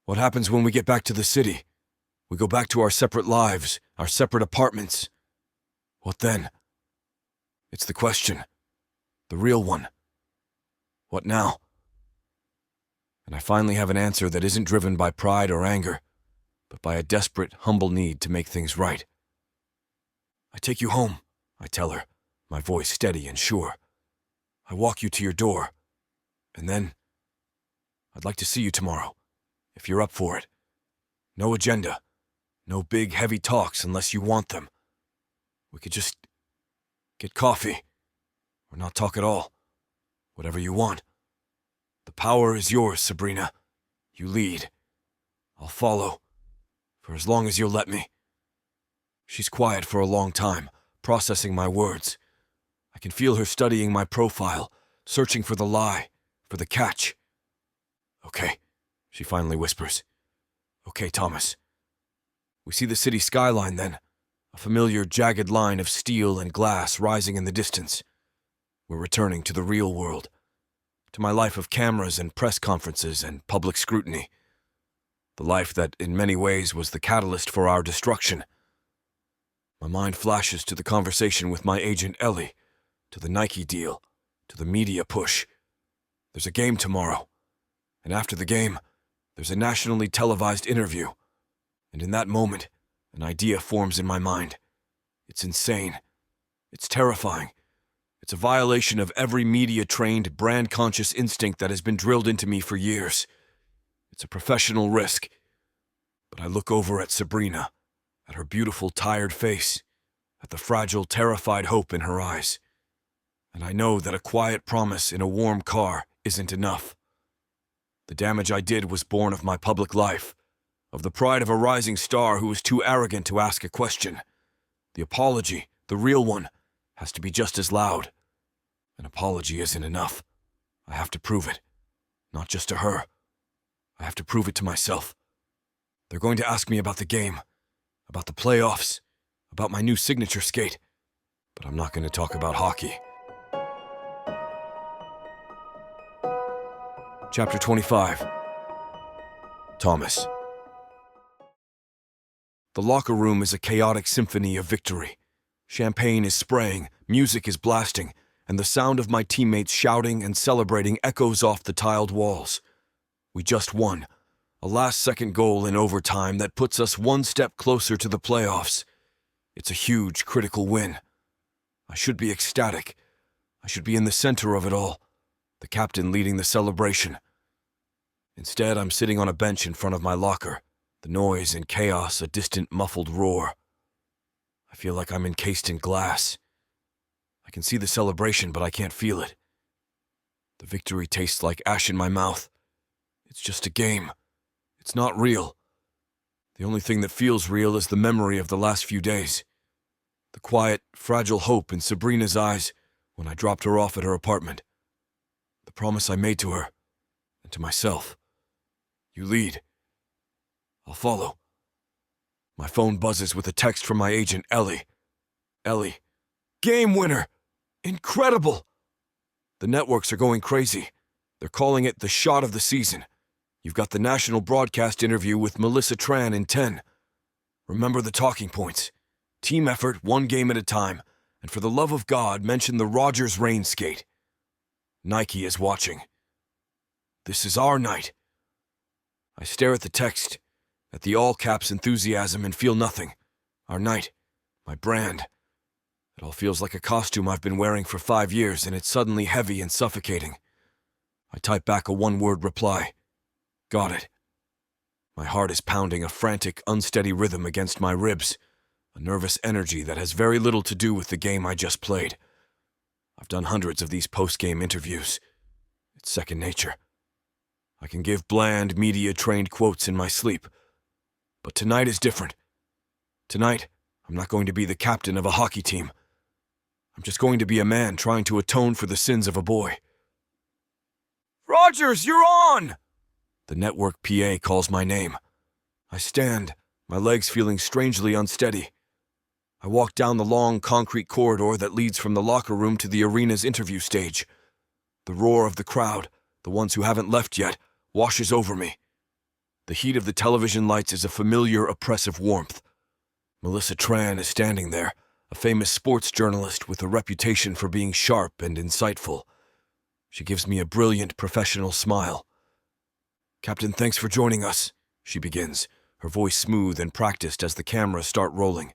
S3: What happens when we get back to the city? We go back to our separate lives, our separate apartments. What then? It's the question. The real one. What now? And I finally have an answer that isn't driven by pride or anger, but by a desperate, humble need to make things right. I take you home, I tell her, my voice steady and sure. I walk you to your door, and then I'd like to see you tomorrow, if you're up for it. No agenda, no big, heavy talks unless you want them. We could just get coffee, or not talk at all, whatever you want. The power is yours, Sabrina. You lead. I'll follow, for as long as you'll let me. She's quiet for a long time, processing my words. I can feel her studying my profile, searching for the lie, for the catch. Okay, she finally whispers. Okay, Thomas. We see the city skyline then, a familiar jagged line of steel and glass rising in the distance. We're returning to the real world, to my life of cameras and press conferences and public scrutiny. The life that, in many ways, was the catalyst for our destruction. My mind flashes to the conversation with my agent Ellie, to the Nike deal, to the media push, There's a game tomorrow, and after the game, there's a nationally televised interview. And in that moment, an idea forms in my mind. It's insane. It's terrifying. It's a violation of every media-trained, brand-conscious instinct that has been drilled into me for years. It's a professional risk. But I look over at Sabrina, at her beautiful, tired face, at the fragile, terrified hope in her eyes. And I know that a quiet promise in a warm car isn't enough. The damage I did was born of my public life, of the pride of a rising star who was too arrogant to ask a question. The apology, the real one, has to be just as loud. An apology isn't enough. I have to prove it. Not just to her. I have to prove it to myself. They're going to ask me about the game, about the playoffs, about my new signature skate, but I'm not going to talk about hockey. Chapter 25. Thomas. The locker room is a chaotic symphony of victory. Champagne is spraying, music is blasting, and the sound of my teammates shouting and celebrating echoes off the tiled walls. We just won. A last-second goal in overtime that puts us one step closer to the playoffs. It's a huge, critical win. I should be ecstatic. I should be in the center of it all, the captain leading the celebration. Instead, I'm sitting on a bench in front of my locker, the noise and chaos a distant, muffled roar. I feel like I'm encased in glass. I can see the celebration, but I can't feel it. The victory tastes like ash in my mouth. It's just a game. It's not real. The only thing that feels real is the memory of the last few days. The quiet, fragile hope in Sabrina's eyes when I dropped her off at her apartment. The promise I made to her, and to myself. You lead. I'll follow. My phone buzzes with a text from my agent, Ellie. Ellie. Game winner! Incredible! The networks are going crazy. They're calling it the shot of the season. You've got the national broadcast interview with Melissa Tran in 10. Remember the talking points. Team effort, one game at a time. And for the love of God, mention the Rogers rain skate. Nike is watching. This is our night. I stare at the text, at the all-caps enthusiasm, and feel nothing. Our night. My brand. It all feels like a costume I've been wearing for 5 years, and it's suddenly heavy and suffocating. I type back a one-word reply. Got it. My heart is pounding a frantic, unsteady rhythm against my ribs, a nervous energy that has very little to do with the game I just played. I've done hundreds of these post-game interviews. It's second nature. I can give bland, media-trained quotes in my sleep. But tonight is different. Tonight, I'm not going to be the captain of a hockey team. I'm just going to be a man trying to atone for the sins of a boy. Rogers, you're on! The network PA calls my name. I stand, my legs feeling strangely unsteady. I walk down the long concrete corridor that leads from the locker room to the arena's interview stage. The roar of the crowd, the ones who haven't left yet, washes over me. The heat of the television lights is a familiar, oppressive warmth. Melissa Tran is standing there, a famous sports journalist with a reputation for being sharp and insightful. She gives me a brilliant, professional smile. Captain, thanks for joining us, she begins, her voice smooth and practiced as the cameras start rolling.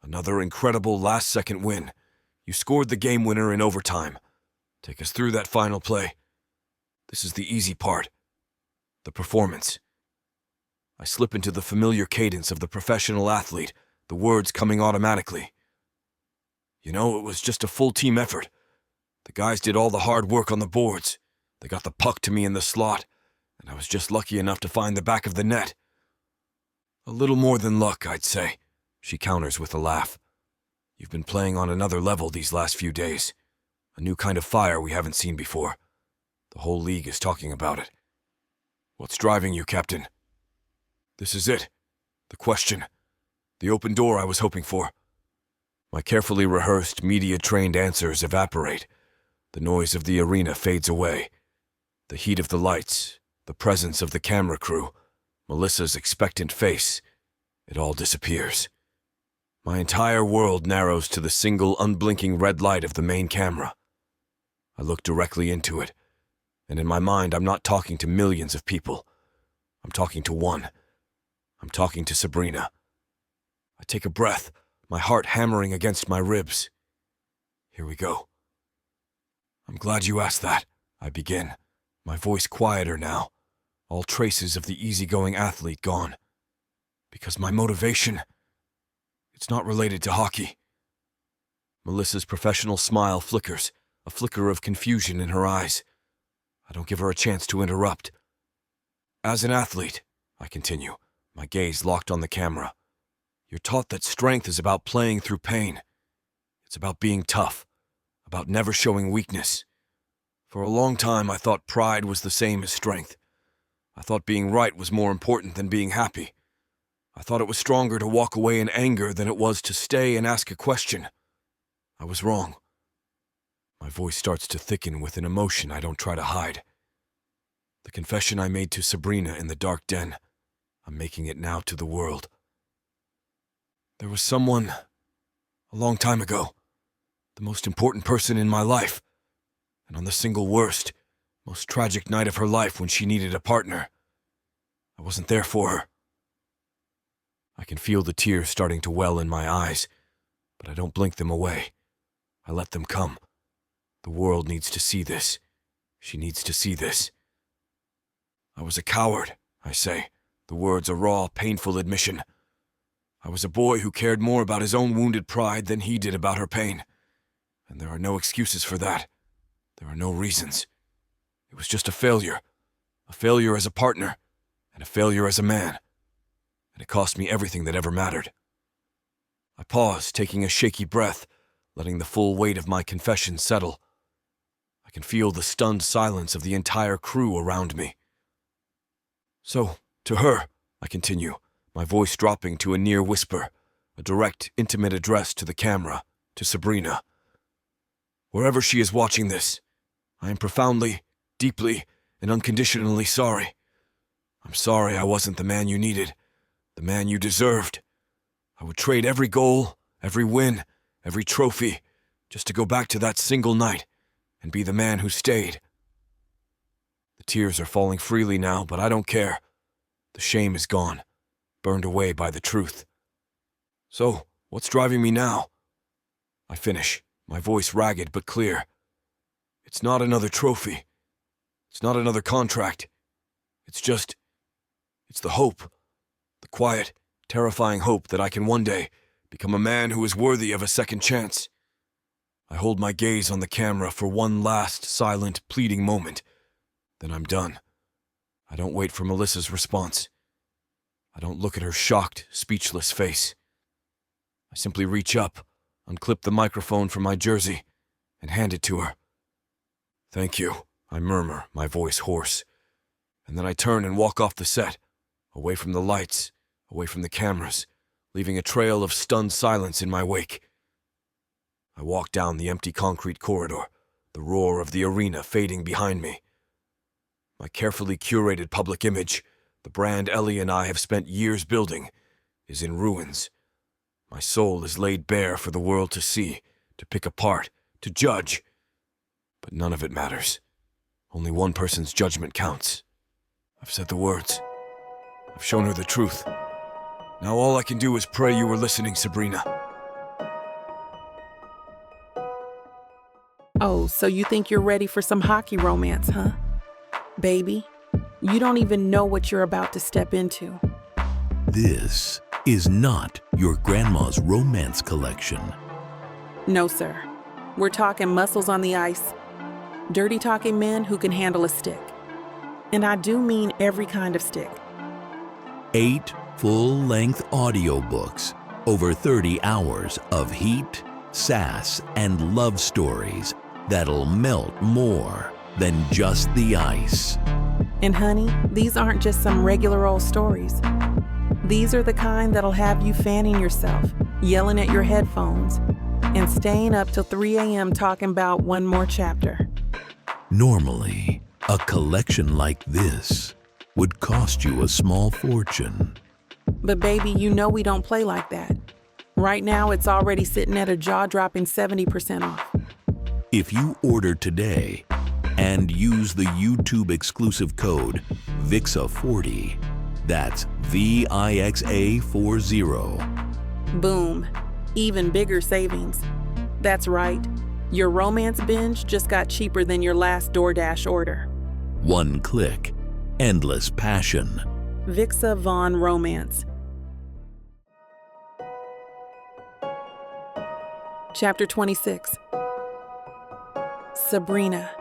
S3: Another incredible last-second win. You scored the game winner in overtime. Take us through that final play. This is the easy part. The performance. I slip into the familiar cadence of the professional athlete, the words coming automatically. You know, it was just a full team effort. The guys did all the hard work on the boards. They got the puck to me in the slot, and I was just lucky enough to find the back of the net. A little more than luck, I'd say, she counters with a laugh. You've been playing on another level these last few days. A new kind of fire we haven't seen before. The whole league is talking about it. What's driving you, Captain? This is it. The question. The open door I was hoping for. My carefully rehearsed, media-trained answers evaporate. The noise of the arena fades away. The heat of the lights, the presence of the camera crew, Melissa's expectant face, it all disappears. My entire world narrows to the single unblinking red light of the main camera. I look directly into it. And in my mind, I'm not talking to millions of people. I'm talking to one. I'm talking to Sabrina. I take a breath, my heart hammering against my ribs. Here we go. I'm glad you asked that, I begin, my voice quieter now, all traces of the easygoing athlete gone. Because my motivation, it's not related to hockey. Melissa's professional smile flickers, a flicker of confusion in her eyes. I don't give her a chance to interrupt. As an athlete, I continue, my gaze locked on the camera, you're taught that strength is about playing through pain. It's about being tough, about never showing weakness. For a long time, I thought pride was the same as strength. I thought being right was more important than being happy. I thought it was stronger to walk away in anger than it was to stay and ask a question. I was wrong. My voice starts to thicken with an emotion I don't try to hide. The confession I made to Sabrina in the dark den, I'm making it now to the world. There was someone, a long time ago, the most important person in my life, and on the single worst, most tragic night of her life when she needed a partner, I wasn't there for her. I can feel the tears starting to well in my eyes, but I don't blink them away. I let them come. The world needs to see this. She needs to see this. I was a coward, I say, the words a raw, painful admission. I was a boy who cared more about his own wounded pride than he did about her pain. And there are no excuses for that. There are no reasons. It was just a failure as a partner, and a failure as a man. And it cost me everything that ever mattered. I paused, taking a shaky breath, letting the full weight of my confession settle. I can feel the stunned silence of the entire crew around me. So, to her, I continue, my voice dropping to a near whisper, a direct, intimate address to the camera, to Sabrina. Wherever she is watching this, I am profoundly, deeply, and unconditionally sorry. I'm sorry I wasn't the man you needed, the man you deserved. I would trade every goal, every win, every trophy, just to go back to that single night and be the man who stayed. The tears are falling freely now, but I don't care. The shame is gone, burned away by the truth. So, what's driving me now? I finish, my voice ragged but clear. It's not another trophy. It's not another contract. It's the hope. The quiet, terrifying hope that I can one day become a man who is worthy of a second chance. I hold my gaze on the camera for one last, silent, pleading moment. Then I'm done. I don't wait for Melissa's response. I don't look at her shocked, speechless face. I simply reach up, unclip the microphone from my jersey, and hand it to her. Thank you, I murmur, my voice hoarse. And then I turn and walk off the set, away from the lights, away from the cameras, leaving a trail of stunned silence in my wake. I walk down the empty concrete corridor, the roar of the arena fading behind me. My carefully curated public image, the brand Ellie and I have spent years building, is in ruins. My soul is laid bare for the world to see, to pick apart, to judge. But none of it matters. Only one person's judgment counts. I've said the words. I've shown her the truth. Now all I can do is pray you were listening, Sabrina.
S2: Oh, so you think you're ready for some hockey romance, huh? Baby, you don't even know what you're about to step into.
S4: This is not your grandma's romance collection.
S2: No, sir. We're talking muscles on the ice, dirty talking men who can handle a stick. And I do mean every kind of stick.
S4: 8 full-length audiobooks, over 30 hours of heat, sass, and love stories that'll melt more than just the ice.
S2: And honey, these aren't just some regular old stories. These are the kind that'll have you fanning yourself, yelling at your headphones, and staying up till 3 a.m. talking about one more chapter.
S4: Normally, a collection like this would cost you a small fortune.
S2: But baby, you know we don't play like that. Right now, it's already sitting at a jaw-dropping 70% off.
S4: If you order today and use the YouTube exclusive code VIXA40. That's VIXA40.
S2: Boom. Even bigger savings. That's right. Your romance binge just got cheaper than your last DoorDash order.
S4: One click. Endless passion.
S2: Vixa Vaughn Romance. Chapter 26. Sabrina.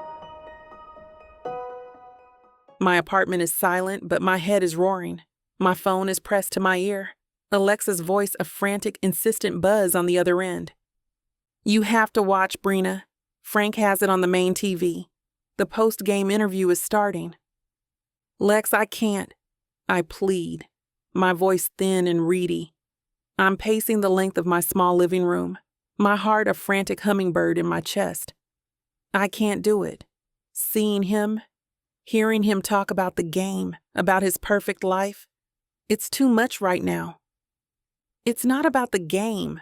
S2: My apartment is silent, but my head is roaring. My phone is pressed to my ear. Alexa's voice a frantic, insistent buzz on the other end. You have to watch, Brina. Frank has it on the main TV. The post-game interview is starting. Lex, I can't. I plead, my voice thin and reedy. I'm pacing the length of my small living room, my heart a frantic hummingbird in my chest. I can't do it. Seeing him, hearing him talk about the game, about his perfect life, it's too much right now. It's not about the game,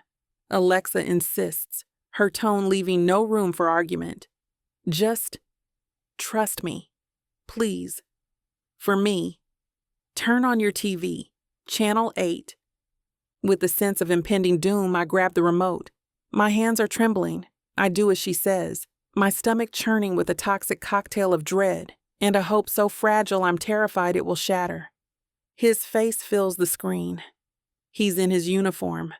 S2: Alexa insists, her tone leaving no room for argument. Just trust me, please. For me, turn on your TV, Channel 8. With the sense of impending doom, I grab the remote. My hands are trembling. I do as she says, my stomach churning with a toxic cocktail of dread and a hope so fragile I'm terrified it will shatter. His face fills the screen. He's in his uniform,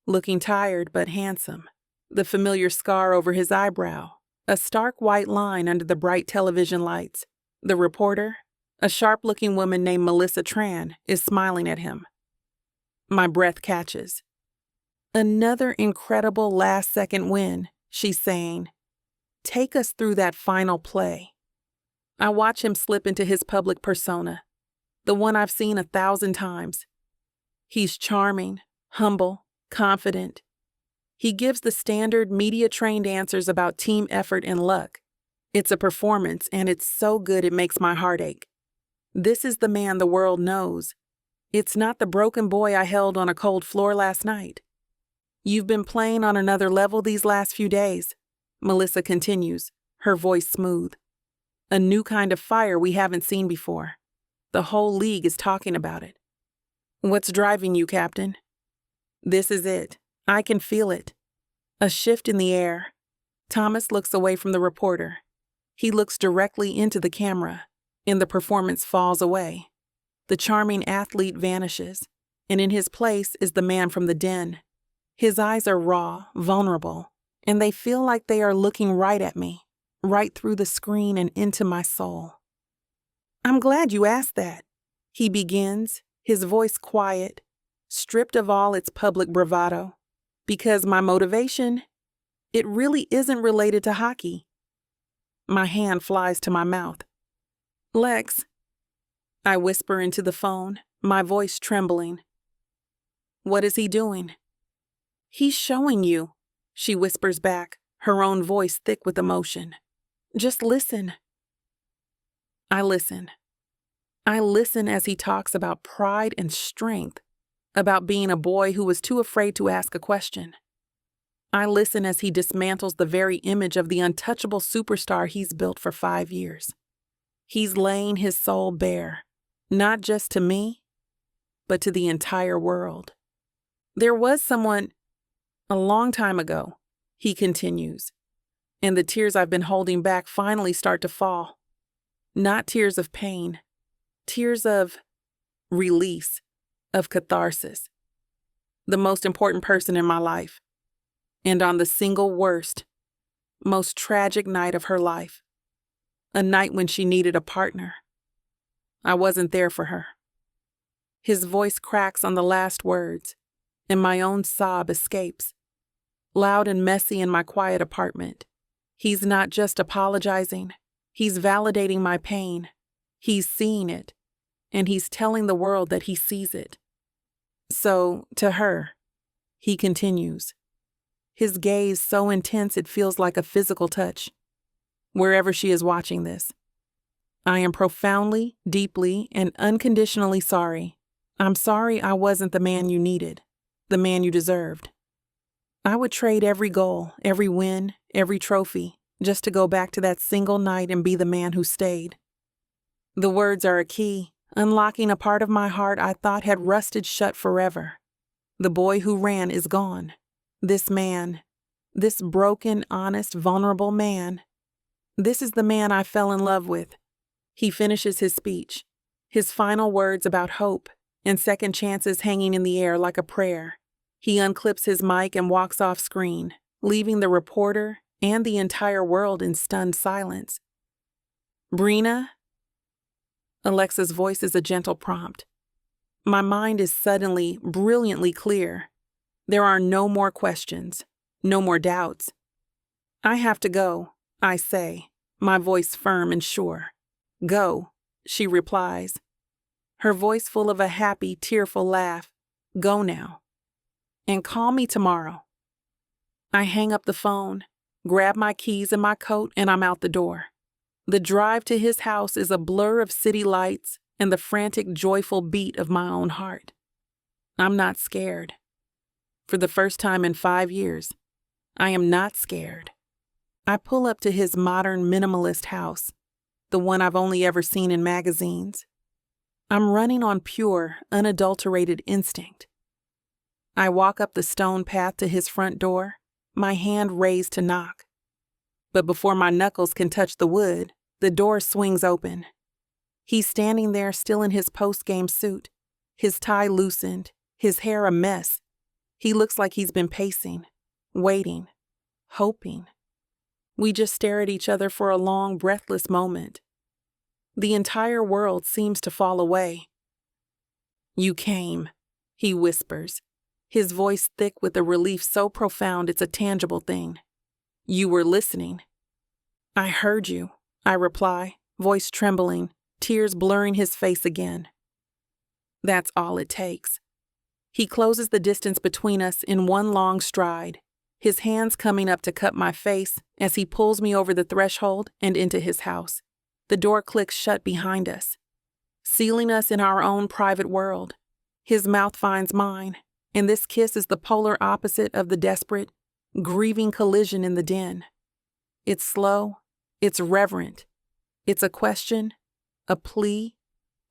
S2: looking tired but handsome. The familiar scar over his eyebrow, a stark white line under the bright television lights. The reporter, a sharp-looking woman named Melissa Tran, is smiling at him. My breath catches. Another incredible last-second win, she's saying. Take us through that final play. I watch him slip into his public persona, the one I've seen 1,000 times. He's charming, humble, confident. He gives the standard media-trained answers about team effort and luck. It's a performance, and it's so good it makes my heart ache. This is the man the world knows. It's not the broken boy I held on a cold floor last night. You've been playing on another level these last few days, Melissa continues, her voice smooth. A new kind of fire we haven't seen before. The whole league is talking about it. What's driving you, Captain? This is it. I can feel it. A shift in the air. Thomas looks away from the reporter. He looks directly into the camera, and the performance falls away. The charming athlete vanishes, and in his place is the man from the den. His eyes are raw, vulnerable, and they feel like they are looking right at me, right through the screen and into my soul. I'm glad you asked that, he begins, his voice quiet, stripped of all its public bravado, because my motivation, it really isn't related to hockey. My hand flies to my mouth. Lex, I whisper into the phone, my voice trembling. What is he doing? He's showing you, she whispers back, her own voice thick with emotion. Just listen. I listen. I listen as he talks about pride and strength, about being a boy who was too afraid to ask a question. I listen as he dismantles the very image of the untouchable superstar he's built for 5 years. He's laying his soul bare, not just to me, but to the entire world. There was someone, a long time ago, he continues, and the tears I've been holding back finally start to fall. Not tears of pain, tears of release, of catharsis. The most important person in my life, and on the single worst, most tragic night of her life, a night when she needed a partner. I wasn't there for her. His voice cracks on the last words, and my own sob escapes. Loud and messy in my quiet apartment. He's not just apologizing, he's validating my pain. He's seeing it, and he's telling the world that he sees it. So, to her, he continues, his gaze so intense it feels like a physical touch. Wherever she is watching this, I am profoundly, deeply, and unconditionally sorry. I'm sorry I wasn't the man you needed, the man you deserved. I would trade every goal, every win, every trophy, just to go back to that single night and be the man who stayed. The words are a key, unlocking a part of my heart I thought had rusted shut forever. The boy who ran is gone. This man, this broken, honest, vulnerable man, this is the man I fell in love with. He finishes his speech, his final words about hope and second chances hanging in the air like a prayer. He unclips his mic and walks off screen, leaving the reporter and the entire world in stunned silence. "Brina?" Alexa's voice is a gentle prompt. My mind is suddenly, brilliantly clear. There are no more questions, no more doubts. "I have to go," I say, my voice firm and sure. "Go," she replies, her voice full of a happy, tearful laugh. "Go now. And call me tomorrow." I hang up the phone, grab my keys and my coat, and I'm out the door. The drive to his house is a blur of city lights and the frantic, joyful beat of my own heart. I'm not scared. For the first time in 5 years, I am not scared. I pull up to his modern, minimalist house, the one I've only ever seen in magazines. I'm running on pure, unadulterated instinct. I walk up the stone path to his front door, my hand raised to knock. But before my knuckles can touch the wood, the door swings open. He's standing there still in his post-game suit, his tie loosened, his hair a mess. He looks like he's been pacing, waiting, hoping. We just stare at each other for a long, breathless moment. The entire world seems to fall away. "You came," he whispers, his voice thick with a relief so profound it's a tangible thing. "You were listening." "I heard you," I reply, voice trembling, tears blurring his face again. That's all it takes. He closes the distance between us in one long stride, his hands coming up to cup my face as he pulls me over the threshold and into his house. The door clicks shut behind us, sealing us in our own private world. His mouth finds mine, and this kiss is the polar opposite of the desperate, grieving collision in the den. It's slow, it's reverent, it's a question, a plea,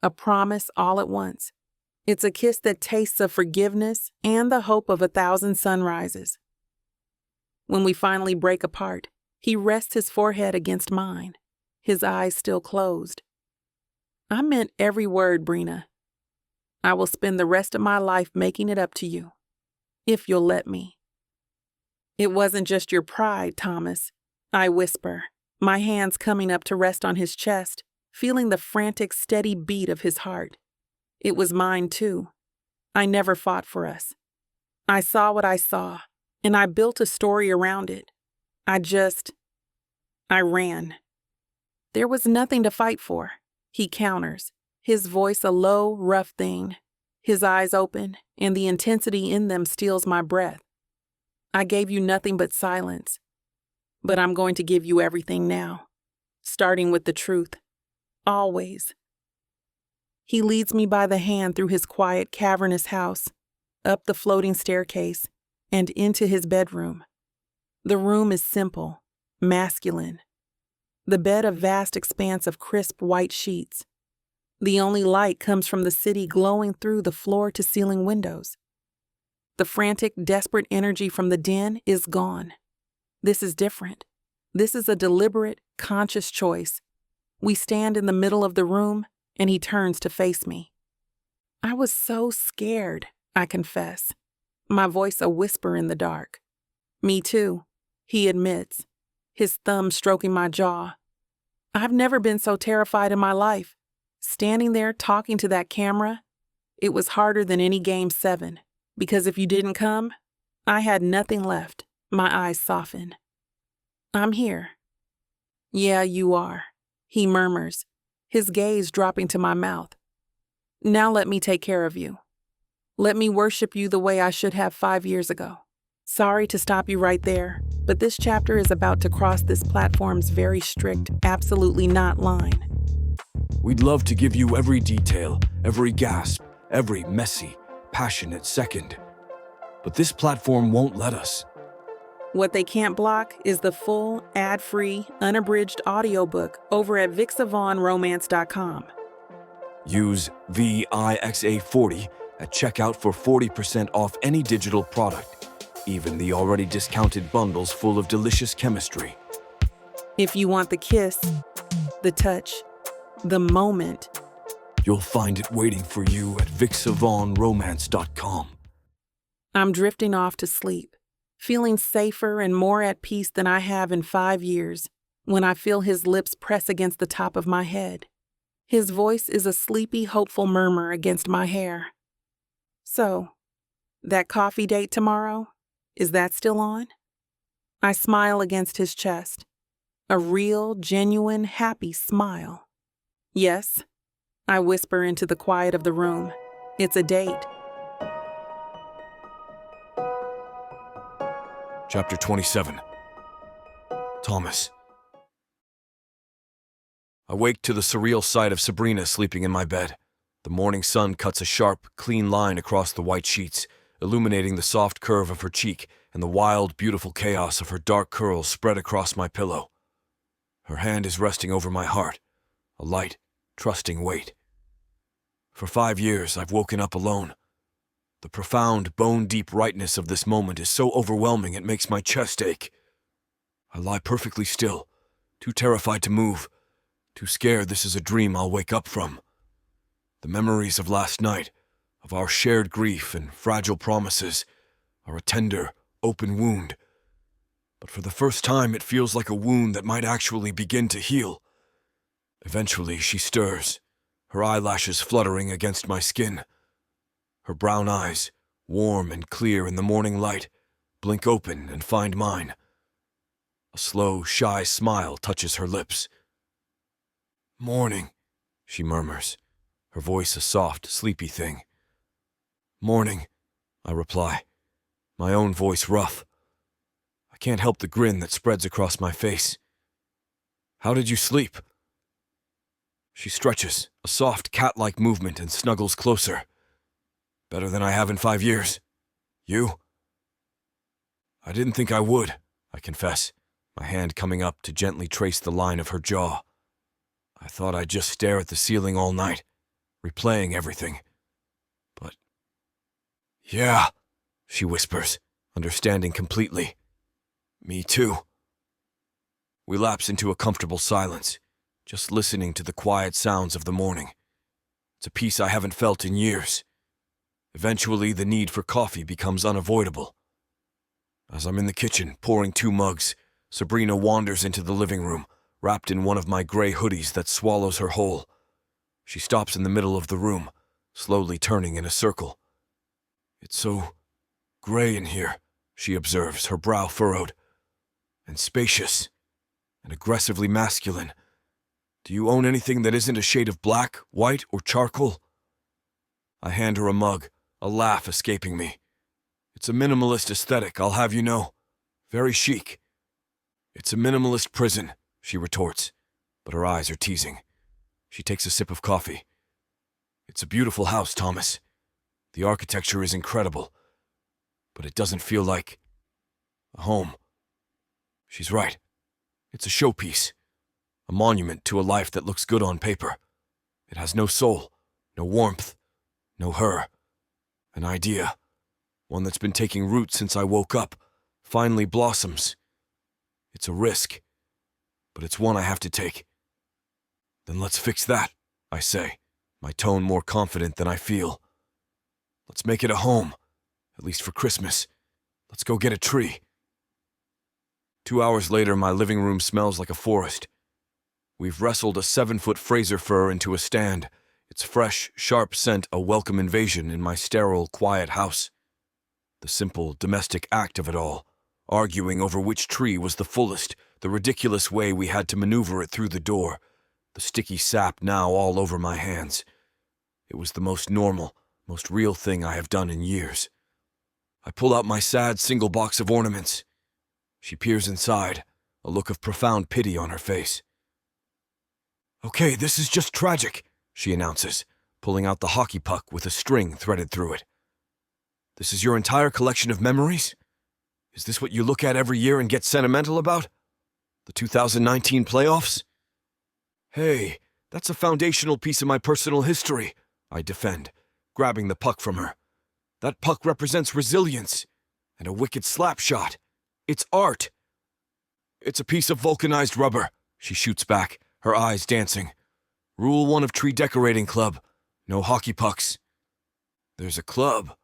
S2: a promise all at once. It's a kiss that tastes of forgiveness and the hope of 1,000 sunrises. When we finally break apart, he rests his forehead against mine, his eyes still closed. "I meant every word, Brina. I will spend the rest of my life making it up to you, if you'll let me." "It wasn't just your pride, Thomas," I whisper, my hands coming up to rest on his chest, feeling the frantic, steady beat of his heart. It was mine too. I never fought for us. I saw what I saw, and I built a story around it. I ran. "There was nothing to fight for," he counters, his voice a low, rough thing, his eyes open, and the intensity in them steals my breath. "I gave you nothing but silence, but I'm going to give you everything now, starting with the truth, always." He leads me by the hand through his quiet, cavernous house, up the floating staircase, and into his bedroom. The room is simple, masculine. The bed a vast expanse of crisp white sheets. The only light comes from the city glowing through the floor-to-ceiling windows. The frantic, desperate energy from the den is gone. This is different. This is a deliberate, conscious choice. We stand in the middle of the room, and he turns to face me. "I was so scared," I confess, my voice a whisper in the dark. "Me too," he admits, his thumb stroking my jaw. "I've never been so terrified in my life. Standing there talking to that camera, it was harder than any Game 7, because if you didn't come, I had nothing left." My eyes soften. "I'm here." "Yeah, you are," he murmurs, his gaze dropping to my mouth. "Now let me take care of you. Let me worship you the way I should have 5 years ago." Sorry to stop you right there, but this chapter is about to cross this platform's very strict, absolutely not line.
S3: We'd love to give you every detail, every gasp, every messy, passionate second. But this platform won't let us.
S2: What they can't block is the full, ad-free, unabridged audiobook over at VixAvaughnRomance.com.
S3: Use VIXA40 at checkout for 40% off any digital product, even the already discounted bundles full of delicious chemistry.
S2: If you want the kiss, the touch, the moment,
S3: You'll find it waiting for you at VixAvaughnRomance.com.
S2: I'm drifting off to sleep, feeling safer and more at peace than I have in 5 years when I feel his lips press against the top of my head. His voice is a sleepy, hopeful murmur against my hair. So, that coffee date tomorrow, is that still on? I smile against his chest, a real, genuine, happy smile. Yes, I whisper into the quiet of the room. It's a date.
S3: Chapter 27. Thomas. I wake to the surreal sight of Sabrina sleeping in my bed. The morning sun cuts a sharp, clean line across the white sheets, illuminating the soft curve of her cheek and the wild, beautiful chaos of her dark curls spread across my pillow. Her hand is resting over my heart, a light, trusting weight. For 5 years, I've woken up alone. The profound, bone-deep rightness of this moment is so overwhelming it makes my chest ache. I lie perfectly still, too terrified to move, too scared this is a dream I'll wake up from. The memories of last night, of our shared grief and fragile promises, are a tender, open wound. But for the first time, it feels like a wound that might actually begin to heal. Eventually, she stirs, her eyelashes fluttering against my skin. Her brown eyes, warm and clear in the morning light, blink open and find mine. A slow, shy smile touches her lips. "Morning," she murmurs, her voice a soft, sleepy thing. "Morning," I reply, my own voice rough. I can't help the grin that spreads across my face. "How did you sleep?" She stretches, a soft, cat-like movement, and snuggles closer. "Better than I have in 5 years. You?" "I didn't think I would," I confess, my hand coming up to gently trace the line of her jaw. "I thought I'd just stare at the ceiling all night, replaying everything. But... yeah," she whispers, understanding completely. "Me too." We lapse into a comfortable silence, just listening to the quiet sounds of the morning. It's a peace I haven't felt in years. Eventually, the need for coffee becomes unavoidable. As I'm in the kitchen, pouring 2 mugs, Sabrina wanders into the living room, wrapped in one of my gray hoodies that swallows her whole. She stops in the middle of the room, slowly turning in a circle. "It's so gray in here," she observes, her brow furrowed. "And spacious, and aggressively masculine. Do you own anything that isn't a shade of black, white, or charcoal?" I hand her a mug, a laugh escaping me. "It's a minimalist aesthetic, I'll have you know. Very chic." "It's a minimalist prison," she retorts, but her eyes are teasing. She takes a sip of coffee. "It's a beautiful house, Thomas. The architecture is incredible, but it doesn't feel like a home." She's right. It's a showpiece, a monument to a life that looks good on paper. It has no soul, no warmth, no her. An idea, one that's been taking root since I woke up, finally blossoms. It's a risk, but it's one I have to take. "Then let's fix that," I say, my tone more confident than I feel. "Let's make it a home, at least for Christmas. Let's go get a tree." 2 hours later, my living room smells like a forest. We've wrestled a 7-foot Fraser fir into a stand, its fresh, sharp scent a welcome invasion in my sterile, quiet house. The simple, domestic act of it all, arguing over which tree was the fullest, the ridiculous way we had to maneuver it through the door, the sticky sap now all over my hands. It was the most normal, most real thing I have done in years. I pull out my sad single box of ornaments. She peers inside, a look of profound pity on her face. "Okay, this is just tragic," she announces, pulling out the hockey puck with a string threaded through it. "This is your entire collection of memories? Is this what you look at every year and get sentimental about? The 2019 playoffs? Hey, that's a foundational piece of my personal history, I defend, grabbing the puck from her. That puck represents resilience and a wicked slap shot. It's art. It's a piece of vulcanized rubber, she shoots back, her eyes dancing. Rule 1 of Tree Decorating Club. No hockey pucks. There's a club.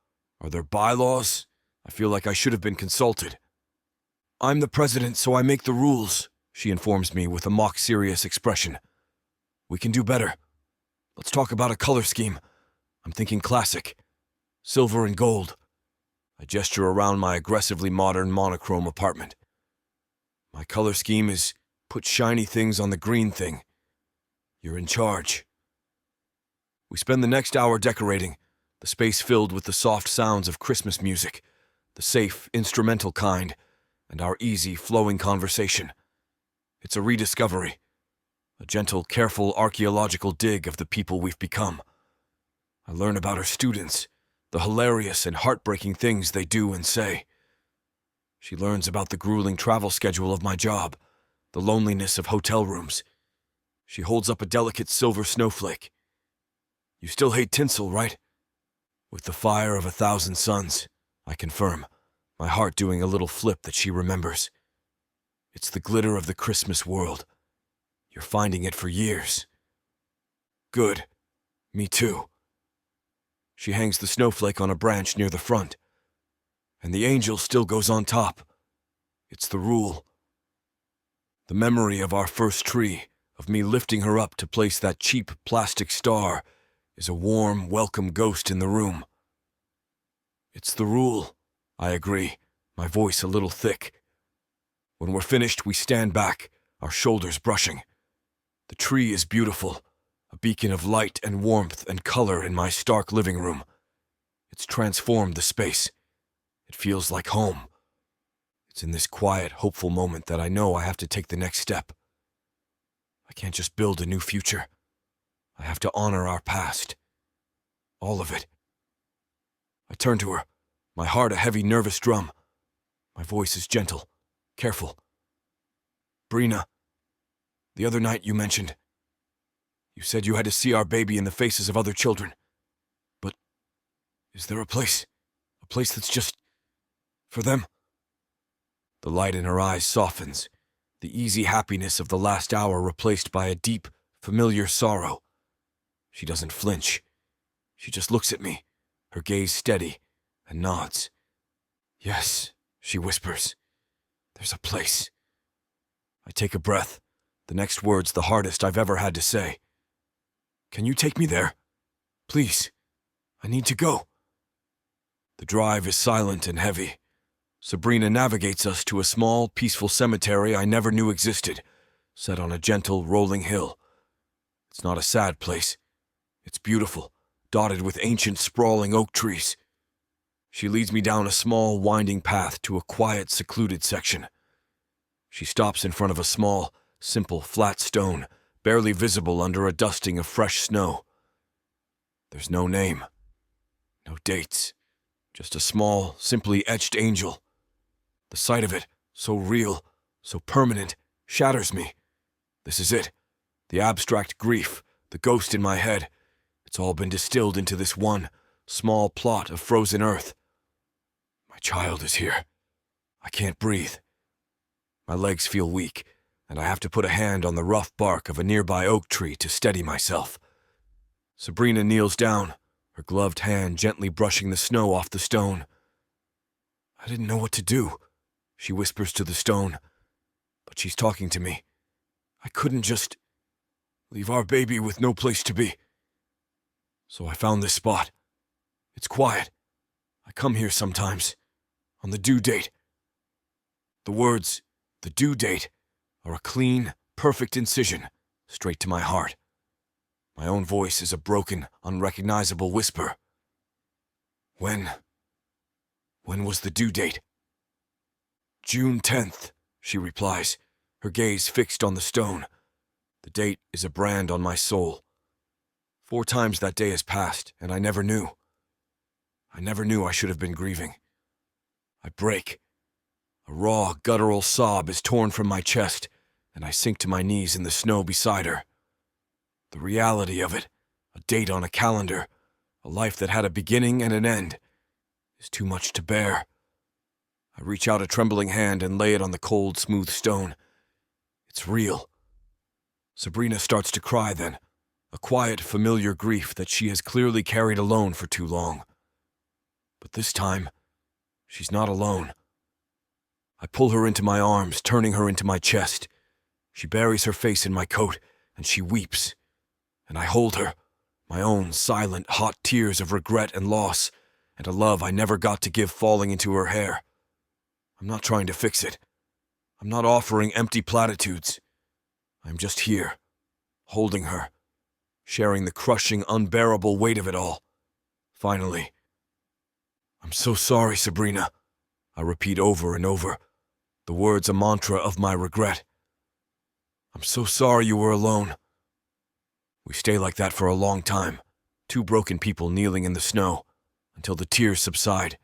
S3: Are there bylaws? I feel like I should have been consulted. I'm the president, so I make the rules, she informs me with a mock-serious expression. We can do better. Let's talk about a color scheme. I'm thinking classic. Silver and gold. I gesture around my aggressively modern monochrome apartment. My color scheme is put shiny things on the green thing. You're in charge. We spend the next hour decorating, the space filled with the soft sounds of Christmas music, the safe, instrumental kind, and our easy, flowing conversation. It's a rediscovery, a gentle, careful archaeological dig of the people we've become. I learn about our students, the hilarious and heartbreaking things they do and say. She learns about the grueling travel schedule of my job, the loneliness of hotel rooms. She holds up a delicate silver snowflake. You still hate tinsel, right? With the fire of 1,000 suns, I confirm, my heart doing a little flip that she remembers. It's the glitter of the Christmas world. You're finding it for years. Good. Me too. She hangs the snowflake on a branch near the front. And the angel still goes on top. It's the rule. The memory of our first tree, of me lifting her up to place that cheap plastic star, is a warm, welcome ghost in the room. It's the rule, I agree, my voice a little thick. When we're finished, we stand back, our shoulders brushing. The tree is beautiful, a beacon of light and warmth and color in my stark living room. It's transformed the space. It feels like home. It's in this quiet, hopeful moment that I know I have to take the next step. I can't just build a new future. I have to honor our past. All of it. I turn to her, my heart a heavy, nervous drum. My voice is gentle, careful. Brina, the other night you mentioned, you said you had to see our baby in the faces of other children. But is there a place that's just for them? The light in her eyes softens, the easy happiness of the last hour replaced by a deep, familiar sorrow. She doesn't flinch. She just looks at me, her gaze steady, and nods. Yes, she whispers. There's a place. I take a breath, the next words the hardest I've ever had to say. Can you take me there? Please. I need to go. The drive is silent and heavy. Sabrina navigates us to a small, peaceful cemetery I never knew existed, set on a gentle, rolling hill. It's not a sad place. It's beautiful, dotted with ancient, sprawling oak trees. She leads me down a small, winding path to a quiet, secluded section. She stops in front of a small, simple, flat stone, barely visible under a dusting of fresh snow. There's no name, no dates, just a small, simply etched angel. The sight of it, so real, so permanent, shatters me. This is it, the abstract grief, the ghost in my head. It's all been distilled into this one, small plot of frozen earth. My child is here. I can't breathe. My legs feel weak, and I have to put a hand on the rough bark of a nearby oak tree to steady myself. Sabrina kneels down, her gloved hand gently brushing the snow off the stone. I didn't know what to do, she whispers to the stone, but she's talking to me. I couldn't just leave our baby with no place to be. So I found this spot. It's quiet. I come here sometimes, on the due date. The words, the due date, are a clean, perfect incision, straight to my heart. My own voice is a broken, unrecognizable whisper. When was the due date? June 10th, she replies, her gaze fixed on the stone. The date is a brand on my soul. 4 times that day has passed, and I never knew. I never knew I should have been grieving. I break. A raw, guttural sob is torn from my chest, and I sink to my knees in the snow beside her. The reality of it, a date on a calendar, a life that had a beginning and an end, is too much to bear. I reach out a trembling hand and lay it on the cold, smooth stone. It's real. Sabrina starts to cry then, a quiet, familiar grief that she has clearly carried alone for too long. But this time, she's not alone. I pull her into my arms, turning her into my chest. She buries her face in my coat, and she weeps. And I hold her, my own silent, hot tears of regret and loss, and a love I never got to give falling into her hair. I'm not trying to fix it. I'm not offering empty platitudes. I'm just here, holding her, sharing the crushing, unbearable weight of it all. Finally. I'm so sorry, Sabrina, I repeat over and over, the words a mantra of my regret. I'm so sorry you were alone. We stay like that for a long time, two broken people kneeling in the snow, until the tears subside,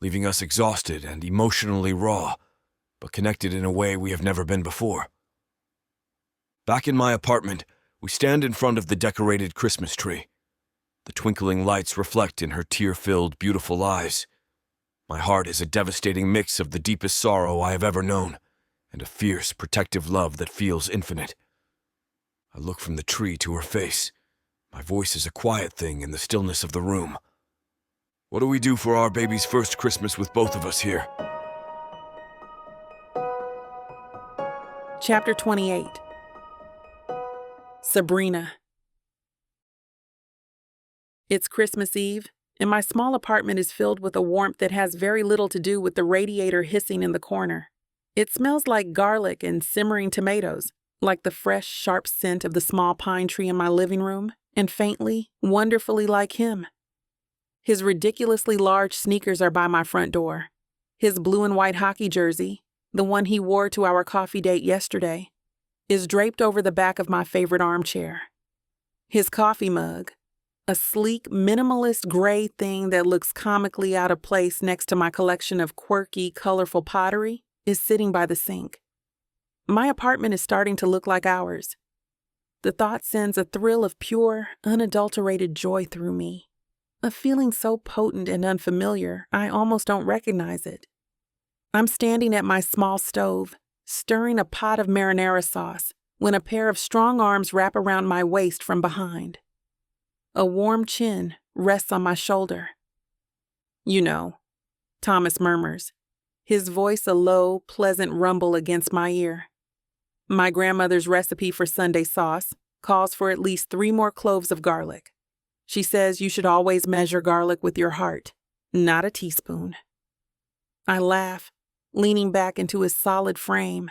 S3: leaving us exhausted and emotionally raw, but connected in a way we have never been before. Back in my apartment, we stand in front of the decorated Christmas tree. The twinkling lights reflect in her tear-filled, beautiful eyes. My heart is a devastating mix of the deepest sorrow I have ever known, and a fierce, protective love that feels infinite. I look from the tree to her face. My voice is a quiet thing in the stillness of the room. What do we do for our baby's first Christmas with both of us here?
S2: Chapter 28. Sabrina. It's Christmas Eve, and my small apartment is filled with a warmth that has very little to do with the radiator hissing in the corner. It smells like garlic and simmering tomatoes, like the fresh, sharp scent of the small pine tree in my living room, and faintly, wonderfully like him. His ridiculously large sneakers are by my front door. His blue and white hockey jersey, the one he wore to our coffee date yesterday, is draped over the back of my favorite armchair. His coffee mug, a sleek, minimalist gray thing that looks comically out of place next to my collection of quirky, colorful pottery, is sitting by the sink. My apartment is starting to look like ours. The thought sends a thrill of pure, unadulterated joy through me. A feeling so potent and unfamiliar, I almost don't recognize it. I'm standing at my small stove, stirring a pot of marinara sauce, when a pair of strong arms wrap around my waist from behind. A warm chin rests on my shoulder. "You know," Thomas murmurs, his voice a low, pleasant rumble against my ear. My grandmother's recipe for Sunday sauce calls for at least 3 more cloves of garlic. She says you should always measure garlic with your heart, not a teaspoon. I laugh, leaning back into his solid frame.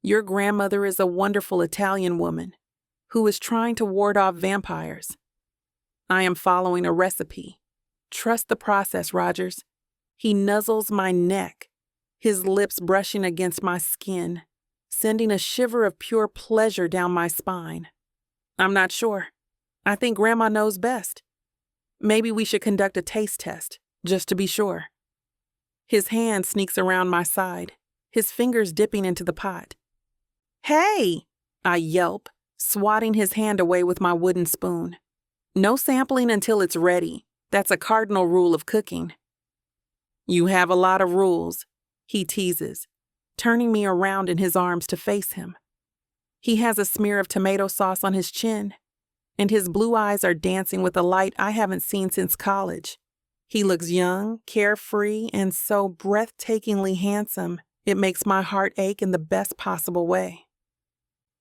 S2: Your grandmother is a wonderful Italian woman who is trying to ward off vampires. I am following a recipe. Trust the process, Rogers. He nuzzles my neck, his lips brushing against my skin, sending a shiver of pure pleasure down my spine. I'm not sure. I think Grandma knows best. Maybe we should conduct a taste test, just to be sure. His hand sneaks around my side, his fingers dipping into the pot. "Hey!" I yelp, swatting his hand away with my wooden spoon. "No sampling until it's ready. That's a cardinal rule of cooking." "You have a lot of rules," he teases, turning me around in his arms to face him. He has a smear of tomato sauce on his chin, and his blue eyes are dancing with a light I haven't seen since college. He looks young, carefree, and so breathtakingly handsome, it makes my heart ache in the best possible way.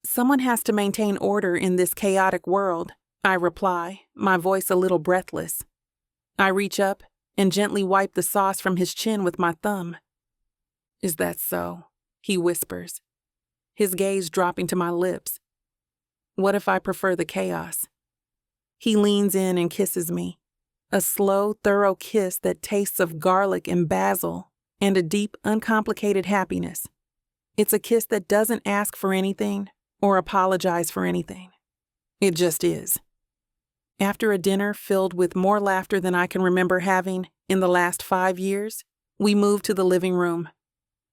S2: "Someone has to maintain order in this chaotic world," I reply, my voice a little breathless. I reach up and gently wipe the sauce from his chin with my thumb. "Is that so?" he whispers, his gaze dropping to my lips. "What if I prefer the chaos?" He leans in and kisses me, a slow, thorough kiss that tastes of garlic and basil and a deep, uncomplicated happiness. It's a kiss that doesn't ask for anything or apologize for anything. It just is. After a dinner filled with more laughter than I can remember having in the last 5 years, we move to the living room.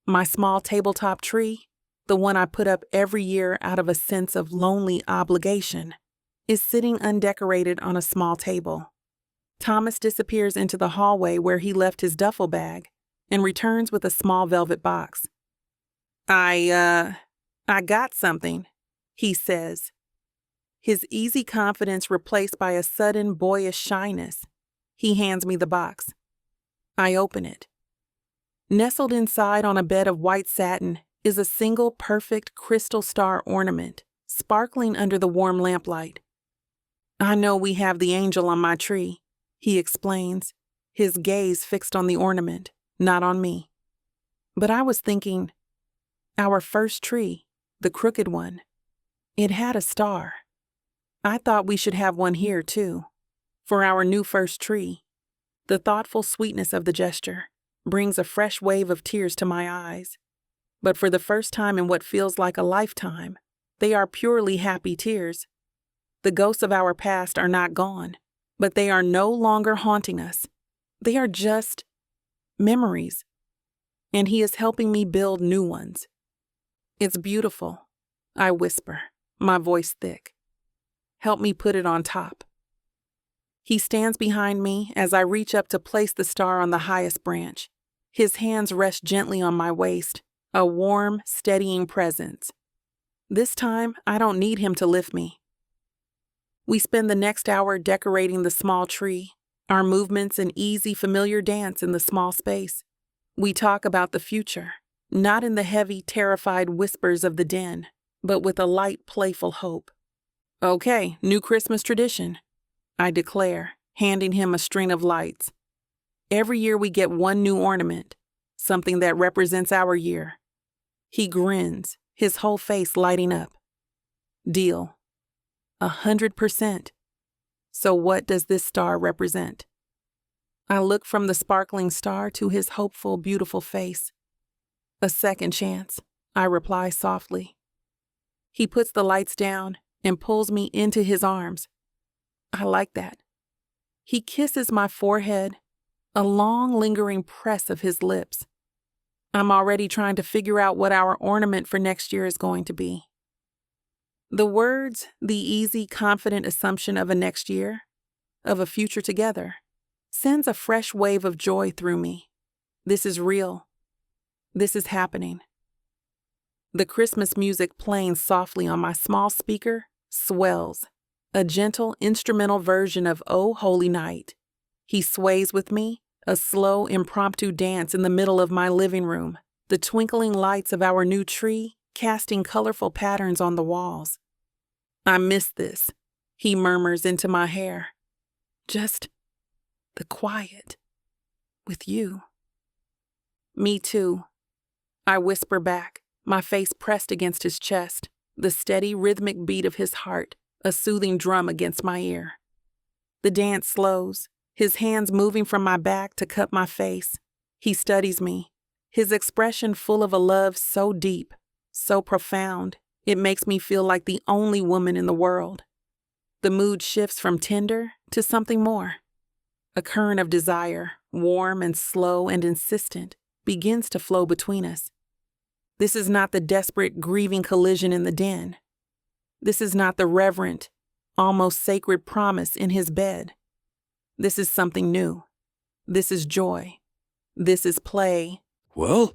S2: My small tabletop tree, the one I put up every year out of a sense of lonely obligation, is sitting undecorated on a small table. Thomas disappears into the hallway where he left his duffel bag and returns with a small velvet box. I got something, he says, his easy confidence replaced by a sudden boyish shyness. He hands me the box. I open it. Nestled inside on a bed of white satin is a single perfect crystal star ornament, sparkling under the warm lamplight. I know we have the angel on my tree, he explains, his gaze fixed on the ornament, not on me. But I was thinking, our first tree, the crooked one, it had a star. I thought we should have one here, too, for our new first tree. The thoughtful sweetness of the gesture brings a fresh wave of tears to my eyes. But for the first time in what feels like a lifetime, they are purely happy tears. The ghosts of our past are not gone, but they are no longer haunting us. They are just memories, and he is helping me build new ones. It's beautiful, I whisper, my voice thick. Help me put it on top. He stands behind me as I reach up to place the star on the highest branch. His hands rest gently on my waist, a warm, steadying presence. This time, I don't need him to lift me. We spend the next hour decorating the small tree, our movements an easy, familiar dance in the small space. We talk about the future, not in the heavy, terrified whispers of the den, but with a light, playful hope. Okay, new Christmas tradition, I declare, handing him a string of lights. Every year we get one new ornament, something that represents our year. He grins, his whole face lighting up. Deal. 100%. So what does this star represent? I look from the sparkling star to his hopeful, beautiful face. A second chance, I reply softly. He puts the lights down and pulls me into his arms. I like that. He kisses my forehead, a long, lingering press of his lips. I'm already trying to figure out what our ornament for next year is going to be. The words, the easy, confident assumption of a next year, of a future together, sends a fresh wave of joy through me. This is real. This is happening. The Christmas music playing softly on my small speaker swells, a gentle instrumental version of "Oh Holy Night." He sways with me, a slow, impromptu dance in the middle of my living room, the twinkling lights of our new tree casting colorful patterns on the walls. I miss this, he murmurs into my hair. Just the quiet with you. Me too, I whisper back, my face pressed against his chest, the steady rhythmic beat of his heart, a soothing drum against my ear. The dance slows, his hands moving from my back to cup my face. He studies me, his expression full of a love so deep, so profound, it makes me feel like the only woman in the world. The mood shifts from tender to something more. A current of desire, warm and slow and insistent, begins to flow between us. This is not the desperate, grieving collision in the den. This is not the reverent, almost sacred promise in his bed. This is something new. This is joy. This is play.
S3: Well,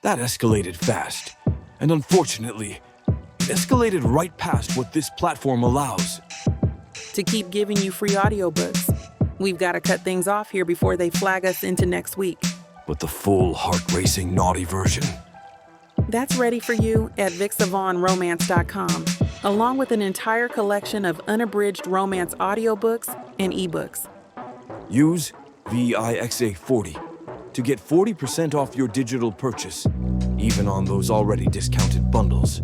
S3: that escalated fast. And unfortunately, it escalated right past what this platform allows.
S2: To keep giving you free audiobooks, we've got to cut things off here before they flag us into next week.
S3: But the full, heart-racing, naughty version?
S2: That's ready for you at VixAvaughnRomance.com, along with an entire collection of unabridged romance audiobooks and ebooks.
S3: Use VIXA40 to get 40% off your digital purchase, even on those already discounted bundles.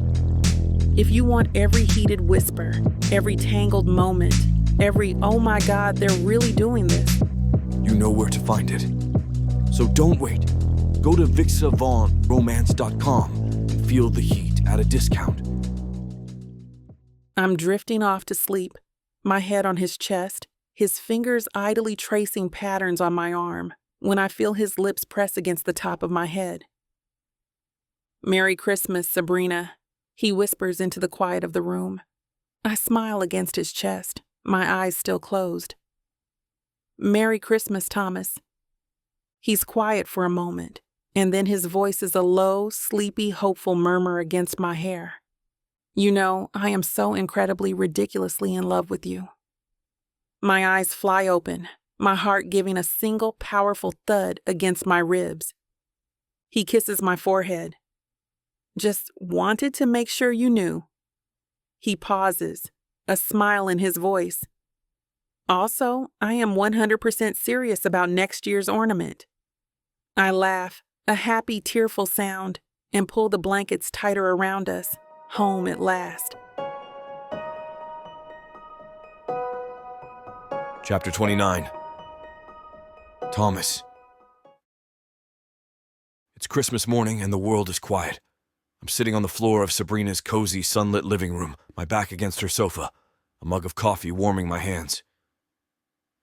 S2: If you want every heated whisper, every tangled moment, every "oh my God, they're really doing this,"
S3: you know where to find it. So don't wait. Go to VixAvaughnRomance.com and feel the heat at a discount.
S2: I'm drifting off to sleep, my head on his chest, his fingers idly tracing patterns on my arm, when I feel his lips press against the top of my head. "Merry Christmas, Sabrina," he whispers into the quiet of the room. I smile against his chest, my eyes still closed. "Merry Christmas, Thomas." He's quiet for a moment, and then his voice is a low, sleepy, hopeful murmur against my hair. "You know, I am so incredibly, ridiculously in love with you." My eyes fly open, my heart giving a single powerful thud against my ribs. He kisses my forehead. "Just wanted to make sure you knew." He pauses, a smile in his voice. "Also, I am 100% serious about next year's ornament." I laugh, a happy, tearful sound, and pull the blankets tighter around us. Home at last.
S3: Chapter 29. Thomas. It's Christmas morning and the world is quiet. I'm sitting on the floor of Sabrina's cozy, sunlit living room, my back against her sofa, a mug of coffee warming my hands.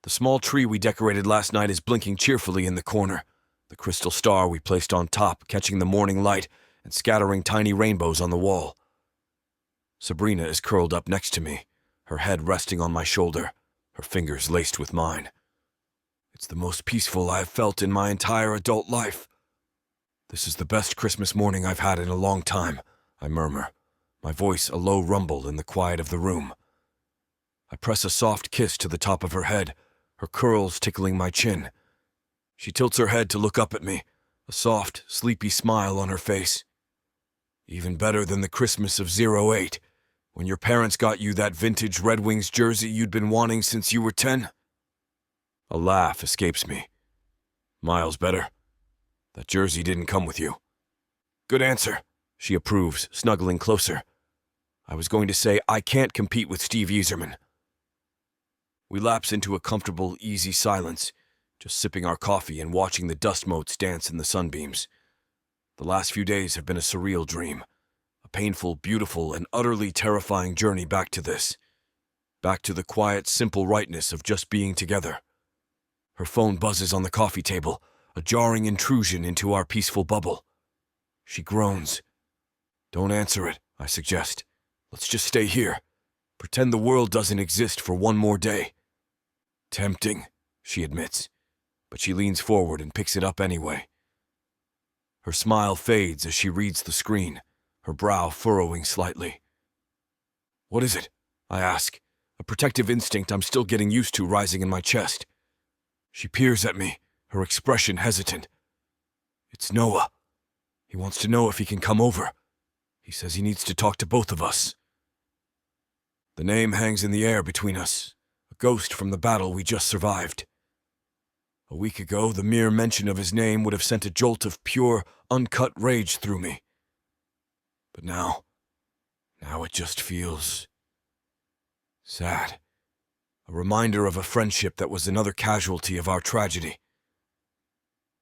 S3: The small tree we decorated last night is blinking cheerfully in the corner, the crystal star we placed on top catching the morning light and scattering tiny rainbows on the wall. Sabrina is curled up next to me, her head resting on my shoulder, her fingers laced with mine. It's the most peaceful I have felt in my entire adult life. "This is the best Christmas morning I've had in a long time," I murmur, my voice a low rumble in the quiet of the room. I press a soft kiss to the top of her head, her curls tickling my chin. She tilts her head to look up at me, a soft, sleepy smile on her face. "Even better than the Christmas of 08, when your parents got you that vintage Red Wings jersey you'd been wanting since you were 10? A laugh escapes me. "Miles better. That jersey didn't come with you." "Good answer," she approves, snuggling closer. I was going to say, I can't compete with Steve Yzerman. We lapse into a comfortable, easy silence, just sipping our coffee and watching the dust motes dance in the sunbeams. The last few days have been a surreal dream, a painful, beautiful, and utterly terrifying journey back to this. Back to the quiet, simple rightness of just being together. Her phone buzzes on the coffee table, a jarring intrusion into our peaceful bubble. She groans. "Don't answer it," I suggest. "Let's just stay here. Pretend the world doesn't exist for one more day." "Tempting," she admits, but she leans forward and picks it up anyway. Her smile fades as she reads the screen, her brow furrowing slightly. "What is it?" I ask, a protective instinct I'm still getting used to rising in my chest. She peers at me, her expression hesitant. "It's Noah. He wants to know if he can come over. He says he needs to talk to both of us." The name hangs in the air between us, a ghost from the battle we just survived. A week ago, the mere mention of his name would have sent a jolt of pure, uncut rage through me. But now it just feels sad. A reminder of a friendship that was another casualty of our tragedy.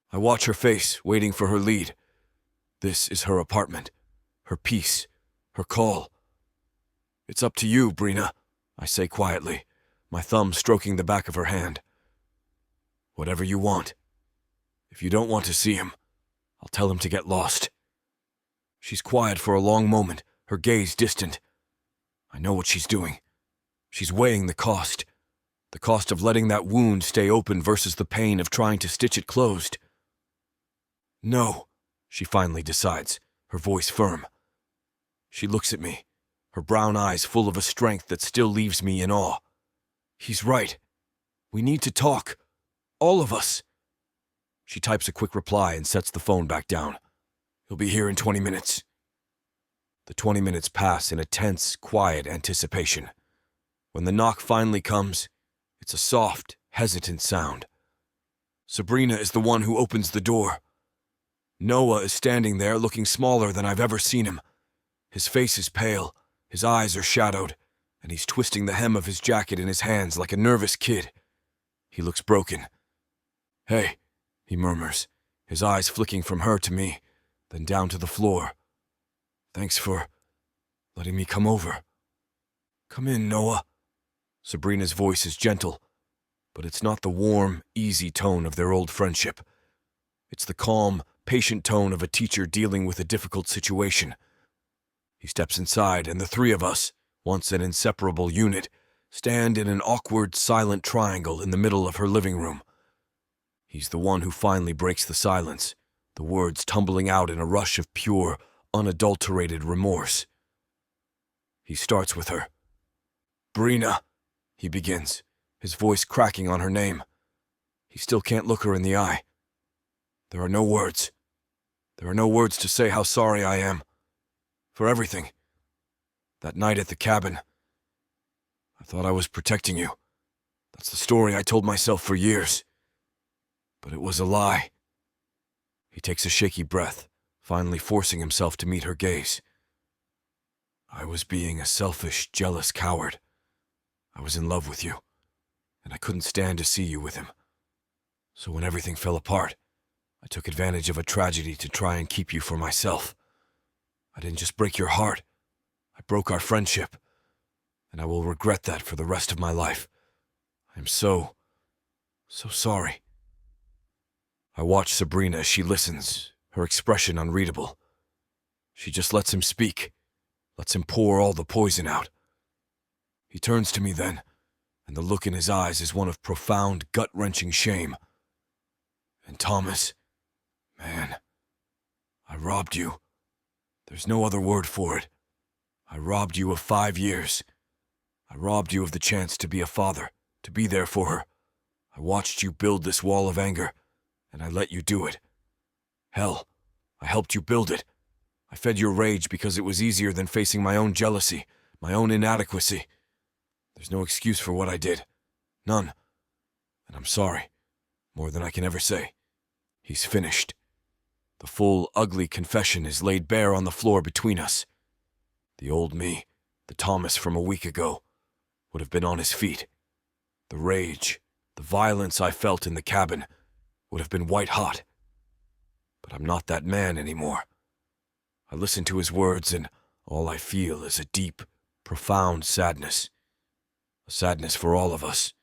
S3: I watch her face, waiting for her lead. This is her apartment, her peace, her call. "It's up to you, Brina," I say quietly, my thumb stroking the back of her hand. "Whatever you want. If you don't want to see him, I'll tell him to get lost." She's quiet for a long moment, her gaze distant. I know what she's doing. She's weighing the cost of letting that wound stay open versus the pain of trying to stitch it closed. "No," she finally decides, her voice firm. She looks at me, her brown eyes full of a strength that still leaves me in awe. "He's right. We need to talk. All of us." She types a quick reply and sets the phone back down. "He'll be here in 20 minutes. The 20 minutes pass in a tense, quiet anticipation. When the knock finally comes, it's a soft, hesitant sound. Sabrina is the one who opens the door. Noah is standing there looking smaller than I've ever seen him. His face is pale, his eyes are shadowed, and he's twisting the hem of his jacket in his hands like a nervous kid. He looks broken. "Hey," he murmurs, his eyes flicking from her to me, then down to the floor. "Thanks for letting me come over." "Come in, Noah." Sabrina's voice is gentle, but it's not the warm, easy tone of their old friendship. It's the calm, patient tone of a teacher dealing with a difficult situation. He steps inside, and the three of us, once an inseparable unit, stand in an awkward, silent triangle in the middle of her living room. He's the one who finally breaks the silence, the words tumbling out in a rush of pure, unadulterated remorse. He starts with her. "Brina," he begins, his voice cracking on her name. He still can't look her in the eye. There are no words. There are no words to say how sorry I am. For everything. That night at the cabin. I thought I was protecting you. That's the story I told myself for years. But it was a lie. He takes a shaky breath, finally forcing himself to meet her gaze. I was being a selfish, jealous coward. I was in love with you, and I couldn't stand to see you with him. So when everything fell apart, I took advantage of a tragedy to try and keep you for myself. I didn't just break your heart. I broke our friendship, and I will regret that for the rest of my life. I am so sorry. I watch Sabrina as she listens, her expression unreadable. She just lets him speak, lets him pour all the poison out. He turns to me then, and the look in his eyes is one of profound, gut-wrenching shame. And Thomas, man, I robbed you. There's no other word for it. I robbed you of 5 years. I robbed you of the chance to be a father, to be there for her. I watched you build this wall of anger, and I let you do it. Hell, I helped you build it. I fed your rage because it was easier than facing my own jealousy, my own inadequacy. There's no excuse for what I did. None. And I'm sorry. More than I can ever say. He's finished. The full, ugly confession is laid bare on the floor between us. The old me, the Thomas from a week ago, would have been on his feet. The rage, the violence I felt in the cabin would have been white hot. But I'm not that man anymore. I listen to his words, and all I feel is a deep, profound sadness. A sadness for all of us.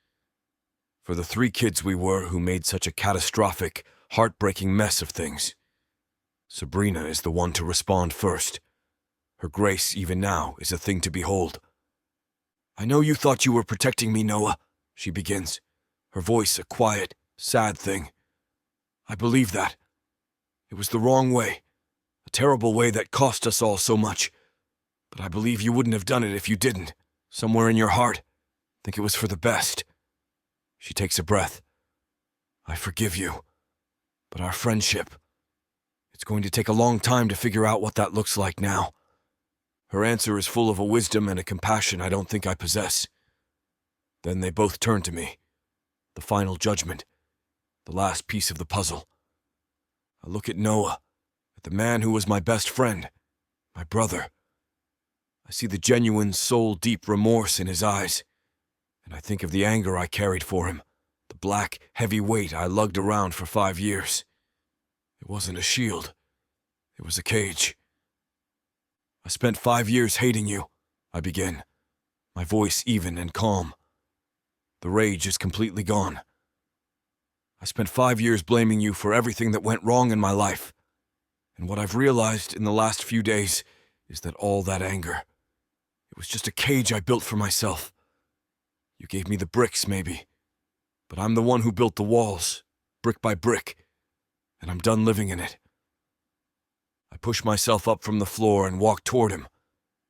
S3: For the 3 kids we were who made such a catastrophic, heartbreaking mess of things. Sabrina is the one to respond first. Her grace, even now, is a thing to behold. I know you thought you were protecting me, Noah, she begins, her voice a quiet, sad thing. I believe that. It was the wrong way, a terrible way that cost us all so much. But I believe you wouldn't have done it if you didn't. Somewhere in your heart, think it was for the best. She takes a breath. I forgive you. But our friendship, it's going to take a long time to figure out what that looks like now. Her answer is full of a wisdom and a compassion I don't think I possess. Then they both turn to me. The final judgment. The last piece of the puzzle. I look at Noah, at the man who was my best friend, my brother. I see the genuine, soul-deep remorse in his eyes, and I think of the anger I carried for him, the black, heavy weight I lugged around for 5 years. It wasn't a shield. It was a cage. I spent 5 years hating you, I begin, my voice even and calm. The rage is completely gone. I spent 5 years blaming you for everything that went wrong in my life. And what I've realized in the last few days is that all that anger, it was just a cage I built for myself. You gave me the bricks, maybe, but I'm the one who built the walls, brick by brick, and I'm done living in it. I push myself up from the floor and walk toward him.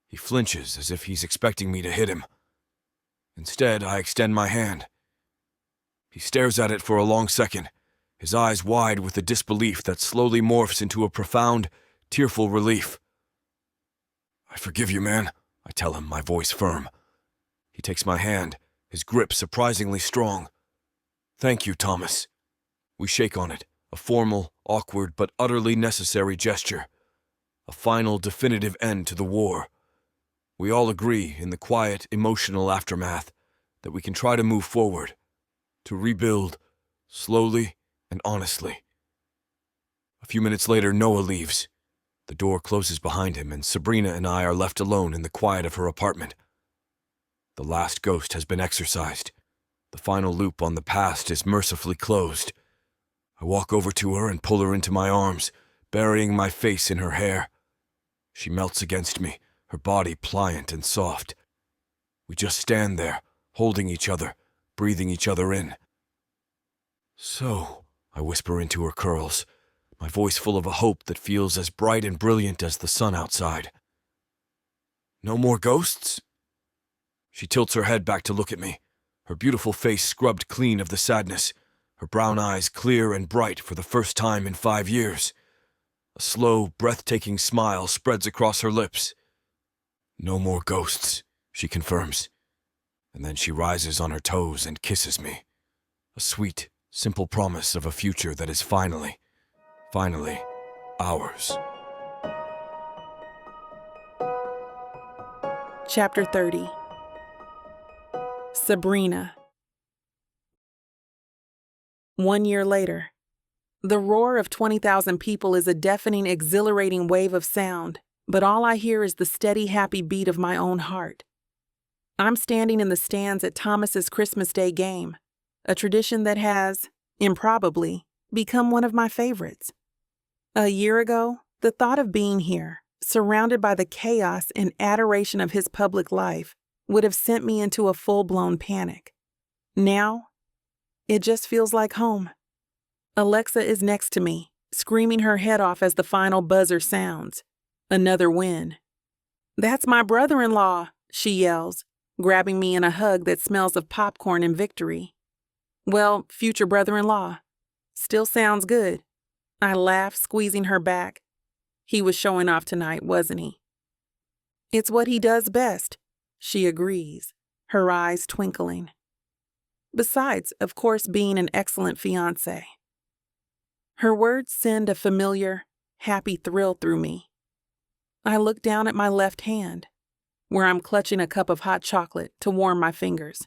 S3: He flinches as if he's expecting me to hit him. Instead, I extend my hand. He stares at it for a long second, his eyes wide with a disbelief that slowly morphs into a profound, tearful relief. I forgive you, man, I tell him, my voice firm. He takes my hand, his grip surprisingly strong. Thank you, Thomas. We shake on it, a formal, awkward, but utterly necessary gesture. A final, definitive end to the war. We all agree, in the quiet, emotional aftermath, that we can try to move forward, to rebuild, slowly and honestly. A few minutes later, Noah leaves. The door closes behind him, and Sabrina and I are left alone in the quiet of her apartment. The last ghost has been exorcised. The final loop on the past is mercifully closed. I walk over to her and pull her into my arms, burying my face in her hair. She melts against me, her body pliant and soft. We just stand there, holding each other, breathing each other in. "So," I whisper into her curls, my voice full of a hope that feels as bright and brilliant as the sun outside. "No more ghosts?" She tilts her head back to look at me, her beautiful face scrubbed clean of the sadness, her brown eyes clear and bright for the first time in 5 years. A slow, breathtaking smile spreads across her lips. "No more ghosts," she confirms. And then she rises on her toes and kisses me. A sweet, simple promise of a future that is finally ours.
S2: Chapter 30. Sabrina. 1 year later. The roar of 20,000 people is a deafening, exhilarating wave of sound, but all I hear is the steady, happy beat of my own heart. I'm standing in the stands at Thomas's Christmas Day game, a tradition that has, improbably, become one of my favorites. A year ago, the thought of being here, surrounded by the chaos and adoration of his public life, would have sent me into a full-blown panic. Now, it just feels like home. Alexa is next to me, screaming her head off as the final buzzer sounds. Another win. "That's my brother-in-law," she yells, grabbing me in a hug that smells of popcorn and victory. "Well, future brother-in-law. Still sounds good." I laugh, squeezing her back. He was showing off tonight, wasn't he? "It's what he does best," she agrees, her eyes twinkling. Besides, of course, being an excellent fiancé. Her words send a familiar, happy thrill through me. I look down at my left hand, where I'm clutching a cup of hot chocolate to warm my fingers.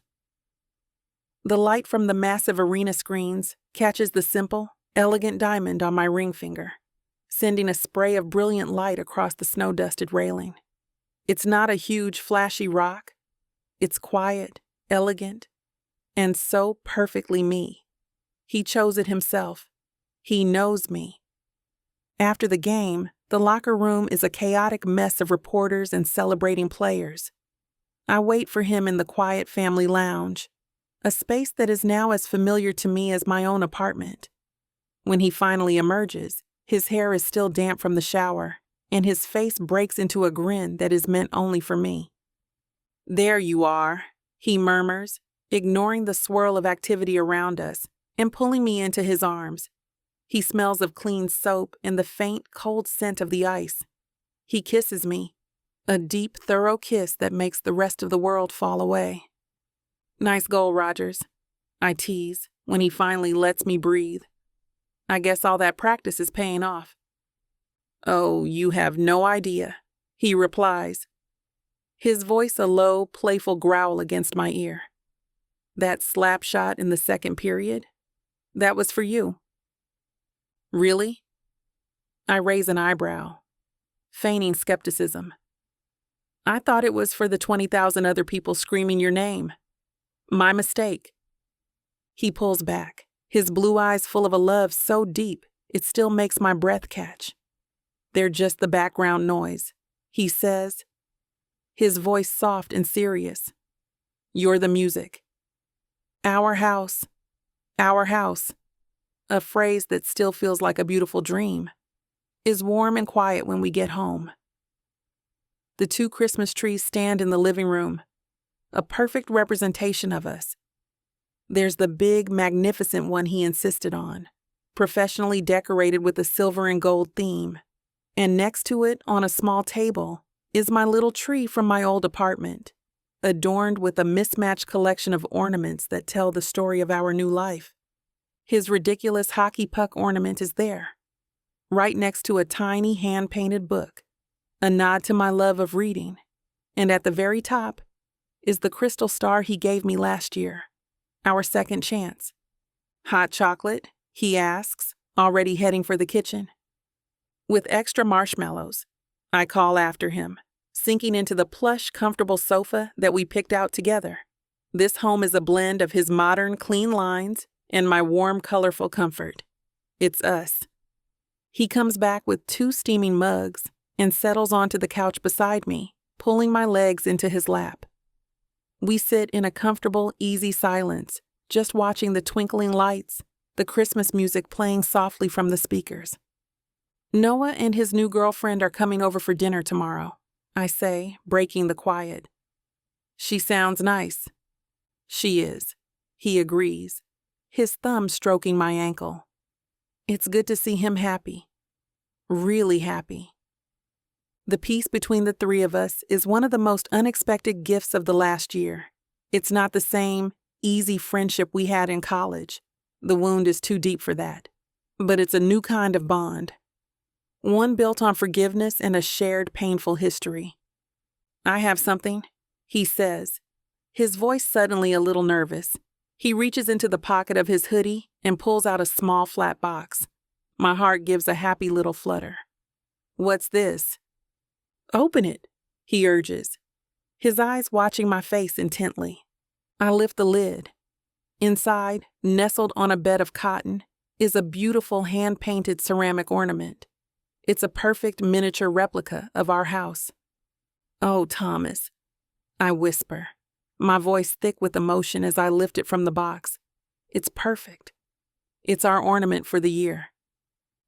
S2: The light from the massive arena screens catches the simple, elegant diamond on my ring finger, sending a spray of brilliant light across the snow-dusted railing. It's not a huge, flashy rock. It's quiet, elegant, and so perfectly me. He chose it himself. He knows me. After the game, the locker room is a chaotic mess of reporters and celebrating players. I wait for him in the quiet family lounge, a space that is now as familiar to me as my own apartment. When he finally emerges, his hair is still damp from the shower, and his face breaks into a grin that is meant only for me. "There you are," he murmurs, ignoring the swirl of activity around us and pulling me into his arms. He smells of clean soap and the faint, cold scent of the ice. He kisses me, a deep, thorough kiss that makes the rest of the world fall away. "Nice goal, Rogers," I tease when he finally lets me breathe. "I guess all that practice is paying off." "Oh, you have no idea," he replies, his voice a low, playful growl against my ear. "That slap shot in the second period? That was for you." "Really?" I raise an eyebrow, feigning skepticism. "I thought it was for the 20,000 other people screaming your name. My mistake." He pulls back, his blue eyes full of a love so deep it still makes my breath catch. "They're just the background noise," he says, his voice soft and serious. "You're the music. Our house, our house," a phrase that still feels like a beautiful dream, is warm and quiet when we get home. The 2 Christmas trees stand in the living room, a perfect representation of us. There's the big, magnificent one he insisted on, professionally decorated with a silver and gold theme, and next to it, on a small table, is my little tree from my old apartment, adorned with a mismatched collection of ornaments that tell the story of our new life. His ridiculous hockey puck ornament is there, right next to a tiny hand-painted book, a nod to my love of reading, and at the very top is the crystal star he gave me last year, our second chance. "Hot chocolate?" he asks, already heading for the kitchen. "With extra marshmallows," I call after him, sinking into the plush, comfortable sofa that we picked out together. This home is a blend of his modern, clean lines and my warm, colorful comfort. It's us. He comes back with 2 steaming mugs and settles onto the couch beside me, pulling my legs into his lap. We sit in a comfortable, easy silence, just watching the twinkling lights, the Christmas music playing softly from the speakers. Noah and his new girlfriend are coming over for dinner tomorrow, I say, breaking the quiet. She sounds nice. She is. He agrees, his thumb stroking my ankle. It's good to see him happy. Really happy. The peace between the 3 of us is one of the most unexpected gifts of the last year. It's not the same easy friendship we had in college. The wound is too deep for that. But it's a new kind of bond. One built on forgiveness and a shared painful history. I have something, he says, his voice suddenly a little nervous. He reaches into the pocket of his hoodie and pulls out a small flat box. My heart gives a happy little flutter. What's this? Open it, he urges, his eyes watching my face intently. I lift the lid. Inside, nestled on a bed of cotton, is a beautiful hand-painted ceramic ornament. It's a perfect miniature replica of our house. Oh, Thomas, I whisper, my voice thick with emotion as I lift it from the box. It's perfect. It's our ornament for the year.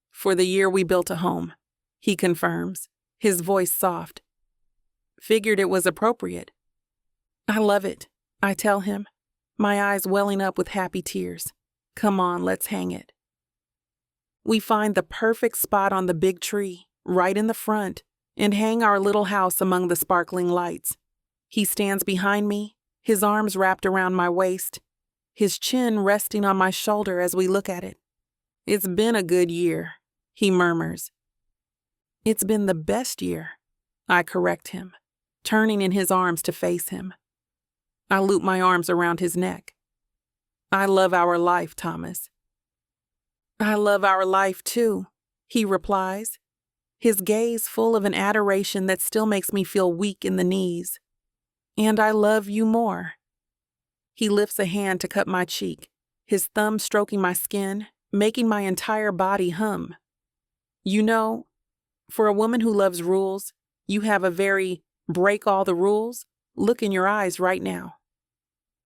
S2: For the year we built a home, he confirms, his voice soft. Figured it was appropriate. I love it, I tell him, my eyes welling up with happy tears. Come on, let's hang it. We find the perfect spot on the big tree, right in the front, and hang our little house among the sparkling lights. He stands behind me, his arms wrapped around my waist, his chin resting on my shoulder as we look at it. It's been a good year, he murmurs. It's been the best year, I correct him, turning in his arms to face him. I loop my arms around his neck. I love our life, Thomas. I love our life too, he replies, his gaze full of an adoration that still makes me feel weak in the knees. And I love you more. He lifts a hand to cut my cheek, his thumb stroking my skin, making my entire body hum. You know, for a woman who loves rules, you have a very break all the rules look in your eyes right now.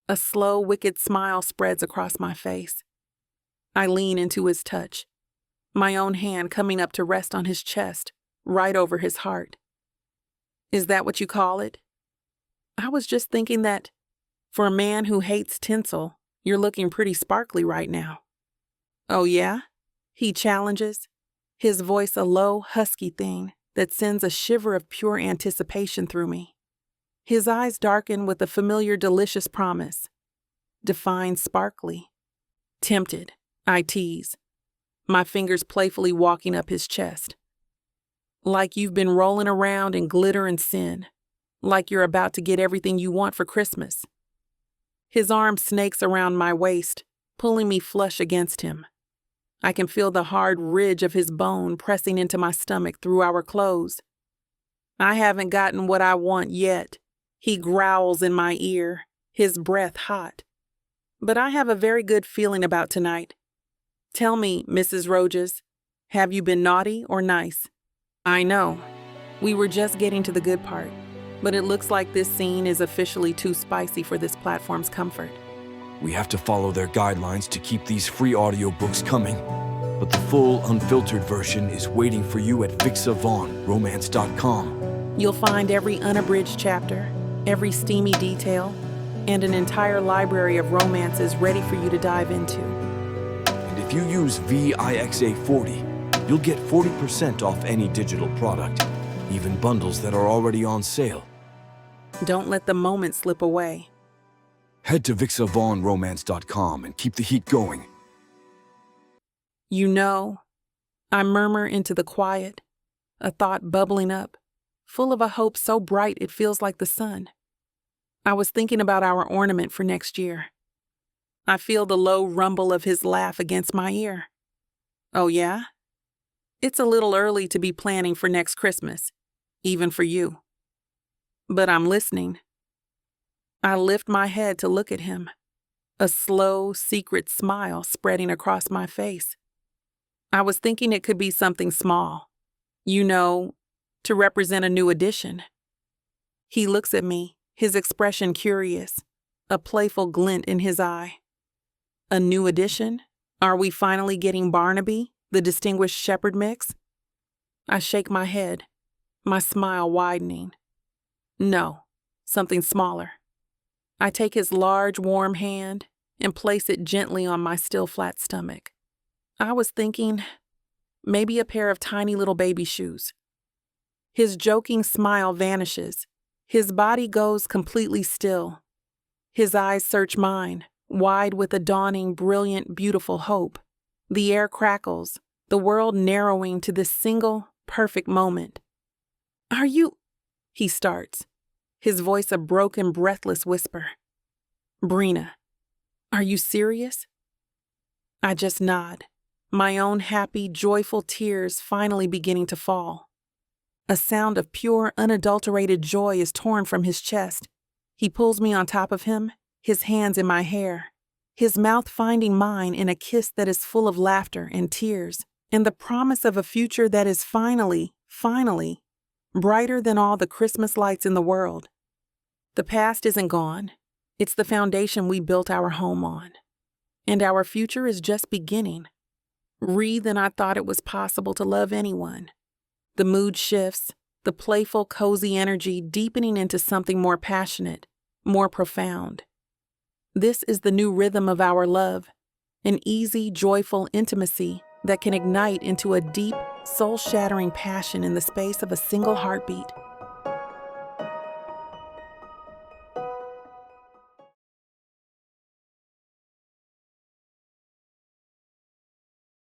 S2: A slow, wicked smile spreads across my face. I lean into his touch, my own hand coming up to rest on his chest, right over his heart. Is that what you call it? I was just thinking that, for a man who hates tinsel, you're looking pretty sparkly right now. Oh yeah? He challenges, his voice a low, husky thing that sends a shiver of pure anticipation through me. His eyes darken with a familiar delicious promise. Define sparkly. Tempted, I tease, my fingers playfully walking up his chest. Like you've been rolling around in glitter and sin, like you're about to get everything you want for Christmas. His arm snakes around my waist, pulling me flush against him. I can feel the hard ridge of his bone pressing into my stomach through our clothes. I haven't gotten what I want yet, he growls in my ear, his breath hot. But I have a very good feeling about tonight. Tell me, Mrs. Roges, have you been naughty or nice? I know. We were just getting to the good part, but it looks like this scene is officially too spicy for this platform's comfort.
S3: We have to follow their guidelines to keep these free audiobooks coming. But the full, unfiltered version is waiting for you at BWWM.
S2: You'll find every unabridged chapter, every steamy detail, and an entire library of romances ready for you to dive into.
S3: And if you use VIXA40, you'll get 40% off any digital product, even bundles that are already on sale.
S2: Don't let the moment slip away.
S3: Head to VixaVaughnRomance.com and keep the heat going.
S2: You know, I murmur into the quiet, a thought bubbling up, full of a hope so bright it feels like the sun. I was thinking about our ornament for next year. I feel the low rumble of his laugh against my ear. Oh yeah? It's a little early to be planning for next Christmas, even for you. But I'm listening. I lift my head to look at him, a slow, secret smile spreading across my face. I was thinking it could be something small. You know, to represent a new edition. He looks at me, his expression curious, a playful glint in his eye. A new edition? Are we finally getting Barnaby, the distinguished shepherd mix? I shake my head, my smile widening. No, something smaller. I take his large, warm hand and place it gently on my still flat stomach. I was thinking, maybe a pair of tiny little baby shoes. His joking smile vanishes. His body goes completely still. His eyes search mine, wide with a dawning, brilliant, beautiful hope. The air crackles, the world narrowing to this single, perfect moment. Are you? He starts, his voice a broken, breathless whisper. Brina, are you serious? I just nod, my own happy, joyful tears finally beginning to fall. A sound of pure, unadulterated joy is torn from his chest. He pulls me on top of him, his hands in my hair, his mouth finding mine in a kiss that is full of laughter and tears, and the promise of a future that is finally, brighter than all the Christmas lights in the world. The past isn't gone. It's the foundation we built our home on. And our future is just beginning. Than I thought it was possible to love anyone. The mood shifts, the playful, cozy energy deepening into something more passionate, more profound. This is the new rhythm of our love, an easy, joyful intimacy that can ignite into a deep, soul-shattering passion in the space of a single heartbeat.